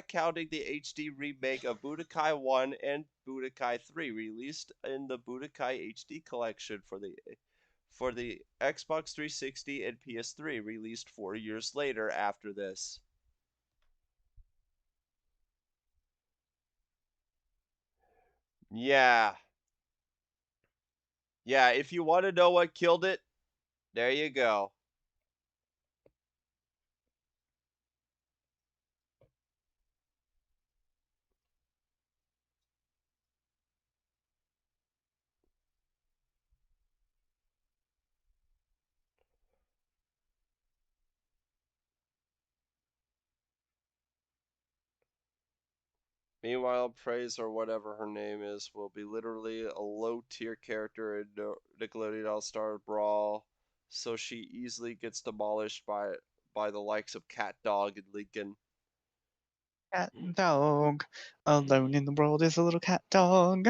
counting the HD remake of Budokai 1 and Budokai 3 released in the Budokai HD collection for the Xbox 360 and PS3 released 4 years later after this. Yeah. Yeah, if you want to know what killed it, there you go. Meanwhile, Praise or whatever her name is will be literally a low tier character in Nickelodeon All Star Brawl, so she easily gets demolished by the likes of Cat Dog and Lincoln. Cat dog, alone in the world is a little cat dog.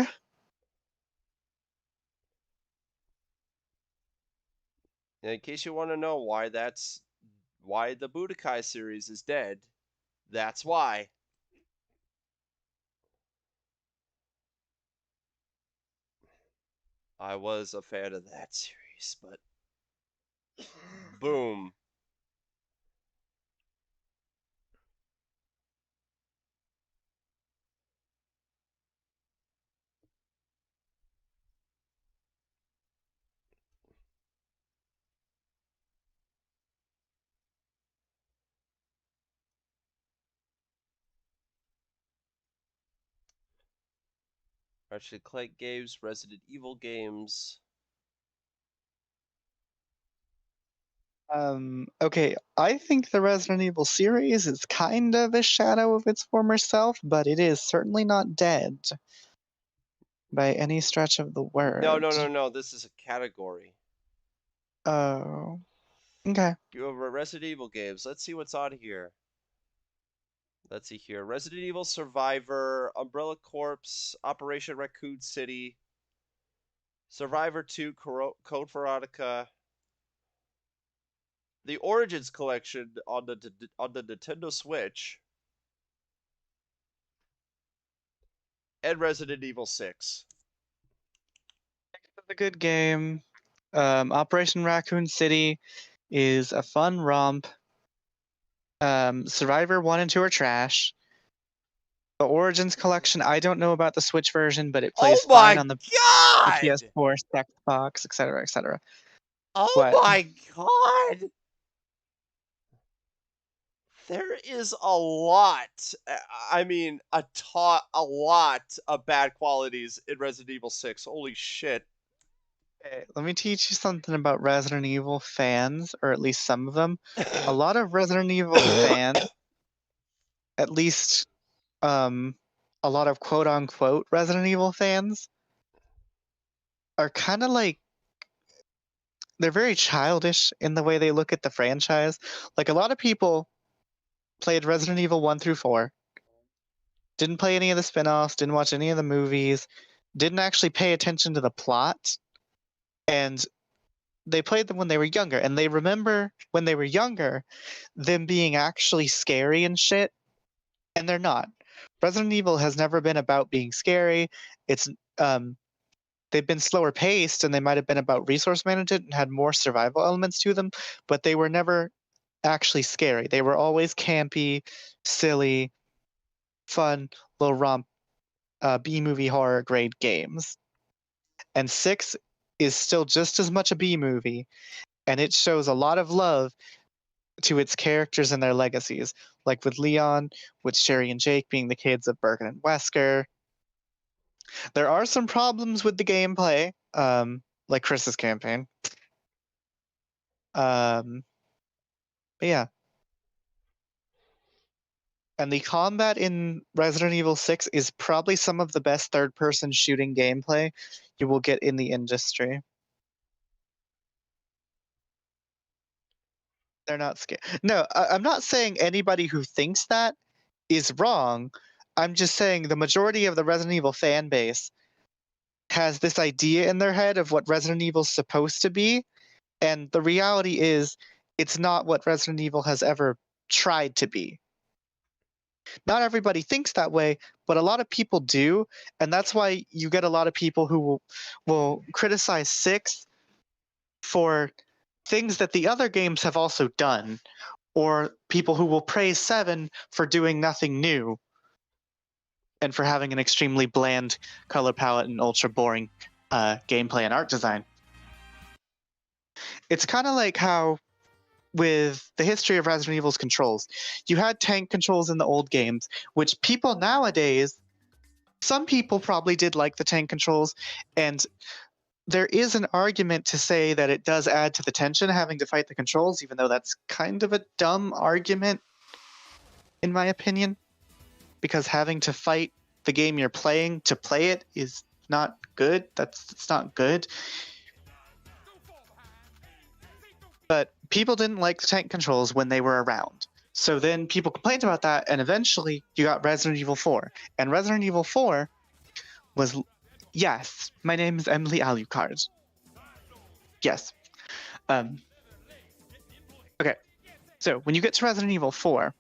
And in case you want to know why the Budokai series is dead, that's why. I was a fan of that series, but boom. Ratchet Clank games, Resident Evil games. Okay, I think the Resident Evil series is kind of a shadow of its former self, but it is certainly not dead by any stretch of the word. No. This is a category. Oh. Okay. You have Resident Evil games. Let's see what's on here. Let's see here. Resident Evil Survivor, Umbrella Corps, Operation Raccoon City, Survivor 2, Code Veronica, the Origins collection on the Nintendo Switch, and Resident Evil 6. It's a good game. Operation Raccoon City is a fun romp. Survivor 1 and 2 are trash. The Origins collection, I don't know about the Switch version, but it plays fine on the PS4, Xbox, etc., etc. Oh my god! There is a lot. I mean, a lot of bad qualities in Resident Evil 6. Holy shit. Okay, let me teach you something about Resident Evil fans, or at least some of them. A lot of Resident Evil fans, at least a lot of quote unquote Resident Evil fans, are kind of like, they're very childish in the way they look at the franchise. Like, a lot of people played Resident Evil 1 through 4, didn't play any of the spin offs, didn't watch any of the movies, didn't actually pay attention to the plot, and they played them when they were younger, and they remember when they were younger them being actually scary and shit, and they're not. Resident Evil has never been about being scary. It's they've been slower paced, and they might have been about resource management and had more survival elements to them, but they were never actually scary. They were always campy, silly, fun, little romp, B movie horror grade games. And 6 is still just as much a B movie, and it shows a lot of love to its characters and their legacies, like with Leon, with Sherry and Jake being the kids of Bergen and Wesker. There are some problems with the gameplay, like Chris's campaign. But yeah. And the combat in Resident Evil 6 is probably some of the best third-person shooting gameplay you will get in the industry. They're not scared. No, I'm not saying anybody who thinks that is wrong. I'm just saying the majority of the Resident Evil fan base has this idea in their head of what Resident Evil's supposed to be, and the reality is it's not what Resident Evil has ever tried to be. Not everybody thinks that way, but a lot of people do, and that's why you get a lot of people who will criticize 6 for things that the other games have also done, or people who will praise 7 for doing nothing new and for having an extremely bland color palette and ultra boring gameplay and art design. It's kind of like how with the history of Resident Evil's controls, you had tank controls in the old games, which people nowadays, some people probably did like the tank controls, and there is an argument to say that it does add to the tension having to fight the controls, even though that's kind of a dumb argument, in my opinion, because having to fight the game you're playing to play it is not good. It's not good. But people didn't like the tank controls when they were around. So then people complained about that, and eventually you got Resident Evil 4. And Resident Evil 4 was... Yes, my name is Emily Alucard. Yes. Okay, so when you get to Resident Evil 4,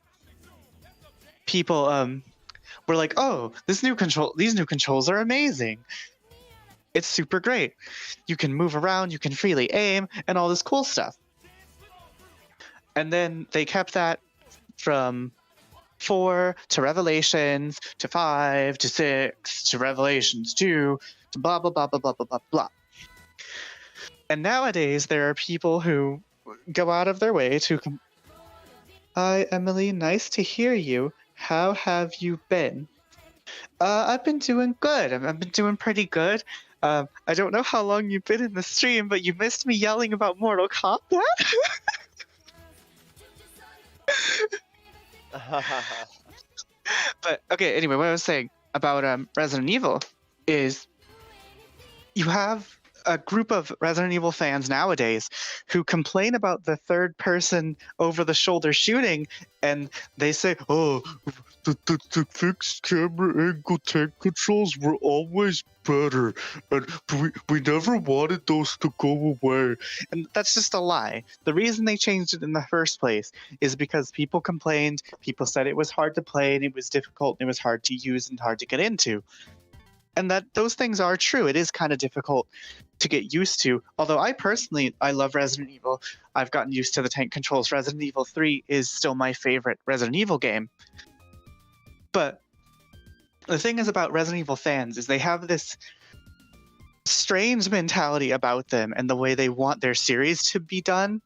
people were like, oh, these new controls are amazing. It's super great. You can move around, you can freely aim, and all this cool stuff. And then they kept that from 4 to Revelations to 5 to 6 to Revelations 2 to blah, blah, blah, blah, blah, blah, blah, blah. And nowadays, there are people who go out of their way to... Hi, Emily. Nice to hear you. How have you been? I've been doing good. I've been doing pretty good. I don't know how long you've been in the stream, but you missed me yelling about Mortal Kombat? But okay, anyway, what I was saying about Resident Evil is you have a group of Resident Evil fans nowadays who complain about the third person over the shoulder shooting, and they say, oh, the fixed camera angle tank controls were always better, and we never wanted those to go away. And that's just a lie. The reason they changed it in the first place is because people complained, people said it was hard to play, and it was difficult, and it was hard to use and hard to get into. And that those things are true. It is kind of difficult to get used to. Although I love Resident Evil. I've gotten used to the tank controls. Resident Evil 3 is still my favorite Resident Evil game. But the thing is about Resident Evil fans is they have this strange mentality about them and the way they want their series to be done.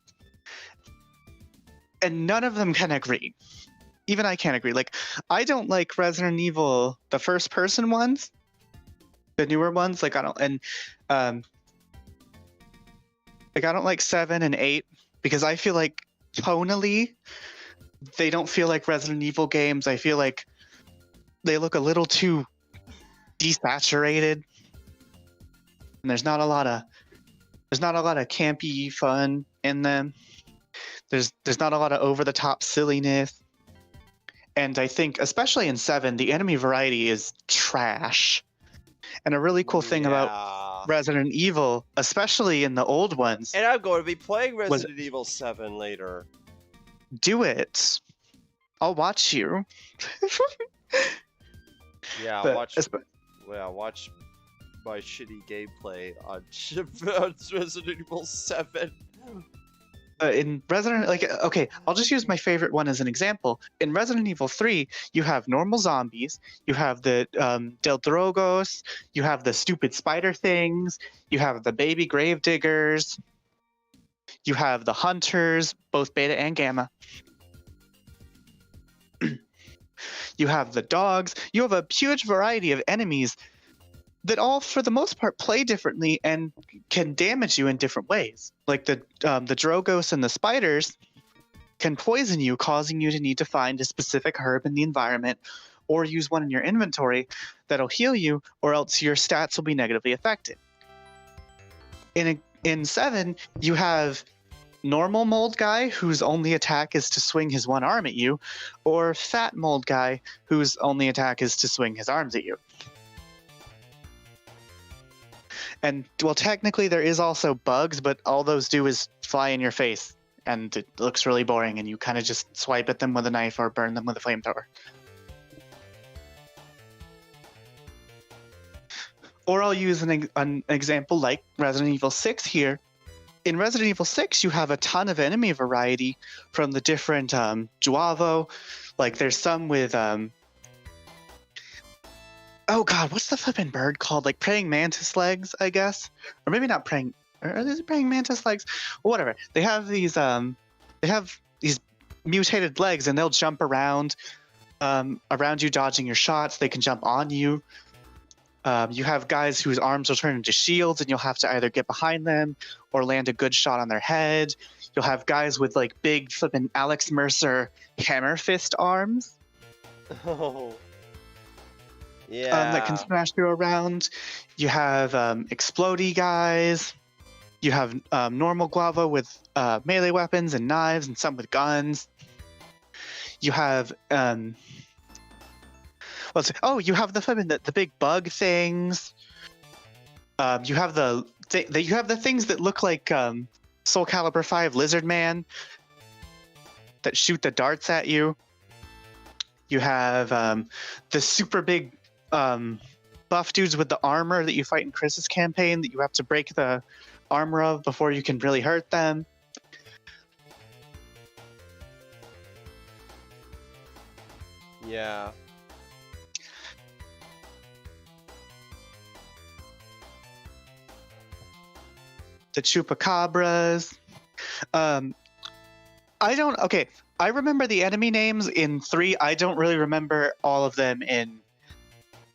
And none of them can agree. Even I can't agree. Like, I don't like Resident Evil, the first person ones. The newer ones, like I don't like 7 and 8 because I feel like tonally they don't feel like Resident Evil games. I feel like they look a little too desaturated, and there's not a lot of campy fun in them. There's not a lot of over the top silliness, and I think especially in 7, the enemy variety is trash. And a really cool thing about Resident Evil, especially in the old ones... And I'm going to be playing Resident Evil 7 later. Do it. I'll watch you. Yeah, watch my shitty gameplay on Resident Evil 7. In Resident, okay, I'll just use my favorite one as an example. In Resident Evil 3, you have normal zombies, you have the Del Drogos, you have the stupid spider things, you have the baby gravediggers, you have the hunters, both beta and gamma. You have the dogs. You have a huge variety of enemies that all, for the most part, play differently and can damage you in different ways. Like the Drogos and the spiders can poison you, causing you to need to find a specific herb in the environment or use one in your inventory that'll heal you, or else your stats will be negatively affected. In 7, you have normal mold guy whose only attack is to swing his one arm at you, or fat mold guy whose only attack is to swing his arms at you. And, well, technically there is also bugs, but all those do is fly in your face, and it looks really boring, and you kind of just swipe at them with a knife or burn them with a flamethrower. Or I'll use an example like Resident Evil 6 here. In Resident Evil 6, you have a ton of enemy variety from the different Juavo. Like, there's some with... oh god, what's the flippin' bird called? Like praying mantis legs, I guess? Or maybe not praying... Are these praying mantis legs? Well, whatever. They have these mutated legs, and they'll jump around you, dodging your shots. They can jump on you. You have guys whose arms will turn into shields, and you'll have to either get behind them or land a good shot on their head. You'll have guys with like big flippin' Alex Mercer hammer fist arms. Oh. Yeah. That can smash you around. You have explodey guys. You have normal Guava with melee weapons and knives, and some with guns. You have you have the big bug things. You have you have the things that look like Soul Calibur 5 Lizard Man that shoot the darts at you. You have the super big buff dudes with the armor that you fight in Chris's campaign that you have to break the armor of before you can really hurt them. Yeah. The chupacabras. I remember the enemy names in 3. I don't really remember all of them in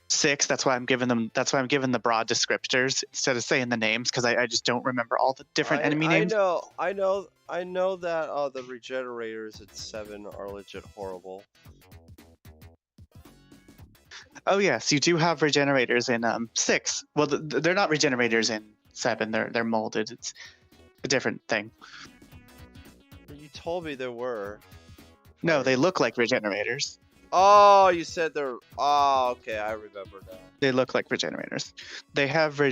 6. That's why I'm giving the broad descriptors instead of saying the names, because I just don't remember all the different enemy names. I know that the regenerators at 7 are legit horrible. Oh yes, you do have regenerators in 6. Well, they're not regenerators in 7. They're molded. It's a different thing. You told me there were. No, they look like regenerators. Oh, you said they're... Oh, okay, I remember now. They look like regenerators. They have...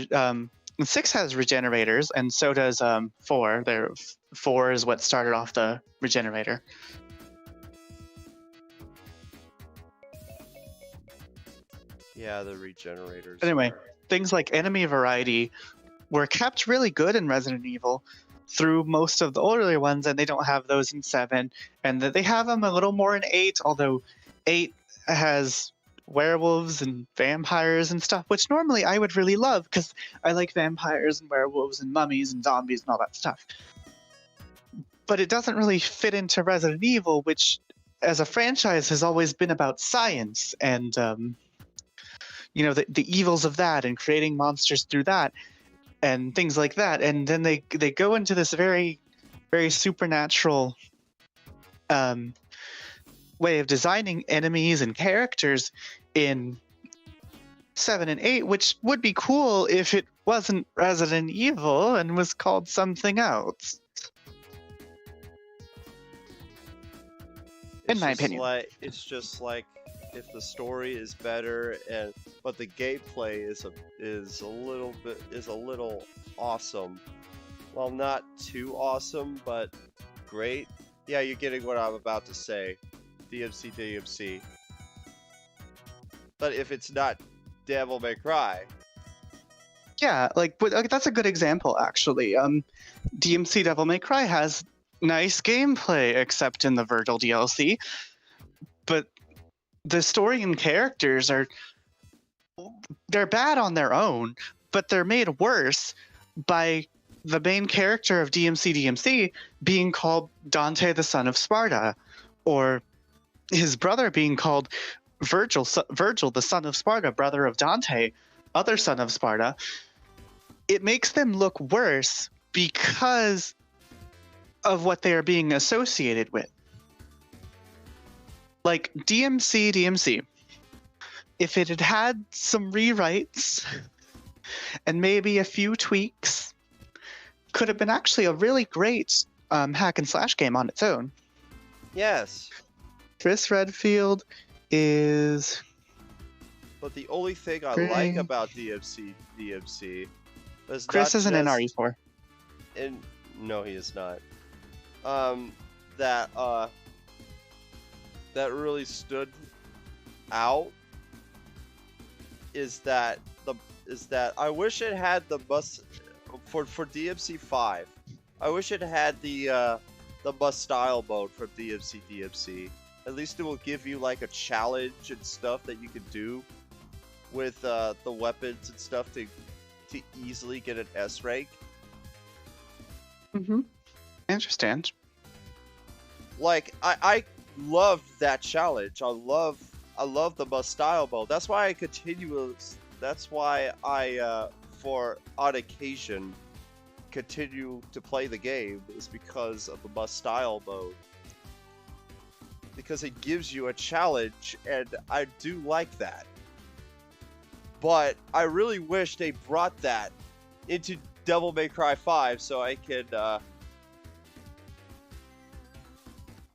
6 has regenerators, and so does 4. 4 is what started off the regenerator. Yeah, the regenerators. Anyway, things like enemy variety were kept really good in Resident Evil through most of the earlier ones, and they don't have those in 7. And they have them a little more in 8, although 8 has werewolves and vampires and stuff, which normally I would really love because I like vampires and werewolves and mummies and zombies and all that stuff. But it doesn't really fit into Resident Evil, which as a franchise has always been about science and the evils of that and creating monsters through that and things like that. And then they go into this very, very supernatural way of designing enemies and characters in 7 and 8, which would be cool if it wasn't Resident Evil and was called something else. In my opinion. It's just like if the story is better but the gameplay is a little awesome. Well, not too awesome, but great. Yeah, you're getting what I'm about to say. DMC. But if it's not Devil May Cry. Yeah, that's a good example actually. DMC Devil May Cry has nice gameplay except in the Virgil DLC, but the story and characters they're bad on their own, but they're made worse by the main character of DMC being called Dante the Son of Sparta, or his brother being called Virgil the Son of Sparta, brother of Dante, other son of Sparta. It makes them look worse because of what they are being associated with. Like DMC, if it had had some rewrites and maybe a few tweaks, could have been actually a really great hack and slash game on its own. Yes. Chris Redfield is. But the only thing I like about DMC is Chris not isn't in just RE4. no, he is not. That really stood out is that I wish it had the bus for DMC 5. I wish it had the bus style mode from DMC. At least it will give you like a challenge and stuff that you can do with the weapons and stuff to easily get an S rank. Mm-hmm. I understand. Like I loved that challenge. I love the bus style mode. That's why I for on occasion continue to play the game, is because of the bus style mode. Because it gives you a challenge, and I do like that. But I really wish they brought that into Devil May Cry 5 so I could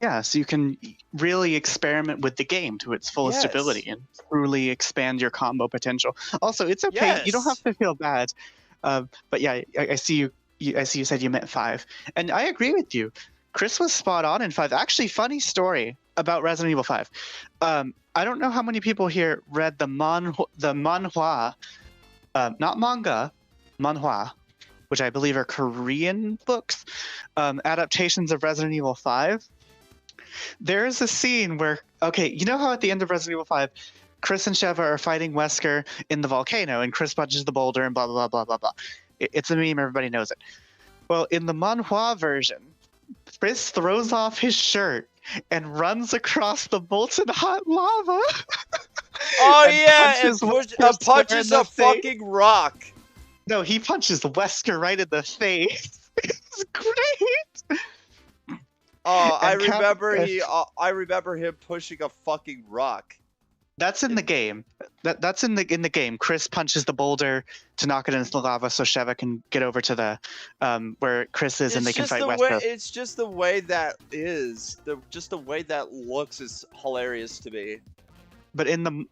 Yeah, so you can really experiment with the game to its fullest ability and truly expand your combo potential. Also, it's okay. You don't have to feel bad. But yeah, I see you said you meant 5. And I agree with you. Chris was spot on in 5. Actually, funny story about Resident Evil 5. I don't know how many people here read the manhwa, not manga, manhwa, which I believe are Korean books, adaptations of Resident Evil 5. There is a scene where, okay, you know how at the end of Resident Evil 5, Chris and Sheva are fighting Wesker in the volcano, and Chris punches the boulder and blah, blah, blah, blah, blah. It's a meme, everybody knows it. Well, in the manhwa version, Chris throws off his shirt and runs across the molten hot lava. Oh and yeah, and punches a fucking rock. No, he punches Wesker right in the face. It's great. Oh, I remember him pushing a fucking rock. That's in the game. That's in the game. Chris punches the boulder to knock it into the lava so Sheva can get over to the where Chris is, and they can fight Wesker. It's just the way that is. Just the way that looks is hilarious to me. But in the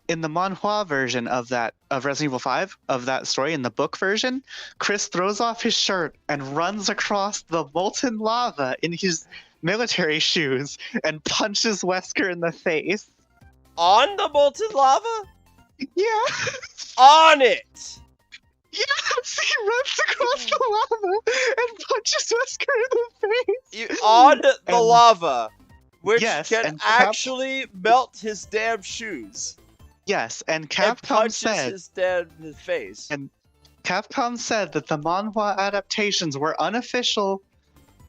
manhwa version of Resident Evil 5, of that story, in the book version, Chris throws off his shirt and runs across the molten lava in his military shoes and punches Wesker in the face. On the molten lava? Yeah. On it! Yes, he runs across the lava and punches Wesker in the face. On the lava. Which can and actually melt his damn shoes. Yes, and Capcom said his damn face. And Capcom said that the manhwa adaptations were unofficial,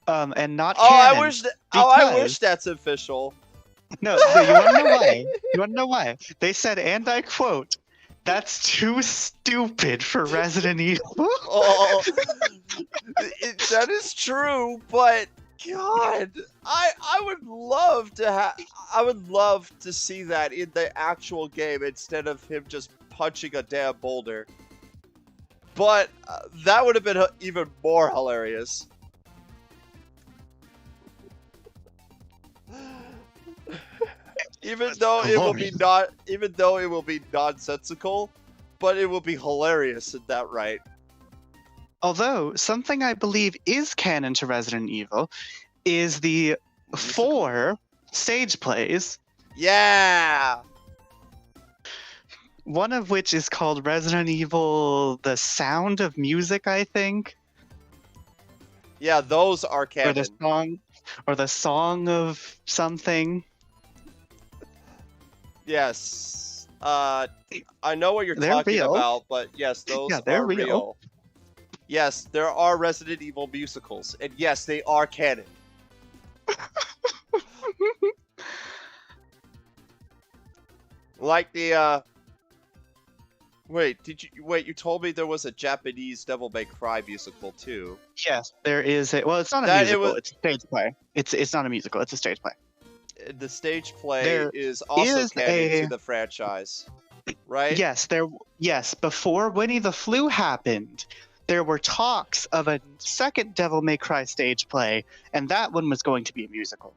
and not canon. I wish that's official. No, you want to know why? You want to know why? They said, and I quote, "That's too stupid for Resident Evil." That is true, but. God, I would love to see that in the actual game instead of him just punching a damn boulder. But that would have been even more hilarious. Even though it will be nonsensical, but it will be hilarious in that right. Although, something I believe is canon to Resident Evil is the 4 stage plays. Yeah! One of which is called Resident Evil The Sound of Music, I think. Yeah, those are canon. Or the song of something. Yes. I know what you're talking about, but yes, those are real. Yes, there are Resident Evil musicals, and yes, they are canon. Like the Wait, you told me there was a Japanese Devil May Cry musical too. Yes, there is well, it's not a musical, it's a stage play. It's not a musical, it's a stage play. The stage play is also canon to the franchise. Right? Yes, before Winnie the Flu happened, there were talks of a second Devil May Cry stage play, and that one was going to be a musical.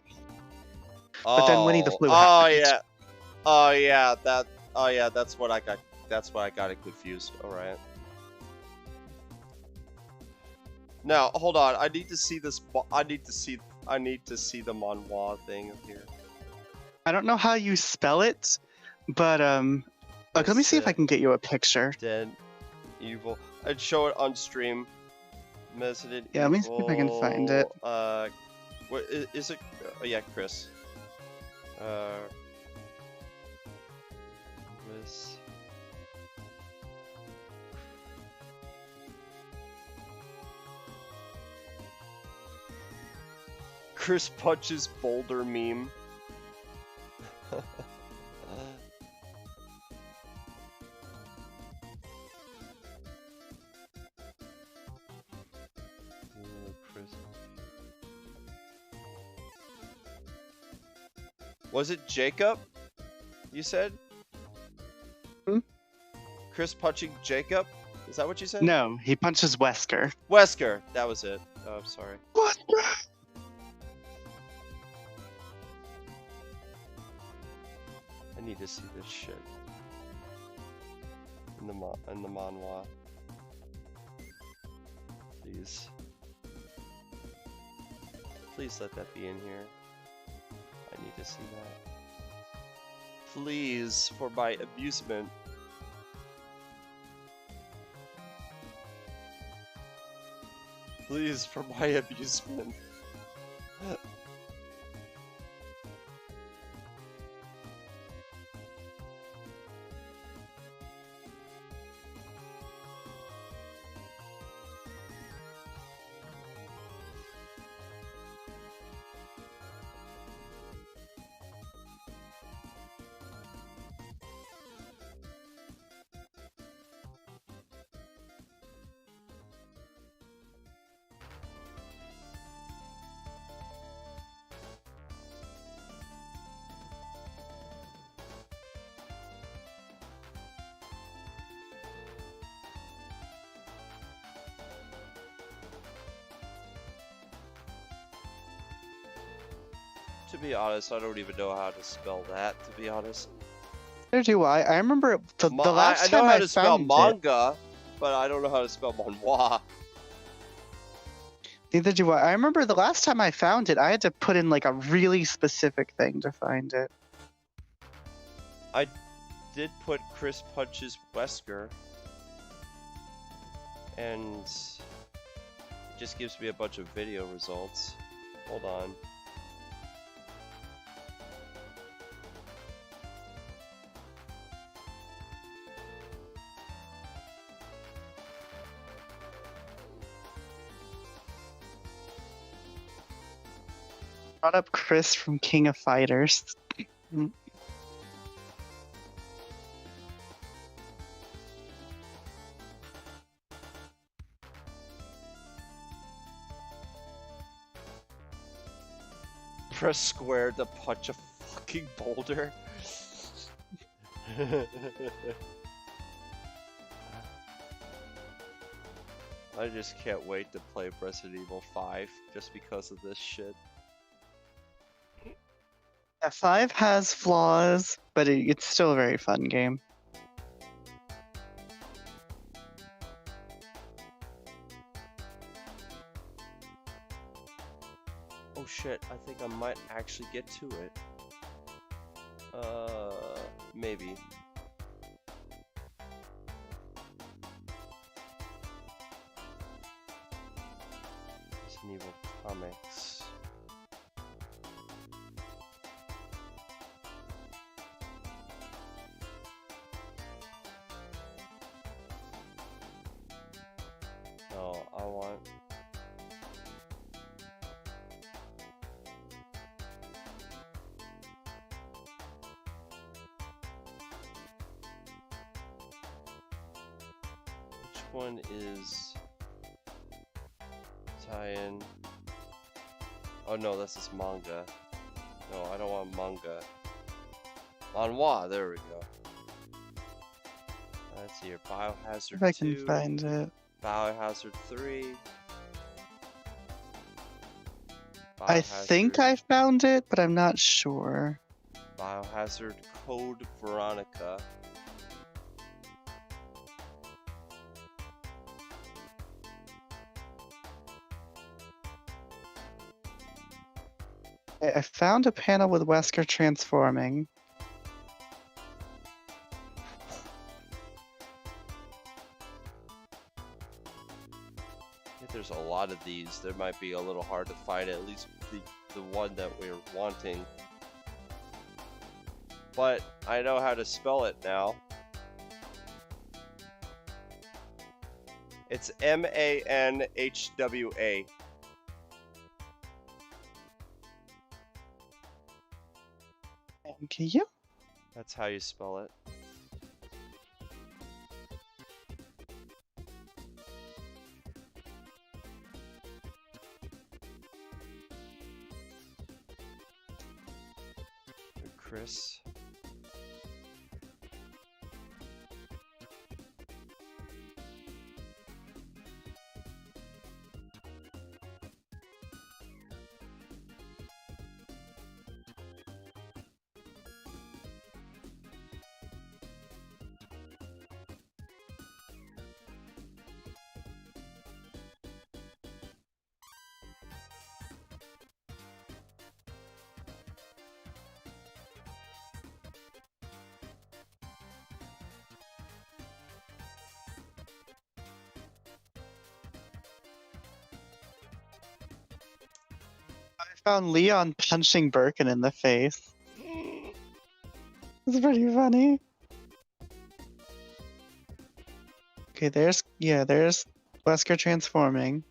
But then Winnie the Pooh happened. yeah. Oh yeah, that's what I got. That's why I got it confused. All right. Now, hold on. I need to see this. I need to see the manhwa thing here. I don't know how you spell it, but let me see if I can get you a picture. Dead Evil. I'd show it on stream. Resident Yeah, let me see if I can find it. What is it? Oh yeah, Chris. Chris. Chris punches boulder meme. Was it Jacob? You said? Hmm? Chris punching Jacob? Is that what you said? No, he punches Wesker. Wesker! That was it. Oh, I'm sorry. What? I need to see this shit. In the manhwa. Please. Please let that be in here. I need to see that. Please, for my amusement. Please, for my amusement. To be honest, I don't even know how to spell that, to be honest. Neither do I. I remember the last I time know how to spell found manga, but I don't know how to spell manhwa. Neither do I. I remember the last time I found it, I had to put in like a really specific thing to find it. I did put Chris punches Wesker, and it just gives me a bunch of video results. Hold on. Brought up Chris from King of Fighters. Press square to punch a fucking boulder. I just can't wait to play Resident Evil 5 just because of this shit. Yeah, 5 has flaws, but it's still a very fun game. Oh shit, I think I might actually get to it. Maybe. Resident Evil comics. No, I want... Which one is tie-in? Oh no, this is manga. No, I don't want manga. Manhwa, there we go. Let's see here, Biohazard 2. If I can find it. Biohazard 3. I think I found it, but I'm not sure. Biohazard Code Veronica. I found a panel with Wesker transforming. There's a lot of these. There might be a little hard to find at least the one that we're wanting. But I know how to spell it now. It's Manhwa. Thank you. That's how you spell it. Chris. I found Leon punching Birkin in the face. It's pretty funny. Okay, there's Wesker transforming.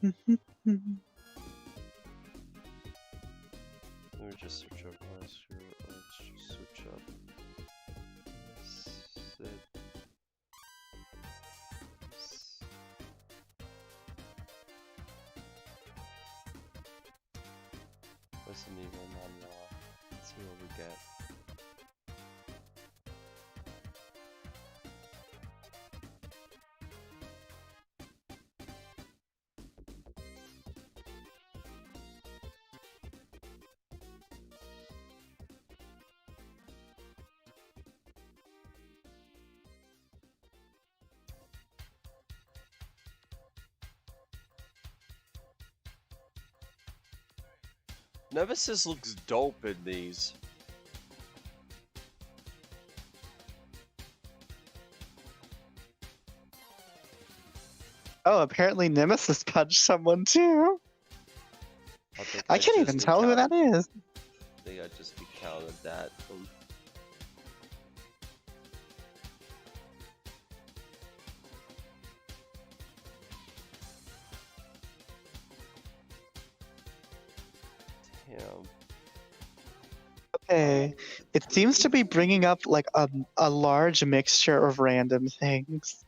Let me just search up Wesker. Let's just search up. Resident Evil Manhwa. Let's see what we get. Nemesis looks dope in these. Oh, apparently Nemesis punched someone too. I can't even tell who that is. I think I just recounted that. Okay, it seems to be bringing up like a large mixture of random things.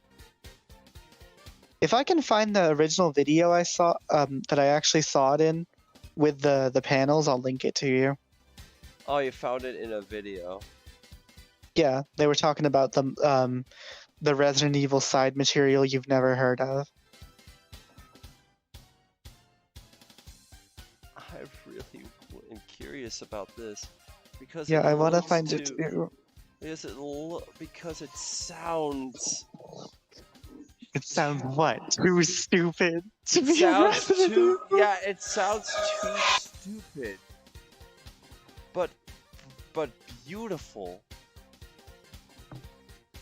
If I can find the original video I saw, that I actually saw it in, with the panels, I'll link it to you. Oh, you found it in a video. Yeah, they were talking about the Resident Evil side material you've never heard of. I really am curious about this because Yeah, I want to looks find it too. Because it sounds. It sounds what? Too stupid to It be a sounds Resident too. Evil? Yeah, it sounds too stupid. But beautiful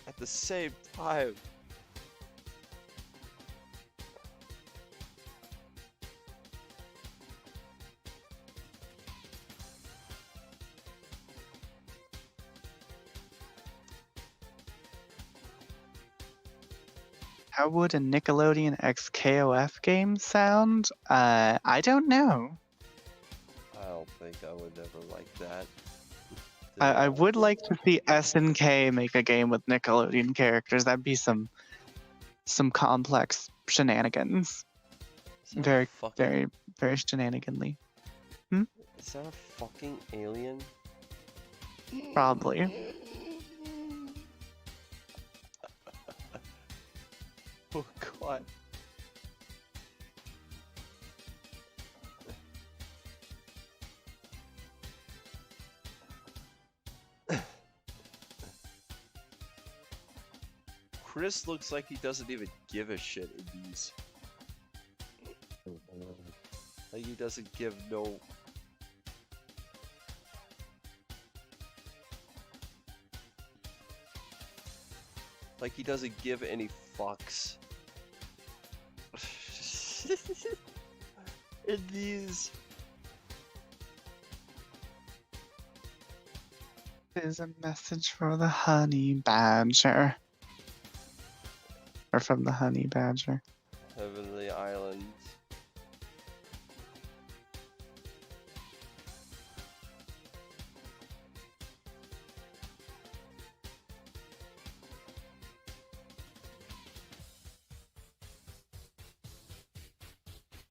at the same time. How would a Nickelodeon X KOF game sound? I don't know. I don't think I would ever like that. I would like to see SNK make a game with Nickelodeon characters. That'd be some some complex shenanigans. Very, very, very shenaniganly. Is that a fucking alien? Probably. Oh god. Chris looks like he doesn't even give a shit in these. Like he doesn't give no... Like he doesn't give any fucks. In these... There's a message for the honey badger. Or from the honey badger. Heavenly Islands.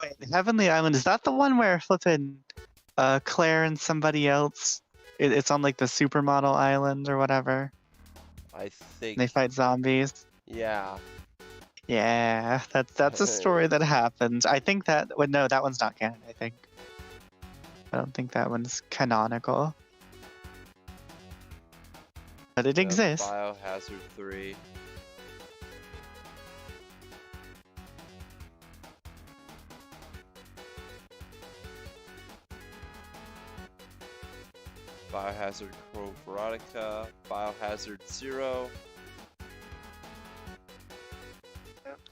Wait, Heavenly Island, is that the one where flippin' Claire and somebody else, it's on like the supermodel island or whatever? I think... They fight zombies? Yeah. Yeah, that's a story that happened. I think that... Well, no, that one's not canon, I think. I don't think that one's canonical. But it exists. Biohazard 3. Biohazard Code Veronica, Biohazard 0.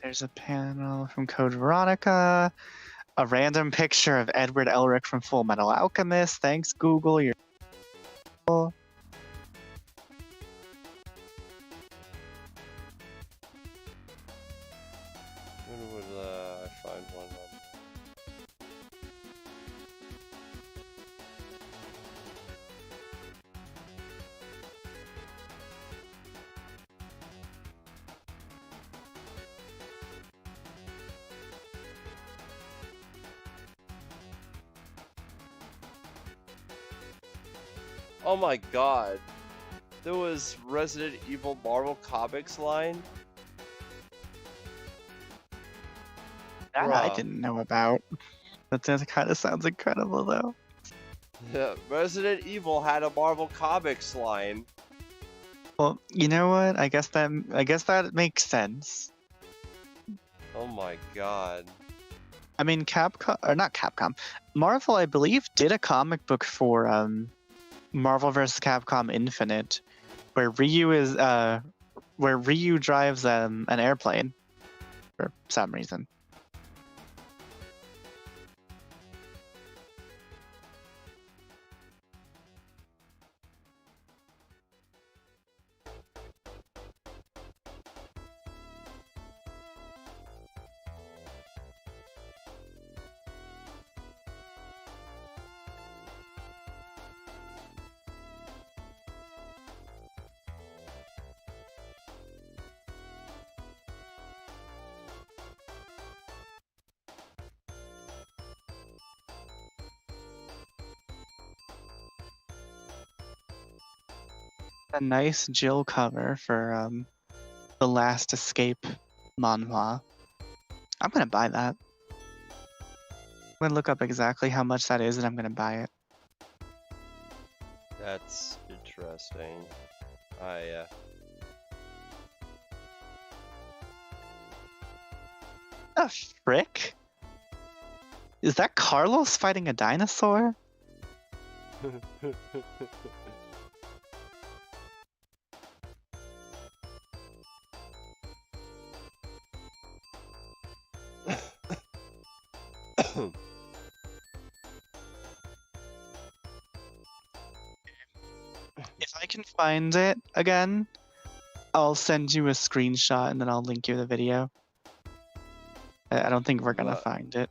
There's a panel from Code Veronica. A random picture of Edward Elric from Full Metal Alchemist. Thanks, Google. You're cool. When would I find one? Oh my god. There was Resident Evil Marvel Comics line. That I didn't know about. That kind of sounds incredible, though. Yeah, Resident Evil had a Marvel Comics line. Well, you know what? I guess that makes sense. Oh my god. I mean, Capcom, or not Capcom, Marvel, I believe, did a comic book for Marvel vs. Capcom Infinite, where Ryu drives an airplane for some reason. A nice Jill cover for The Last Escape manhwa. I'm gonna buy that. I'm gonna look up exactly how much that is and I'm gonna buy it. That's interesting. A frick? Is that Carlos fighting a dinosaur? If I can find it again, I'll send you a screenshot and then I'll link you the video. I don't think we're gonna find it.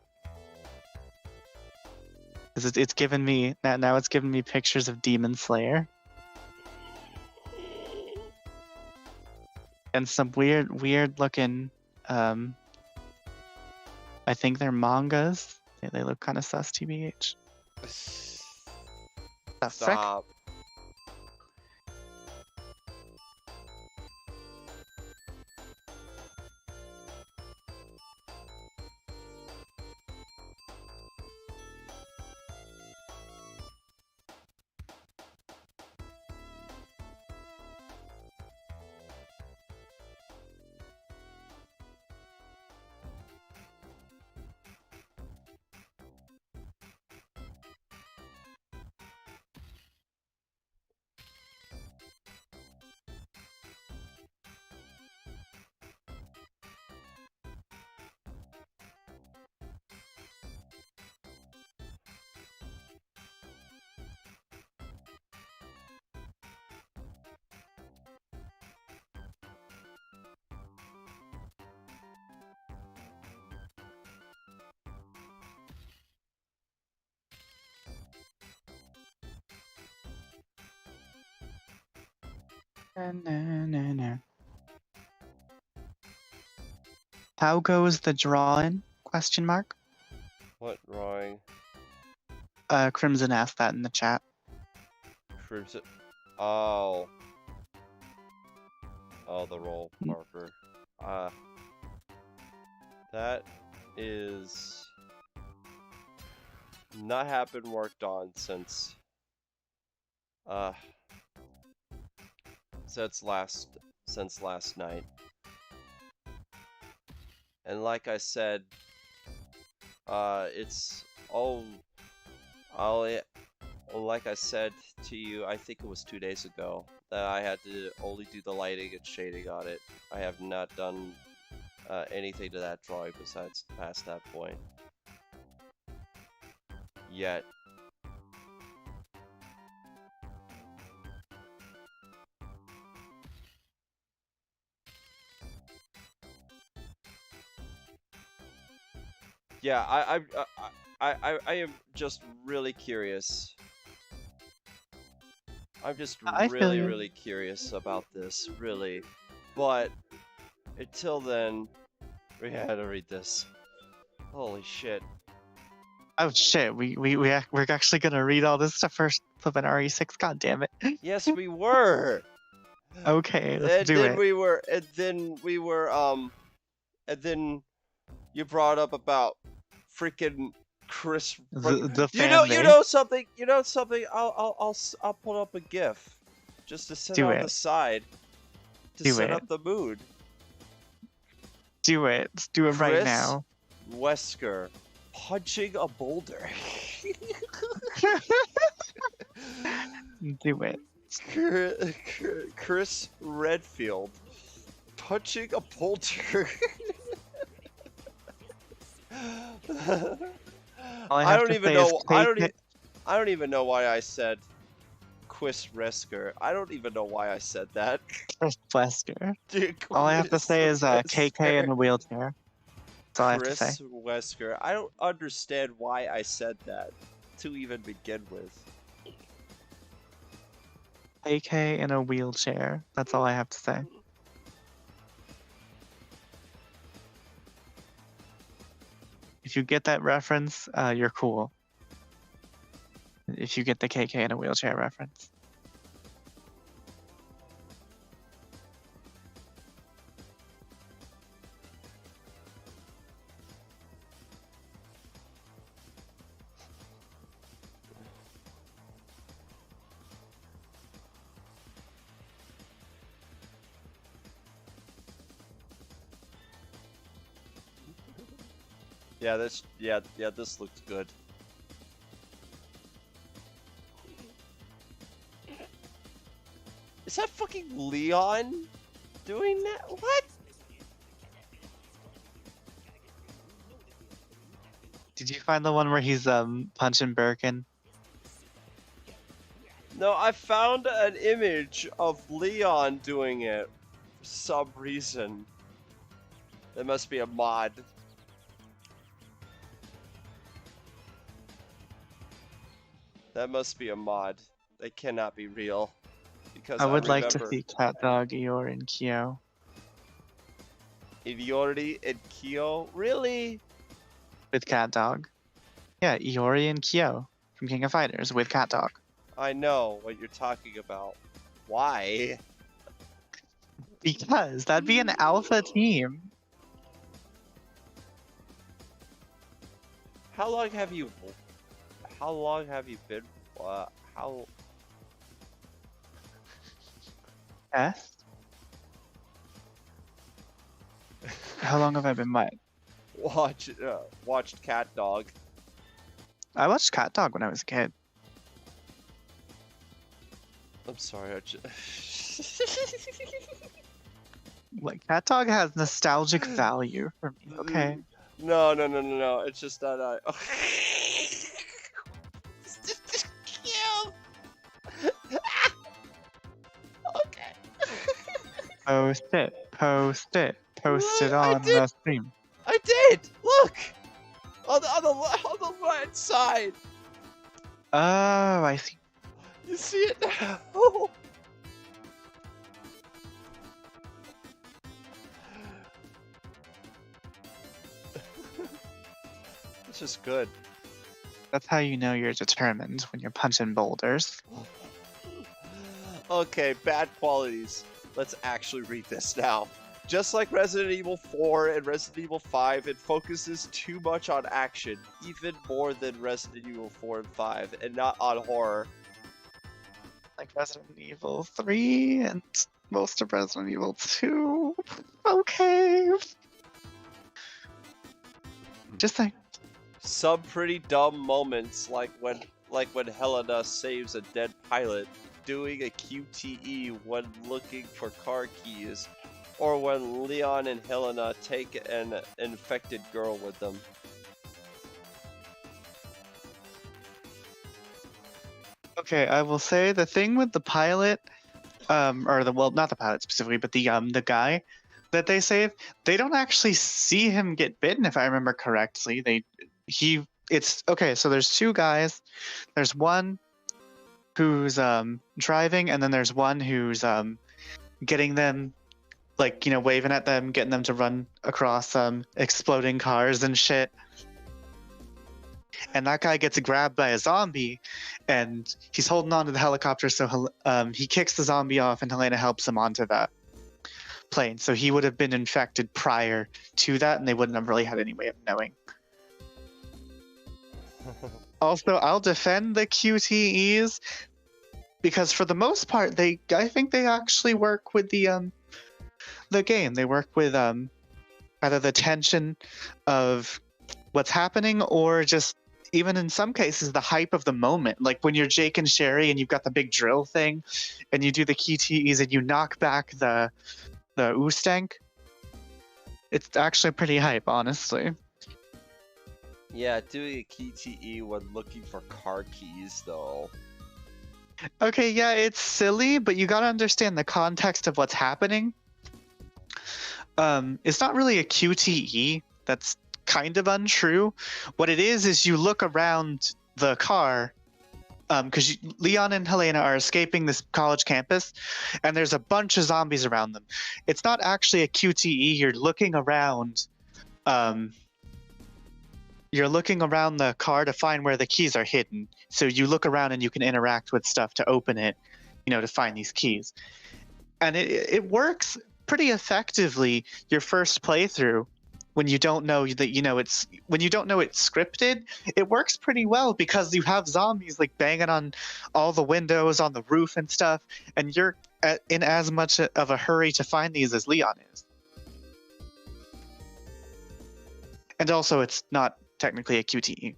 'Cause it's given me now it's given me pictures of Demon Slayer. And some weird looking Um, I think they're mangas. They look kind of sus, TBH. The frick? Stop. Na. How goes the drawing? Question mark. What drawing? Crimson asked that in the chat. Crimson. Oh. Oh, the roll marker. That is not have been worked on since since last night. And like I said, it's like I said to you, I think it was 2 days ago, that I had to only do the lighting and shading on it. I have not done anything to that drawing besides past that point yet. Yeah, I am just really curious. I'm just really curious about this, really. But until then, we had to read this. Holy shit. Oh shit, we're actually gonna read all this stuff first, flipping RE6, god damn it. Yes, we were! Okay, let's do it. And then you brought up about freaking Chris. The you know something. I'll pull up a GIF just to sit on the side to set up the mood. Do it. Let's do it right now. Wesker punching a boulder. Do it. Chris Redfield punching a boulder. I don't even know why I said Chris Wesker. I don't even know why I said that. Chris Wesker. All I have to say is KK in a wheelchair. That's all I have to say. Chris Wesker. I don't understand why I said that to even begin with. KK in a wheelchair. That's all I have to say. If you get that reference, you're cool. If you get the KK in a wheelchair reference. Yeah, this looks good. Is that fucking Leon doing that? What? Did you find the one where he's punching Birkin? No, I found an image of Leon doing it for some reason. There must be a mod. That must be a mod. They cannot be real. Because I would like to see Cat Dog, Eeyore, and Kyo. Iori and Kyo? Really? With Cat Dog. Yeah, Iori and Kyo from King of Fighters with Cat Dog. I know what you're talking about. Why? Because that'd be an alpha team. How long have you been? How? Yes. How long have I been what? Watched Cat Dog. I watched Cat Dog when I was a kid. I'm sorry. Like, Cat Dog has nostalgic value for me. Okay. No. It's just that I. Okay. Post it on the stream. I did. Look, on the right side. Oh, I see. You see it now. It's just good. That's how you know you're determined, when you're punching boulders. Okay, bad qualities. Let's actually read this now. Just like Resident Evil 4 and Resident Evil 5, it focuses too much on action, even more than Resident Evil 4 and 5, and not on horror. Like Resident Evil 3 and most of Resident Evil 2. Okay. Just saying. Some pretty dumb moments, like when Helena saves a dead pilot, doing a QTE when looking for car keys, or when Leon and Helena take an infected girl with them. Okay, I will say the thing with the pilot, well, not the pilot specifically, but the guy that they save, they don't actually see him get bitten, if I remember correctly. It's okay. So there's two guys. There's one who's driving, and then there's one who's getting them, like, waving at them, getting them to run across exploding cars and shit. And that guy gets grabbed by a zombie, and he's holding on to the helicopter, so he kicks the zombie off, and Helena helps him onto the plane. So he would have been infected prior to that, and they wouldn't have really had any way of knowing. Also, I'll defend the QTEs, because for the most part, I think they actually work with the game. They work with either the tension of what's happening, or just even in some cases the hype of the moment. Like when you're Jake and Sherry and you've got the big drill thing, and you do the QTEs and you knock back the Oostank. It's actually pretty hype, honestly. Yeah, doing a QTE when looking for car keys, though. Okay, yeah, it's silly, but you gotta understand the context of what's happening. It's not really a QTE. That's kind of untrue. What it is you look around the car, because Leon and Helena are escaping this college campus, and there's a bunch of zombies around them. It's not actually a QTE. You're looking around. You're looking around the car to find where the keys are hidden. So you look around and you can interact with stuff to open it, to find these keys. And it works pretty effectively your first playthrough when you don't know that when you don't know it's scripted. It works pretty well because you have zombies like banging on all the windows on the roof and stuff, and you're in as much of a hurry to find these as Leon is. And also, it's not technically a QTE.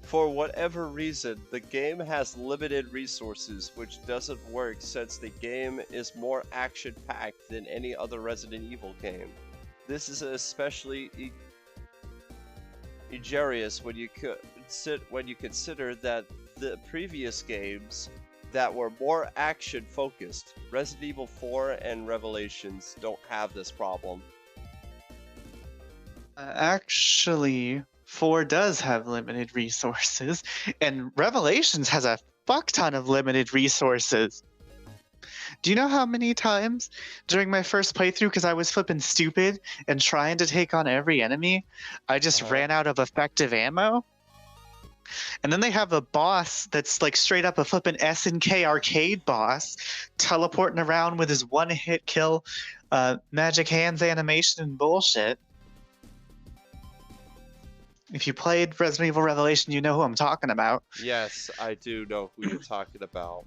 For whatever reason, the game has limited resources, which doesn't work since the game is more action-packed than any other Resident Evil game. This is especially egregious when you consider that the previous games that were more action-focused, Resident Evil 4 and Revelations, don't have this problem. Actually, 4 does have limited resources, and Revelations has a fuck ton of limited resources. Do you know how many times during my first playthrough, because I was flipping stupid and trying to take on every enemy, I just ran out of effective ammo? And then they have a boss that's like straight up a flippin' SNK arcade boss, teleporting around with his one-hit kill, magic hands animation and bullshit. If you played Resident Evil Revelation, you know who I'm talking about. Yes, I do know who you're talking about.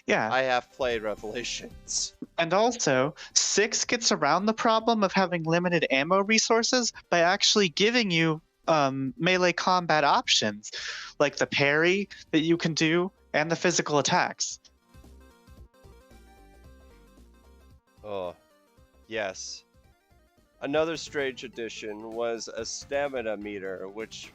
Yeah. I have played Revelations. And also, 6 gets around the problem of having limited ammo resources by actually giving you melee combat options, like the parry that you can do and the physical attacks. Oh, yes. Another strange addition was a stamina meter, which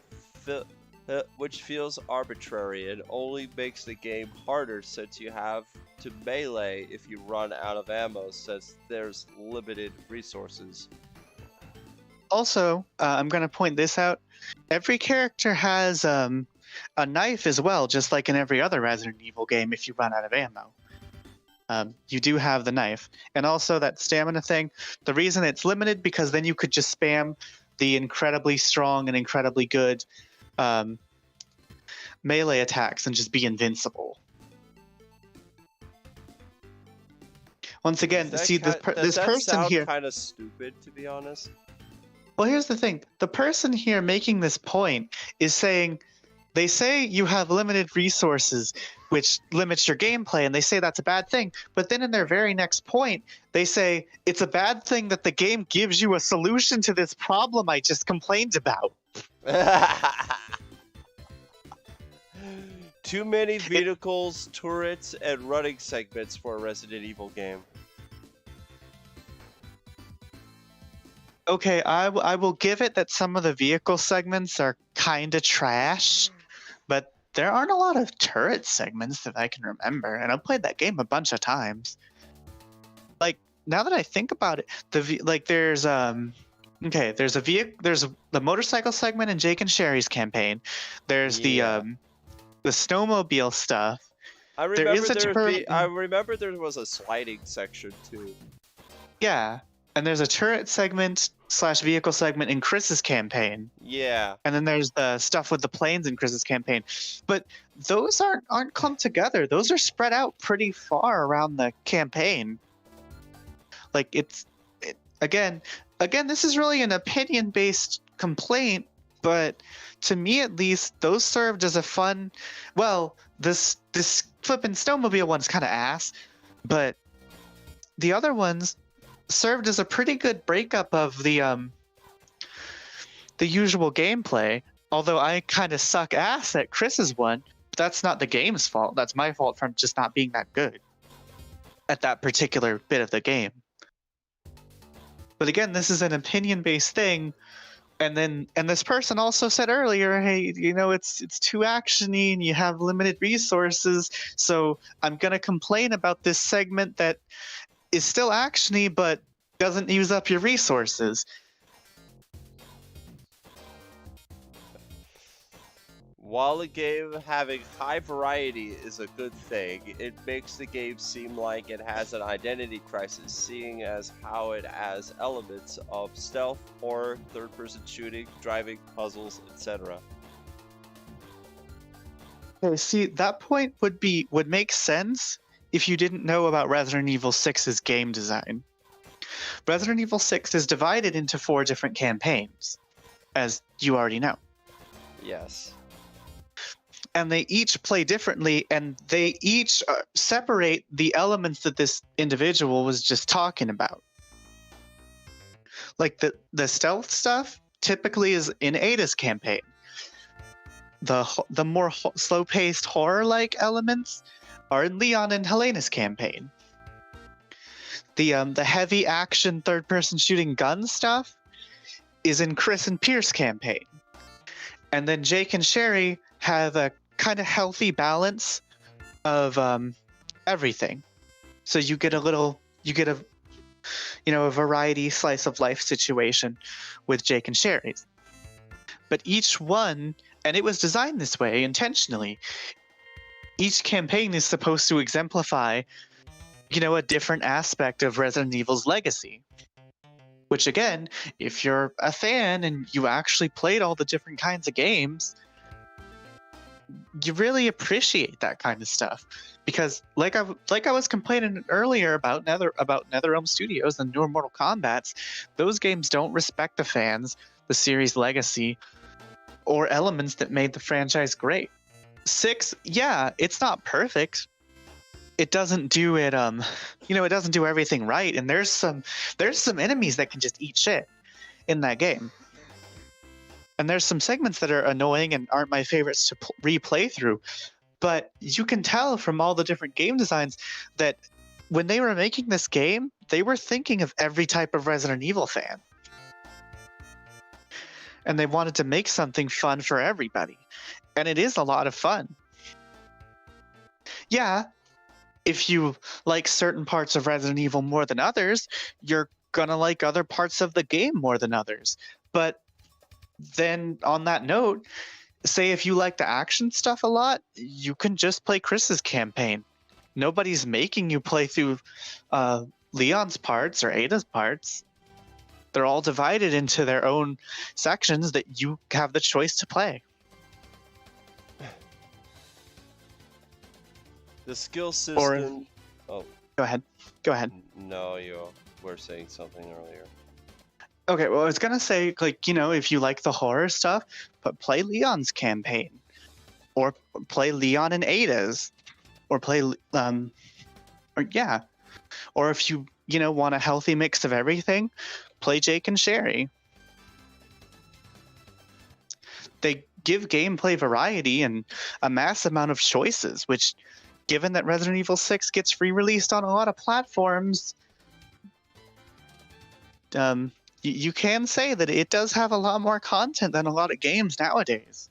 feels arbitrary and only makes the game harder since you have to melee if you run out of ammo, since there's limited resources. Also, I'm going to point this out. Every character has a knife as well, just like in every other Resident Evil game if you run out of ammo. You do have the knife. And also that stamina thing, the reason it's limited because then you could just spam the incredibly strong and incredibly good melee attacks and just be invincible. Once again, see this person here. Kind of stupid, to be honest. Well, here's the thing. The person here making this point is saying, they say you have limited resources, which limits your gameplay, and they say that's a bad thing. But then in their very next point, they say it's a bad thing that the game gives you a solution to this problem I just complained about. Too many vehicles, turrets, and running segments for a Resident Evil game. Okay, I will give it that some of the vehicle segments are kind of trash, but there aren't a lot of turret segments that I can remember, and I've played that game a bunch of times. Like, now that I think about it, there's the motorcycle segment in Jake and Sherry's campaign. There's the snowmobile stuff. I remember there was a sliding section too. Yeah. And there's a turret segment / vehicle segment in Chris's campaign. Yeah. And then there's the stuff with the planes in Chris's campaign. But those aren't clumped together. Those are spread out pretty far around the campaign. Like again, this is really an opinion-based complaint, but to me at least, those served as a fun. Well, this flippin' snowmobile one's kind of ass, but the other ones served as a pretty good breakup of the usual gameplay. Although I kind of suck ass at Chris's one, but that's not the game's fault. That's my fault from just not being that good at that particular bit of the game. But again, this is an opinion-based thing. And this person also said earlier, hey, it's too actiony and you have limited resources, so I'm gonna complain about this segment that is still actiony but doesn't use up your resources. While a game having high variety is a good thing, it makes the game seem like it has an identity crisis, seeing as how it has elements of stealth, horror, third-person shooting, driving, puzzles, etc. Okay, see, that point would make sense if you didn't know about Resident Evil 6's game design. Resident Evil 6 is divided into 4 different campaigns, as you already know. Yes. And they each play differently, and they each separate the elements that this individual was just talking about. Like the stealth stuff typically is in Ada's campaign. The more slow-paced horror-like elements are in Leon and Helena's campaign. The heavy action third-person shooting gun stuff is in Chris and Pierce's campaign. And then Jake and Sherry have a kind of healthy balance of everything. So you get a variety slice of life situation with Jake and Sherry's. But each one, and it was designed this way intentionally, each campaign is supposed to exemplify a different aspect of Resident Evil's legacy. Which again, if you're a fan and you actually played all the different kinds of games, you really appreciate that kind of stuff. Because like I was complaining earlier about NetherRealm Studios and newer Mortal Kombats, those games don't respect the fans, the series legacy, or elements that made the franchise great. 6, yeah, it's not perfect. It doesn't do it it doesn't do everything right, and there's some enemies that can just eat shit in that game. And there's some segments that are annoying and aren't my favorites to replay through. But you can tell from all the different game designs that when they were making this game, they were thinking of every type of Resident Evil fan. And they wanted to make something fun for everybody. And it is a lot of fun. Yeah, if you like certain parts of Resident Evil more than others, you're gonna like other parts of the game more than others. But then on that note, say if you like the action stuff a lot, you can just play Chris's campaign. Nobody's making you play through Leon's parts or Ada's parts. They're all divided into their own sections that you have the choice to play. The skill system... Go ahead. No, you were saying something earlier. Okay, well, I was gonna say, if you like the horror stuff, but play Leon's campaign, or play Leon and Ada's, or play, or if you want a healthy mix of everything, play Jake and Sherry. They give gameplay variety and a mass amount of choices, which, given that Resident Evil 6 gets re-released on a lot of platforms, you can say that it does have a lot more content than a lot of games nowadays,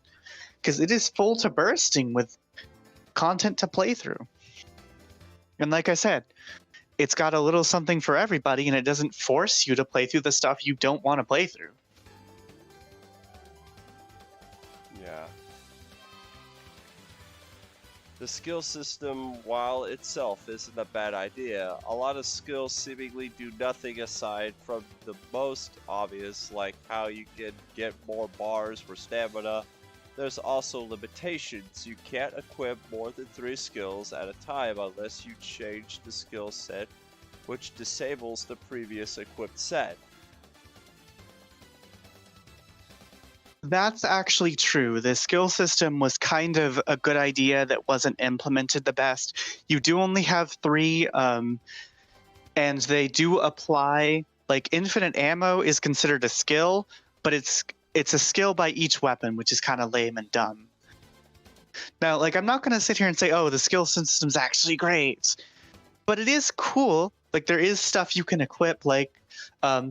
because it is full to bursting with content to play through. And like I said, it's got a little something for everybody, and it doesn't force you to play through the stuff you don't want to play through. Yeah. The skill system, while itself isn't a bad idea, a lot of skills seemingly do nothing aside from the most obvious, like how you can get more bars for stamina. There's also limitations. You can't equip more than 3 skills at a time unless you change the skill set, which disables the previous equipped set. That's actually true. The skill system was kind of a good idea that wasn't implemented the best. You do only have 3, and they do apply, like infinite ammo is considered a skill, but it's a skill by each weapon, which is kind of lame and dumb. Now, I'm not going to sit here and say, oh, the skill system's actually great, but it is cool. There is stuff you can equip, like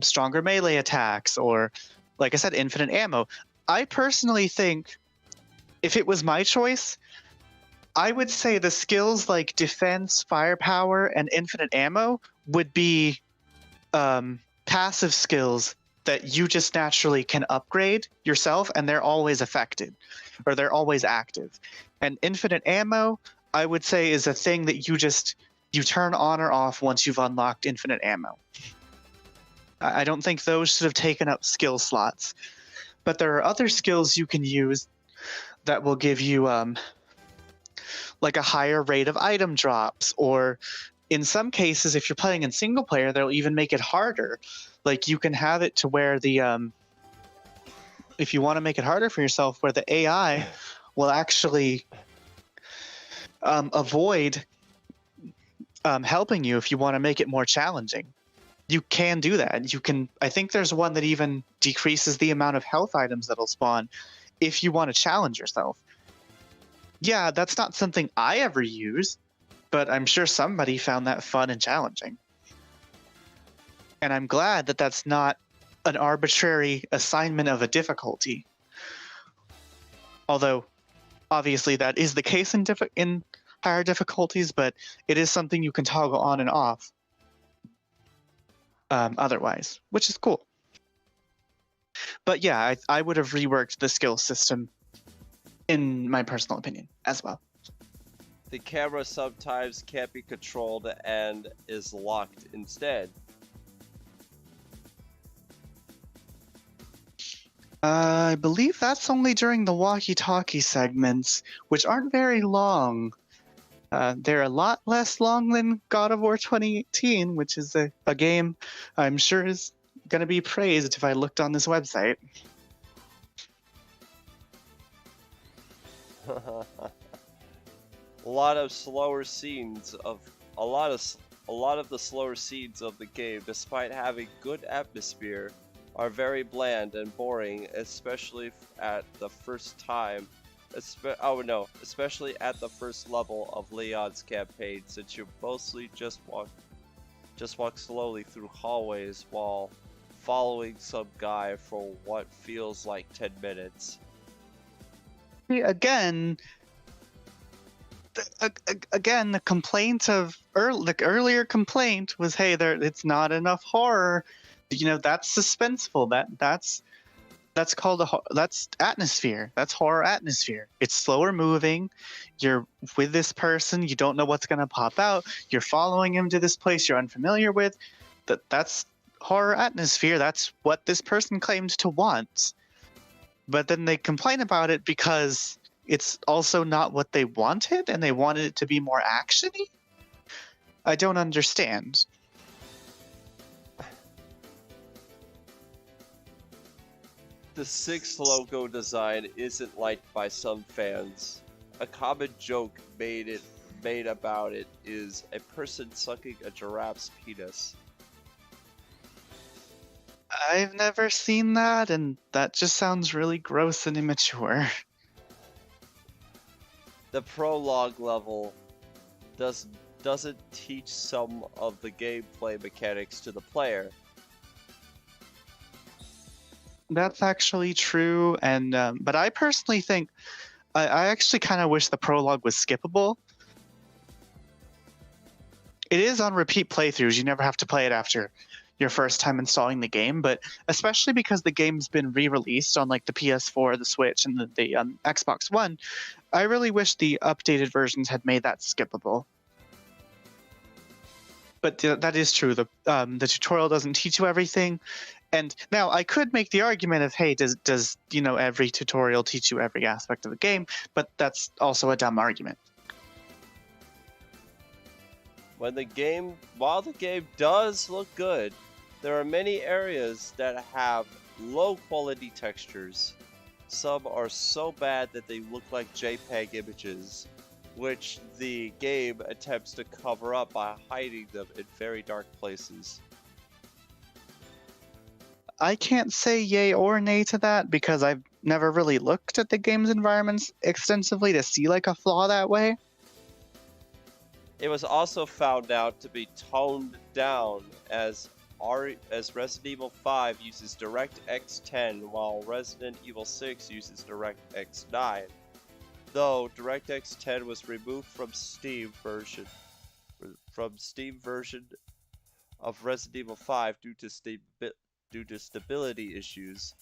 stronger melee attacks, or, like I said, infinite ammo. I personally think, if it was my choice, I would say the skills like defense, firepower, and infinite ammo would be passive skills that you just naturally can upgrade yourself, and they're always affected, or they're always active. And infinite ammo, I would say, is a thing that you turn on or off once you've unlocked infinite ammo. I don't think those should have taken up skill slots. But there are other skills you can use that will give you a higher rate of item drops, or in some cases, if you're playing in single player, they'll even make it harder. You can have it to where if you want to make it harder for yourself, where the AI will actually avoid helping you if you want to make it more challenging. You can do that. I think there's one that even decreases the amount of health items that'll spawn if you want to challenge yourself. Yeah, that's not something I ever use, but I'm sure somebody found that fun and challenging. And I'm glad that that's not an arbitrary assignment of a difficulty. Although, obviously, that is the case in higher difficulties, but it is something you can toggle on and off. Otherwise, which is cool. But yeah, I would have reworked the skill system, in my personal opinion, as well. The camera sometimes can't be controlled and is locked instead. I believe that's only during the walkie-talkie segments, which aren't very long. They're a lot less long than God of War 2018, which is a game I'm sure is going to be praised if I looked on this website. A lot of slower scenes of a lot of the slower scenes of the game, despite having good atmosphere, are very bland and boring, especially at the first time. Especially at the first level of Leon's campaign, since you mostly just walk slowly through hallways while following some guy for what feels like 10 minutes. Again, the complaint of the earlier complaint was, hey, it's not enough horror. You know, that's suspenseful. That's called that's atmosphere. That's horror atmosphere. It's slower moving. You're with this person. You don't know what's gonna pop out. You're following him to this place you're unfamiliar with. That's horror atmosphere. That's what this person claimed to want. But then they complain about it because it's also not what they wanted, and they wanted it to be more actiony. I don't understand. The 6 logo design isn't liked by some fans. A common joke made about it is a person sucking a giraffe's penis. I've never seen that, and that just sounds really gross and immature. The prologue level doesn't teach some of the gameplay mechanics to the player. That's actually true, and but I personally think I actually kind of wish the prologue was skippable. It is on repeat playthroughs. You never have to play it after your first time installing the game, but especially because the game's been re-released on like the PS4, the Switch, and the Xbox One, I really wish the updated versions had made that skippable. But that is true. The tutorial doesn't teach you everything. And now I could make the argument of, hey, does every tutorial teach you every aspect of the game? But that's also a dumb argument. While the game does look good, there are many areas that have low quality textures. Some are so bad that they look like JPEG images, which the game attempts to cover up by hiding them in very dark places. I can't say yay or nay to that because I've never really looked at the game's environments extensively to see like a flaw that way. It was also found out to be toned down as Resident Evil 5 uses DirectX 10 while Resident Evil 6 uses DirectX 9. Though DirectX 10 was removed from Steam version of Resident Evil 5 due to stability issues.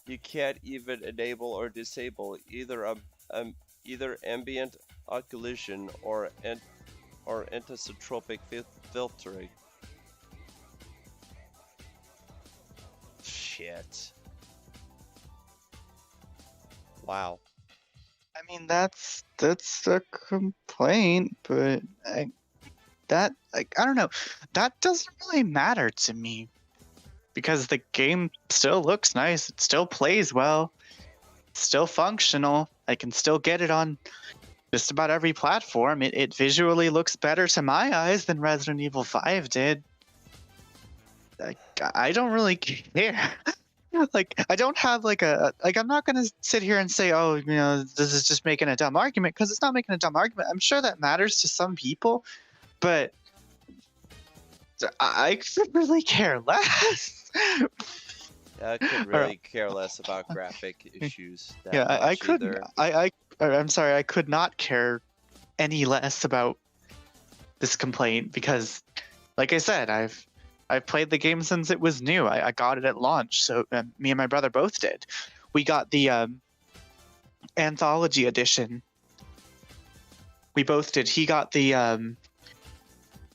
You can't even enable or disable either ambient occlusion or anisotropic filtering. Shit. Wow. I mean, that's a complaint, but I don't know. That doesn't really matter to me because the game still looks nice. It still plays well. It's still functional. I can still get it on just about every platform. It visually looks better to my eyes than Resident Evil 5 did. I don't really care. Like, I don't have I'm not gonna sit here and say, oh, this is just making a dumb argument, because it's not making a dumb argument. I'm sure that matters to some people, but I could really care less. I could really care less about graphic issues. I'm sorry, I could not care any less about this complaint because, like I said, I've played the game since it was new. I got it at launch, so me and my brother both did. We got the Anthology Edition We both did. He got the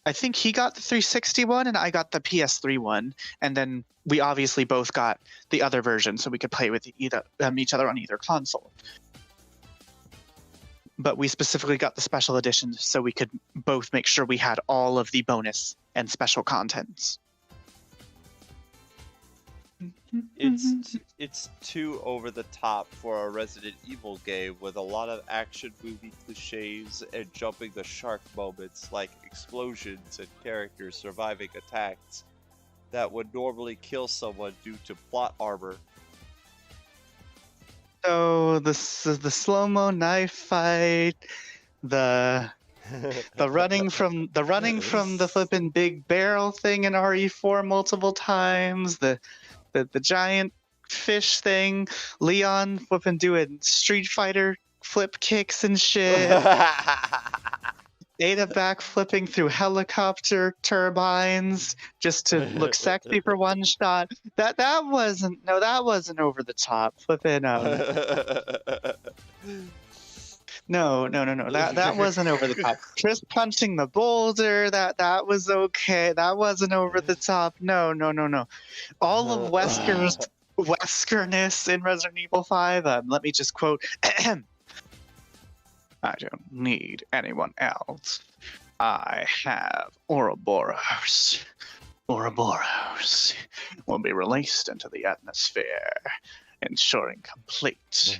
I think he got the 360 one and I got the PS3 one, and then we obviously both got the other version so we could play with each other on either console. But we specifically got the special edition so we could both make sure we had all of the bonus and special contents. It's too over the top for a Resident Evil game with a lot of action movie cliches and jumping the shark moments like explosions and characters surviving attacks that would normally kill someone due to plot armor. So the slow-mo knife fight, the running from the flippin' big barrel thing in RE4 multiple times, the giant fish thing, Leon flipping doing Street Fighter flip kicks and shit. Ada back flipping through helicopter turbines just to look sexy for one shot. That wasn't over the top. Flipping No. That wasn't over the top. Chris punching the boulder, that was okay. That wasn't over the top. No. All of Wesker's in Resident Evil 5. Let me just quote. I don't need anyone else. I have Ouroboros. Ouroboros will be released into the atmosphere, ensuring complete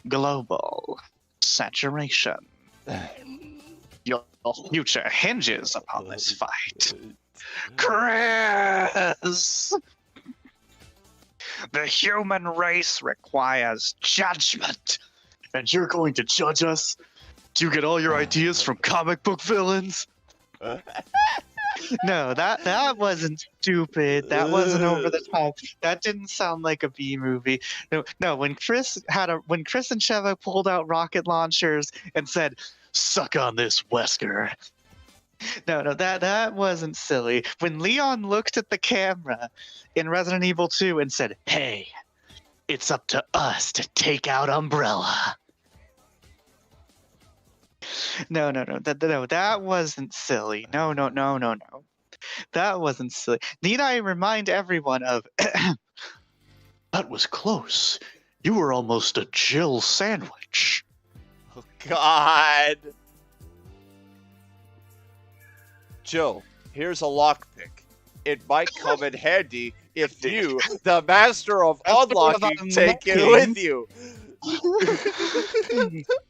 global saturation. Your future hinges upon this fight. Chris! The human race requires judgment. And you're going to judge us? Do you get all your ideas from comic book villains? No, that wasn't stupid. That wasn't over the top. That didn't sound like a B movie. No. When Chris and Sheva pulled out rocket launchers and said, "Suck on this, Wesker." No, that wasn't silly. When Leon looked at the camera in Resident Evil 2 and said, "Hey, it's up to us to take out Umbrella." No. That wasn't silly. No. That wasn't silly. Need I remind everyone of... That was close. You were almost a Jill sandwich. Oh, God. Jill, here's a lockpick. It might come in handy if you, the master of unlocking, take it with you.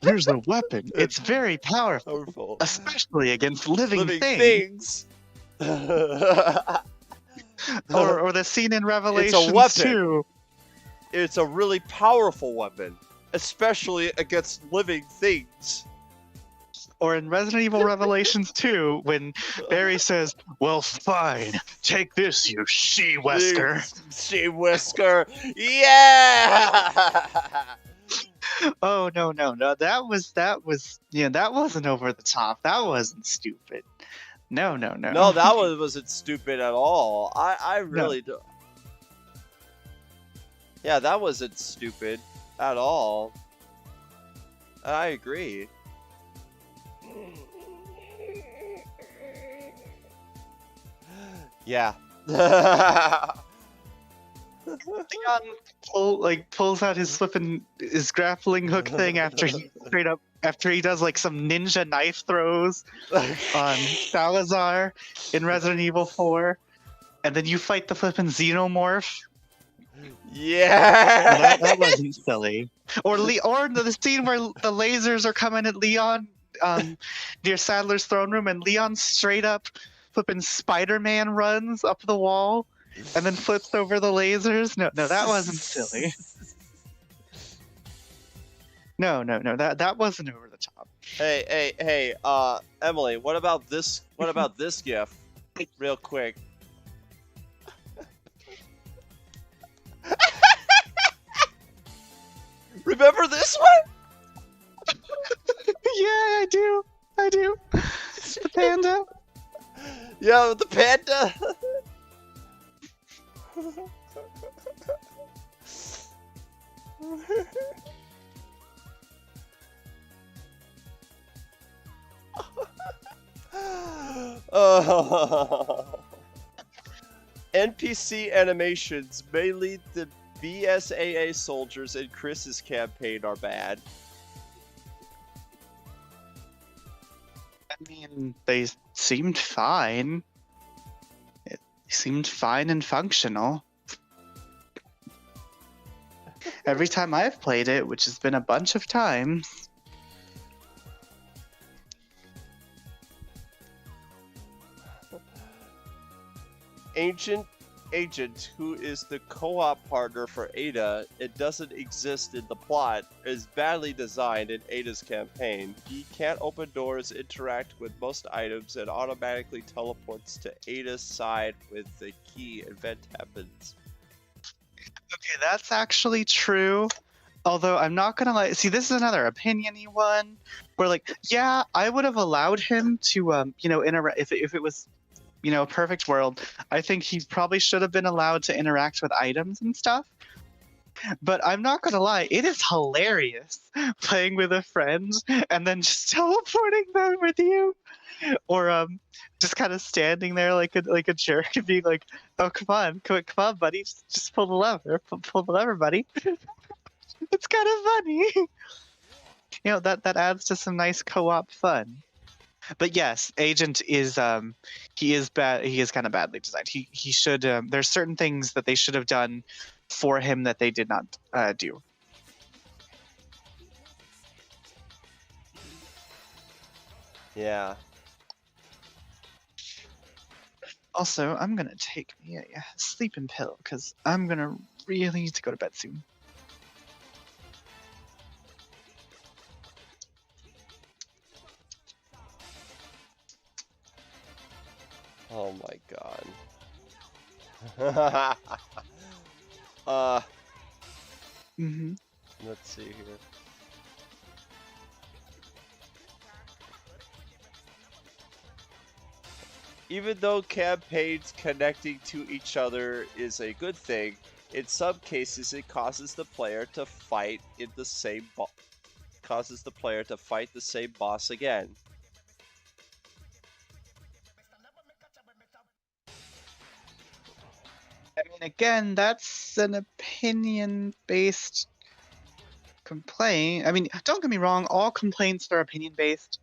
Here's a weapon. It's very powerful, especially against living things. or the scene in Revelations 2. It's a really powerful weapon, especially against living things. Or in Resident Evil Revelations 2, when Barry says, "Well, fine, take this, you she-whisker." She-whisker, yeah! Oh, no. That wasn't over the top. That wasn't stupid. No. No, that wasn't stupid at all. I really do. Yeah, that wasn't stupid at all. I agree. Yeah. Leon pulls out his his grappling hook thing after he does like some ninja knife throws on Salazar in Resident Evil 4, and then you fight the flippin' xenomorph. Yeah, that wasn't silly. Or the scene where the lasers are coming at Leon near Sadler's throne room, and Leon straight up flipping Spider-Man runs up the wall and then flips over the lasers. No, that wasn't silly. No, that wasn't over the top. Hey, Emily, what about this GIF? Real quick. Remember this one? Yeah, I do. The panda. Yeah, the panda. NPC animations, mainly the BSAA soldiers in Chris's campaign, are bad. I mean, they seemed fine. It seemed fine and functional. Every time I've played it, which has been a bunch of times. Agent, who is the co-op partner for Ada, it doesn't exist in the plot, is badly designed in Ada's campaign. He can't open doors, interact with most items, and automatically teleports to Ada's side with the key. Event happens. Okay, that's actually true. Although I'm not gonna lie, see, this is another opinion-y one, where like, yeah, I would have allowed him to, interact if it was, a perfect world. I think he probably should have been allowed to interact with items and stuff. But I'm not gonna lie, it is hilarious playing with a friend and then just teleporting them with you, or just kind of standing there like a jerk and being like, "Oh, come on, buddy, just pull the lever, pull the lever, buddy." It's kind of funny. That adds to some nice co-op fun. But yes, Agent is he is bad. He is kind of badly designed. He should there's certain things that they should have done for him that they did not do. Yeah. Also, I'm gonna take me a sleeping pill because I'm gonna really need to go to bed soon. Oh my god. Let's see here. Even though campaigns connecting to each other is a good thing, in some cases it causes the player to fight the same boss again. I mean, again, that's an opinion-based complaint. I mean, don't get me wrong, all complaints are opinion-based.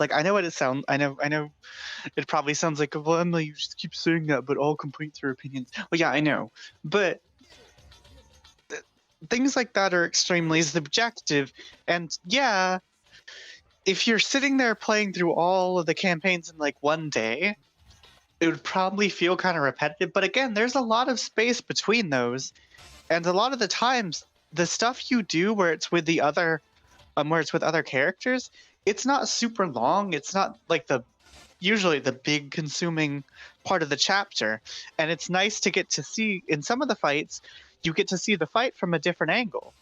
Like, I know what it sounds. I know. It probably sounds like, well, Emily, you just keep saying that, but all complaints are opinions. Well, yeah, I know, but things like that are extremely subjective. And yeah, if you're sitting there playing through all of the campaigns in like one day, it would probably feel kind of repetitive. But again, there's a lot of space between those, and a lot of the times, the stuff you do where it's with other characters, it's not super long. It's not like usually the big consuming part of the chapter, and it's nice to get to see in some of the fights. You get to see the fight from a different angle.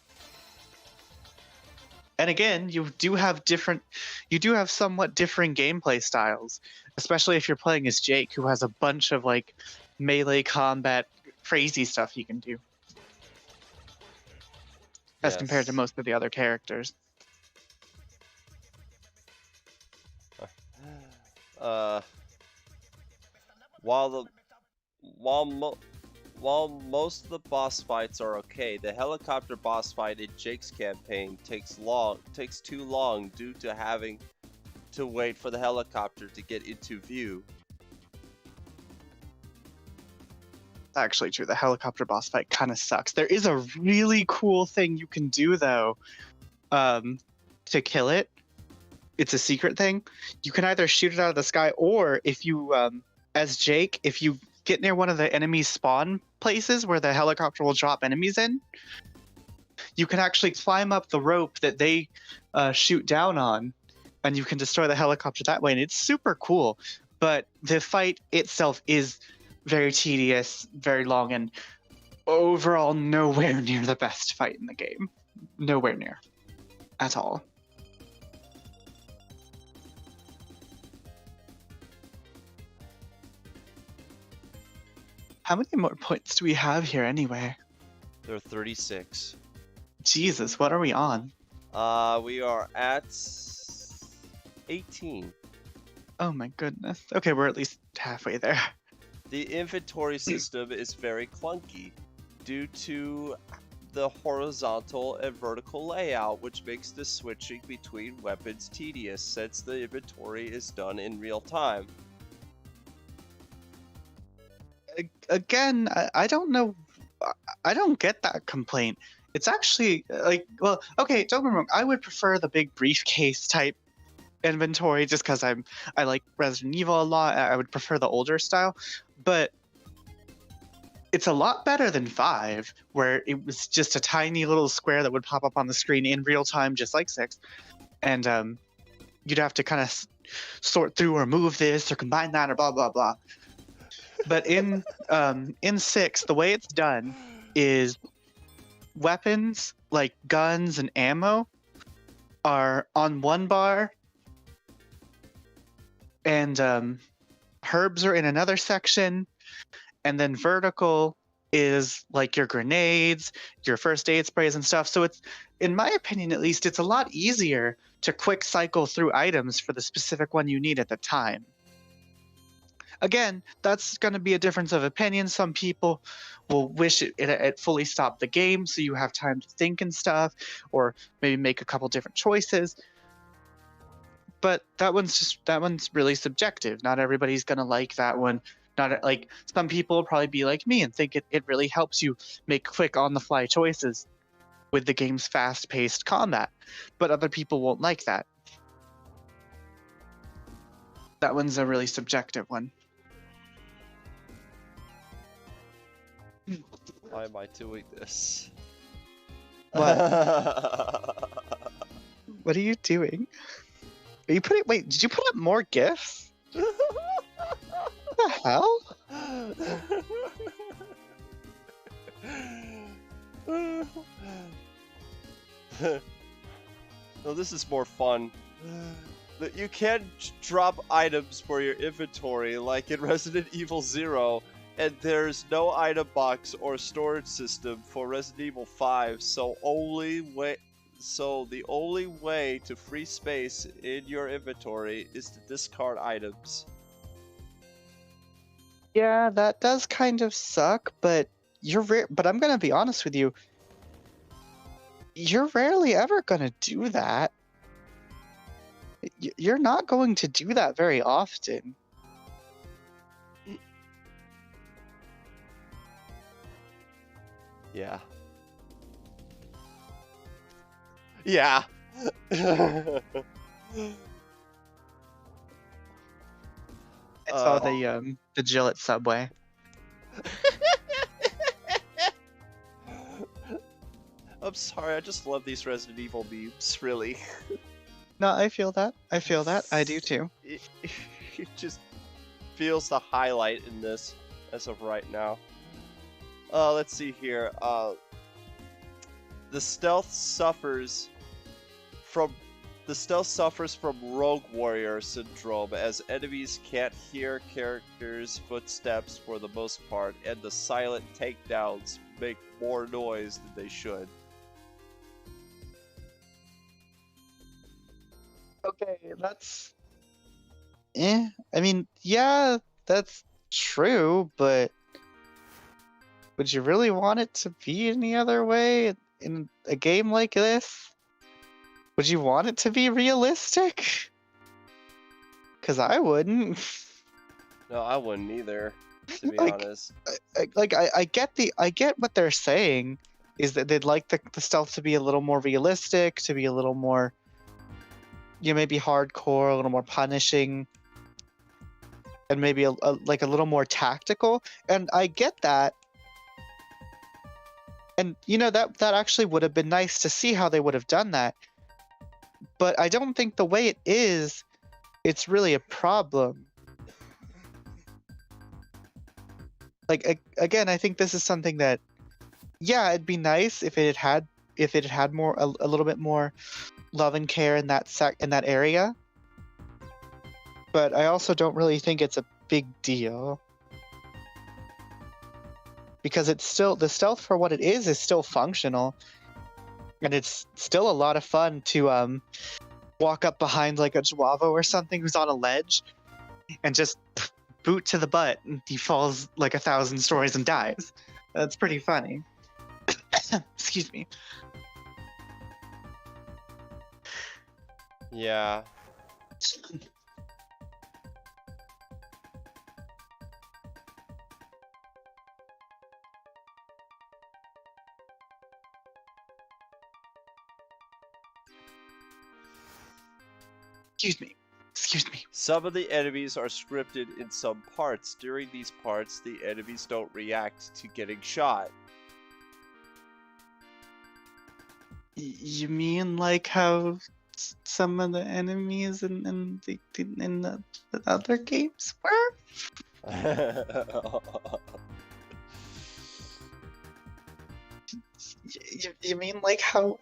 And again, you do have somewhat differing gameplay styles, especially if you're playing as Jake, who has a bunch of like melee combat crazy stuff he can do. As compared to most of the other characters. While most of the boss fights are okay, the helicopter boss fight in Jake's campaign takes too long due to having to wait for the helicopter to get into view. Actually true. The helicopter boss fight kind of sucks. There is a really cool thing you can do though, to kill it. It's a secret thing. You can either shoot it out of the sky, or if you, as Jake, if you get near one of the enemy spawn places where the helicopter will drop enemies in, you can actually climb up the rope that they shoot down on, and you can destroy the helicopter that way. And it's super cool. But the fight itself is very tedious, very long, and overall nowhere near the best fight in the game. Nowhere near. At all. How many more points do we have here anyway? There are 36. Jesus, what are we on? We are at 18. Oh my goodness. Okay, we're at least halfway there. The inventory system is very clunky due to the horizontal and vertical layout, which makes the switching between weapons tedious since the inventory is done in real time. Again, I don't know. I don't get that complaint. It's actually like, well, okay, don't get me wrong. I would prefer the big briefcase type inventory just because I like Resident Evil a lot. I would prefer the older style, but it's a lot better than 5, where it was just a tiny little square that would pop up on the screen in real time, just like 6, and you'd have to kind of sort through or move this or combine that or blah blah blah. But in 6, the way it's done is weapons like guns and ammo are on one bar, and herbs are in another section, and then vertical is like your grenades, your first aid sprays and stuff. So it's, in my opinion at least, it's a lot easier to quick cycle through items for the specific one you need at the time. Again, that's going to be a difference of opinion. Some people will wish it fully stopped the game so you have time to think and stuff, or maybe make a couple different choices. But that one's really subjective. Not everybody's going to like that one. Not like, some people will probably be like me and think it really helps you make quick on-the-fly choices with the game's fast-paced combat. But other people won't like that. That one's a really subjective one. Why am I doing this? What? What are you doing? Are you putting? Wait, did you put up more GIFs? What the hell? No, this is more fun. You can drop items for your inventory, like in Resident Evil 0, and there's no item box or storage system for Resident Evil 5, so the only way to free space in your inventory is to discard items. Yeah, that does kind of suck, but but I'm gonna be honest with you. You're rarely ever gonna do that. You're not going to do that very often. Yeah. Yeah. I saw the Jill at Subway. I'm sorry, I just love these Resident Evil memes, really. No, I feel that. I feel that. I do too. It just feels the highlight in this as of right now. Let's see here. The stealth suffers from Rogue Warrior syndrome, as enemies can't hear characters' footsteps for the most part, and the silent takedowns make more noise than they should. Okay, that's... I mean, yeah, that's true, but would you really want it to be any other way in a game like this? Would you want it to be realistic? Because I wouldn't. No, I wouldn't either, to be honest. I get what they're saying, is that they'd like the stealth to be a little more realistic, to be a little more, maybe hardcore, a little more punishing, and maybe a little more tactical. And I get that. And that actually would have been nice to see how they would have done that. But I don't think the way it is, it's really a problem. Again, I think this is something that, yeah, it'd be nice if it had more, a little bit more love and care in that area. But I also don't really think it's a big deal, because it's still, the stealth for what it is still functional, and it's still a lot of fun to walk up behind like a Juavo or something who's on a ledge and just boot to the butt, and he falls like 1,000 stories and dies. That's pretty funny. Excuse me. Yeah. Excuse me. Excuse me. Some of the enemies are scripted in some parts. During these parts, the enemies don't react to getting shot. You mean like how some of the enemies in the other games were? You mean like how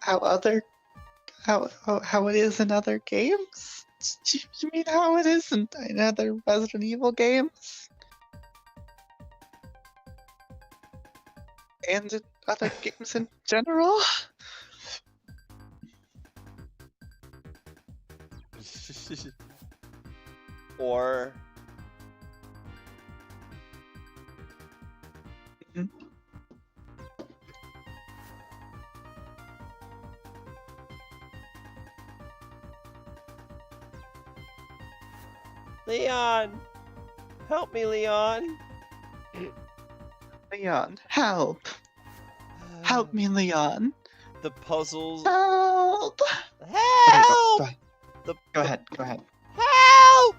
it is in other games? You mean how it is in other Resident Evil games? And in other games in general? Or... Leon! Help me, Leon! Leon, help! Help me, Leon! The puzzles... Help! Help! Okay, go ahead. Help!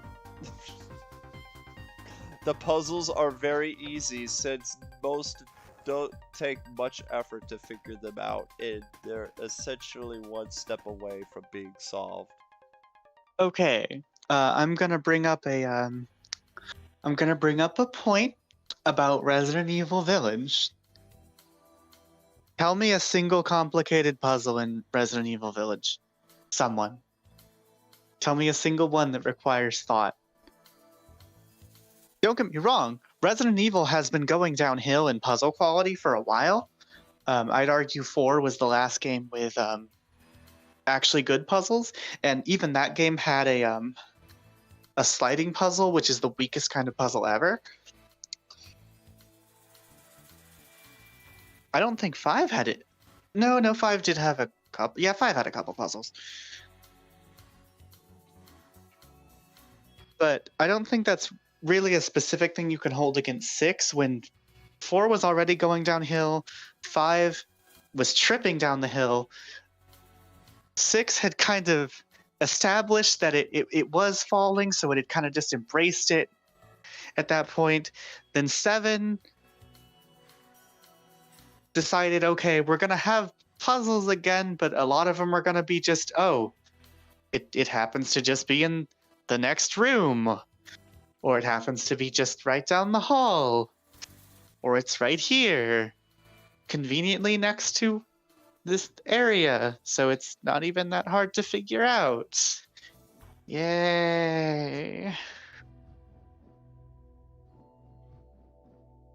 The puzzles are very easy since most don't take much effort to figure them out, and they're essentially one step away from being solved. Okay, I'm gonna bring up a point about Resident Evil Village. Tell me a single complicated puzzle in Resident Evil Village. Someone. Tell me a single one that requires thought. Don't get me wrong, Resident Evil has been going downhill in puzzle quality for a while. I'd argue 4 was the last game with actually good puzzles, and even that game had a sliding puzzle, which is the weakest kind of puzzle ever. I don't think 5 had it. No, 5 did have a couple. Yeah, 5 had a couple puzzles. But I don't think that's really a specific thing you can hold against 6 when 4 was already going downhill, 5 was tripping down the hill, 6 had kind of established that it was falling, so it had kind of just embraced it at that point. Then 7 decided, okay, we're going to have puzzles again, but a lot of them are going to be just, it happens to just be in the next room, or it happens to be just right down the hall, or it's right here, conveniently next to this area, so it's not even that hard to figure out. Yay.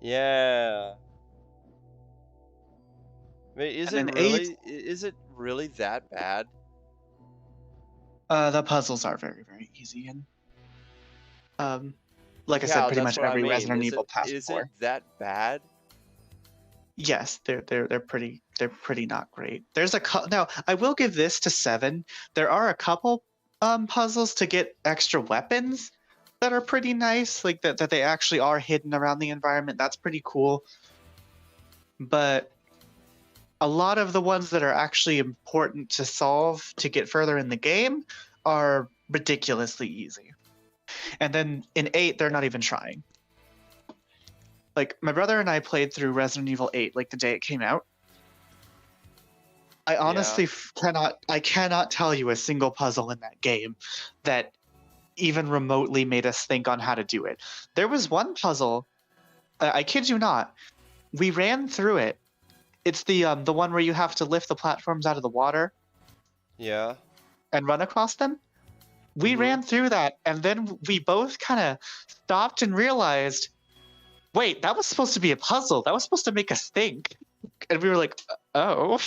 Yeah. I mean, is it really that bad? The puzzles are very, very easy, and like I said, pretty much every Resident Evil past 4. Is it that bad? Yes, they're pretty not great. There's now I will give this to 7. There are a couple puzzles to get extra weapons that are pretty nice, like that they actually are hidden around the environment. That's pretty cool. But a lot of the ones that are actually important to solve to get further in the game are ridiculously easy. And then in 8, they're not even trying. Like, my brother and I played through Resident Evil 8 like the day it came out. I honestly cannot tell you a single puzzle in that game that even remotely made us think on how to do it. There was one puzzle, I kid you not, we ran through it. It's the one where you have to lift the platforms out of the water. Yeah. And run across them. We ran through that, and then we both kind of stopped and realized, wait, that was supposed to be a puzzle. That was supposed to make us think. And we were like, oh.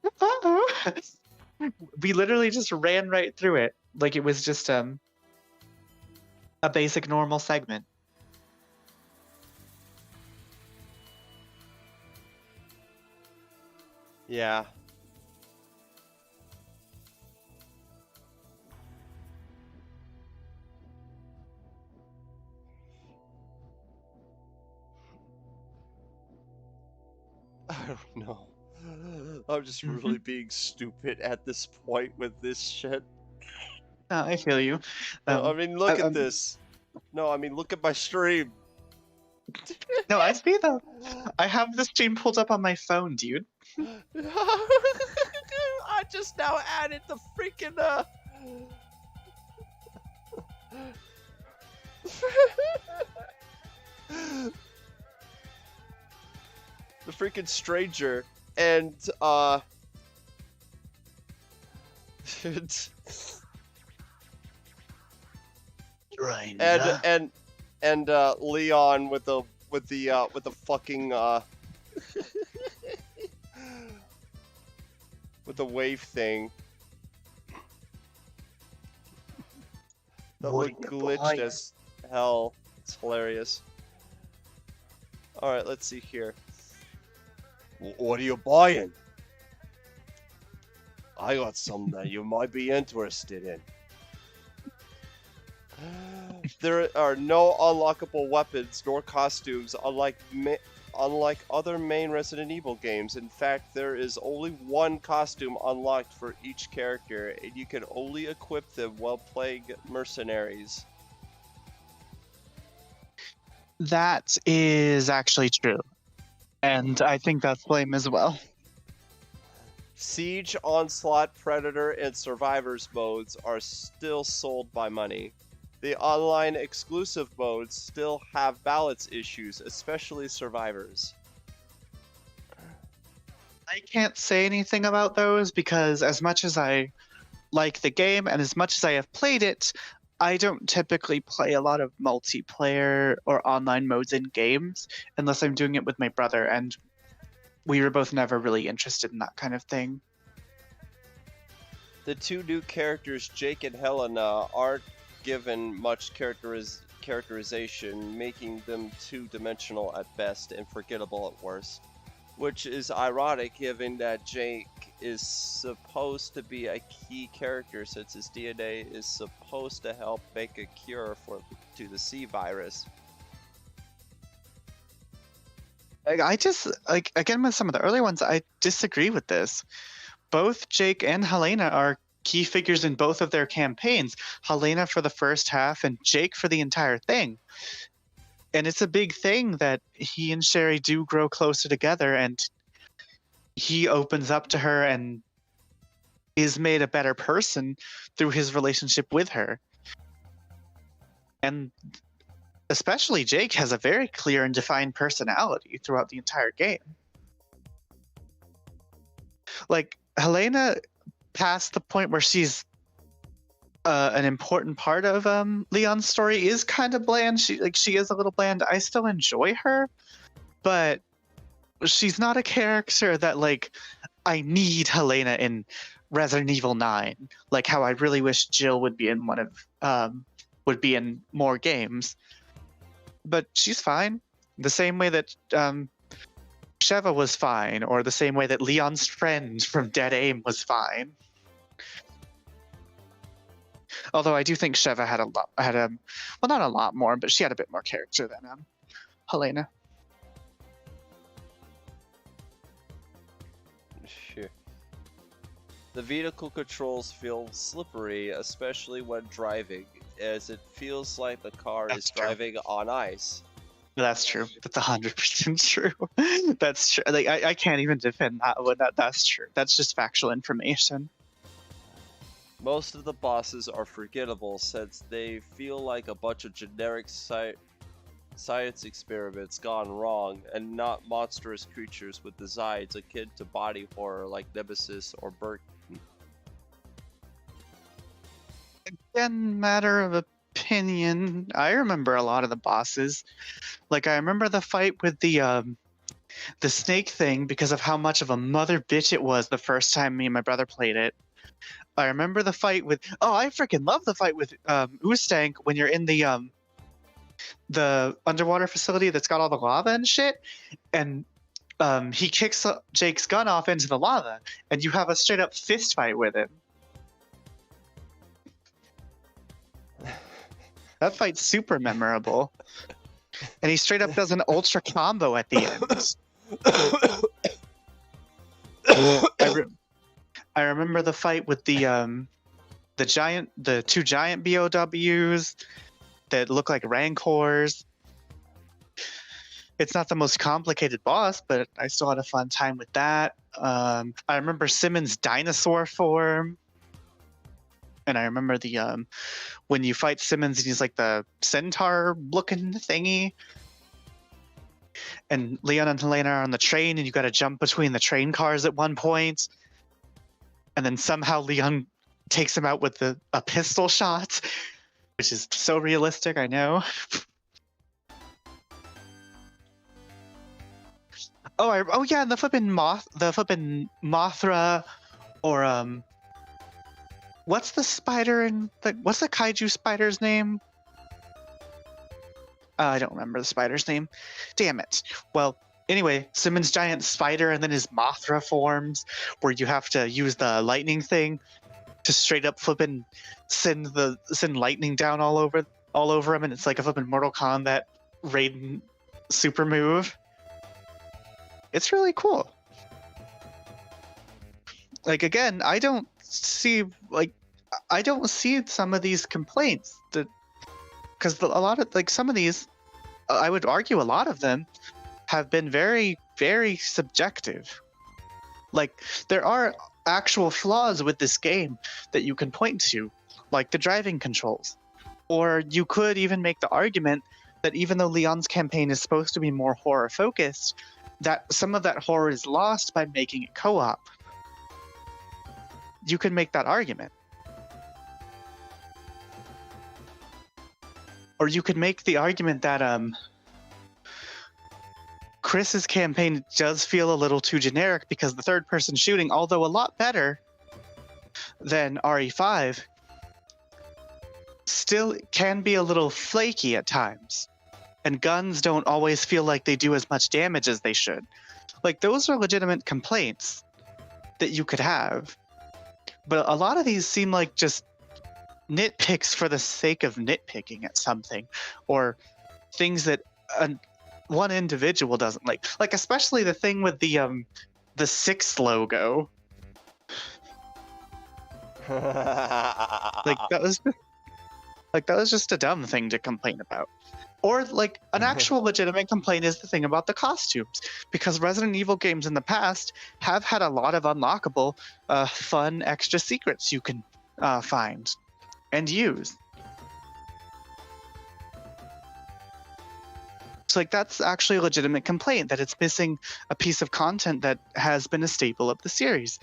Uh-oh. We literally just ran right through it. Like it was just a basic normal segment. Yeah. I don't know. I'm just really being stupid at this point with this shit. I feel you. No, I mean, look at this. No, I mean, look at my stream. No, I see them. I have the stream pulled up on my phone, dude. I just now added the freaking the freaking stranger and Right. and Leon with the fucking with the wave thing. That looked glitched as hell. It's hilarious. Alright, let's see here. What are you buying? I got something that you might be interested in. There are no unlockable weapons nor costumes, unlike other main Resident Evil games. In fact, there is only one costume unlocked for each character, and you can only equip them while playing mercenaries. That is actually true. And I think that's lame as well. Siege, Onslaught, Predator, and Survivors modes are still sold by money. The online exclusive modes still have balance issues, especially Survivors. I can't say anything about those because as much as I like the game and as much as I have played it, I don't typically play a lot of multiplayer or online modes in games unless I'm doing it with my brother, and we were both never really interested in that kind of thing. The two new characters, Jake and Helena, aren't given much characterization, making them two-dimensional at best and forgettable at worst. Which is ironic given that Jake is supposed to be a key character since his DNA is supposed to help make a cure to the C virus. I just, like, again with some of the early ones, I disagree with this. Both Jake and Helena are key figures in both of their campaigns. Helena for the first half and Jake for the entire thing. And it's a big thing that he and Sherry do grow closer together, and he opens up to her and is made a better person through his relationship with her. And especially Jake has a very clear and defined personality throughout the entire game. Like, Helena, past the point where she's an important part of Leon's story, is kind of bland. She is a little bland. I still enjoy her, but she's not a character that I need Helena in Resident Evil 9. Like how I really wish Jill would be in would be in more games. But she's fine. The same way that Sheva was fine, or the same way that Leon's friend from Dead Aim was fine. Although I do think Sheva had well, not a lot more, but she had a bit more character than Helena. Sure. The vehicle controls feel slippery, especially when driving, as it feels like the car is driving on ice. That's true. That's 100% true. That's true. Like I can't even defend that one. That's true. That's just factual information. Most of the bosses are forgettable since they feel like a bunch of generic science experiments gone wrong, and not monstrous creatures with designs akin to body horror like Nemesis or Burton. Again, matter of opinion. I remember a lot of the bosses. Like I remember the fight with the snake thing because of how much of a mother bitch it was the first time me and my brother played it. I remember the fight with. Oh, I freaking love the fight with Ustank when you're in the underwater facility that's got all the lava and shit, and he kicks Jake's gun off into the lava, and you have a straight up fist fight with him. That fight's super memorable. And he straight up does an ultra combo at the end. I remember the fight with the two giant BOWs that look like Rancors. It's not the most complicated boss, but I still had a fun time with that. I remember Simmons' dinosaur form. And I remember the when you fight Simmons and he's like the centaur looking thingy. And Leon and Helena are on the train and you gotta jump between the train cars at one point. And then somehow Leon takes him out with a pistol shot, which is so realistic, I know. Oh yeah, and the flippin' Mothra, or what's the spider in what's the kaiju spider's name? I don't remember the spider's name. Damn it. Well, anyway, Simmons' giant spider and then his Mothra forms, where you have to use the lightning thing to straight up flippin' send lightning down all over him, and it's like a flippin' Mortal Kombat Raiden super move. It's really cool. Like, again, I don't see some of these complaints that, because a lot of some of these, I would argue a lot of them have been very, very subjective. Like, there are actual flaws with this game that you can point to, like the driving controls. Or you could even make the argument that even though Leon's campaign is supposed to be more horror focused, that some of that horror is lost by making it co-op. You can make that argument. Or you could make the argument that Chris's campaign does feel a little too generic because the third-person shooting, although a lot better than RE5, still can be a little flaky at times. And guns don't always feel like they do as much damage as they should. Like, those are legitimate complaints that you could have. But a lot of these seem like just nitpicks for the sake of nitpicking at something, or things that one individual doesn't like. Like, especially the thing with the 6 logo. That was just a dumb thing to complain about. Or, like, an actual legitimate complaint is the thing about the costumes. Because Resident Evil games in the past have had a lot of unlockable, fun extra secrets you can find and use. So, like, that's actually a legitimate complaint, that it's missing a piece of content that has been a staple of the series.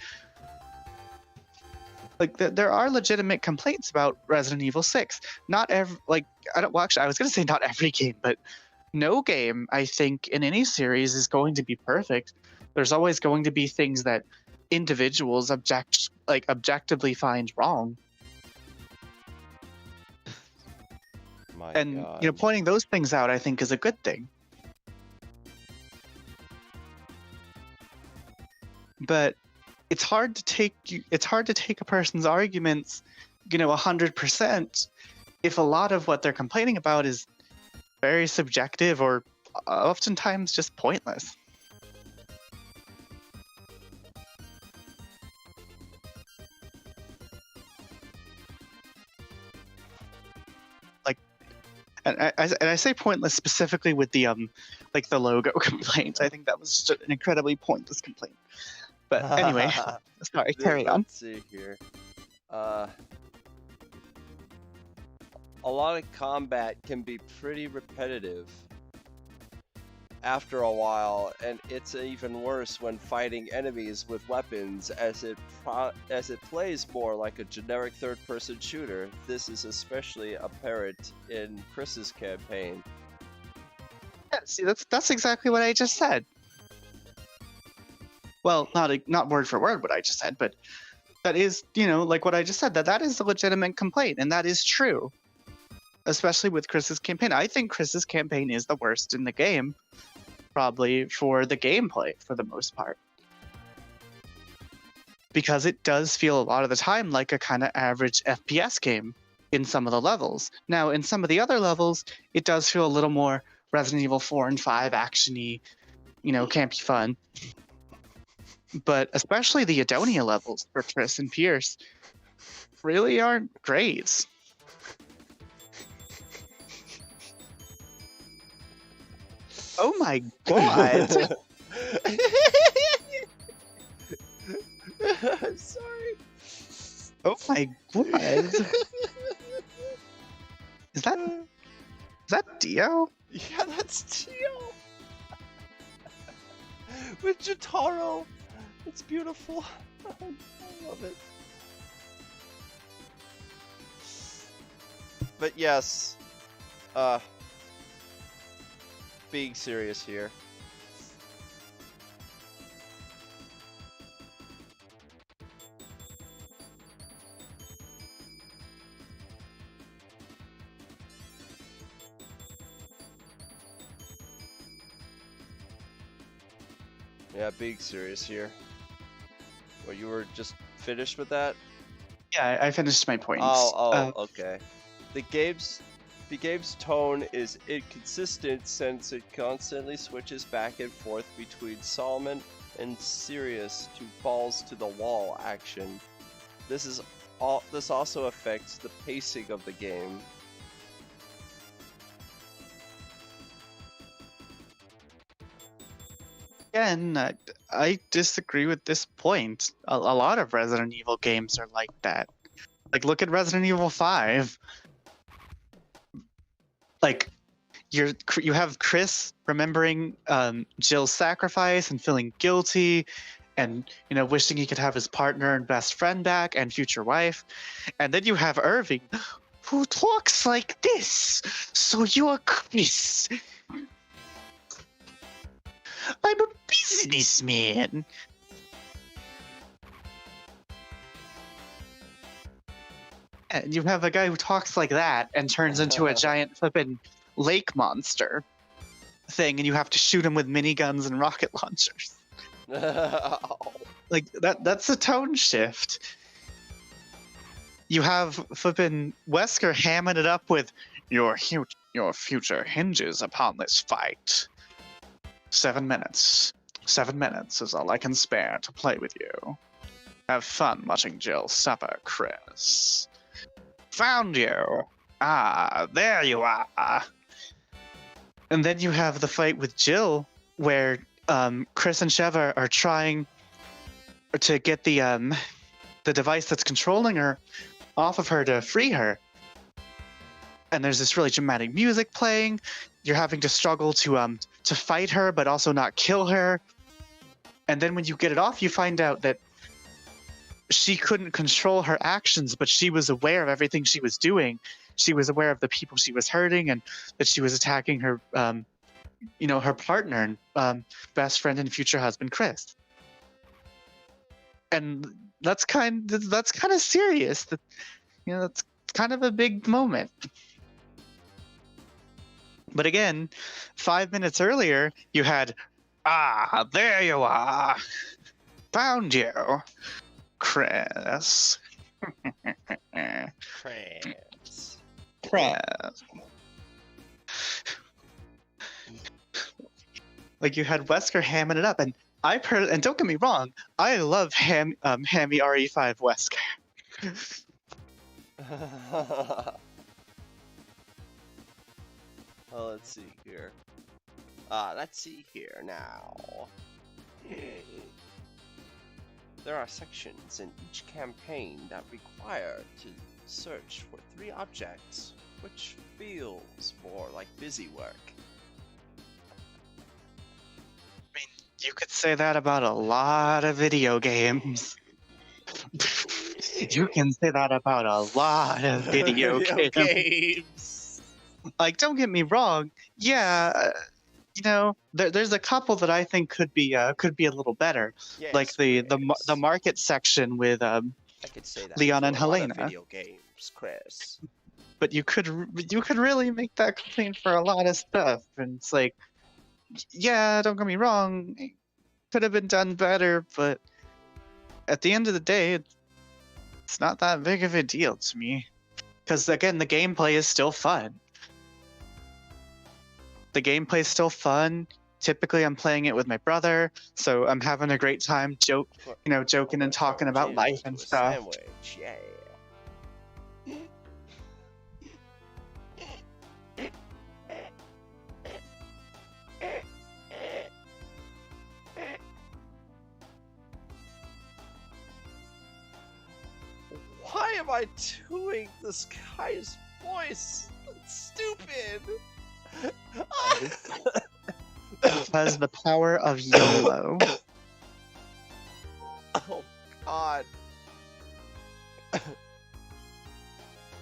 Like, there are legitimate complaints about Resident Evil 6. Not every, like, I was going to say not every game, but no game, I think, in any series is going to be perfect. There's always going to be things that individuals objectively find wrong. And God. Pointing those things out, I think, is a good thing. But it's hard to take a person's arguments, 100%, if a lot of what they're complaining about is very subjective or oftentimes just pointless. Like, and I say pointless specifically with the the logo complaint. I think that was just an incredibly pointless complaint. But anyway, sorry, carry on. Let's see here. A lot of combat can be pretty repetitive after a while, and it's even worse when fighting enemies with weapons, as it plays more like a generic third-person shooter. This is especially apparent in Chris's campaign. Yeah, see, that's exactly what I just said. Well, not word for word what I just said, but That is, like what I just said, that is a legitimate complaint, and that is true. Especially with Chris's campaign. I think Chris's campaign is the worst in the game, probably for the gameplay for the most part. Because it does feel a lot of the time like a kind of average FPS game in some of the levels. Now, in some of the other levels, it does feel a little more Resident Evil 4 and 5 action-y, campy fun. But especially the Adonia levels for Chris and Pierce really aren't great. Oh my god! I'm sorry. Oh my god! Is that Dio? Yeah, that's Dio. With Jotaro. It's beautiful. I love it. But yes, being serious here. Yeah, being serious here. Well, you were just finished with that? Yeah, I finished my points. Okay. The game's tone is inconsistent since it constantly switches back and forth between Solomon and serious to balls to the wall action. This also affects the pacing of the game. Again, I disagree with this point. A lot of Resident Evil games are like that. Like, look at Resident Evil 5. Like, you have Chris remembering Jill's sacrifice and feeling guilty, and wishing he could have his partner and best friend back and future wife, and then you have Irving, who talks like this. So you're Chris. I'm a businessman. And you have a guy who talks like that and turns into a giant flippin' lake monster thing, and you have to shoot him with miniguns and rocket launchers. Like, that's a tone shift. You have flippin' Wesker hamming it up with, your future hinges upon this fight. 7 minutes. 7 minutes is all I can spare to play with you. Have fun watching Jill suffer, Chris. Found you! Ah, there you are! And then you have the fight with Jill, where Chris and Sheva are trying to get the device that's controlling her off of her to free her. And there's this really dramatic music playing. You're having to struggle to fight her, but also not kill her. And then when you get it off, you find out that she couldn't control her actions, but she was aware of everything she was doing. She was aware of the people she was hurting, and that she was attacking her, her partner, and best friend and future husband, Chris. And that's kind of serious. That's kind of a big moment. But again, 5 minutes earlier, you had, ah, there you are. Found you, Chris. Chris. Like, you had Wesker hamming it up, and and don't get me wrong, I love Hammy RE5 Wesker. Well, let's see here. Let's see here now. There are sections in each campaign that require to search for 3 objects, which feels more like busy work. I mean, you could say that about a lot of video games. You can say that about a lot of video games. Like, don't get me wrong. Yeah, there's a couple that I think could be a little better. Yes, like the market section with I could say that Leon for and a lot of Helena. video games, Chris. But you could really make that complaint for a lot of stuff, and it's like, yeah, don't get me wrong, it could have been done better, but at the end of the day, it's not that big of a deal to me. Because again, the gameplay is still fun. The gameplay is still fun. Typically, I'm playing it with my brother, so I'm having a great time, joking and talking about life and stuff. Sandwich, yeah. Why am I doing this guy's voice? That's stupid. Because the power of YOLO. Oh God.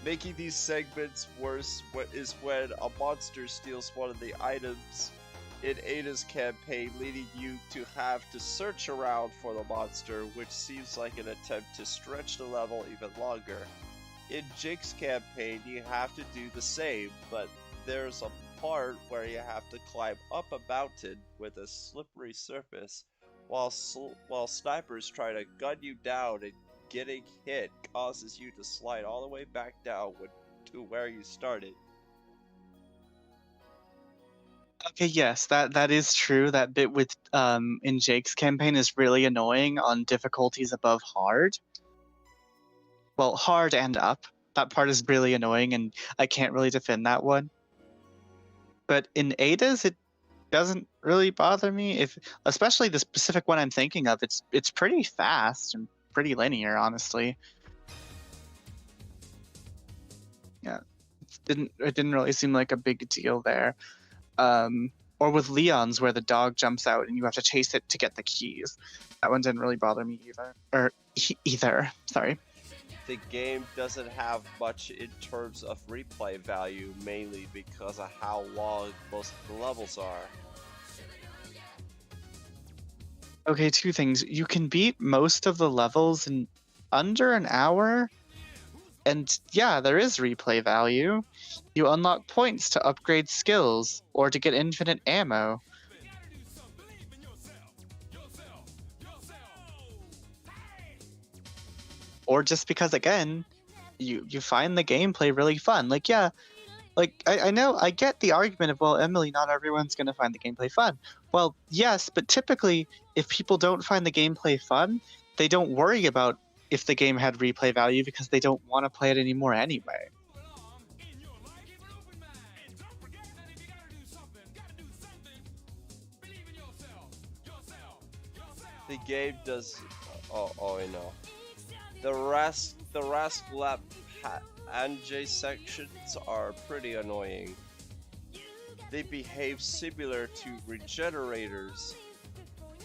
Making these segments worse is when a monster steals one of the items in Ada's campaign, leading you to have to search around for the monster, which seems like an attempt to stretch the level even longer. In Jake's campaign, you have to do the same, but there's a part where you have to climb up a mountain with a slippery surface, while snipers try to gun you down, and getting hit causes you to slide all the way back down to where you started. Okay, yes, that is true. That bit with in Jake's campaign is really annoying on difficulties above hard. Well, hard and up. That part is really annoying, and I can't really defend that one. But in Ada's, it doesn't really bother me. Especially the specific one I'm thinking of, it's pretty fast and pretty linear, honestly. Yeah, it didn't really seem like a big deal there. Or with Leon's, where the dog jumps out and you have to chase it to get the keys. That one didn't really bother me either. Sorry. The game doesn't have much in terms of replay value, mainly because of how long most of the levels are. Okay, two things. You can beat most of the levels in under an hour, and yeah, there is replay value. You unlock points to upgrade skills or to get infinite ammo. Or just because, again, you find the gameplay really fun. Like, yeah, like I know, I get the argument of, well, Emily, not everyone's going to find the gameplay fun. Well, yes, but typically, if people don't find the gameplay fun, they don't worry about if the game had replay value because they don't want to play it anymore anyway. The game does. Oh, I know. The Rascalap Anjay sections are pretty annoying. They behave similar to regenerators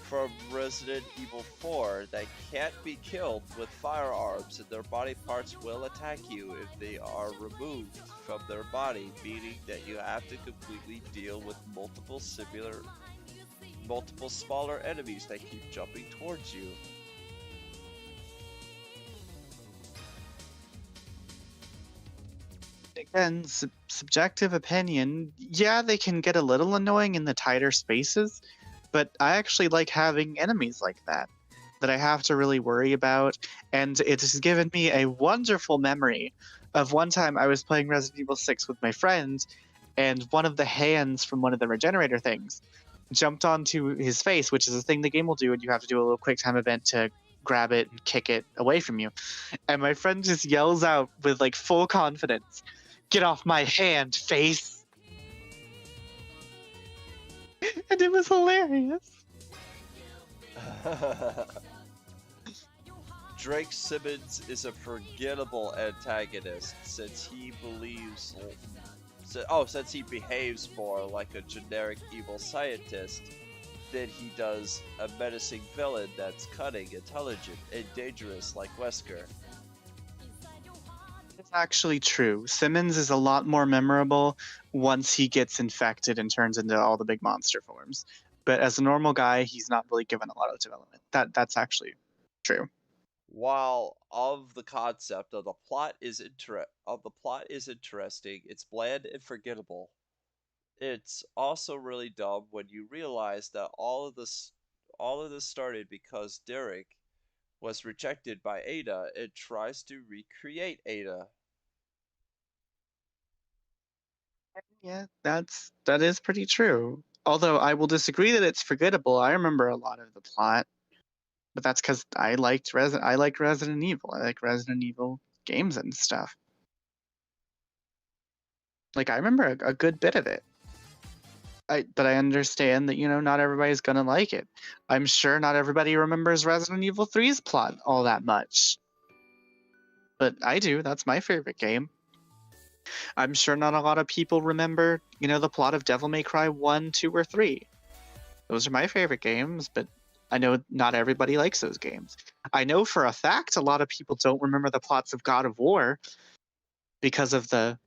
from Resident Evil 4 that can't be killed with firearms, and their body parts will attack you if they are removed from their body, meaning that you have to completely deal with multiple smaller enemies that keep jumping towards you. Again, subjective opinion, yeah, they can get a little annoying in the tighter spaces, but I actually like having enemies like that I have to really worry about, and it has given me a wonderful memory of one time I was playing Resident Evil 6 with my friend, and one of the hands from one of the regenerator things jumped onto his face, which is a thing the game will do, and you have to do a little quick time event to grab it and kick it away from you. And my friend just yells out with like full confidence, "Get off my hand, face!" And it was hilarious. Drake Simmons is a forgettable antagonist since he behaves more like a generic evil scientist than he does a menacing villain that's cunning, intelligent, and dangerous like Wesker. It's actually true. Simmons is a lot more memorable once he gets infected and turns into all the big monster forms. But as a normal guy, he's not really given a lot of development. That's actually true. While of the concept of the plot is interesting, it's bland and forgettable. It's also really dumb when you realize that all of this started because Derek was rejected by Ada and tries to recreate Ada. Yeah, that is pretty true. Although I will disagree that it's forgettable. I remember a lot of the plot, but that's because I liked Resident Evil. I like Resident Evil games and stuff. Like I remember a good bit of it. But I understand that not everybody's gonna like it. I'm sure not everybody remembers Resident Evil 3's plot all that much, but I do. That's my favorite game. I'm sure not a lot of people remember, the plot of Devil May Cry 1, 2, or 3. Those are my favorite games, but I know not everybody likes those games. I know for a fact a lot of people don't remember the plots of God of War because of the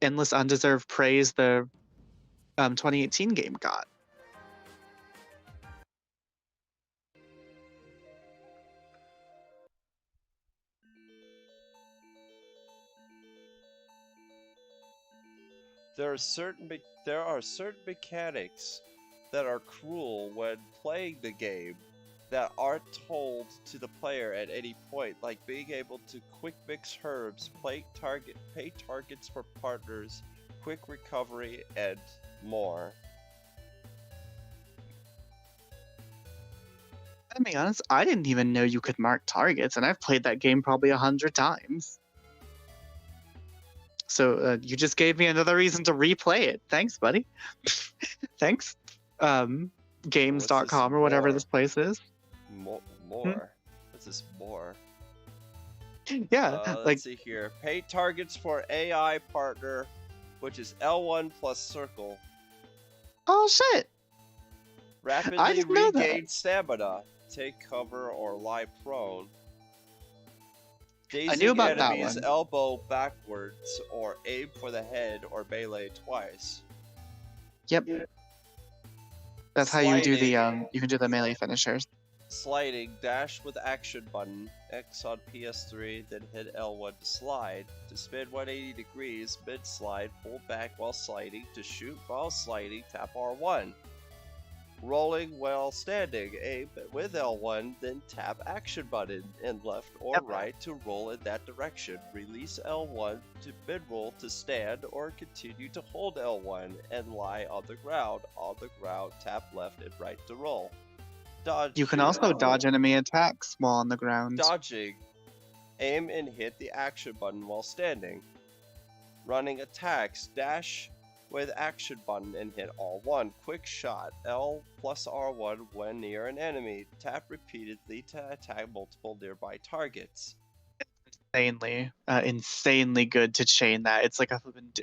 endless undeserved praise the 2018 game got. There are certain mechanics that are cruel when playing the game that aren't told to the player at any point, like being able to quick mix herbs, pay targets for partners, quick recovery, and more. To be honest, I didn't even know you could mark targets, and I've played that game probably 100 times. So you just gave me another reason to replay it. Thanks, buddy. Thanks, games.com or whatever this place is. More? What's this more? Yeah, let's see here. Pay targets for AI partner, which is L1 plus circle. Oh shit! Rapidly regain stamina. Take cover or lie prone. I knew about enemies that one. Elbow backwards or aim for the head or melee twice. Yep. That's how you do the you can do the melee finishers. Sliding, dash with action button, X on PS3, then hit L1 to slide. To spin 180 degrees, mid-slide, pull back while sliding. To shoot while sliding, tap R1. Rolling while standing, aim with L1, then tap action button in left or right to roll in that direction. Release L1 to mid-roll to stand or continue to hold L1 and lie on the ground. On the ground, tap left and right to roll. Dodge. You can also dodge enemy attacks while on the ground. Dodging. Aim and hit the action button while standing. Running attacks. Dash with action button and hit R1. Quick shot. L plus R1 when near an enemy. Tap repeatedly to attack multiple nearby targets. Insanely good to chain that. It's like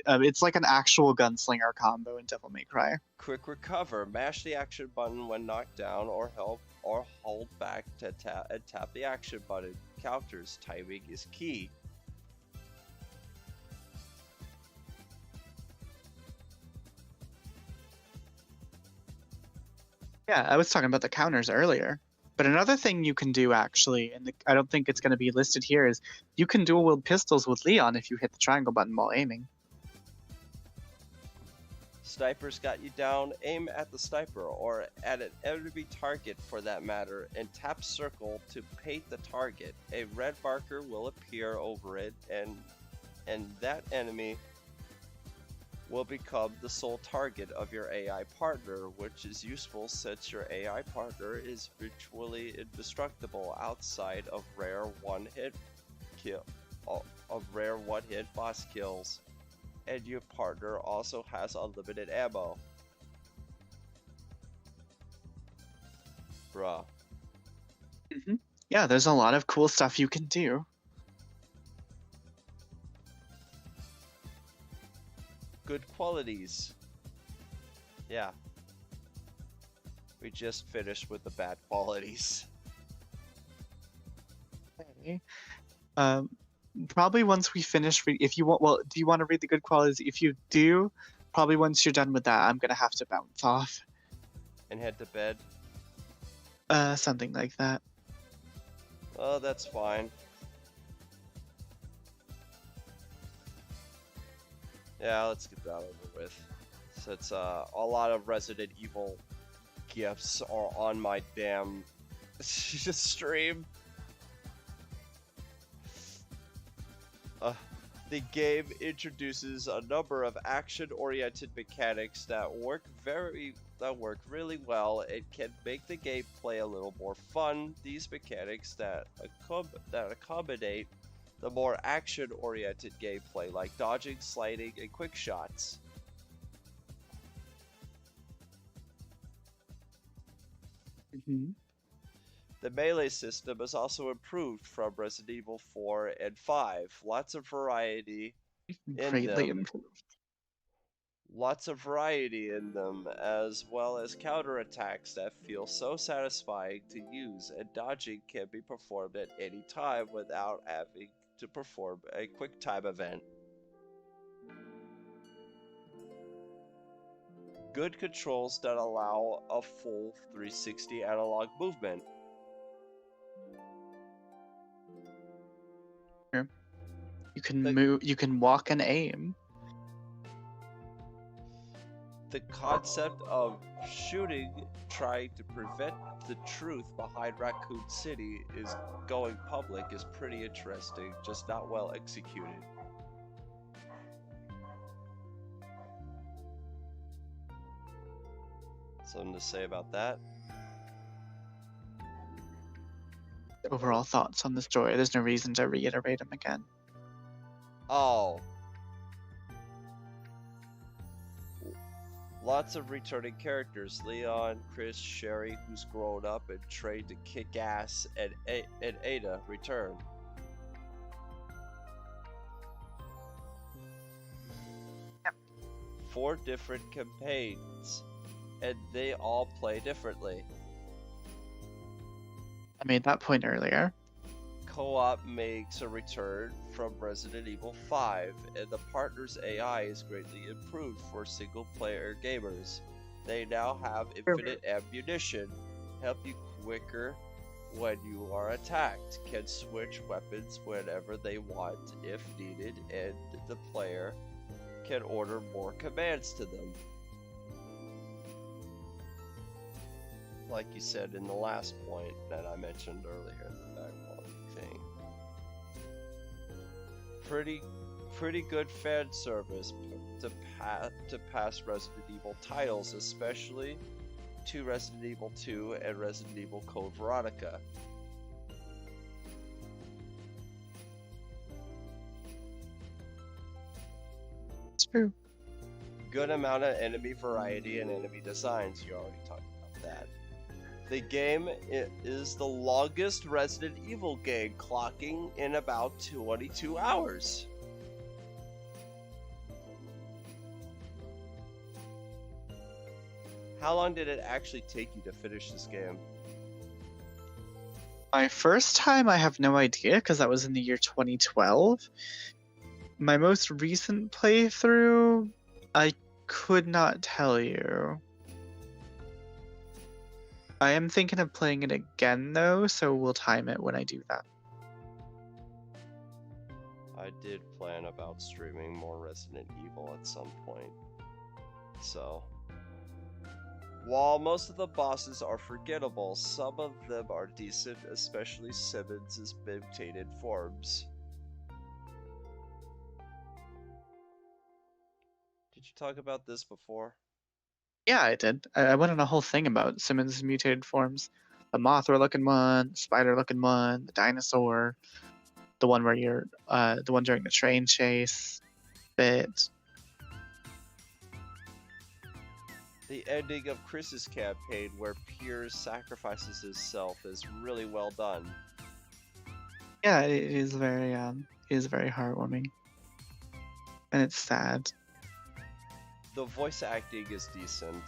it's like an actual gunslinger combo in Devil May Cry. Quick recover. Mash the action button when knocked down or hold back to tap the action button. Counters. Timing is key. Yeah, I was talking about the counters earlier. But another thing you can do, actually, and I don't think it's going to be listed here, is you can dual wield pistols with Leon if you hit the triangle button while aiming. Sniper's got you down. Aim at the sniper or at an enemy target for that matter and tap circle to paint the target. A red marker will appear over it and that enemy will become the sole target of your AI partner, which is useful since your AI partner is virtually indestructible outside of rare one-hit boss kills, and your partner also has unlimited ammo. Bruh. Yeah, there's a lot of cool stuff you can do. Good qualities. Yeah. We just finished with the bad qualities. Okay. Probably once we finish, if you want, well, do you want to read the good qualities? If you do, probably once you're done with that, I'm gonna have to bounce off. And head to bed? Something like that. Oh, that's fine. Yeah, let's get that over with. Since a lot of Resident Evil gifts are on my damn stream. The game introduces a number of action-oriented mechanics that work really well and can make the gameplay a little more fun. These mechanics that accommodate the more action-oriented gameplay, like dodging, sliding, and quick shots. The melee system is also improved from Resident Evil 4 and 5. Lots of variety in them. Lots of variety in them, as well as counterattacks that feel so satisfying to use, and dodging can be performed at any time without having to perform a quick time event. Good controls that allow a full 360 analog movement. You can move. You can walk and aim. The concept of shooting, trying to prevent the truth behind Raccoon City is going public is pretty interesting, just not well executed. Something to say about that? Overall thoughts on the story. There's no reason to reiterate them again. Oh. Lots of returning characters. Leon, Chris, Sherry, who's grown up and trained to kick ass, and Ada return. Yep. 4 different campaigns, and they all play differently. I made that point earlier. Co-op makes a return from Resident Evil 5, and the partner's AI is greatly improved for single-player gamers. They now have infinite ammunition, help you quicker when you are attacked, can switch weapons whenever they want if needed, and the player can order more commands to them. Like you said in the last point that I mentioned earlier in the backlog thing. Pretty good fan service to past Resident Evil titles, especially to Resident Evil 2 and Resident Evil Code Veronica. It's true. Good amount of enemy variety and enemy designs. You already talked about that. The game is the longest Resident Evil game, clocking in about 22 hours. How long did it actually take you to finish this game? My first time, I have no idea, because that was in the year 2012. My most recent playthrough, I could not tell you. I am thinking of playing it again, though, so we'll time it when I do that. I did plan about streaming more Resident Evil at some point. So, while most of the bosses are forgettable, some of them are decent, especially Simmons' mutated forms. Did you talk about this before? Yeah, I did. I went on a whole thing about Simmons' mutated forms. The Mothra-looking one, the spider-looking one, the dinosaur, the one where you're, the one during the train chase bit. The ending of Chris's campaign, where Piers sacrifices himself, is really well done. Yeah, it is very heartwarming, and it's sad. The voice acting is decent.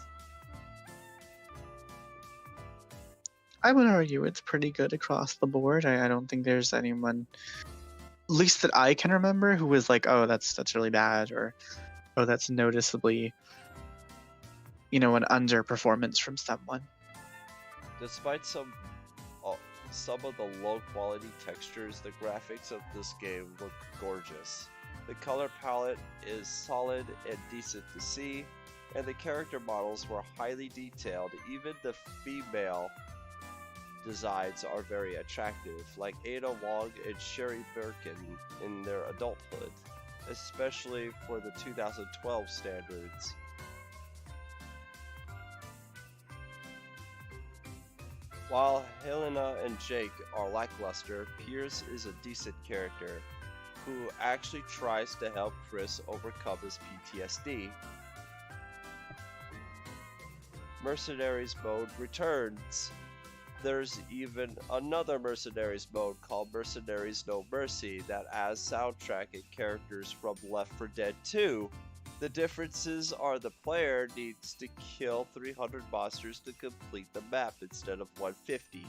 I would argue it's pretty good across the board. I don't think there's anyone, at least that I can remember, who was like, "Oh, that's really bad," or "Oh, that's noticeably, an underperformance from someone." Despite some some of the low quality textures, the graphics of this game look gorgeous. The color palette is solid and decent to see, and the character models were highly detailed. Even the female designs are very attractive, like Ada Wong and Sherry Birkin in their adulthood, especially for the 2012 standards. While Helena and Jake are lackluster, Pierce is a decent character who actually tries to help Chris overcome his PTSD. Mercenaries mode returns. There's even another Mercenaries mode called Mercenaries No Mercy that adds soundtrack and characters from Left 4 Dead 2. The differences are the player needs to kill 300 monsters to complete the map instead of 150.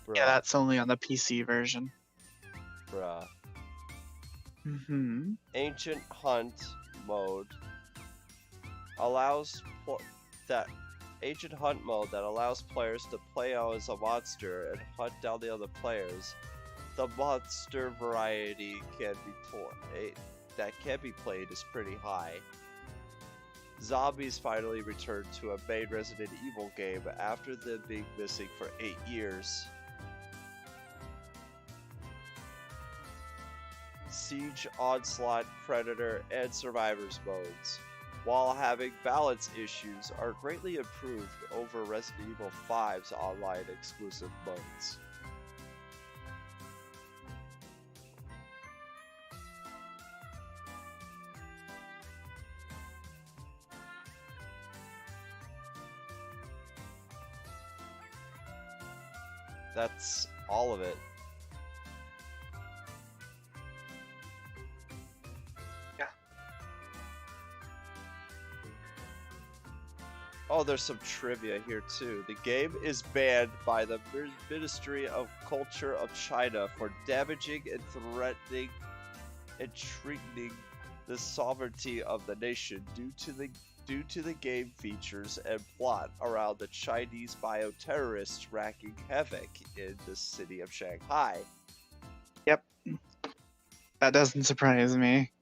Bruh. Yeah, that's only on the PC version. Bruh. Mm-hmm. Ancient Hunt mode allows Ancient Hunt mode that allows players to play as a monster and hunt down the other players. The monster variety can be played is pretty high. Zombies finally returned to a main Resident Evil game after them being missing for 8 years. Siege, Onslaught, Predator, and Survivors modes, while having balance issues, are greatly improved over Resident Evil 5's online exclusive modes. That's all of it. Yeah. Oh, there's some trivia here too. The game is banned by the Ministry of Culture of China for damaging and threatening and treating the sovereignty of the nation due to the game features and plot around the Chinese bioterrorists wreaking havoc in the city of Shanghai. Yep. That doesn't surprise me.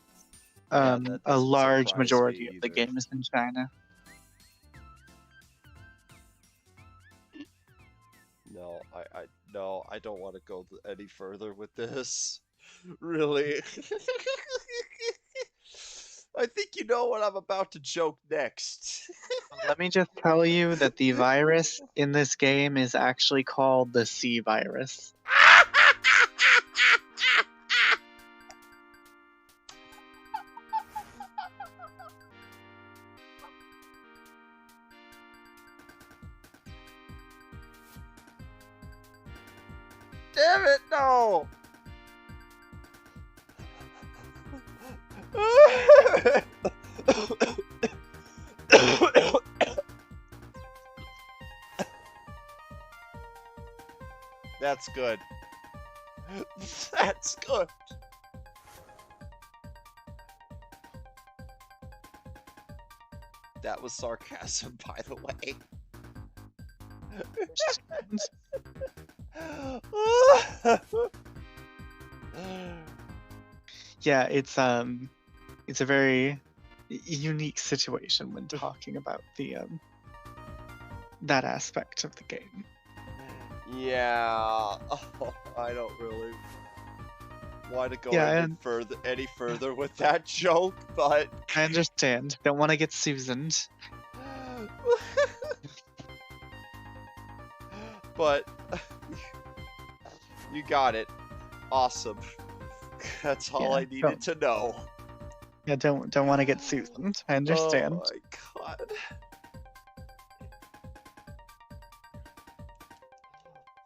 That A doesn't large surprise majority me of the either. game is in China. No, I don't want to go any further with this. Really. I think you know what I'm about to joke next. Let me just tell you that the virus in this game is actually called the C virus. Damn it, no! That's good. That's good. That was sarcasm, by the way. Yeah, it's a very unique situation when talking about the that aspect of the game. Yeah, I don't really want to go any further with that joke, but I understand. Don't want to get Susaned. But you got it. Awesome. That's all I needed to know. Yeah, don't want to get Susaned. I understand. Oh my god.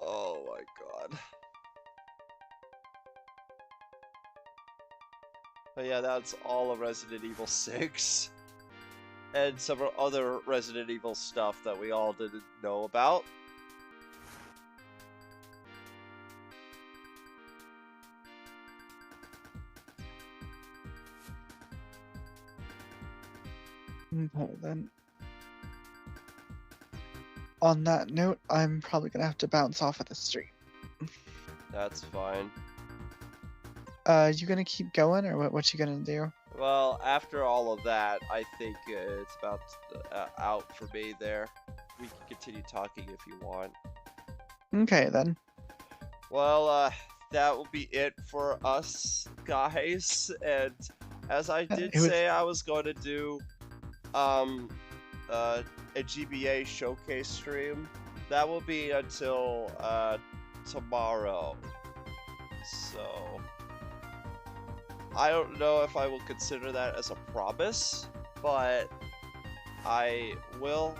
Oh my god. But yeah, that's all of Resident Evil 6. And some other Resident Evil stuff that we all didn't know about. Okay, then. on that note, I'm probably gonna have to bounce off of the street. That's fine. You gonna keep going, or what you gonna do? Well, after all of that, I think it's about out for me there. We can continue talking if you want. Okay, then. Well, that will be it for us, guys. And as I did say, I was going to do a GBA showcase stream. That will be until tomorrow. So I don't know if I will consider that as a promise, but I will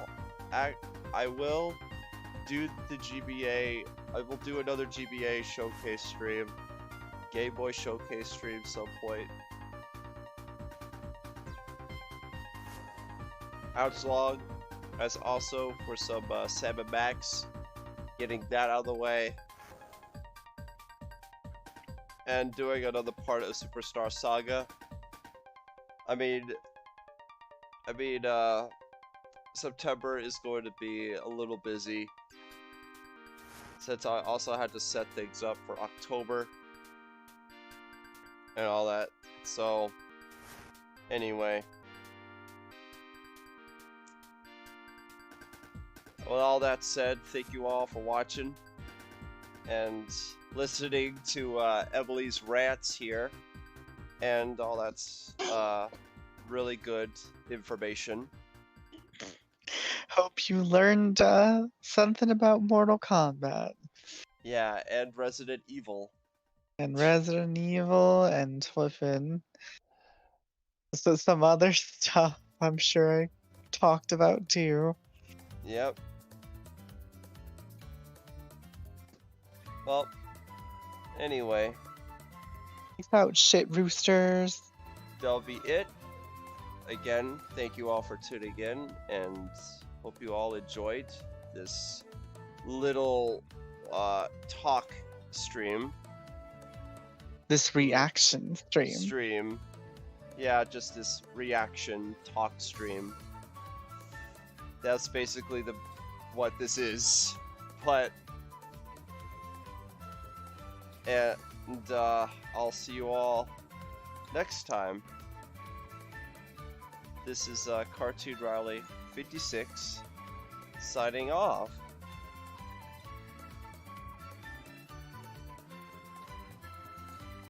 do the GBA. I will do another GBA showcase stream, Game Boy showcase stream some point. Outslog as also for some Sam & Max, getting that out of the way, and doing another part of Superstar Saga. I mean, September is going to be a little busy, since I also had to set things up for October and all that. So, anyway. With all that said, thank you all for watching and listening to Emily's rants here, and all that's really good information. Hope you learned something about Mortal Kombat. Yeah, and Resident Evil. And Resident Evil and flippin' so some other stuff I'm sure I talked about too. Yep. Well, anyway. Peace out, shit roosters. That'll be it. Again, thank you all for tuning in, and hope you all enjoyed this little talk stream. This reaction stream. Yeah, just this reaction talk stream. That's basically what this is. But and I'll see you all next time. This is CartoonRiley56 signing off.